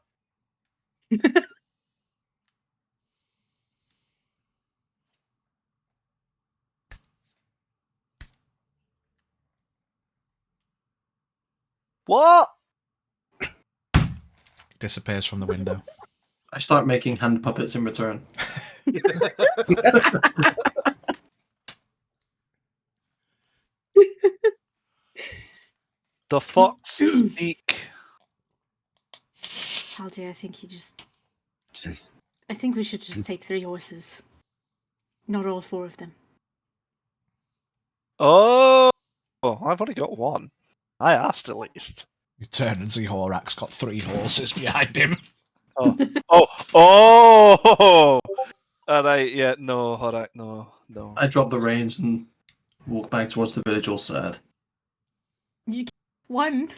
What? Disappears from the window. I start making hand puppets in return. The fox speak. Haldir, I think I think we should just take 3 horses. Not all 4 of them. Oh, I've only got 1. I asked at least. You turn and see Horak's got 3 horses behind him. Oh! Alright, yeah, no, Horak, no. I drop the reins and walk back towards the village all sad. You get 1.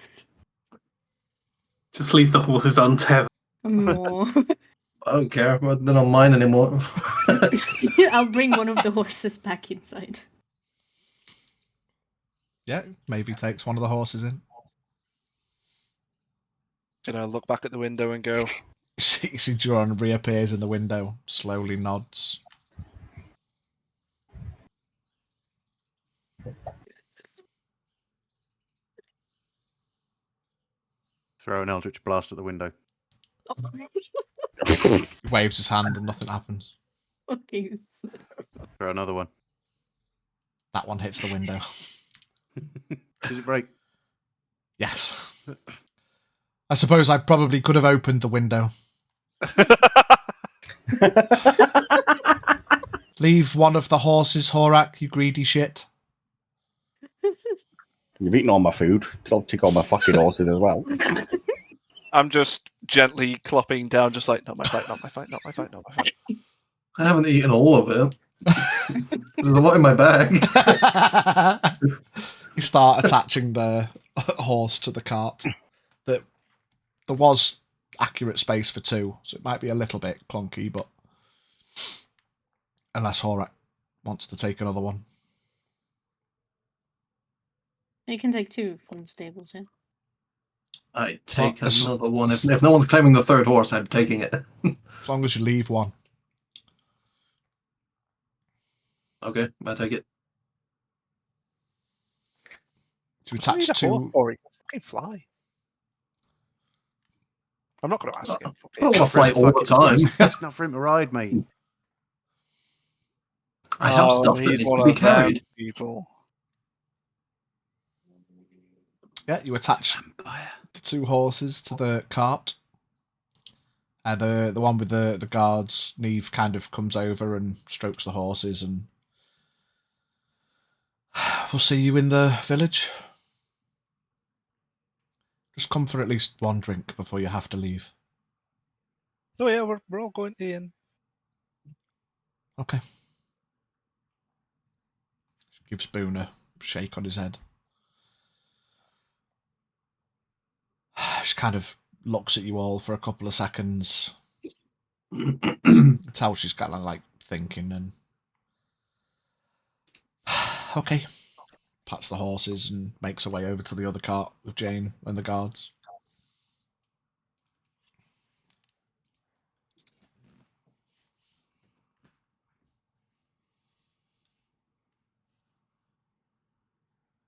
Just leave the horses untethered. Oh. I don't care, but they're not mine anymore. I'll bring one of the horses back inside. Yeah, maybe takes one of the horses in. Look back at the window and go. You see Jurron reappears in the window, slowly nods. Throw an eldritch blast at the window. He waves his hand and nothing happens. Okay. Throw another one. That one hits the window. Does it break? Yes. I suppose I probably could have opened the window. Leave one of the horses, Horak, you greedy shit. You've eaten all my food. I'll take all my fucking horses as well. I'm just gently clopping down, just like, not my fight, not my fight, not my fight, not my fight. I haven't eaten all of it. There's a lot in my bag. You start attaching the horse to the cart. There was accurate space for 2, so it might be a little bit clunky, but unless Horak wants to take another one. You can take 2 from the stables, yeah. I'd take Well, another one. If no one's claiming the third horse, I'm taking it. As long as you leave one. Okay, I'll take it. To attach to to... fucking fly. I'm not going to ask him. I don't want to fly all the time. It's not for him to ride, mate. I have stuff that needs to be carried. People. Yeah, you attach the 2 horses to the cart. The one with the guards, Neve kind of comes over and strokes the horses, and we'll see you in the village. Just come for at least one drink before you have to leave. Oh yeah, we're all going in. Okay. Gives Boone a shake on his head. She kind of looks at you all for a couple of seconds. That's how she's kind of like thinking, and okay. Pats the horses and makes her way over to the other cart with Jane and the guards.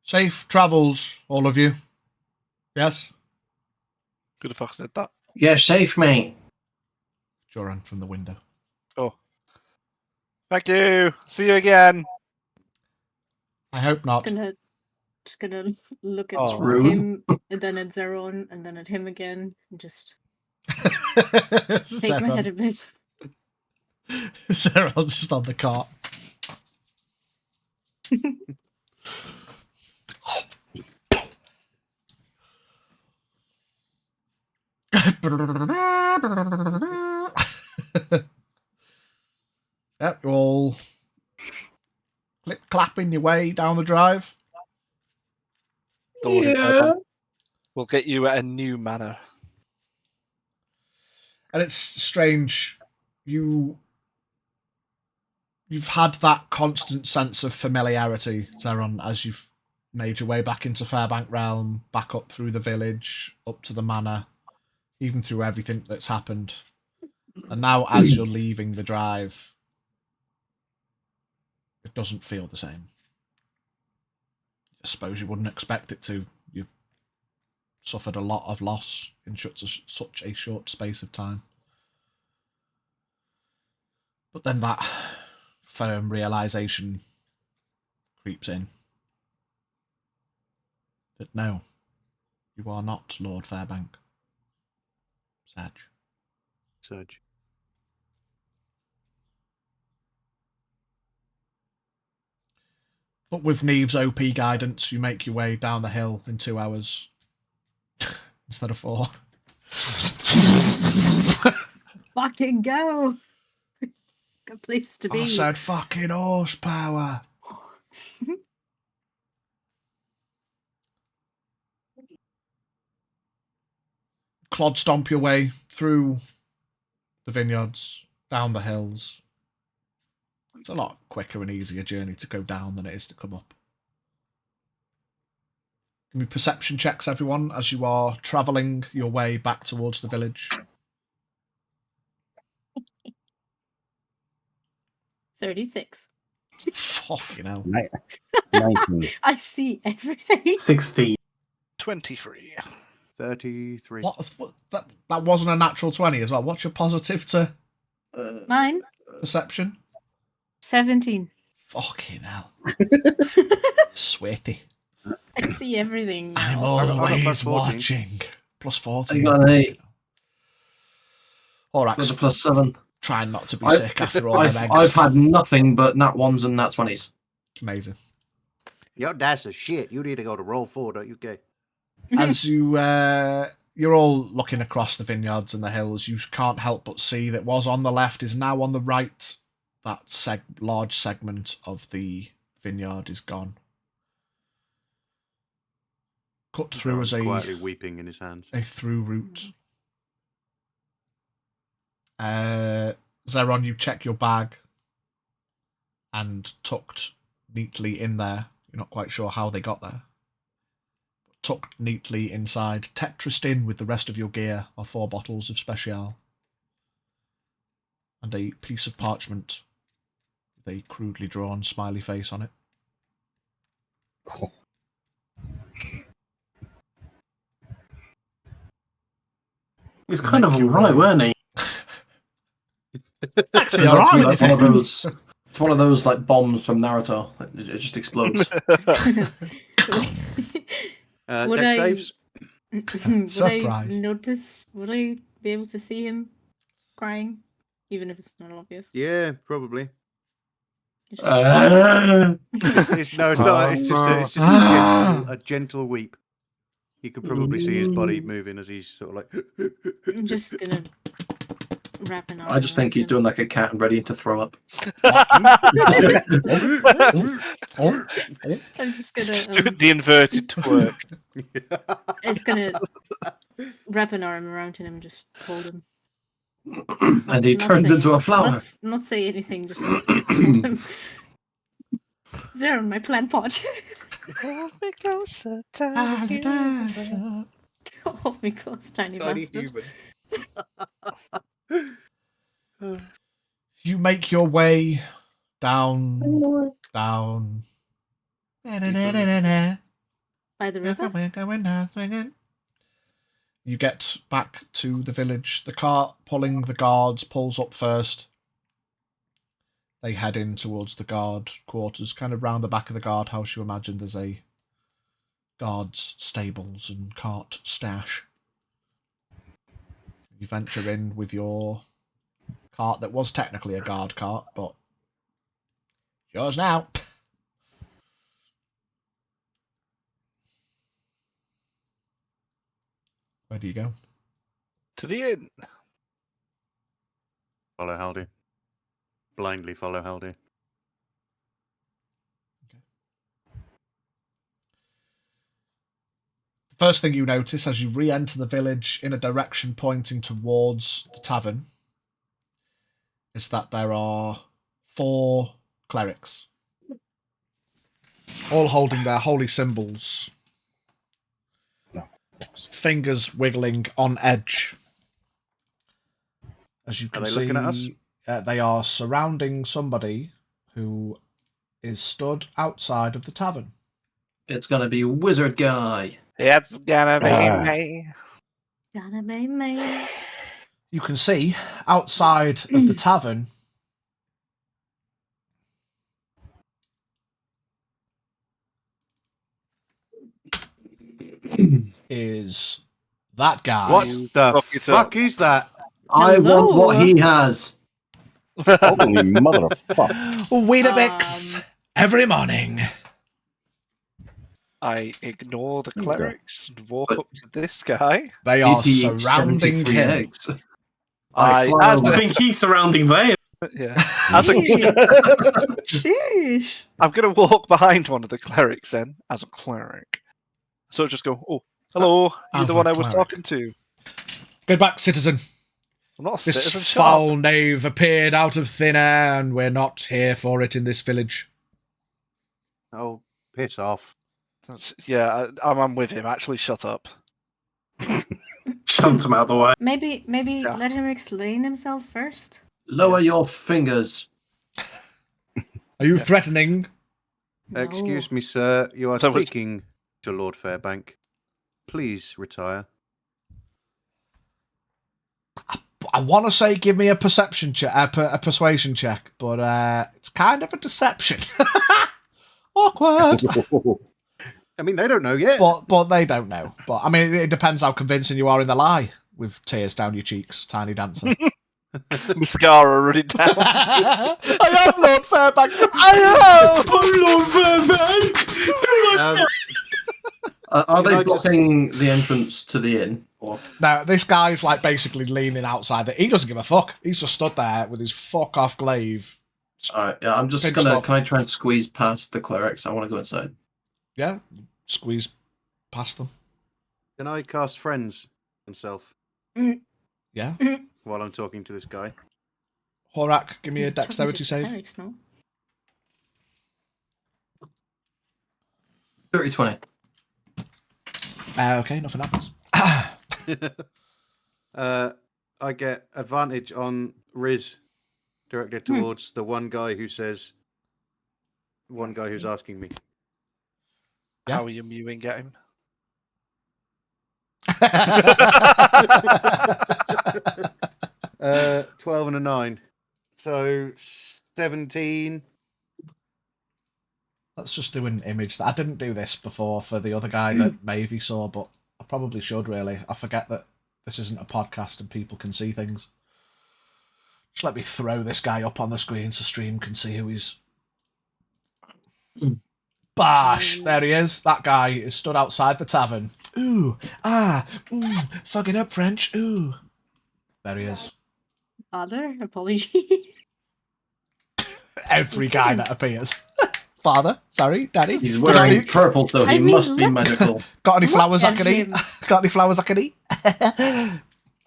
Safe travels, all of you. Yes? Who the fuck said that? Yeah, safe, mate. Jurron from the window. Oh. Thank you. See you again. I hope not. Just gonna look at Oh. Rude. him, and then at Zeron, and then at him again, and just shake my head a bit. Zeron's just on the cart. Yep, you're all clip-clapping your way down the drive. Yeah. We'll get you at a new manor. And it's strange. You've had that constant sense of familiarity, Zeron, as you've made your way back into Fairbank Realm, back up through the village, up to the manor, even through everything that's happened. And now, as you're leaving the drive, it doesn't feel the same. I suppose you wouldn't expect it to. You've suffered a lot of loss in such a short space of time. But then that firm realization creeps in that no, you are not Lord Fairbank. Surge. But with Neve's OP guidance, you make your way down the hill in 2 hours instead of 4. Fucking go! Good place to be. I said fucking horsepower. Clod stomp your way through the vineyards, down the hills. It's a lot quicker and easier journey to go down than it is to come up. Give me perception checks, everyone, as you are travelling your way back towards the village. 36. Fucking hell. 19. I see everything. 16. 23. 33. What? That wasn't a natural 20 as well. What's your positive to Mine? perception? 17. Fucking hell. Sweaty. I see everything now. I'm got always plus 14. watching. Plus 14. I got an 8. Alright. There's a +7. Trying not to be sick after all them eggs. I've had nothing but nat 1s and nat 20s. Amazing. Your dad's a shit. You need to go to roll 4, don't you, gay? As you're all looking across the vineyards and the hills, you can't help but see that was on the left is now on the right. That large segment of the vineyard is gone. Cut through as quietly weeping in his hands. a through route. Zeron, you check your bag, and tucked neatly in there, you're not quite sure how they got there, tucked neatly inside, tetrised in with the rest of your gear, are 4 bottles of Special and a piece of parchment with a crudely drawn smiley face on it. He was kind of alright, weren't he? Actually, It reminds me alright. like one of those. It's one of those like bombs from Naruto. It just explodes. Would Deck I- saves. Surprise. Would I be able to see him crying? Even if it's not obvious. Yeah, probably. It's just- It's not. It's just a gentle weep. You could probably see his body moving as he's sort of like. I'm just gonna wrap an arm I just think he's around doing like a cat and ready to throw up. I'm just gonna. The inverted twerk. It's gonna wrap an arm around him and just hold him. And he Not turns say- into a flower. Not say anything. Just hold him. Zero, my plant pot. Hold me closer, Tiny dancer. Hold me close, tiny bastard. You make your way down. By the river. You get back to the village. The cart pulling the guards pulls up first. They head in towards the guard quarters, kind of round the back of the guardhouse. You imagine there's a guard's stables and cart stash. You venture in with your cart that was technically a guard cart, but yours now. Where do you go? To the inn. Follow Haldy. Blindly follow Haldy. The first thing you notice as you re-enter the village in a direction pointing towards the tavern is that there are 4 clerics, all holding their holy symbols, fingers wiggling on edge. As you can Are they see, looking at us? They are surrounding somebody who is stood outside of the tavern. It's gonna be Wizard Guy. It's gonna be Ah. me. Gonna be me. You can see outside of the tavern is that guy. What the fuck it fuck is that? I want what Hello. he has. Holy motherfucker. Weetabix every morning. I ignore the Okay. clerics and walk But- up to this guy. They are Did he eat surrounding 73 him. eggs? I- I fly as over. I think he's surrounding there. Yeah. As a, Sheesh. I'm going to walk behind one of the clerics then, as a cleric. So I just go, oh, hello, you're As the a one I was cleric. talking to. Get back, citizen. I'm not a This citizen. shut foul up. knave appeared out of thin air, and we're not here for it in this village. Oh, piss off. Yeah, I'm with him. Actually, shut up. Shunt him out of the way. Maybe Yeah. let him explain himself first. Lower your fingers. Are you threatening? Excuse me, sir. You are That was- speaking to Lord Fairbank. Please retire. I want to say give me a perception check, a persuasion check, but it's kind of a deception. Awkward. I mean, they don't know yet. but they don't know. But I mean, it depends how convincing you are in the lie with tears down your cheeks, tiny dancer. Mascara running down. I am Lord Fairbank. Um, Are Can they I just- blocking the entrance to the inn? Or Now, this guy's like basically leaning outside. He doesn't give a fuck. He's just stood there with his fuck off glaive. Alright, yeah, I'm just Pinched gonna. off. Can I try and squeeze past the clerics? I want to go inside. Yeah, squeeze past them. Can I cast friends myself Yeah. while I'm talking to this guy? Horak, give me a Talking to dexterity save. clerics, no? 30-20. Okay, nothing happens. I get advantage on Riz directed towards the one guy who's asking me. Yeah. How are you mewing at him? 12 and a 9. So 17. Let's just do an image. I didn't do this before for the other guy that Mavie saw, but I probably should really. I forget that this isn't a podcast and people can see things. Just let me throw this guy up on the screen so stream can see who he's. Bash! There he is. That guy is stood outside the tavern. Ooh, fucking up French. Ooh. There he is. Father, apologies. Every guy that appears. Father, sorry, Daddy. He's got wearing any, purple, so he I mean, must be look. magical. got any flowers I Look can at eat? him. Got any flowers I can eat?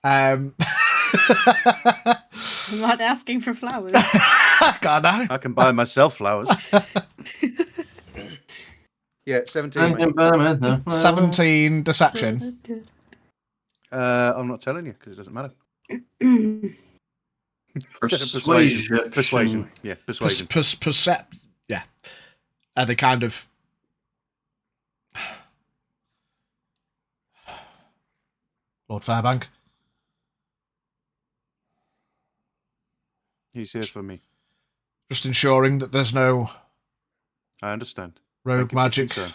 I'm not asking for flowers. God, no. I can buy myself flowers. Yeah, 17. Mate. 17 deception. I'm not telling you because it doesn't matter. Persuasion. Persuasion. Yeah, persuasion. Yeah. They kind of. Lord Fairbank. He's here for me. Just ensuring that there's no I understand. rogue Thank you for magic. concern.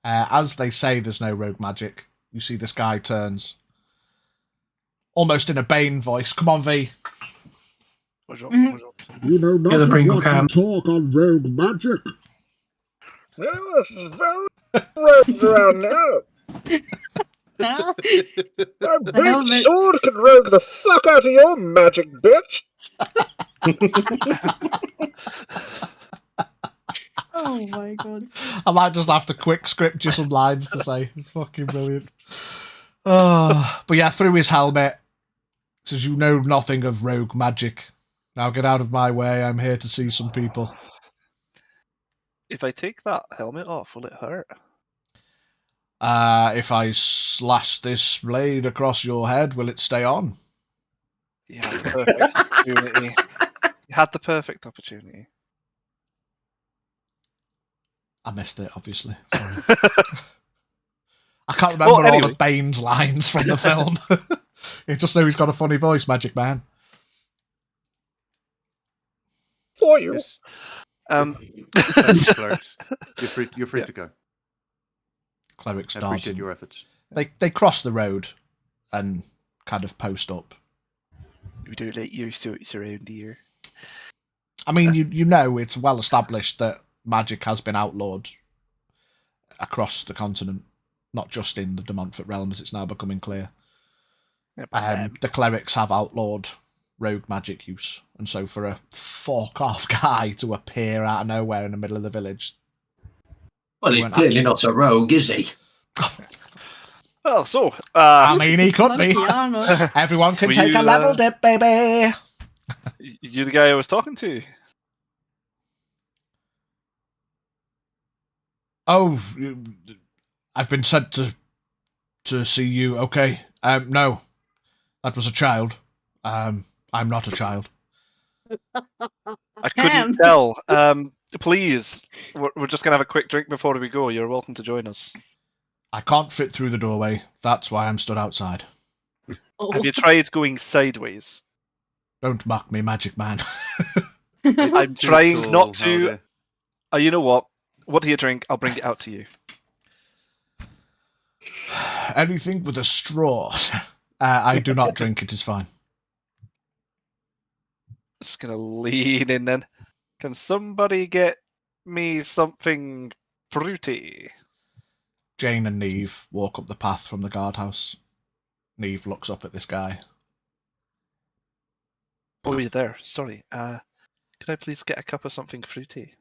As they say there's no rogue magic, you see this guy turns. Almost in a Bane voice. Come on, V. What's up? Mhm. What's up? You know Get the not Pringle what you can. talk on rogue magic. This is very rogues around now. Huh? My The big helmet. sword can rogue the fuck out of your magic, bitch. Oh my god. I might just have to quick script you some lines to say. It's fucking brilliant. Oh, but yeah, through his helmet, says you know nothing of rogue magic. Now get out of my way. I'm here to see some people. If I take that helmet off, will it hurt? If I slash this blade across your head, will it stay on? You had the perfect opportunity. You had the perfect opportunity. I missed it, obviously. Sorry. I can't remember all anyway. of Bane's lines from the film. You just know he's got a funny voice, Magic Man. For you. Yes. Um, Thank you, clerics. You're free Yeah. to go. Cleric I starts. appreciate your efforts. They cross the road and kind of post up. we don't let your sorts around here. I mean, you know it's well established that magic has been outlawed across the continent, not just in the De Montfort realm, as it's now becoming clear. Yeah, but, The clerics have outlawed rogue magic use, and so for a fuck-off guy to appear out of nowhere in the middle of the village... Well, he's clearly not a rogue, is he? well, so I mean, he could be. Lucky armor. Everyone can Were take you, a level dip, baby! you the guy I was talking to? Oh, I've been sent to see you. Okay. No, that was a child. I'm not a child. I couldn't tell. Please, we're just gonna have a quick drink before we go. You're welcome to join us. I can't fit through the doorway. That's why I'm stood outside. Oh. Have you tried going sideways? Don't mock me, Magic Man. I'm Too trying tall, not to. Alder. You know what? What do you drink? I'll bring it out to you. Anything with a straw. I do not drink. It is fine. just gonna lean in then. Can somebody get me something fruity? Jane and Neve walk up the path from the guardhouse. Neve looks up at this guy. Oh, you're there. Sorry. Could I please get a cup of something fruity?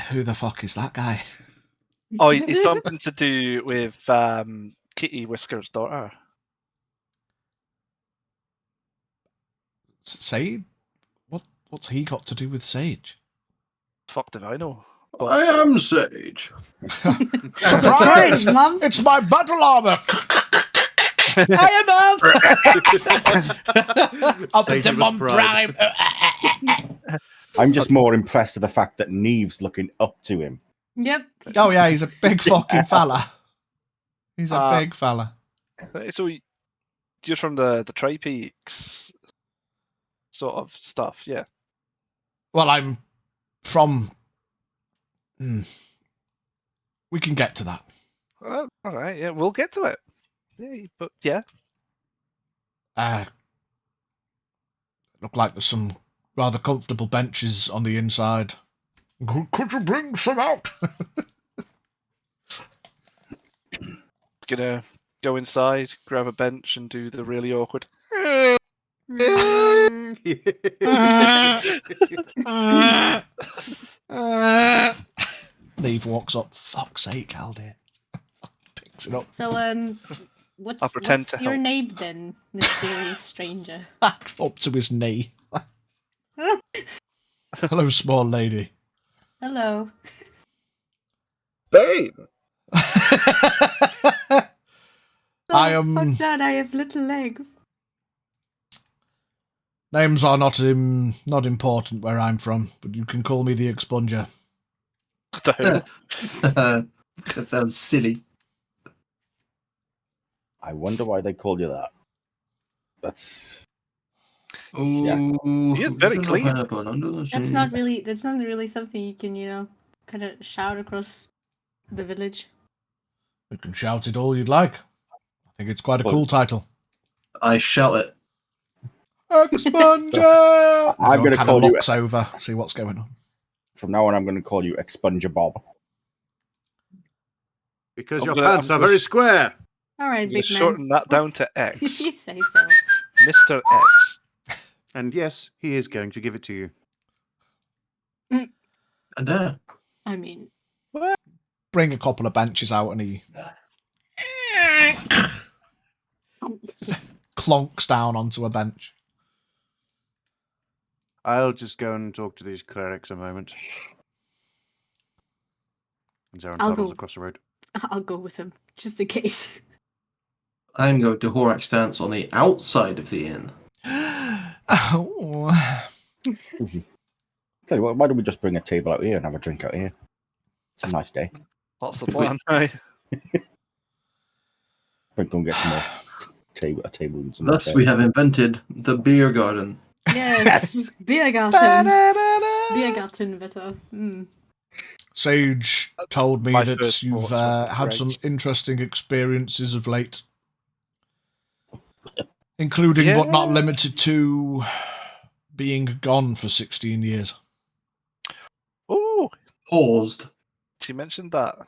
Who the fuck is that guy? Oh, it's something to do with Kitty Whisker's daughter. Sage? What's he got to do with Sage? Fuck if I know. I am Sage. Surprise! Mum. It's my battle armor! I am up Sage to was Mum pride. Prime. I'm just more impressed with the fact that Neve's looking up to him. Yep. Oh yeah, he's a big fucking fella. He's a big fella. So you're from the Tri-Peaks sort of stuff, yeah. Well, I'm from... We can get to that. All right, yeah, we'll get to it. Yeah, but yeah. Look like there's some rather comfortable benches on the inside. Could you bring some out? Gonna go inside, grab a bench, and do the really awkward. Neve walks up. Fuck's sake, Aldir. Picks it up. So, what's I'll pretend to your help. name then, mysterious stranger? Up to his knee. Hello, small lady. Hello. Bane. I am. Fuck that! I have little legs. Names are not important where I'm from, but you can call me the Expunger. That sounds silly. I wonder why they call you that. That's Ooh, He is very clean. That's not really something you can, kind of shout across the village. You can shout it all you'd like. I think it's quite a cool title. I shout it. Expunger! I'm going to call you. looks over, see what's going on. From now on, I'm going to call you Expunger Bob. Because I'm your gonna- pants I'm are gonna- very square. All right, You big man. shorten that down to X. You say so. Mr. X. And yes, he is going to give it to you. And I mean, Bring a couple of benches out and he clonks down onto a bench. I'll just go and talk to these clerics a moment. And Zaron I'll toddles go. across the road. I'll go with him just in case. I'm going to Horak stance on the outside of the inn. Oh. Tell you what, why don't we just bring a table out here and have a drink out here? It's a nice day. That's the plan. Right? Go and get some more a table and some. Thus, we have invented the beer garden. Yes, Biergarten. Biergarten, better. Sage told me My that first you've thoughts were had some great. interesting experiences of late, including but not limited to being gone for 16 years. Oh, Paused. she mentioned that.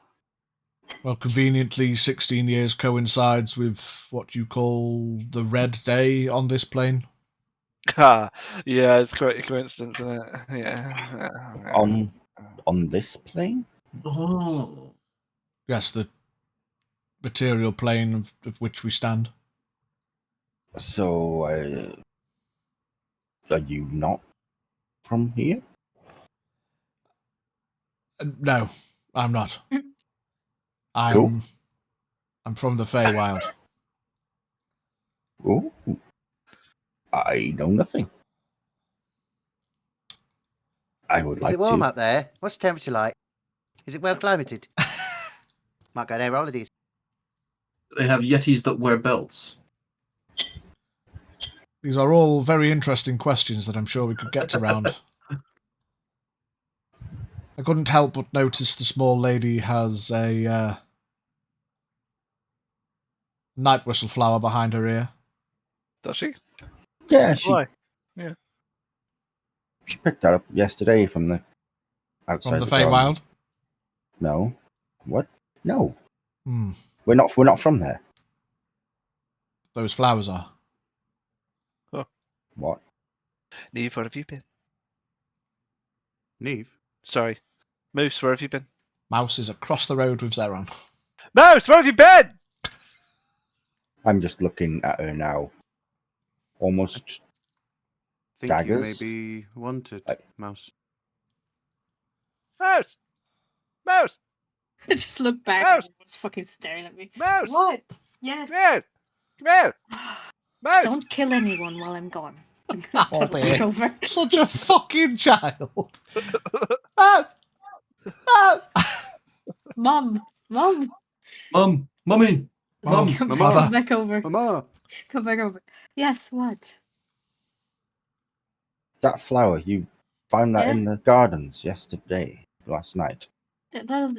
Well, conveniently, 16 years coincides with what you call the Red Day on this plane. Yeah, it's quite a coincidence, isn't it? Yeah. On this plane? Oh. Yes, the material plane of which we stand. So, are you not from here? No, I'm not. Cool. I'm from the Feywild. Oh, I know nothing. I would Is like it warm to. up there? What's the temperature like? Is it well climated? Might go there holidays. They have yetis that wear belts. These are all very interesting questions that I'm sure we could get around. I couldn't help but notice the small lady has a night whistle flower behind her ear. Does she? Yeah, she Why? she picked that up yesterday from the outside From the garden. Feywild? No. What? No. Hmm. We're not from there. Those flowers are. What? Neve, where have you been? Neve? Sorry. Moose, where have you been? Mouse is across the road with Zeron. Mouse, where have you been? I'm just looking at her now. Almost Think daggers. you maybe wanted, Mouse. Mouse! Mouse! I just look back Mouse! and everyone's fucking staring at me. Mouse! What? Yes. Come here! Come here! Mouse! Don't kill anyone while I'm gone. I'm Oh, gonna totally dear. take over. Such a fucking child. Mouse! Mouse! Mum! Mummy! Mum, Come mother. back over. Mama! Come back over. Yes, what? That flower, you found that Yeah. in the gardens last night. Well,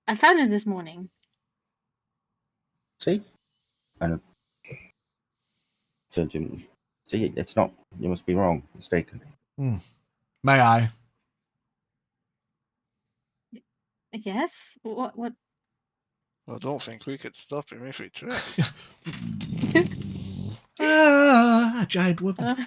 I found it this morning. See? And see, it's not. You must be wrong, mistaken. May I? Yes? What? I don't think we could stop him if we tried. A giant woman.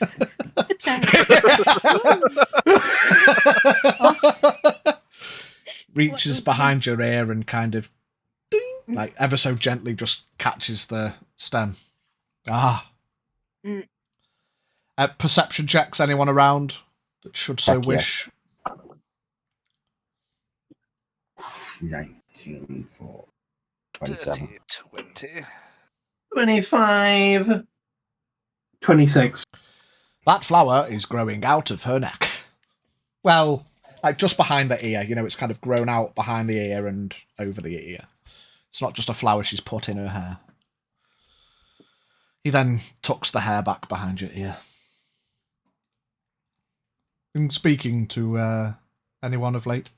Reaches behind your ear and kind of, ding, like ever so gently, just catches the stem. Ah. Mm. Perception checks. Anyone around that should so Heck yeah. wish? 19 for 27. 20. 25. 26. That flower is growing out of her neck. Well, like just behind the ear. You know, it's kind of grown out behind the ear and over the ear. It's not just a flower she's put in her hair. He then tucks the hair back behind your ear. Been speaking to anyone of late?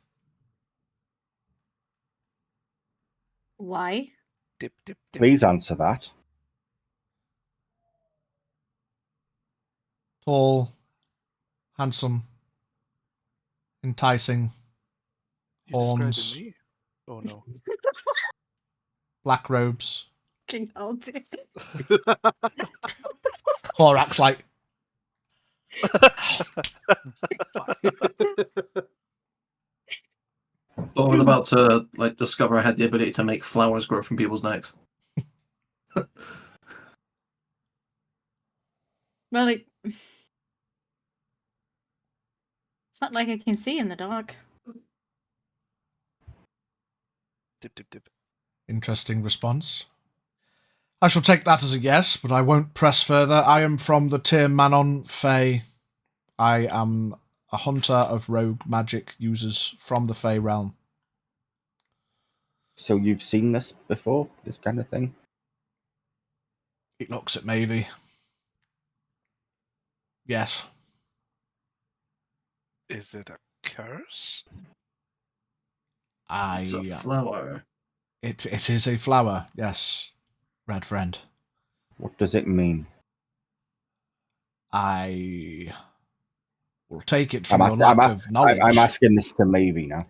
Why? Dip, dip, dip. Please answer that. Tall, handsome, enticing, You describing horns, me? Oh no. black robes. King Aldi. Horak's like, So I'm about to discover I had the ability to make flowers grow from people's necks. Well, it's not like I can see in the dark. Dip, dip, dip. interesting response. I shall take that as a yes, but I won't press further. I am from the Terrafae. I am a hunter of rogue magic users from the Fey realm. So you've seen this before, this kind of thing? He looks at Mavie. Yes. Is it a curse? It's a flower. It is a flower, yes, red friend. What does it mean? I will take it from your lack of knowledge. I'm asking this to Mavie now.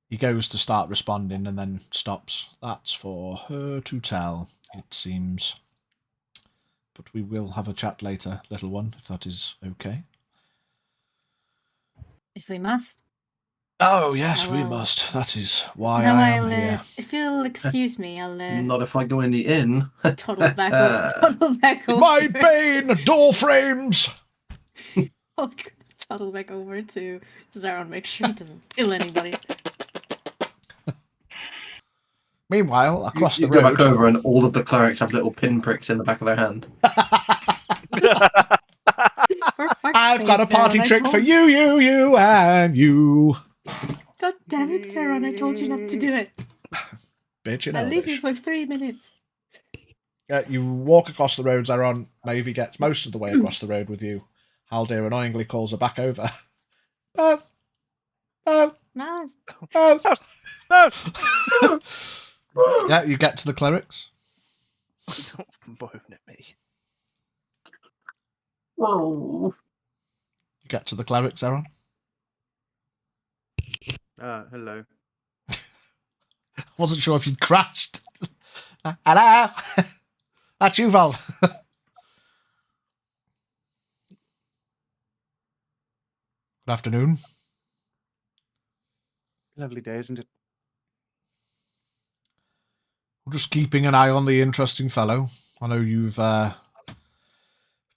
He goes to start responding and then stops. That's for her to tell, it seems. But we will have a chat later, little one, if that is okay. If we must. Oh, yes, we Well, must. That is why Now I am I'll, here. if you'll excuse me, I'll Not if I go in the inn. toddle back over. My bane, door frames! I'll toddle back over to Zeron, make sure he doesn't kill anybody. Meanwhile, across You the go road... back over and all of the clerics have little pinpricks in the back of their hand. I've got a party trick for you, and you. God damn it, Zeron, I told you not to do it. Bitch, you I'll know leave this. you for 3 minutes. You walk across the road, Zeron. Mavie gets most of the way across the road with you. Haldir annoyingly calls her back over. Nice. Yeah, you get to the clerics. Don't moan at me. Whoa. You get to the cleric, Zeron. Hello. Wasn't sure if you'd crashed. Hello? That's you, Val. Good afternoon. Lovely day, isn't it? I'm just keeping an eye on the interesting fellow. I know you've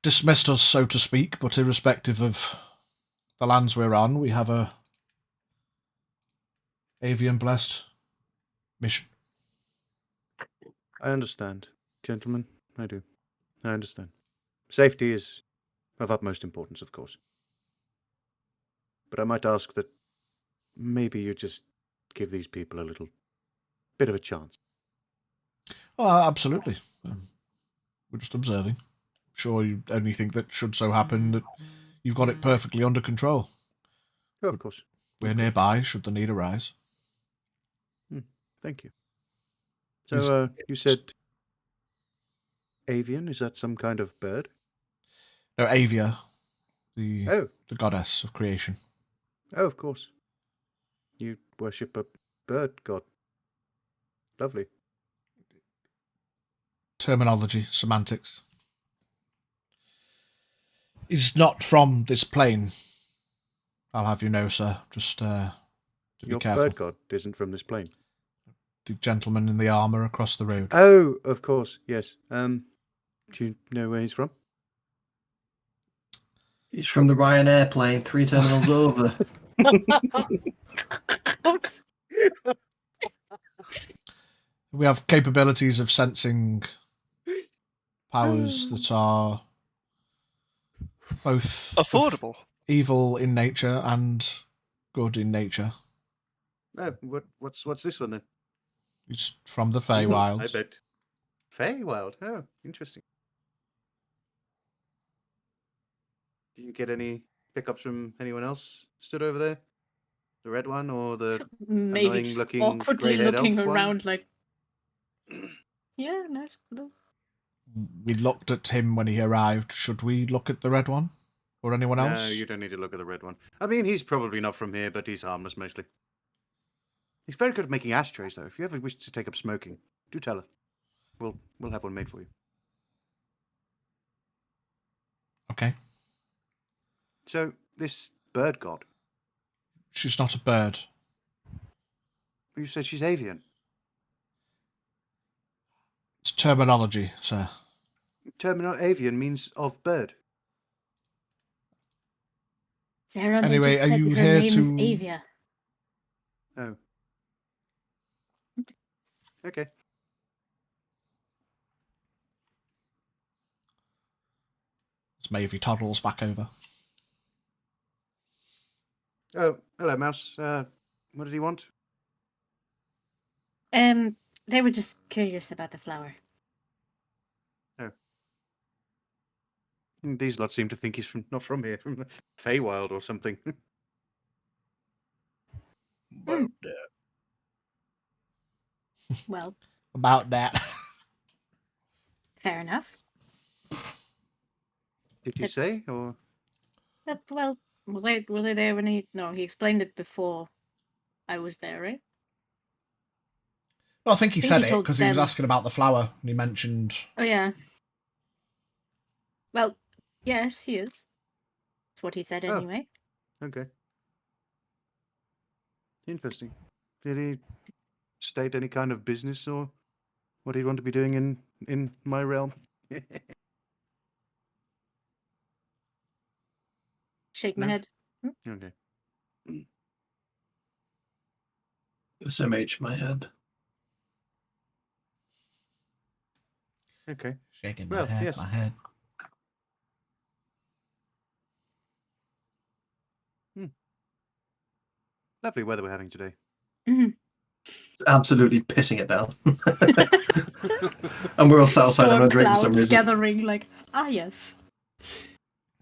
dismissed us, so to speak, but irrespective of the lands we're on, we have a avian blessed mission. I understand, gentlemen. I do. I understand. Safety is of utmost importance, of course. But I might ask that maybe you just give these people a little bit of a chance. Oh, absolutely. We're just observing. Sure, you only think that should so happen that you've got it perfectly under control. Oh, of course. We're nearby, should the need arise. Thank you. So, you said avian? Is that some kind of bird? No, Avia, the Oh, goddess of creation. oh, of course. You worship a bird god. Lovely. Terminology, semantics. He's not from this plane. I'll have you know, sir. Just to be Your careful. bird god isn't from this plane. The gentleman in the armour across the road. Oh, of course, yes. Do you know where he's from? He's from the Ryanair plane, 3 terminals over. We have capabilities of sensing powers that are both Affordable. evil in nature and good in nature. Oh, what's this one then? He's from the I Feywilds. bet. Feywild. Oh, interesting. Did you get any pickups from anyone else stood over there? The red one or the Maybe just annoying-looking awkwardly grey-haired looking elf one? around like, yeah, nice. We looked at him when he arrived. Should we look at the red one? Or anyone else? No, you don't need to look at the red one. I mean, he's probably not from here, but he's harmless mostly. He's very good at making ashtrays, though. If you ever wish to take up smoking, do tell us. We'll have one made for you. Okay. So, this bird god, She's not a bird. you said she's avian. It's terminology, sir. Terminal avian means of bird. Sarah Anyway, just are said you her here name is to- Avia. Oh. Okay. As Mavie toddles back over. Oh, hello, Mouse. What did he want? They were just curious about the flower. These lot seem to think he's not from here, from the Feywild or something. About that. Well, About that. fair enough. Did you say? Or Well, was I there when he? No, he explained it before I was there, right? Well, I think he think said he it told because he was them. asking about the flower and he mentioned. Oh yeah. Well, yes, he is. That's what he said Oh. anyway. okay. Interesting. Did he state any kind of business or what he'd want to be doing in my realm? Shake my No? head. Okay. SMH my head. Okay. Shaking Well, my head, yes. my head. Lovely weather we're having today. Mhm. It's absolutely pissing it down. And we're all sat outside having a Storm drink for some clouds reason. gathering, like yes.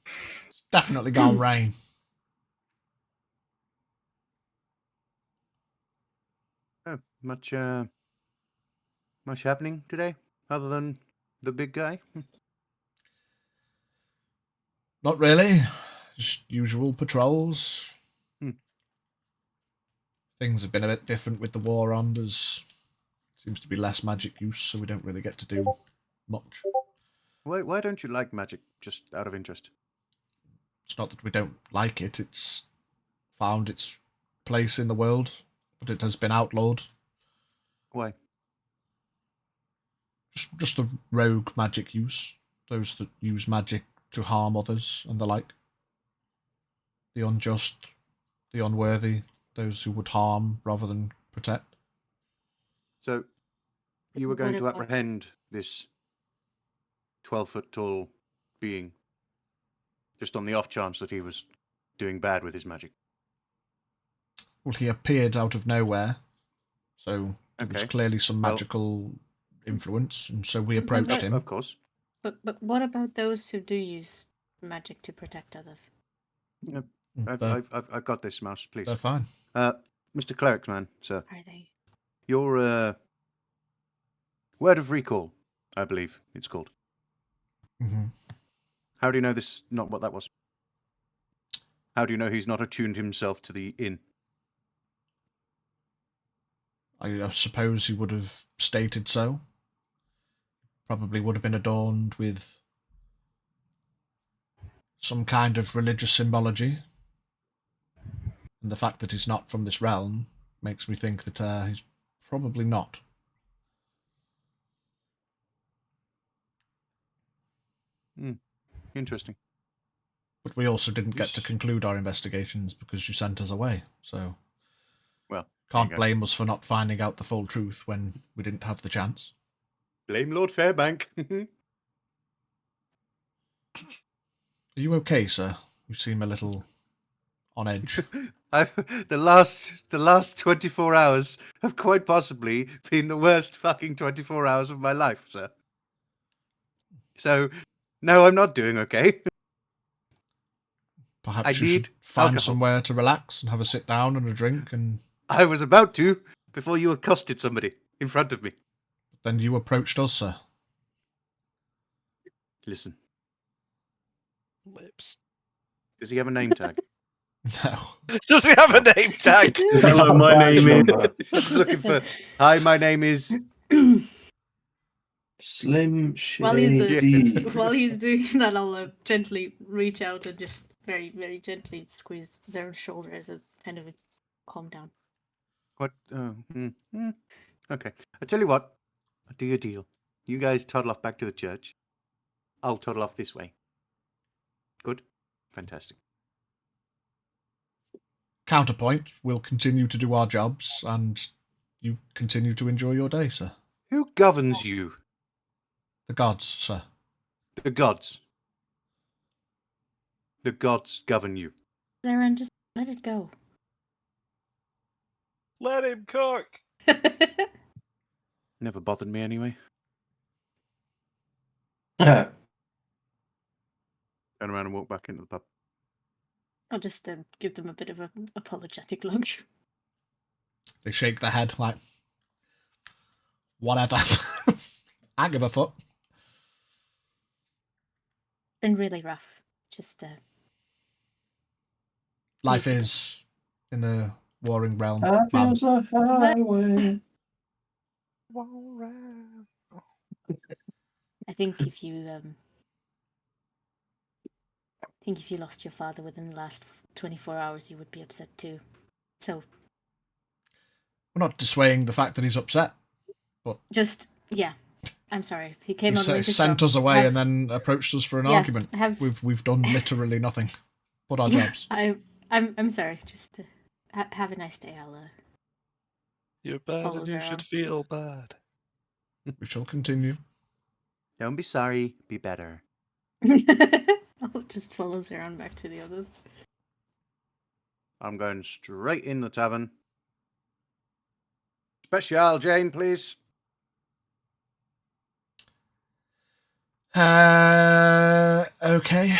It's definitely gone rain. Oh, much happening today, other than The big guy? Not really. Just usual patrols. Things have been a bit different with the war on. There's seems to be less magic use, so we don't really get to do much. Why don't you like magic, just out of interest? It's not that we don't like it, it's found its place in the world, but it has been outlawed. Why? Just the rogue magic use. Those that use magic to harm others and the like. The unjust, the unworthy, those who would harm rather than protect. So, you were going What to about- apprehend this 12-foot tall being, just on the off chance that he was doing bad with his magic. Well, he appeared out of nowhere, so there was Okay. clearly some Well- magical influence, and so we approached him. Of course. But what about those who do use magic to protect others? I've got this, Mouse, please. They're fine. Mr. Clericsman, sir. Are they? Your word of recall, I believe it's called. Mm-hmm. How do you know this is not what that was? How do you know he's not attuned himself to the inn? I suppose he would have stated so. Probably would have been adorned with some kind of religious symbology. And the fact that he's not from this realm makes me think that he's probably not. Interesting. But we also didn't get to conclude our investigations because you sent us away, so Well, can't there you go. blame us for not finding out the full truth when we didn't have the chance. Blame Lord Fairbank. Are you okay, sir? You seem a little on edge. The last 24 hours have quite possibly been the worst fucking 24 hours of my life, sir. So, no, I'm not doing okay. Perhaps I you need should find alcohol. somewhere to relax and have a sit down and a drink, and I was about to before you accosted somebody in front of me. then you approached us, sir. Listen, Lips. does he have a name tag? No. Does he have a name tag? Hello, my name is. Just looking for. Hi, my name is. Slim While he's, Shady. While he's doing that, I'll gently reach out and just very, very gently squeeze Zeron's shoulder as a kind of a calm down. What? Okay. I tell you what. I'll do you a deal. You guys toddle off back to the church. I'll toddle off this way. Good? Fantastic. Counterpoint, we'll continue to do our jobs, and you continue to enjoy your day, sir. Who governs you? The gods, sir. The gods. The gods govern you. Zeron, just let it go. Let him cook. Never bothered me anyway. Yeah. Turn around and walk back into the pub. I'll just give them a bit of an apologetic look. They shake their head like, whatever. I give a fuck. Been really rough. Just Life is in the warring realm. I man. feel a highway. I think if you lost your father within the last 24 hours, you would be upset too. So We're not dissuading the fact that he's upset. just I'm sorry. He came He on the winter sent storm. us away and then approached us for an argument. We've done literally nothing but our jobs. I'm sorry. Just have a nice day. I'll You're bad follow and you Zeron. should feel bad. We shall continue. Don't be sorry, be better. I'll just follow Zeron back to the others. I'm going straight in the tavern. Special, Jane, please. Okay.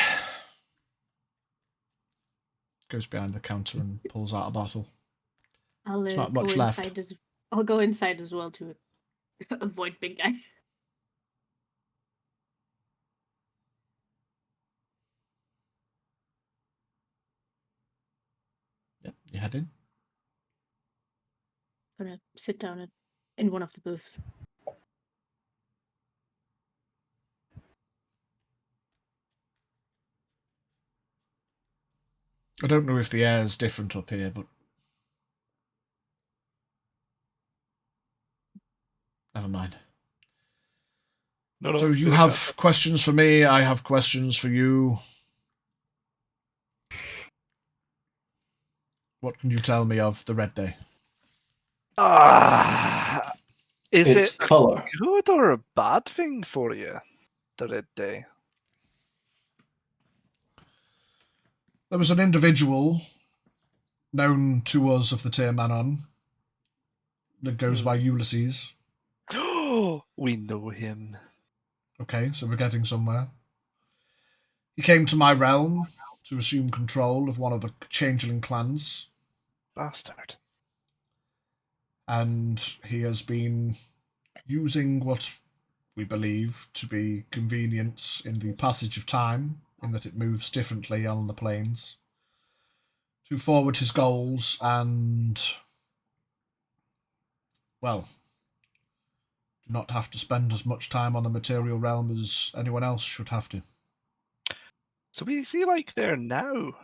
Goes behind the counter and pulls out a bottle. I'll There's not go much left. inside I'll go inside as well to avoid big guy. You head in? Gonna sit down in one of the booths. I don't know if the air's different up here, but never mind. No, So you finish have up. questions for me, I have questions for you. What can you tell me of the Red Day? Is Its it color. good or a bad thing for you, the Red Day? There was an individual known to us of the Manor that goes by Ulysses. We know him. Okay, so we're getting somewhere. He came to my realm to assume control of one of the changeling clans, Bastard. and he has been using what we believe to be convenience in the passage of time, in that it moves differently on the planes, to forward his goals and, well, do not have to spend as much time on the material realm as anyone else should have to. So is he like there now?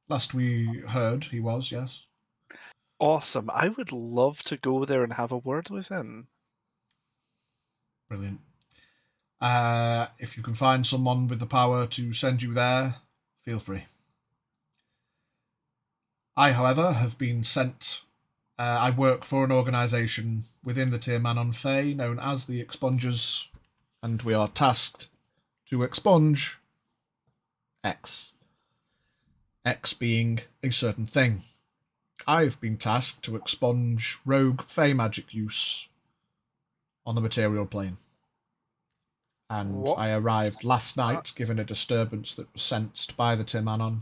Last we heard, he was, yes. Awesome. I would love to go there and have a word with him. Brilliant. If you can find someone with the power to send you there, feel free. I, however, have been sent. I work for an organisation within the Terrafae known as the Expungers, and we are tasked to expunge X. X being a certain thing. I've been tasked to expunge rogue Fey magic use on the material plane. And What? I arrived last night, given a disturbance that was sensed by the Terrafae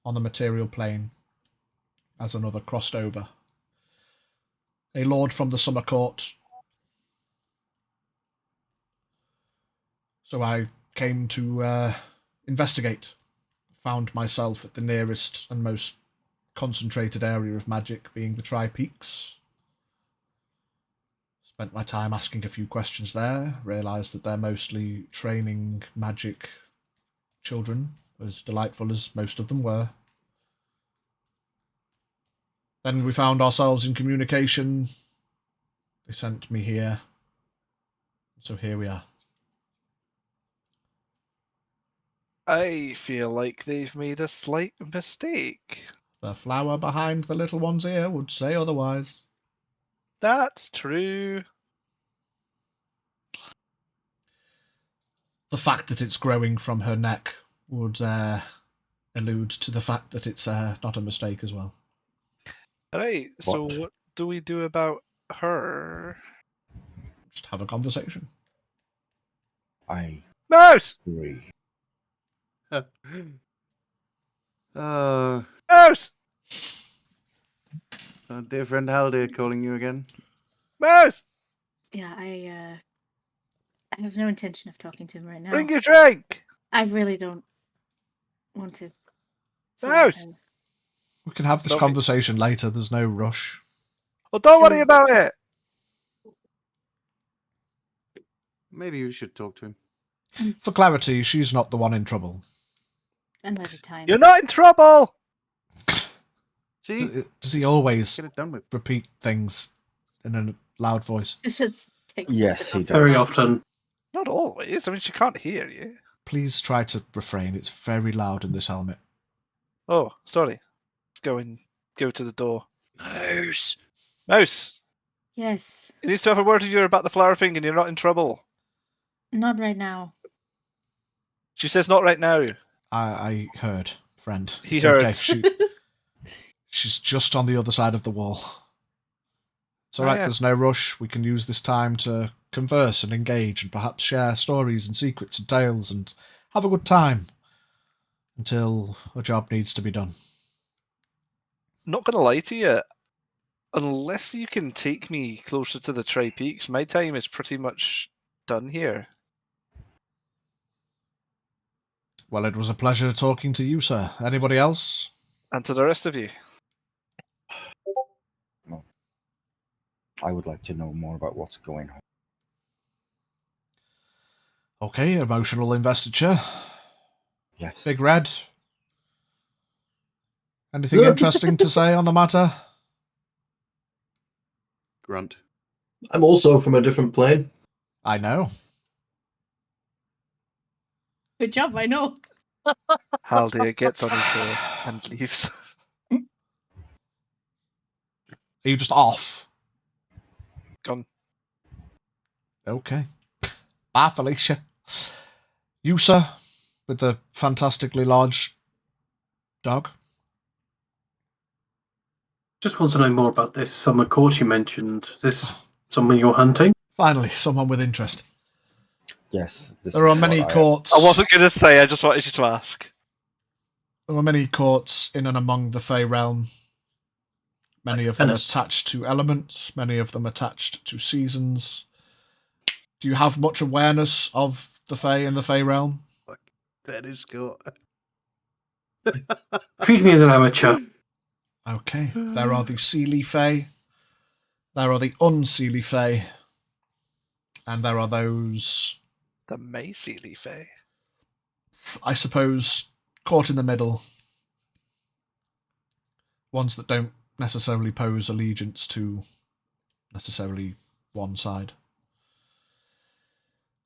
on the material plane as another crossed over. A lord from the Summer Court. So I came to investigate. Found myself at the nearest and most concentrated area of magic, being the Tri-Peaks. Spent my time asking a few questions there, realised that they're mostly training magic children, as delightful as most of them were. Then we found ourselves in communication. They sent me here. So here we are. I feel like they've made a slight mistake. The flower behind the little one's ear would say otherwise. That's true. The fact that it's growing from her neck would allude to the fact that it's not a mistake as well. Right, so What? what do we do about her? Just have a conversation. I Mouse! agree. Oh, Mouse! dear friend Haldir calling you again. Mouse! Yeah, I have no intention of talking to him right now. Bring your drink! I really don't want to. Mouse! We can have this Lovely. conversation later. There's no rush. Well, don't worry about it! Maybe you should talk to him. For clarity, she's not the one in trouble. Another time. You're not in trouble! See? Does he always Get it done with. repeat things in a loud voice? It just takes Yes, a sip he of- does. Very often. Not always. I mean, she can't hear you. Please try to refrain. It's very loud in this helmet. Oh, sorry. Let's go to the door. Mouse! Mouse! Yes, He needs to have a word with you about the flower thing and you're not in trouble. not right now. She says not right now. I heard, friend. He It's heard. Okay. She's just on the other side of the wall. It's all Oh, right. yeah. There's no rush. We can use this time to converse and engage and perhaps share stories and secrets and tales and have a good time until a job needs to be done. Not gonna lie to you. Unless you can take me closer to the Tri-Peaks, my time is pretty much done here. Well, it was a pleasure talking to you, sir. Anybody else? And to the rest of you. I would like to know more about what's going on. Okay, emotional investiture. Yes. Big Red. Anything interesting to say on the matter? Grunt. I'm also from a different plane. I know. Good job, I know. Haldir gets on his horse and leaves. Are you just off? Gone. Okay. Bye, Felicia. You, sir, with the fantastically large dog. Just want to know more about this summer court you mentioned. Is this someone you're hunting? Finally, someone with interest. Yes. There are many courts. I wasn't going to say, I just wanted you to ask. There are many courts in and among the Fey realm. Many of them Venice. attached to elements, many of them attached to seasons. Do you have much awareness of the Fey and the Fey realm? That is cool. Treat me as an amateur. Okay. There are the Seelie Fey. There are the Unseelie Fey. And there are those, The Maysealy Fae. I suppose, caught in the middle. Ones that don't necessarily pose allegiance to necessarily one side.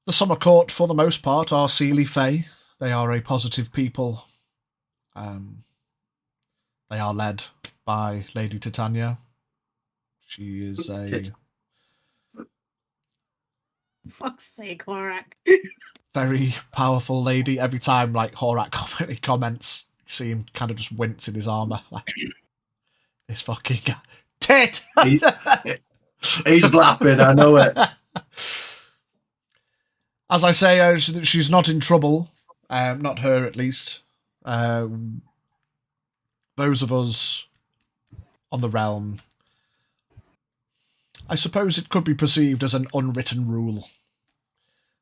The Summer Court, for the most part, are Seelie Fey. They are a positive people. They are led by Lady Titania. She is a Fuck's sake, Horak. very powerful lady. Every time Horak comments, you see him kind of just wince in his armour. Like, this fucking tit! He's laughing, I know it. As I say, she's not in trouble. Not her, at least. Those of us on the realm, I suppose it could be perceived as an unwritten rule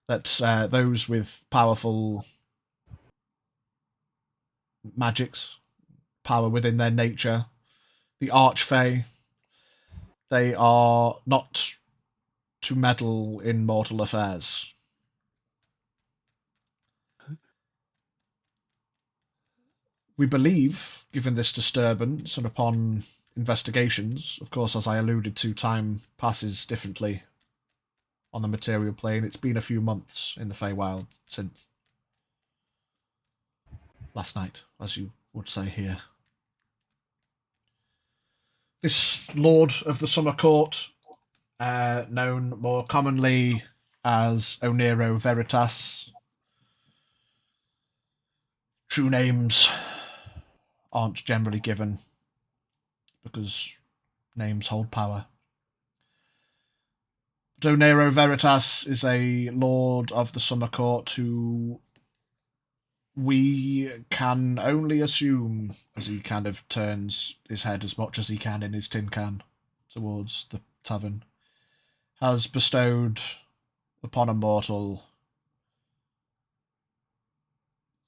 that those with powerful magics, power within their nature, the Archfey, they are not to meddle in mortal affairs. We believe, given this disturbance and upon investigations, of course, as I alluded to, time passes differently on the material plane. It's been a few months in the Feywild since last night, as you would say here. This Lord of the Summer Court, known more commonly as Onero Veritas. True names aren't generally given because names hold power. Onero Veritas is a Lord of the Summer Court who we can only assume, as he kind of turns his head as much as he can in his tin can towards the tavern, has bestowed upon a mortal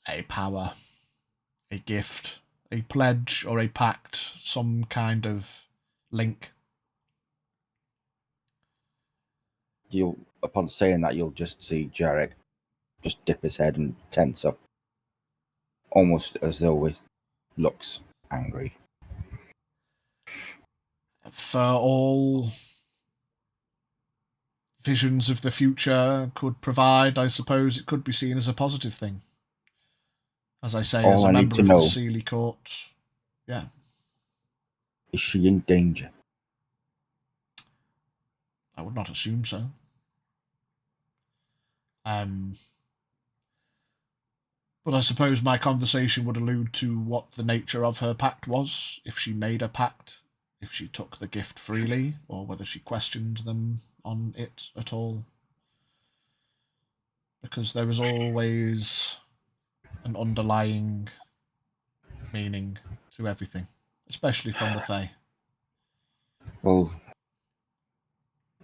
a power, a gift, a pledge or a pact, some kind of link. Upon saying that, you'll just see Jarek just dip his head and tense up, almost as though he looks angry. For all visions of the future could provide, I suppose it could be seen as a positive thing. As I say, as a member of the Seelie Court, yeah. Is she in danger? I would not assume so. But I suppose my conversation would allude to what the nature of her pact was, if she made a pact, if she took the gift freely, or whether she questioned them on it at all. Because there is always an underlying meaning to everything, especially from the Fae. Well,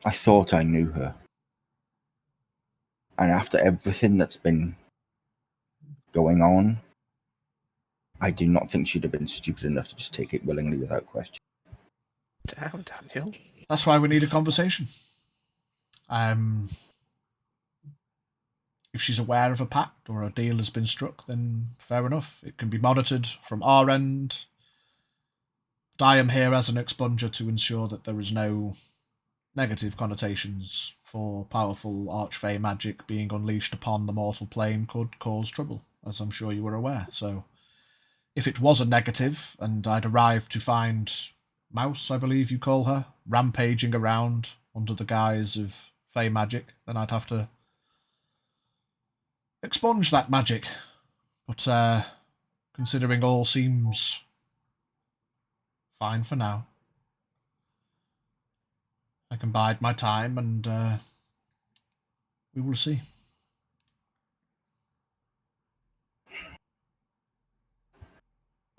I thought I knew her. And after everything that's been going on, I do not think she'd have been stupid enough to just take it willingly without question. Damn, Daniel. That's why we need a conversation. If she's aware of a pact or a deal has been struck, then fair enough. It can be monitored from our end. I am here as an expunger to ensure that there is no negative connotations for powerful archfey magic being unleashed upon the mortal plane could cause trouble, as I'm sure you were aware. So, if it was a negative, and I'd arrived to find Mouse, I believe you call her, rampaging around under the guise of fey magic, then I'd have to expunge that magic. But considering all seems fine for now, I can bide my time, and we will see.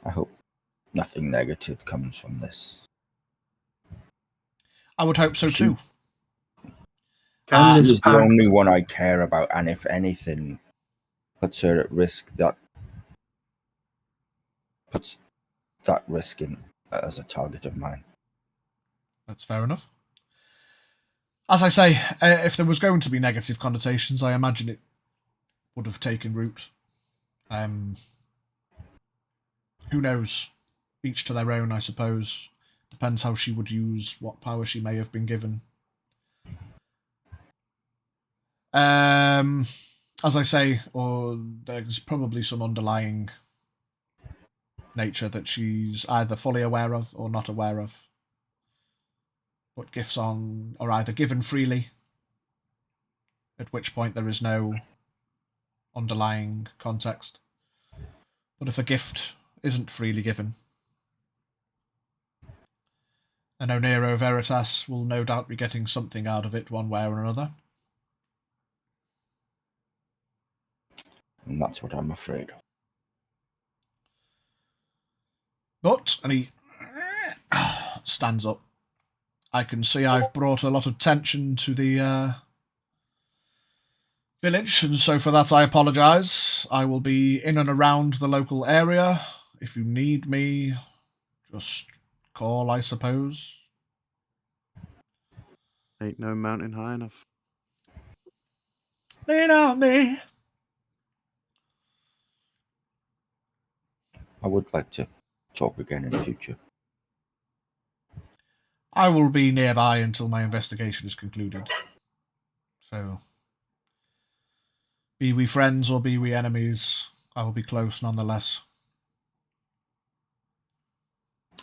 I hope nothing negative comes from this. I would hope so too. Can She this is the pact only one I care about, and if anything puts her at risk, that puts that risk in as a target of mine. That's fair enough. As I say, if there was going to be negative connotations, I imagine it would have taken root. Who knows? Each to their own, I suppose. Depends how she would use what power she may have been given. As I say, or there's probably some underlying nature that she's either fully aware of or not aware of. But gifts are either given freely, at which point there is no underlying context. But if a gift isn't freely given, then Onero Veritas will no doubt be getting something out of it one way or another. And that's what I'm afraid of. But, and he stands up, I can see I've brought a lot of tension to the village, and so for that I apologise. I will be in and around the local area. If you need me, just call, I suppose. Ain't no mountain high enough. Lean on me. I would like to talk again in the future. I will be nearby until my investigation is concluded. So, be we friends or be we enemies, I will be close nonetheless.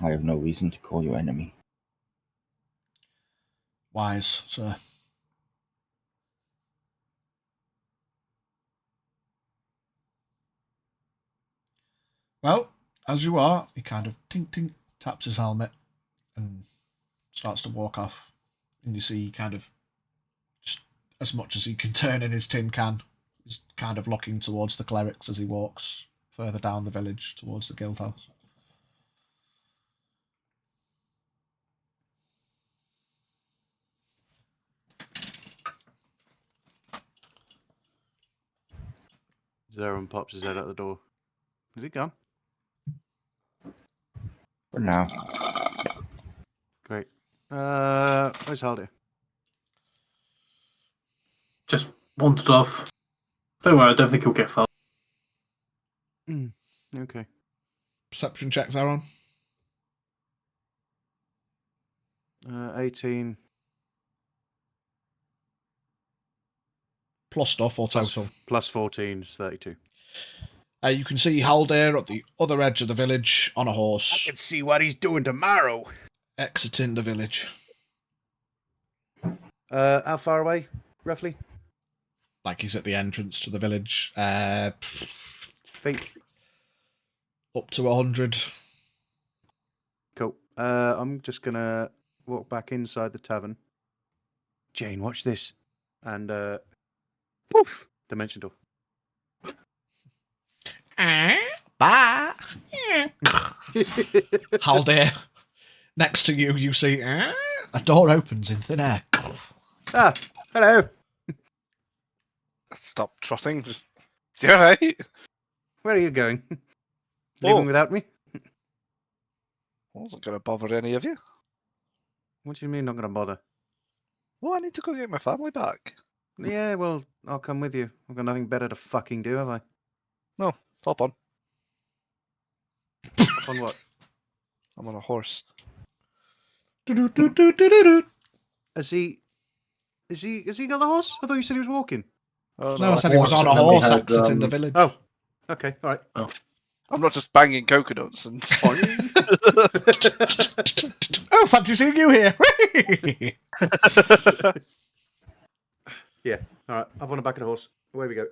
I have no reason to call you enemy. Wise, sir. Well, as you are, he kind of tink taps his helmet and starts to walk off. And you see, kind of, just as much as he can turn in his tin can, he's kind of looking towards the clerics as he walks further down the village towards the guild house. Zeron pops his head out the door. Is it gone? For now. Great. Where's Haldir? just wandered off? Don't worry, I don't think he'll get far. Okay. Perception checks are on. 18 Plus stuff or total? plus 14 is 32. You can see Haldir at the other edge of the village on a I horse, can see what he's doing tomorrow. exiting the village. How far away, roughly? Like he's at the entrance to the village. Feet. Up to 100. Cool. I'm just gonna walk back inside the tavern. Jane, watch this. And poof! Dimension door. Bye. Haldir, next to you, you see a door opens in thin air. Ah, hello. Stop trotting. Is you alright? Where are you going? Leaving Oh. without me? I wasn't going to bother any of you. What do you mean not going to bother? Well, I need to go get my family back. Yeah, well, I'll come with you. I've got nothing better to fucking do, have I? No, hop on. Up on what? I'm on a horse. Has he got the horse? I thought you said he was walking. Oh, No, I said he was horse, on a and then we horse had, exiting the village. Oh, okay, all right. I'm not just banging coconuts and. Oh, fancy seeing you here! Yeah, all right. Up on the back of the horse. Away we go.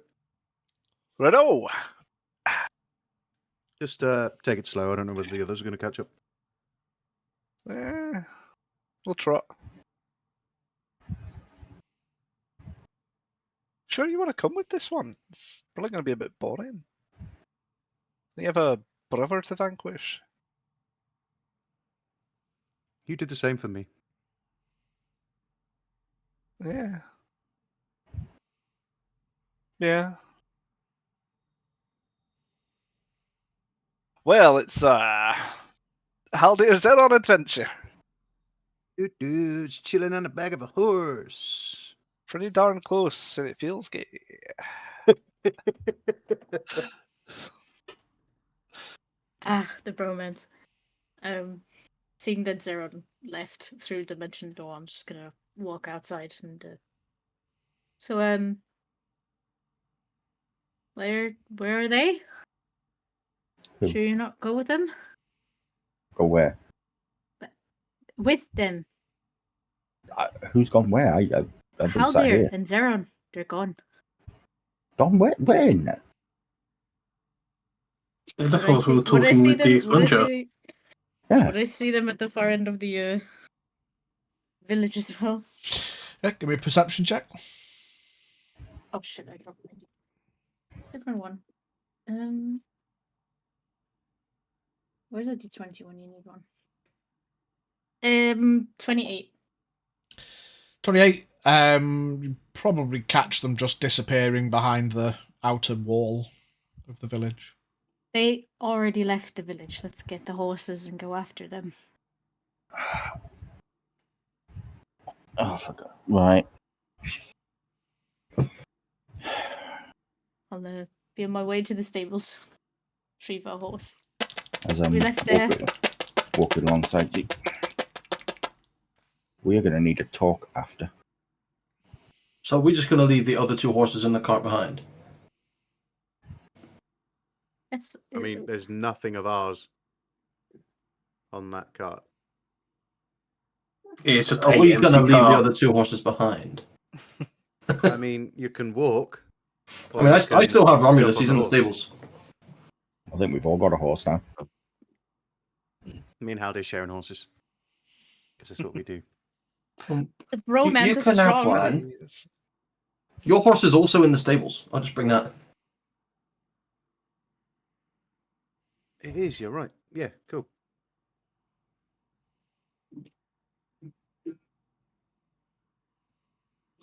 Righto! Just take it slow. I don't know whether the others are going to catch up. We'll trot. Sure, you want to come with this one? It's probably going to be a bit boring. You have a brother to vanquish. You did the same for me. Yeah. Yeah. Well, it's Haldir's Head on adventure. Dude's chilling on the back of a horse. Pretty darn close, and it feels gay. The bromance. Seeing that Zeron left through dimension door, I'm just gonna walk outside and. So where are they? Who? Sure, you not go with them? Go where? With them, Who's gone where? I've been sat Haldir here. and Zeron. They're gone. Gone where? When? That's Would I what we were would I talking see with the them? Would I expunger. see? Yeah. Would I see them at the far end of the village as well? Yeah, give me a perception check. Oh shit! I dropped my different one. Where's the D20 when you need one? 28. 28. You probably catch them just disappearing behind the outer wall of the village. They already left the village. Let's get the horses and go after them. Oh, I forgot. Right. I'll be on my way to the stables. Retrieve our horse. As I'm We left there. walking alongside you. We're going to need to talk after. So we're just going to leave the other two horses in the cart behind. It's, I mean, there's nothing of ours on that cart. Yeah, it's just Are a we going to empty leave the car. other two horses behind? I mean, you can walk. I mean, I still have Romulus. jump He's on in the the horse. stables. I think we've all got a horse now. Me and Haldir sharing horses. Because that's what we do. the bromance you is can have strong. one. Your horse is also in the stables. I'll just bring that. It is, you're right. Yeah, cool.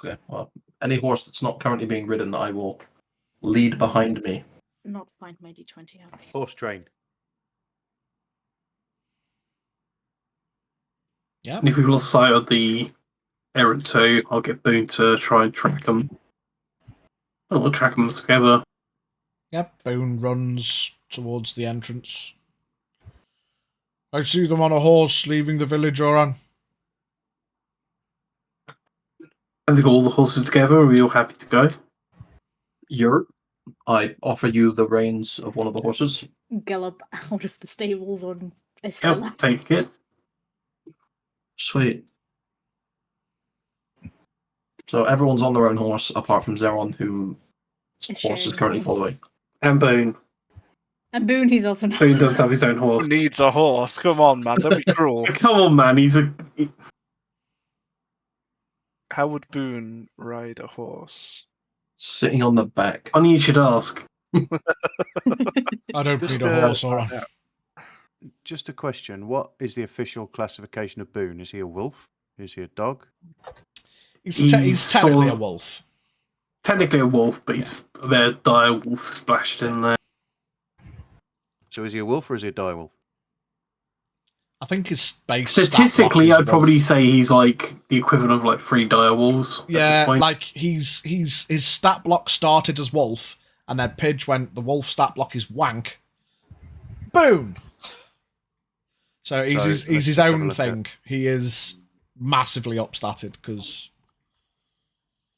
Okay, well, any horse that's not currently being ridden, I will lead behind me. Not find my D20 out. Horse train. Yeah. And if we've lost sight of the errant two, I'll get Boone to try and track them. We'll track them together. Yep, Boone runs towards the entrance. I see them on a horse leaving the village, Jurron. Have we got all the horses together? Are we all happy to go? I offer you the reins of one of the horses. Gallop out of the stables on Yep, Estella. take it. Sweet. So everyone's on their own horse, apart from Zeron, whose Is horse is sharing currently horse. following. And Boone. And Boone, he's also not. Boone does have his own Who horse. needs a horse? Come on, man, don't be cruel. Come on, man. How would Boone ride a horse? Sitting on the back. Funny you should ask. I don't Just, need a horse, Jurron. Just a question. What is the official classification of Boone? Is he a wolf? Is he a dog? He's He's technically sort- a wolf. Technically a wolf, but he's a bit of dire wolf splashed in there. So is he a wolf or is he a dire wolf? I think his base stat block Statistically, is I'd probably wolf. say he's like the equivalent of like 3 direwolves. At Yeah, this point. like his stat block started as wolf, and then Pidge went, the wolf stat block is wank. Boom! So he's So, his let's just have a own look at- thing. He is massively upstatted because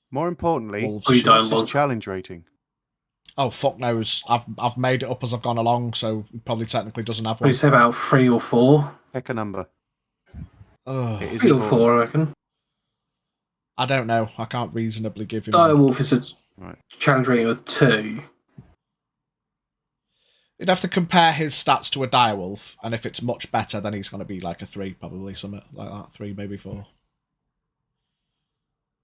More importantly, wolves. Three what's his dialogue. challenge rating? Oh fuck knows! I've made it up as I've gone along, so he probably technically doesn't have one. I'd say about 3 or 4. Pick a number. Ugh. It is 3 or important. 4, I reckon. I don't know. I can't reasonably give him. Direwolf is a Right. challenge rating of 2. You'd have to compare his stats to a direwolf, and if it's much better, then he's going to be like a 3, probably something like that. 3, maybe 4.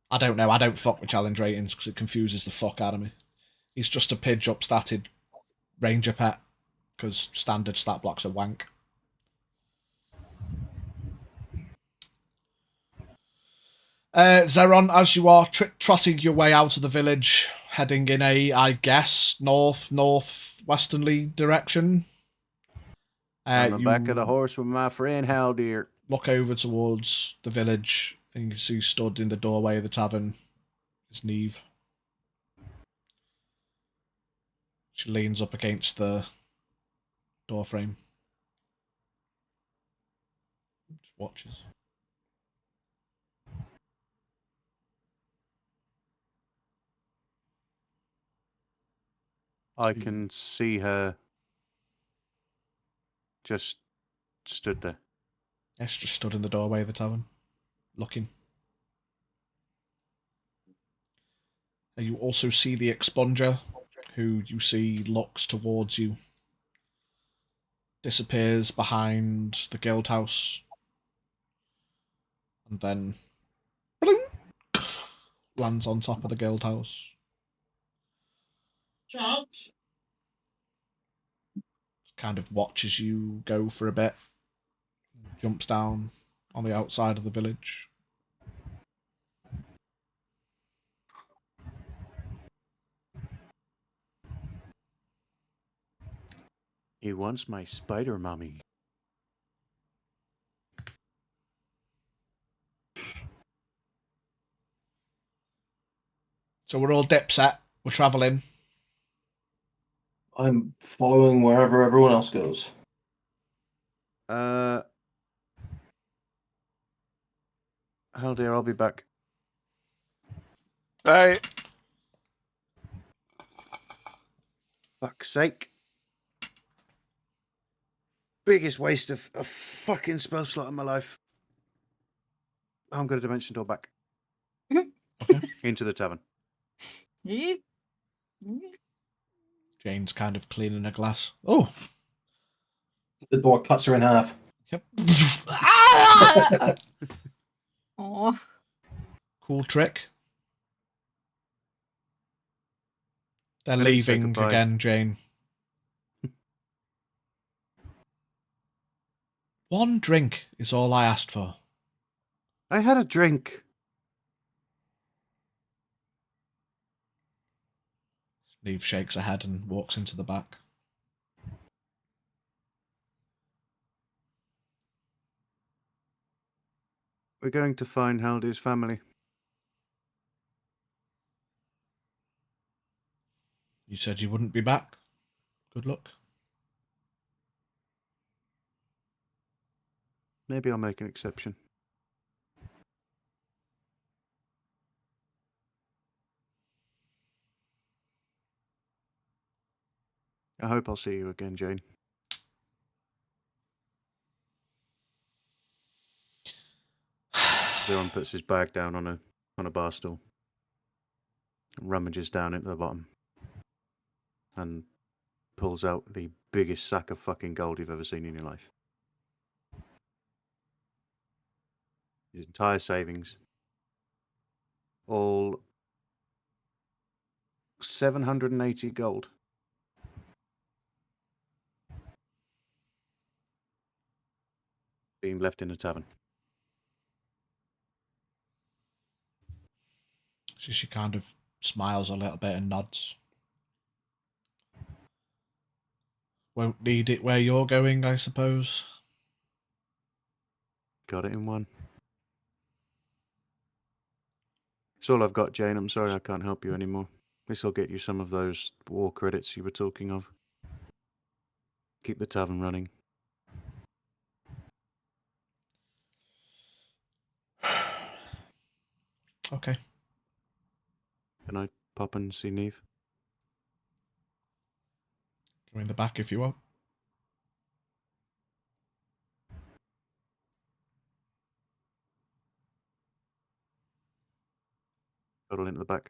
I don't know. I don't fuck with challenge ratings because it confuses the fuck out of me. He's just a Pidge upstatted ranger pet because standard stat blocks are wank. Zeron, as you are trotting your way out of the village, heading in a, I guess, northwesternly direction. On the You back of the horse with my friend Haldir. look over towards the village, and you can see stood in the doorway of the tavern is Neve. She leans up against the door frame. Just watches. I can see her just stood there. Yes, just stood in the doorway of the tavern, looking. And you also see the expunger, who you see looks towards you, disappears behind the guild house, and then lands on top of the guild house. Kind of watches you go for a bit, jumps down on the outside of the village. He wants my spider mommy. So we're all dip set. We're travelling. I'm following wherever everyone else goes. Haldir, I'll be back. Hey, Fuck's sake. Biggest waste of a fucking spell slot in my life. I'm going to dimension door back. Okay. Into the tavern. Jane's kind of cleaning a glass. Oh! The door cuts her in half. Yep. Oh, Cool trick. They're I didn't say leaving goodbye. again, Jane. One drink is all I asked for. I had a drink. Neve shakes her head and walks into the back. We're going to find Haldir's family. You said you wouldn't be back. Good luck. Maybe I'll make an exception. I hope I'll see you again, Jane. Jurron puts his bag down on a bar stool and rummages down into the bottom and pulls out the biggest sack of fucking gold you've ever seen in your life. His entire savings. All 780 gold. Being left in a tavern. So she kind of smiles a little bit and nods. Won't need it where you're going, I suppose. Got it in one. It's all I've got, Jane. I'm sorry I can't help you anymore. At least I'll get you some of those war credits you were talking of. Keep the tavern running. Okay. Can I pop and see Neve? Go in the back if you want. Huddle into the back.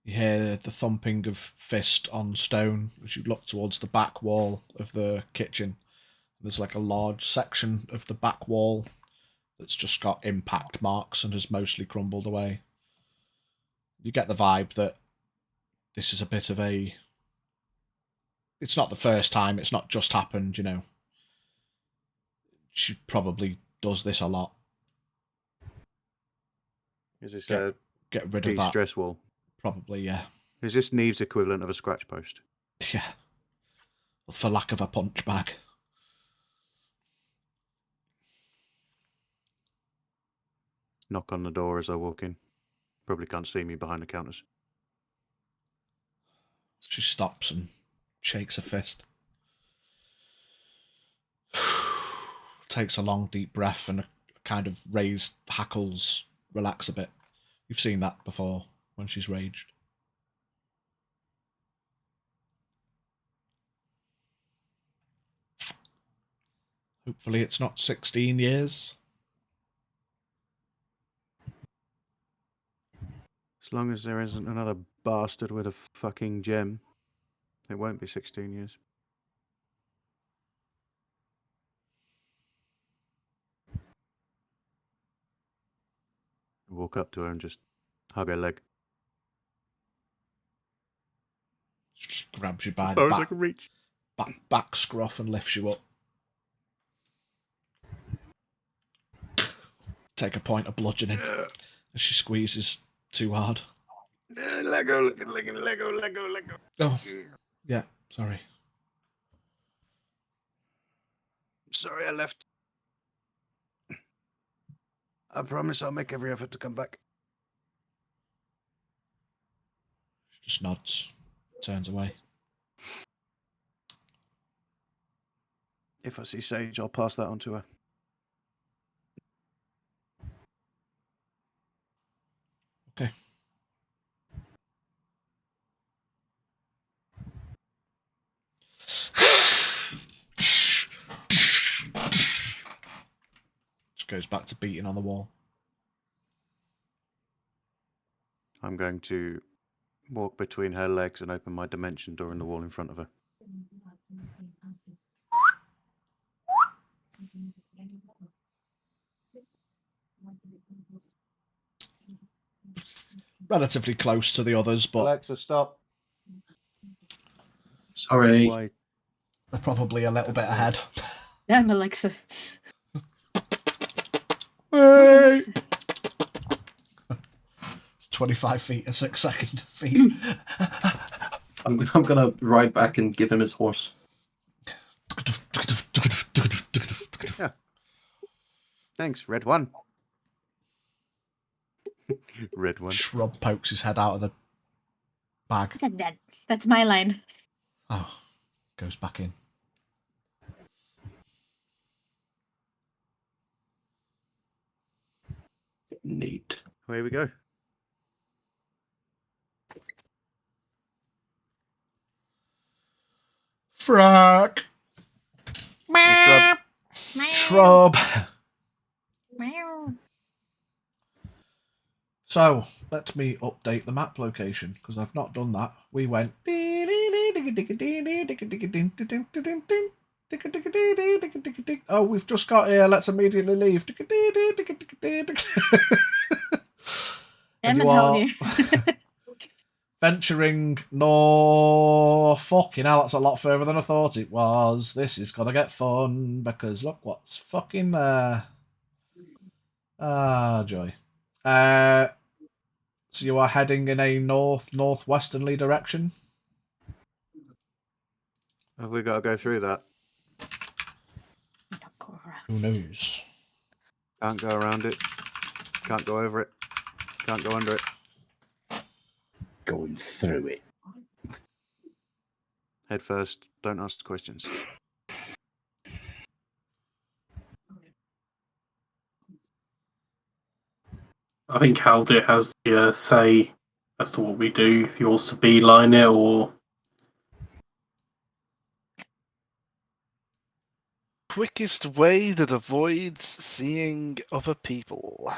You hear the thumping of fist on stone as you look towards the back wall of the kitchen. There's like a large section of the back wall that's just got impact marks and has mostly crumbled away. You get the vibe that this is a bit of a... It's not the first time, it's not just happened, you know. She probably does this a lot. Is this Get rid of a that. stress wall? Probably, yeah. Is this Neve's equivalent of a scratch post? Yeah. For lack of a punch bag. Knock on the door as I walk in. Probably can't see me behind the counters. She stops and shakes a fist. Takes a long, deep breath and a kind of raised hackles relax a bit. You've seen that before when she's raged. Hopefully it's not 16 years. As long as there isn't another bastard with a fucking gem, it won't be 16 years. Walk up to her and just hug her leg. Just grabs you by the back, reach. back scruff and lifts you up. Take a point of bludgeoning as she squeezes too hard. Let go. Oh, yeah, sorry. Sorry I left. I promise I'll make every effort to come back. She just nods, turns away. If I see Sage, I'll pass that on to her. Okay. Just goes back to beating on the wall. I'm going to walk between her legs and open my dimension door in the wall in front of her. Relatively close to the others, but Alexa, stop. Sorry. Why? they're probably a little bit ahead. Damn, Alexa. Hey! It's 25 feet a 6 second feet. I'm gonna ride back and give him his horse. Yeah. Thanks, red one. Red one. Shrub pokes his head out of the bag. That's my line. Oh, goes back in. Neat. Away we go. Frack! Hey, Shrub! So, let me update the map location, because I've not done that. We went... Oh, we've just got here. Let's immediately leave. And you are venturing north. Fucking hell, that's a lot further than I thought it was. This is gonna get fun, because look what's fucking there. Ah, joy. So you are heading in a northwesternly direction? Have we got to go through that? Not go around. Who knows? Can't go around it. Can't go over it. Can't go under it. Going through it. Head first. Don't ask questions. I think Haldir has the say as to what we do, if he wants to beeline it or... Quickest way that avoids seeing other people.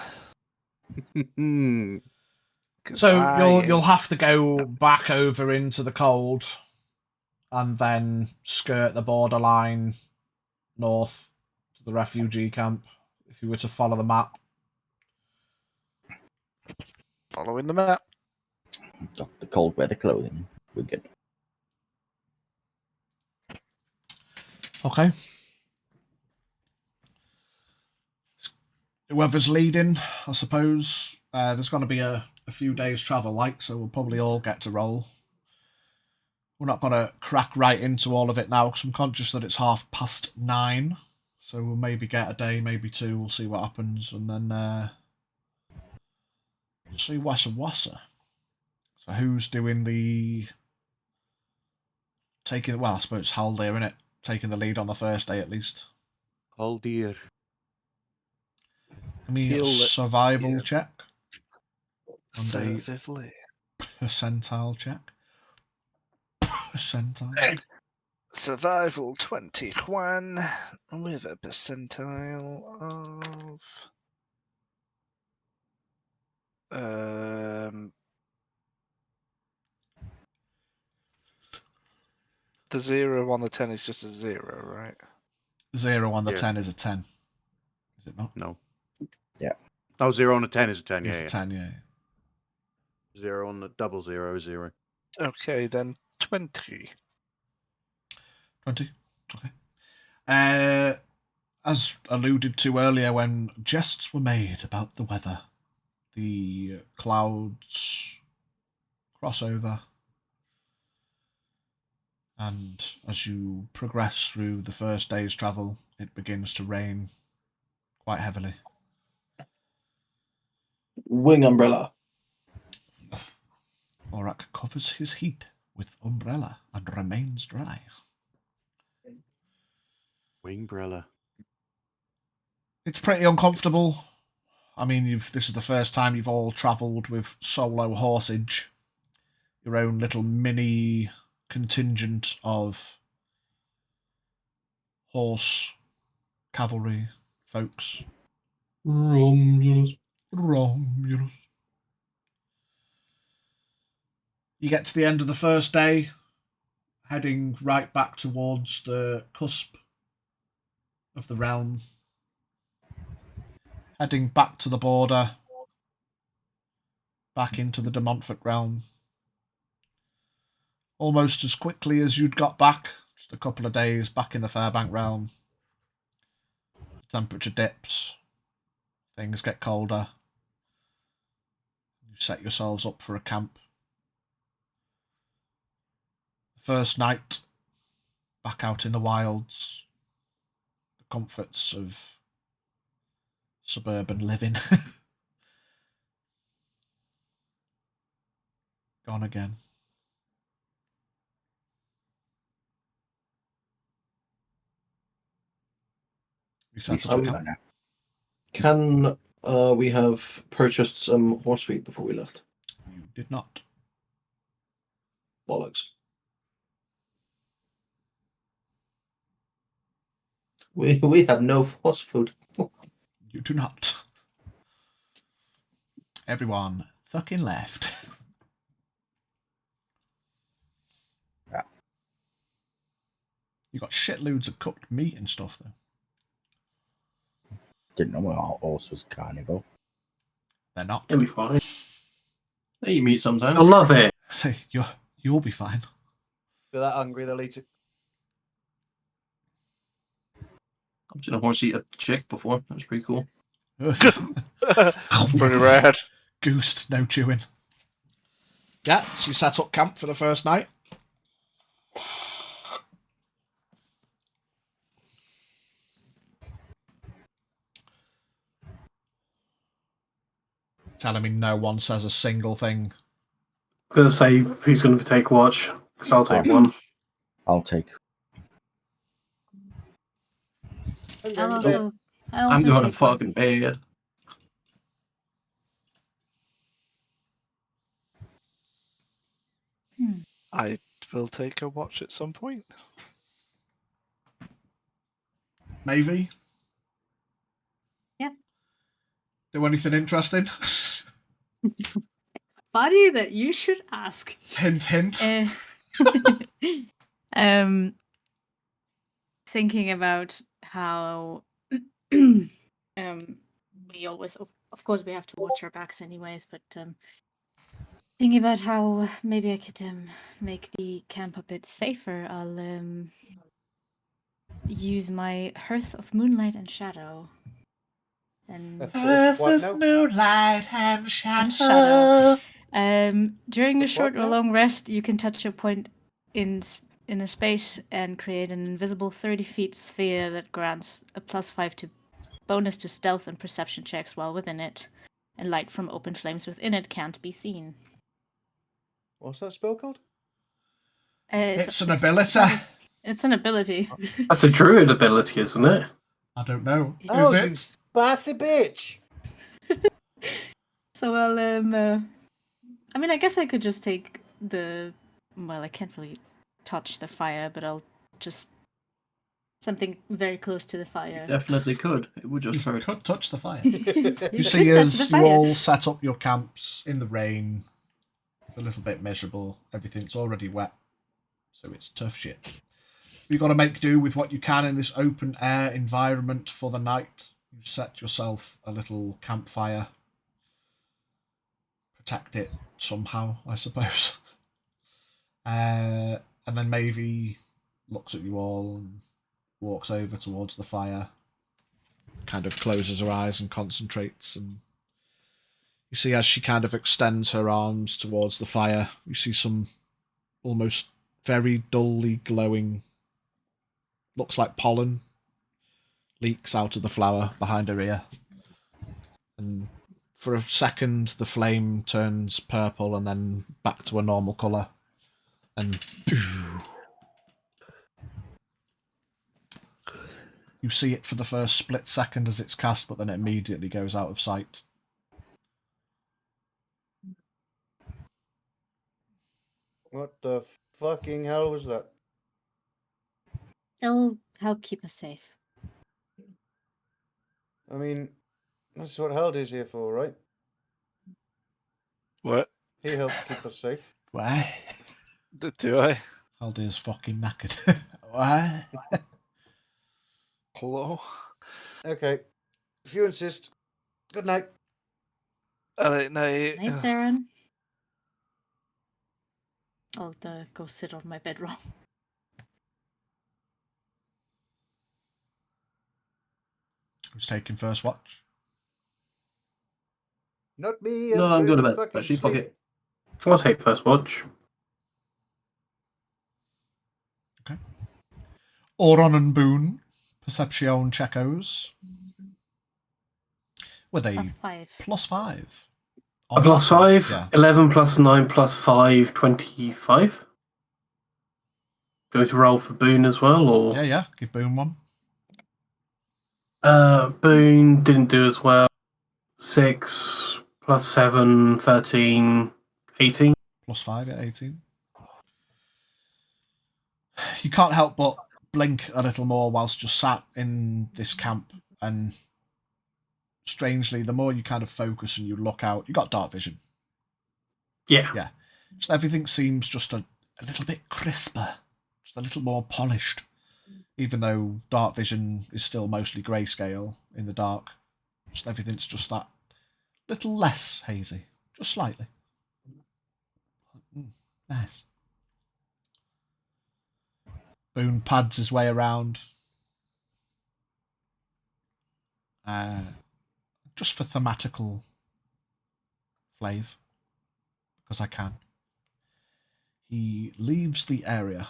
So you'll have to go back over into the cold, and then skirt the borderline north to the refugee camp. If you were to follow the map. Following the map. The cold weather clothing. We're good. Okay. Whoever's leading, I suppose. There's going to be a few days travel so we'll probably all get to roll. We're not going to crack right into all of it now because I'm conscious that it's 9:30. So we'll maybe get a day, maybe two. We'll see what happens, and then see wassa. So who's doing the taking? Well, I suppose Haldir, innit? Taking the lead on the first day at least. Haldir. Give me a survival check. And Survivally. percentile check. Percentile. Survival 21 with a percentile of the 0 on the 10 is just a 0, right? 0 on the 10 is a 10. Is it not? No. Yeah. Oh, 0 on a 10 is a 10, It's yeah. a 10, yeah. 0 on the 00 is 0. Okay, then 20. 20. Okay. As alluded to earlier, when jests were made about the weather, the clouds cross over, and as you progress through the first day's travel, it begins to rain quite heavily. Wing umbrella. Orak covers his heat with umbrella and remains dry. Wingbrella. It's pretty uncomfortable. I mean, this is the first time you've all travelled with solo horsage. Your own little mini contingent of horse cavalry folks. Romulus. You get to the end of the first day, heading right back towards the cusp of the realm. Heading back to the border, back into the De Montfort realm. Almost as quickly as you'd got back, just a couple of days back in the Fairbank realm. The temperature dips, things get colder. You set yourselves up for a camp. First night, back out in the wilds, the comforts of suburban living. Gone again. We set up a camp. Can we have purchased some horse feed before we left? You did not. Bollocks. We have no horse food. You do not. Everyone fucking left. Yeah. You got shitloads of cooked meat and stuff, though. Didn't know my horse was carnivore. They're not. It'll be fine. They eat meat sometimes. I love it. Say, you'll be fine. If they're that hungry, they'll eat it. I've seen a horse eat a chick before. That was pretty cool. Pretty rad. Goosed, no chewing. Yeah, so you set up camp for the first night. telling me no one says a single thing. I'm going to say who's going to take watch, because I'll take one. I'll take. I'll to bed. also I'm going to take one. fucking bed. I will take a watch at some point. Maybe. Yeah. Do anything interesting? Funny that you should ask. Hint, hint. Thinking about how we always, of course, we have to watch our backs anyways, but thinking about how maybe I could make the camp a bit safer, I'll use my Hearth of Moonlight and Shadow. And Earth What of now? moonlight and shadow. shadow. During a With short what or now? long rest, you can touch a point in a space and create an invisible 30-feet sphere that grants a +5 to bonus to stealth and perception checks while within it, and light from open flames within it can't be seen. What's that spell called? It's an ability. It's an ability. That's a druid ability, isn't it? I don't know. Oh, Is you it? spicy bitch! So I'll I mean, I guess I could just take the. Well, I can't really touch the fire, but I'll just something very close to the fire. Definitely could. It would just You hurt. could touch the fire. You You see, could touch as the you fire. all set up your camps in the rain, it's a little bit miserable. Everything's already wet, so it's tough shit. You've got to make do with what you can in this open air environment for the night. You've set yourself a little campfire. Protect it somehow, I suppose. And then Mavie looks at you all and walks over towards the fire. Kind of closes her eyes and concentrates, and you see as she kind of extends her arms towards the fire, you see some almost very dully glowing, looks like pollen, leaks out of the flower behind her ear. And for a second, the flame turns purple and then back to a normal colour. And you see it for the first split second as it's cast, but then it immediately goes out of sight. What the fucking hell was that? It'll help keep us safe. I mean, that's what Haldir's here for, right? What? He helps keep us safe. Why? Do I? Haldir's fucking knackered. Why? Hello? Okay, if you insist. Good night. No. Night, Jurron. I'll go sit on my bedroll. Who's taking first watch? Not me. No, I'm going to bed. fucking Actually, fuck sleep. it. I'll take first watch. Okay. Oron and Boone, perception checkos. Were they +5. +5? A +5, Yeah. 11 + 9 + 5, 25. Going to roll for Boone as well, or Yeah. Give Boone one. Boone didn't do as well. 6 + 7, 13, 18. +5 at 18. You can't help but blink a little more whilst you're sat in this camp, and strangely, the more you kind of focus and you look out, you got dark vision. Yeah. Just everything seems just a little bit crisper, just a little more polished, even though dark vision is still mostly grayscale in the dark. Just everything's just that little less hazy, just slightly. Nice. Boone pads his way around. Just for thematical flave, because I can. He leaves the area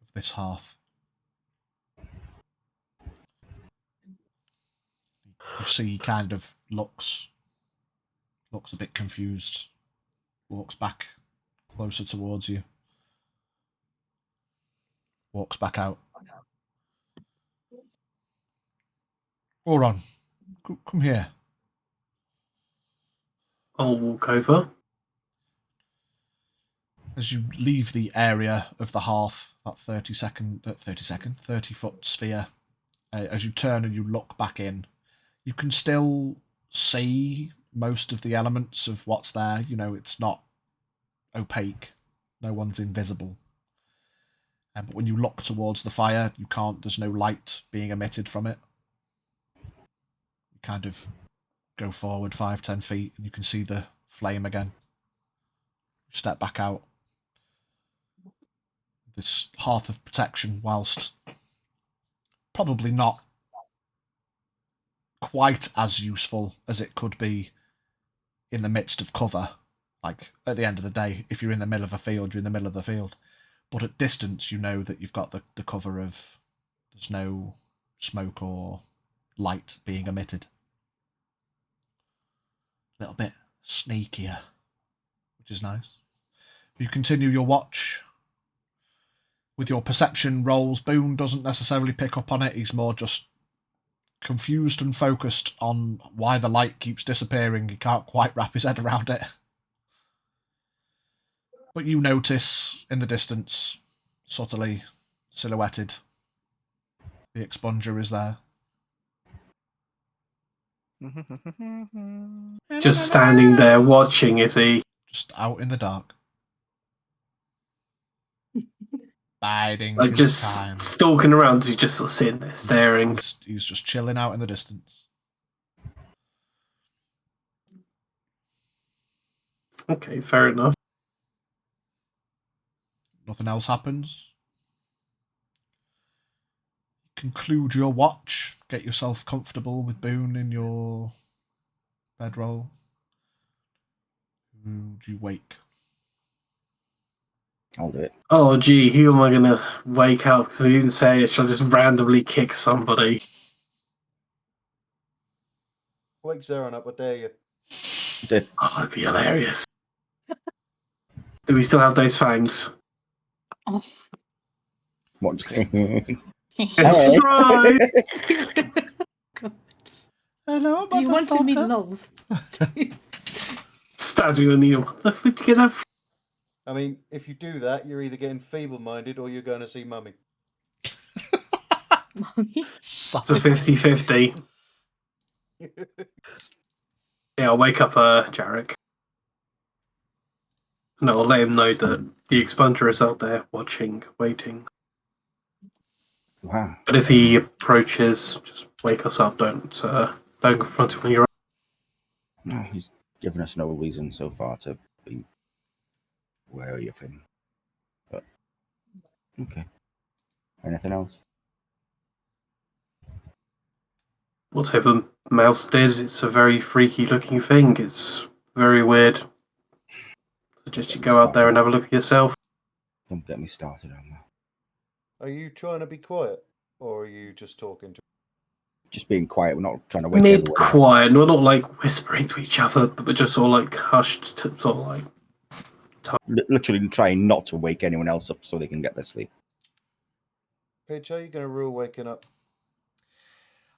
of this hearth. You see, he kind of looks looks a bit confused, walks back closer towards you, walks back out. Jurron, come here. I'll walk over. As you leave the area of the hearth, that 30 foot sphere, as you turn and you look back in, you can still see most of the elements of what's there. You know, it's not opaque. No one's invisible. But when you look towards the fire, you can't, there's no light being emitted from it. You kind of go forward 5-10 feet and you can see the flame again. You step back out. This hearth of protection, whilst probably not quite as useful as it could be in the midst of cover. Like, at the end of the day, if you're in the middle of a field, you're in the middle of the field. But at distance, you know that you've got the cover of there's no smoke or light being emitted. A little bit sneakier, which is nice. You continue your watch. With your perception rolls, Boone doesn't necessarily pick up on it. He's more just confused and focused on why the light keeps disappearing. He can't quite wrap his head around it. But you notice in the distance, subtly silhouetted, the expunger is there. Just standing there watching, is he? Just out in the dark. Biding Like his just time. stalking around, is he just sort of sitting there staring? He's just chilling out in the distance. Okay, fair enough. Nothing else happens. Conclude your watch. Get yourself comfortable with Boone in your bedroll. Do you wake? I'll do it. Oh, gee, who am I going to wake up? Because he didn't say it. Shall I just randomly kick somebody? Wake Zeron up, I dare you. Oh, that'd be hilarious. Do we still have those fangs? Oh. What? Surprise! Hello, Do you want to meet love? Stabs me with a needle. What the fuck did you get that from? I mean, if you do that, you're either getting feeble-minded or you're going to see Mummy. Mommy? It's a 50-50. Yeah, I'll wake up Jarek. No, I'll let him know that the expunger is out there watching, waiting. Wow. But if he approaches, just wake us up. Don't confront him when you're. No, he's given us no reason so far to be wary of him. But okay. Anything else? Whatever Mouse did, it's a very freaky looking thing. It's very weird. Suggest you go out there and have a look at yourself. Don't get me started on that. Are you trying to be quiet, or are you just talking to? Just being quiet. We're not trying to wake Mid everyone else. quiet, not like whispering to each other, but just sort of like hushed, sort of like. Literally trying not to wake anyone else up so they can get their sleep. Pitch, how are you going to rule waking up?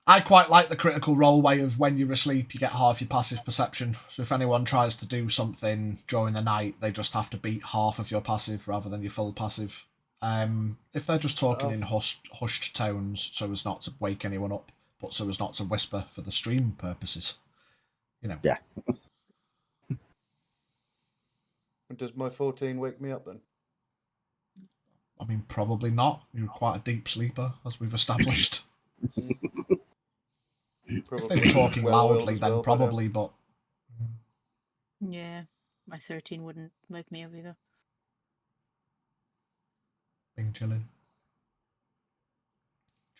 I quite like the critical role way of when you're asleep, you get half your passive perception. So if anyone tries to do something during the night, they just have to beat half of your passive rather than your full passive. If they're just talking in hushed tones so as not to wake anyone up, but so as not to whisper for the stream purposes, you know. Yeah. Does my 14 wake me up then? I mean, probably not. You're quite a deep sleeper, as we've established. If they were talking loudly, then probably, but... Yeah, my 13 wouldn't wake me up either. Being chilling.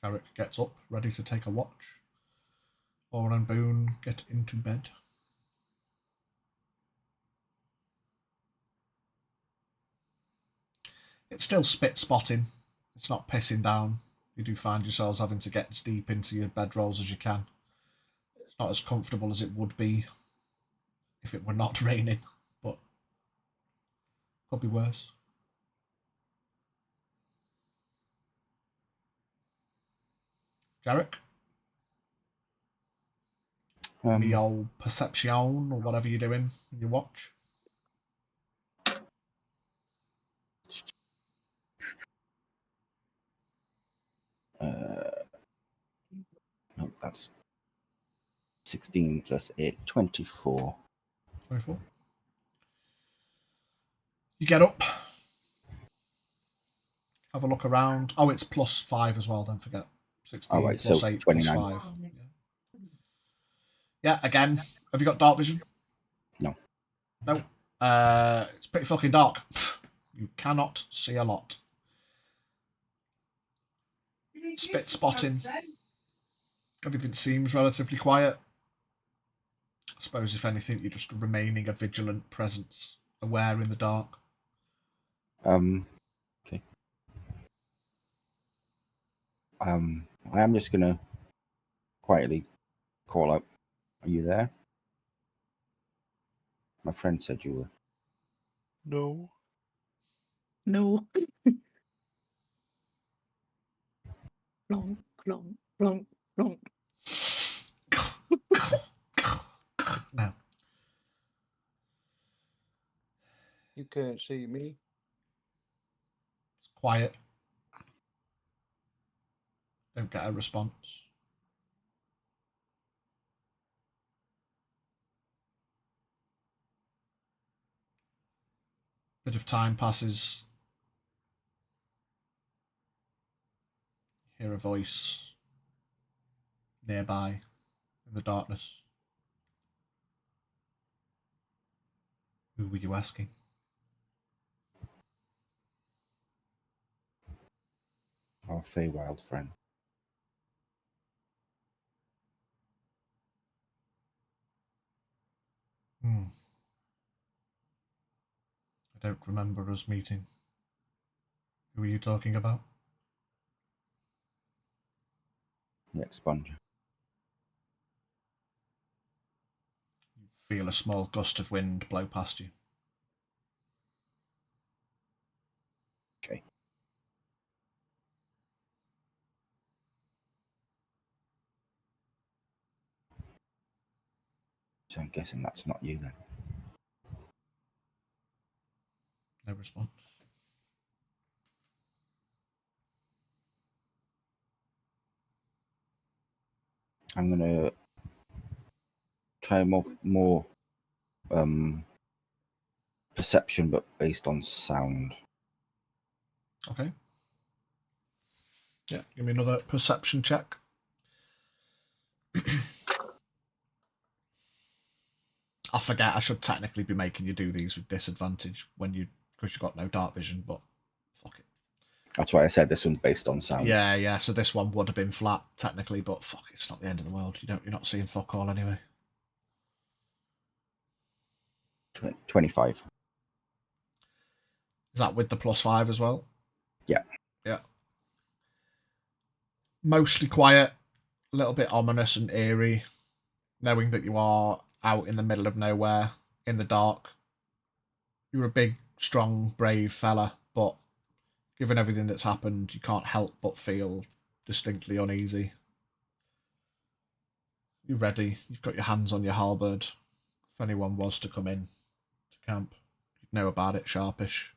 Jarek gets up, ready to take a watch. Oren and Boone get into bed. It's still spit spotting. It's not pissing down. You do find yourselves having to get as deep into your bedrolls as you can. It's not as comfortable as it would be if it were not raining, but could be worse. Jarek? Me old perception or whatever you're doing in your watch. No, that's 16 plus 8, 24. 24. You get up, have a look around. Oh, it's +5 as well, don't forget. 16 right, plus so 8 29. plus 5. Yeah, again, have you got dark vision? No. No. It's pretty fucking dark. You cannot see a lot. Spit spotting. Everything seems relatively quiet. I suppose, if anything, you're just remaining a vigilant presence, aware in the dark. Okay. I am just gonna quietly call out. Are you there? My friend said you were. No. No. Plonk, plonk, plonk, plonk. No. You can't see me. It's quiet. Don't get a response. Bit of time passes. Hear a voice nearby in the darkness. Who were you asking? Our Feywild friend. I don't remember us meeting. Who are you talking about? The expunger. You feel a small gust of wind blow past you. Okay. So I'm guessing that's not you then. No response. I'm gonna try more perception, but based on sound. Okay. Yeah, give me another perception check. I forget I should technically be making you do these with disadvantage because you've got no dark vision, but fuck it. That's why I said this one's based on sound. Yeah. So this one would have been flat technically, but fuck, it's not the end of the world. You're not seeing fuck all anyway. 25. Is that with the +5 as well? Yeah. Yeah. Mostly quiet, a little bit ominous and eerie, knowing that you are out in the middle of nowhere in the dark. You're a big, strong, brave fella, but given everything that's happened, you can't help but feel distinctly uneasy. You're ready. You've got your hands on your halberd. If anyone was to come in to camp, you'd know about it sharpish.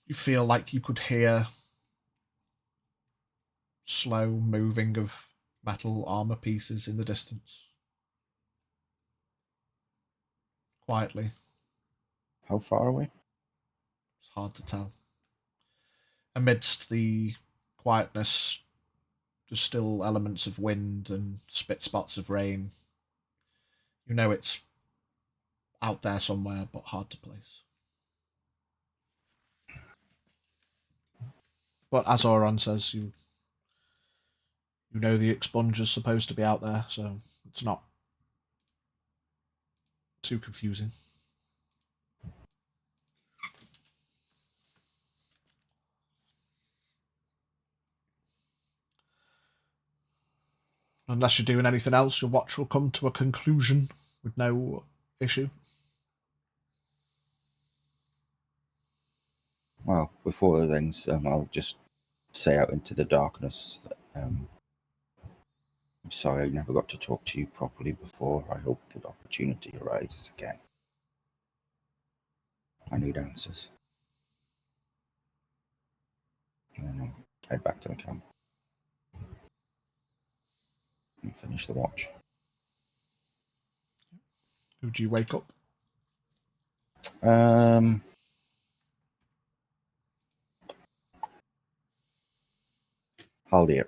You feel like you could hear slow moving of metal armor pieces in the distance. Quietly. How far away? It's hard to tell. Amidst the quietness, there's still elements of wind and spit spots of rain. You know it's out there somewhere, but hard to place. But as Auron says, you know the expunger's supposed to be out there, so it's not too confusing. Unless you're doing anything else, your watch will come to a conclusion with no issue. Well, before the things, I'll just say out into the darkness that I'm sorry I never got to talk to you properly before. I hope that opportunity arises again. I need answers. And then I'll head back to the camp and finish the watch. Who do you wake up? Haldir.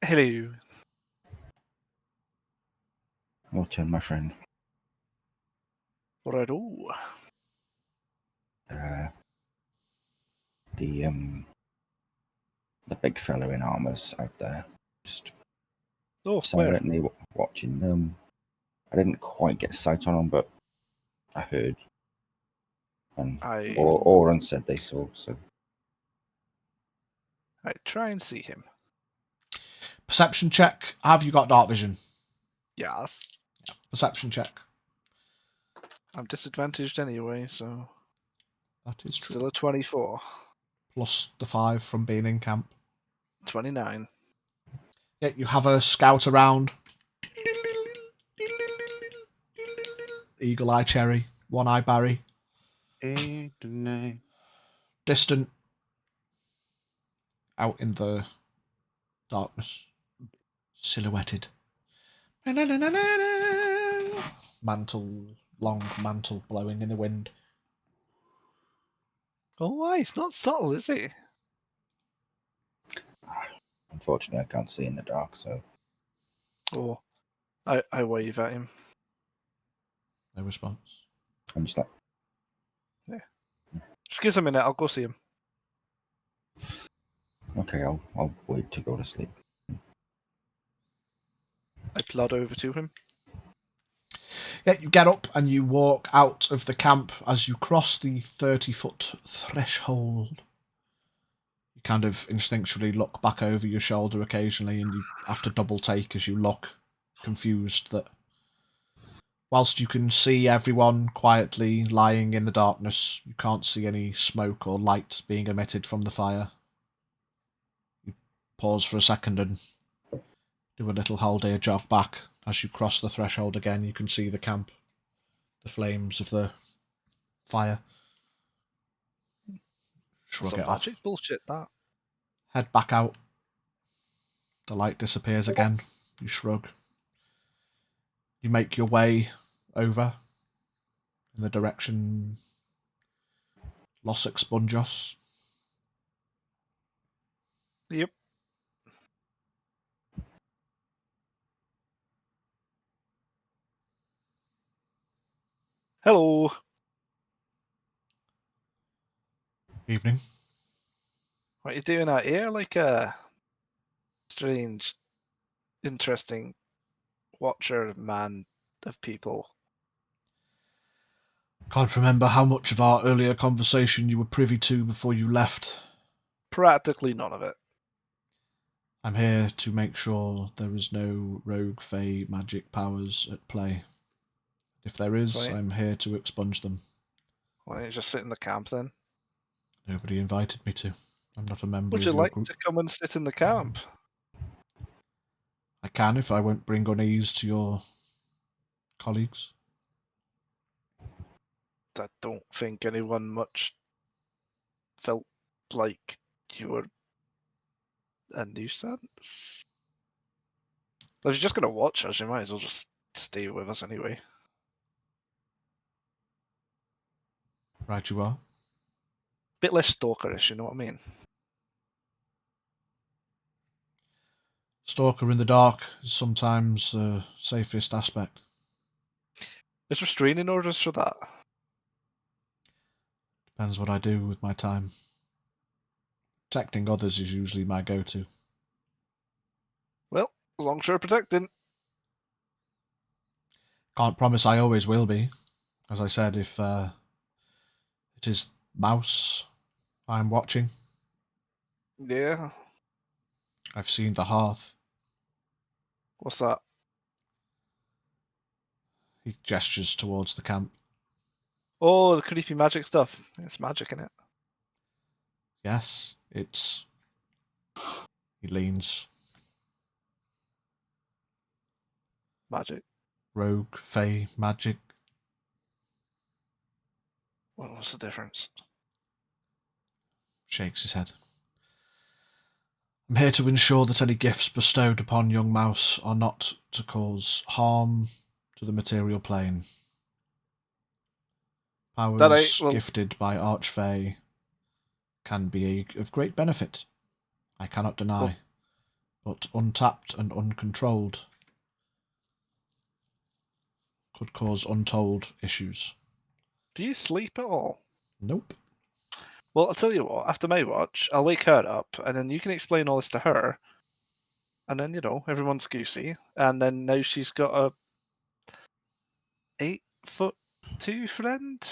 Hello. Wuntian, my friend. Righto. The big fella in armor's out there, just Oh, where? silently watching. I didn't quite get sight on him, but I heard. And Oren said they saw, so. I try and see him. Perception check. Have you got dark vision? Yes. Perception check. I'm disadvantaged anyway, so. That is true. Still a 24. Plus the 5 from being in camp. 29. Yeah, you have a scout around. Eagle Eye Cherry. One Eye Barry. Distant. Out in the darkness. Silhouetted. Mantle. Long mantle blowing in the wind. Oh, why? It's not subtle, is it? Unfortunately, I can't see in the dark, so. Oh, I wave at him. No response. I'm just like. Yeah. Just give us a minute, I'll go see him. Okay, I'll wait to go to sleep. I plod over to him. Yeah, you get up and you walk out of the camp. As you cross the 30-foot threshold, you kind of instinctually look back over your shoulder occasionally, and you have to double take as you look, confused that whilst you can see everyone quietly lying in the darkness, you can't see any smoke or light being emitted from the fire. You pause for a second and do a little Haldir jog back. As you cross the threshold again, you can see the camp, the flames of the fire. Shrug Some it off. magic bullshit, that. Head back out. The light disappears again. You shrug. You make your way over in the direction Los Expungos. Yep. Hello. Evening. What are you doing out here? Like a strange, interesting watcher man of people. Can't remember how much of our earlier conversation you were privy to before you left. Practically none of it. I'm here to make sure there is no rogue fae magic powers at play. If there is, Right. I'm here to expunge them. Why don't you just sit in the camp then? Nobody invited me to. I'm not a member Would of you your like group. to come and sit in the camp? I can if I won't bring unease to your colleagues. I don't think anyone much felt like you were a nuisance. If you're just going to watch us, you might as well just stay with us anyway. Right you are. Bit less stalkerish, you know what I mean? Stalker in the dark is sometimes the safest aspect. There's restraining orders for that. Depends what I do with my time. Protecting others is usually my go-to. Well, as long as you're protecting. Can't promise I always will be. As I said, if it is Mouse I'm watching, Yeah. I've seen the hearth. What's that? He gestures towards the camp. Oh, the creepy magic stuff. It's magic in it. Yes, it's... He leans. Magic. Rogue, fey, magic. What's the difference? Shakes his head. I'm here to ensure that any gifts bestowed upon young Mouse are not to cause harm to the material plane. Powers Well, gifted by Archfey can be of great benefit, I cannot deny, but untapped and uncontrolled could cause untold issues. do you sleep at all? Nope. Well, I'll tell you what, after my watch, I'll wake her up, and then you can explain all this to her, and then, everyone's goosey, and then now she's got a 8'2" friend?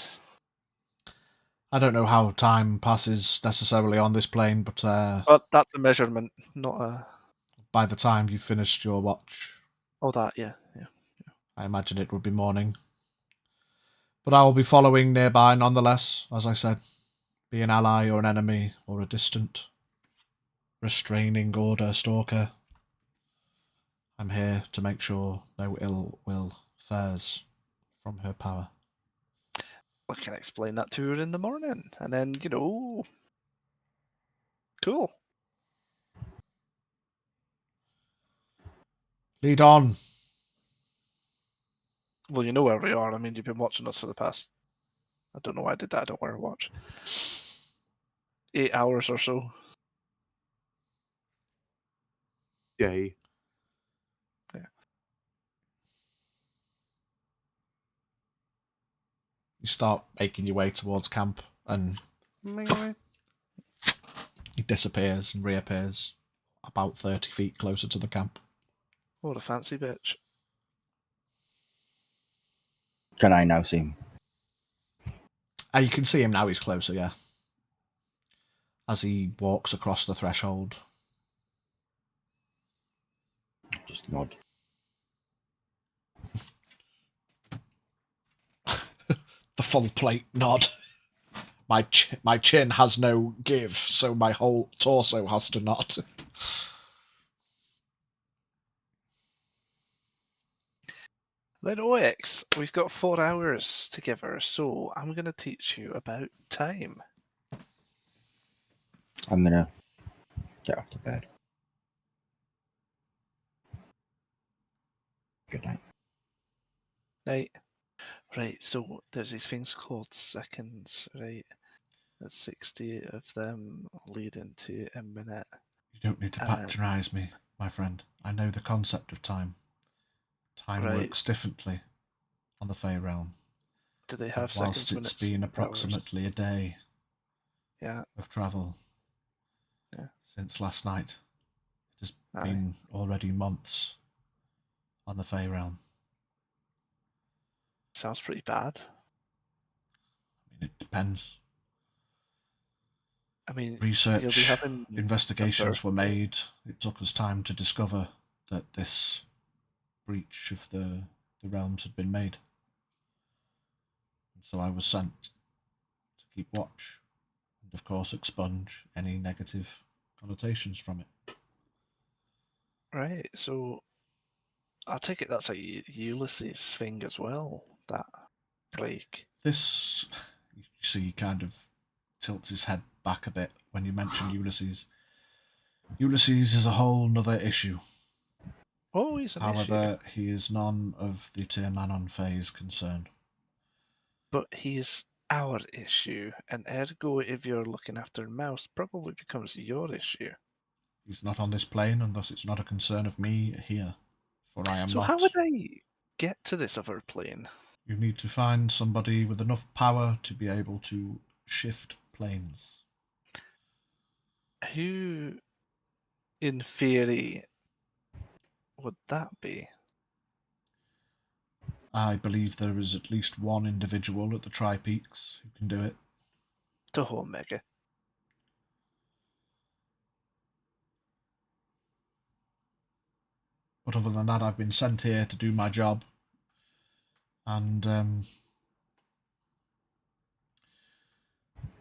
I don't know how time passes necessarily on this plane, but But that's a measurement, not a... by the time you've finished your watch, Oh, that, yeah. I imagine it would be morning. But I will be following nearby nonetheless, as I said. Be an ally or an enemy or a distant, restraining order stalker. I'm here to make sure no ill will fares from her power. I can explain that to her in the morning, and then, cool. Lead on. Well, you know where we are. I mean, you've been watching us for the past... I don't know why I did that. I don't wear a watch. 8 hours or so. Yay. Yeah. You start making your way towards camp, and he disappears and reappears about 30 feet closer to the camp. What a fancy bitch. Can I now see him? You can see him now, he's closer, yeah. As he walks across the threshold. Just nod. The full plate nod. My chin has no give, so my whole torso has to nod. Then OX, we've got 4 hours together, so I'm going to teach you about time. I'm gonna get off to bed. Good night. Right, so there's these things called seconds, right? There's 60 of them lead into a minute. You don't need to patronise me, my friend. I know the concept of time. Time works differently on the Fey realm. Do they have whilst seconds, it's minutes, been approximately a day of travel since last night, it has been already months on the Fey realm. Sounds pretty bad. I mean, it depends. I mean, research, investigations were made. It took us time to discover that this breach of the realms had been made. And so I was sent to keep watch and, of course, expunge any negative connotations from it. Right, so I take it that's a Ulysses thing as well, that break. This, you see, he kind of tilts his head back a bit when you mention Ulysses. Ulysses is a whole nother issue. Oh, he's an However, issue. he is none of the Tier Manon Fae's concern. But he is our issue, and ergo, if you're looking after Mouse, probably becomes your issue. He's not on this plane, and thus it's not a concern of me here, for I am so not. How would I get to this other plane? You need to find somebody with enough power to be able to shift planes. Who, in theory, would that be? I believe there is at least one individual at the Tri-Peaks who can do it. Toho Mega. But other than that, I've been sent here to do my job. And,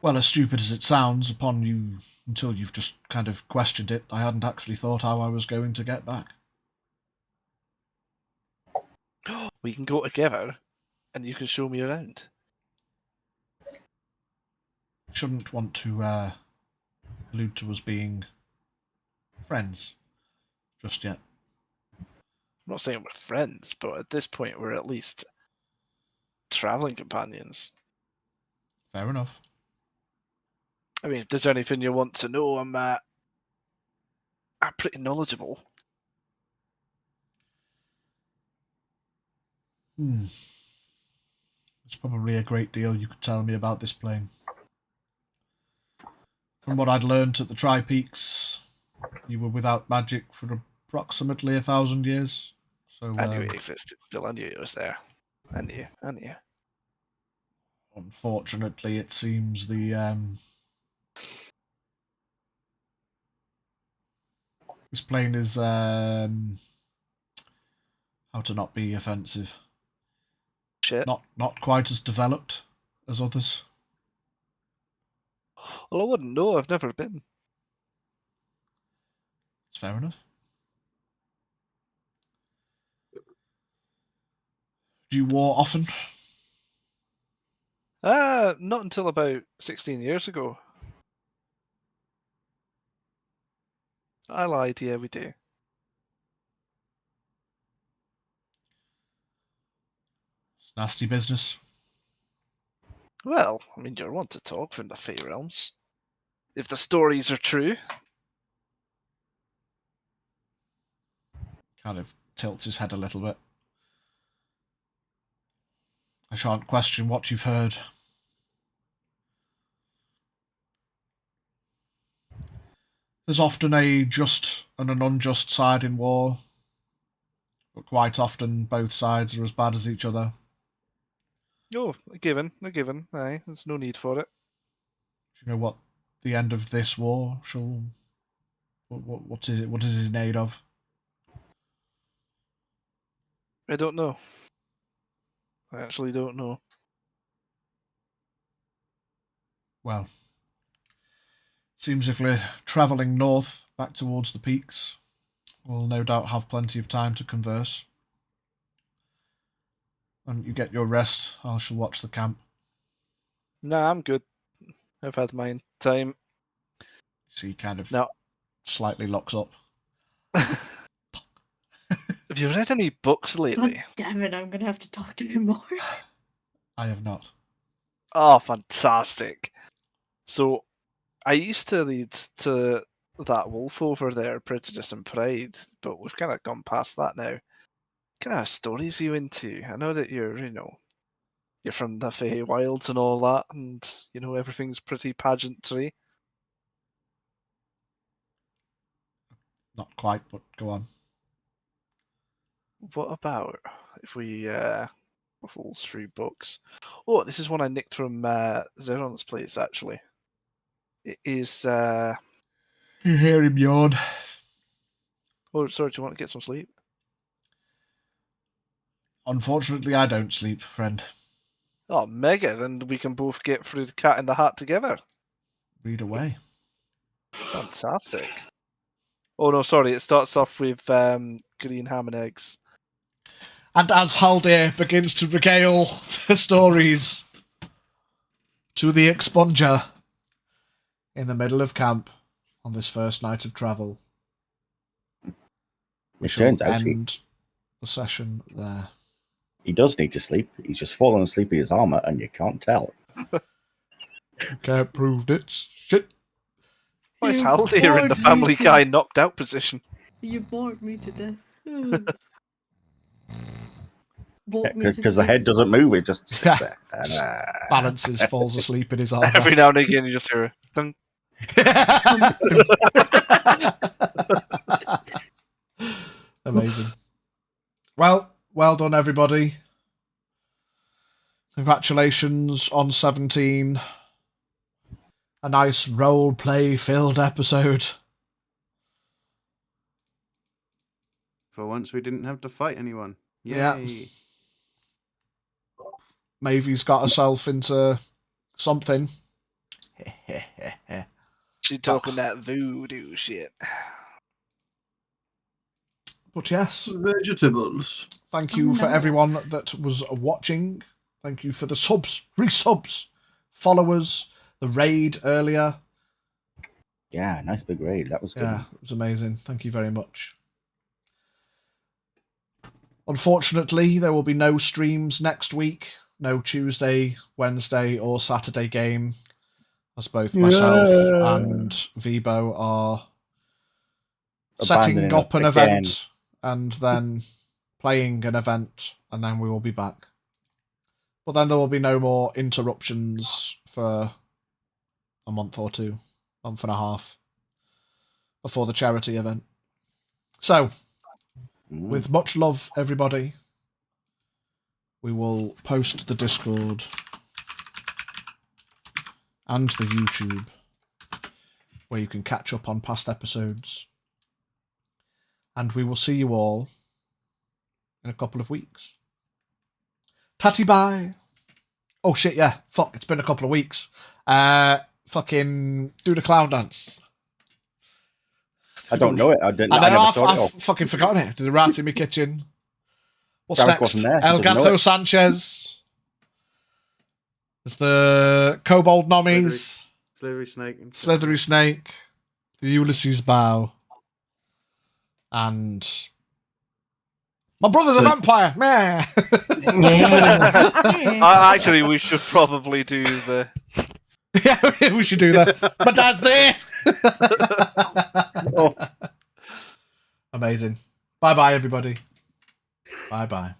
well, as stupid as it sounds, until you've just kind of questioned it, I hadn't actually thought how I was going to get back. We can go together, and you can show me around. Shouldn't want to allude to us being friends just yet. I'm not saying we're friends, but at this point we're at least traveling companions. Fair enough. I mean, if there's anything you want to know, I'm pretty knowledgeable. There's probably a great deal you could tell me about this plane. From what I'd learnt at the Tri-Peaks, you were without magic for approximately 1,000 years. So I knew it existed still. I knew it was there. I knew. Unfortunately, it seems this plane is how to not be offensive. Shit. Not quite as developed as others. Well, I wouldn't know. I've never been. It's fair enough. Do you war often? Not until about 16 years ago. I lied, yeah, we do. It's nasty business. Well, I mean, you're one to talk from the Fey realms. If the stories are true. Kind of tilts his head a little bit. I shan't question what you've heard. There's often a just and an unjust side in war, but quite often both sides are as bad as each other. Oh, a given. Aye, there's no need for it. Do you know what the end of this war shall... What is it? What is it made of? I don't know. I actually don't know. Well, seems if we're travelling north back towards the peaks, we'll no doubt have plenty of time to converse. And you get your rest, I shall watch the camp. Nah, I'm good. I've had my time. So he kind of No. slightly locks up. Have you read any books lately? God damn it, I'm gonna have to talk to him more. I have not. Oh, fantastic. So, I used to read to that wolf over there, Prejudice and Pride, but we've kind of gone past that now. What kind of stories are you into? I know that you're from the Fey Wilds and all that, and, everything's pretty pageantry. Not quite, but go on. What about if we waffles through books? Oh, this is one I nicked from Zeron's place, actually. It is... You hear him yawn. Oh, sorry, do you want to get some sleep? Unfortunately, I don't sleep, friend. Oh, mega, then we can both get through the Cat in the Hat together. Read away. Fantastic. Oh, no, sorry, it starts off with green ham and eggs. And as Haldir begins to regale the stories to the expunger in the middle of camp on this first night of travel, we It shall turns out end the session there. he does need to sleep. He's just fallen asleep in his armor, and you can't tell. You can't prove it. Shit. Why is You Haldir in the bored Family me to- Guy knocked out position? You bored me to death. Bored me to Because the sleep. head doesn't move, it just sits Yeah. there. Just balances, falls asleep in his armor. Every now and again you just hear a thunk. Amazing. Well done, everybody. Congratulations on 17. A nice role play filled episode. For once, we didn't have to fight anyone. Yay. Yeah. Mavy's got herself into something. She talking that voodoo shit. But yes, Vegetables. thank you for everyone that was watching. Thank you for the subs, resubs, followers, the raid earlier. Yeah, nice big raid. That was good. Yeah, it was amazing. Thank you very much. Unfortunately, there will be no streams next week. No Tuesday, Wednesday, or Saturday game, as both myself and Vibo are setting Abandoning up an us again. event and then playing an event, and then we will be back. But then there will be no more interruptions for a month or two, month and a half, before the charity event. So, with much love, everybody, we will post the Discord and the YouTube, where you can catch up on past episodes. And we will see you all in a couple of weeks. Tatty bye. Oh shit, yeah. Fuck, it's been a couple of weeks. Fucking do the clown dance. I don't know it. I didn't. I I know, never saw it. I've fucking forgotten it. Did the rats in my kitchen. What's Derek next? wasn't there, El doesn't know Gato it. Sanchez. There's the Kobold Nommies. Slithery snake. And Slithery Snake. The Ulysses Bow. And my brother's a vampire. Meh. Actually, we should probably do the. Yeah, we should do that. My dad's there. Amazing. Bye bye, everybody. Bye bye.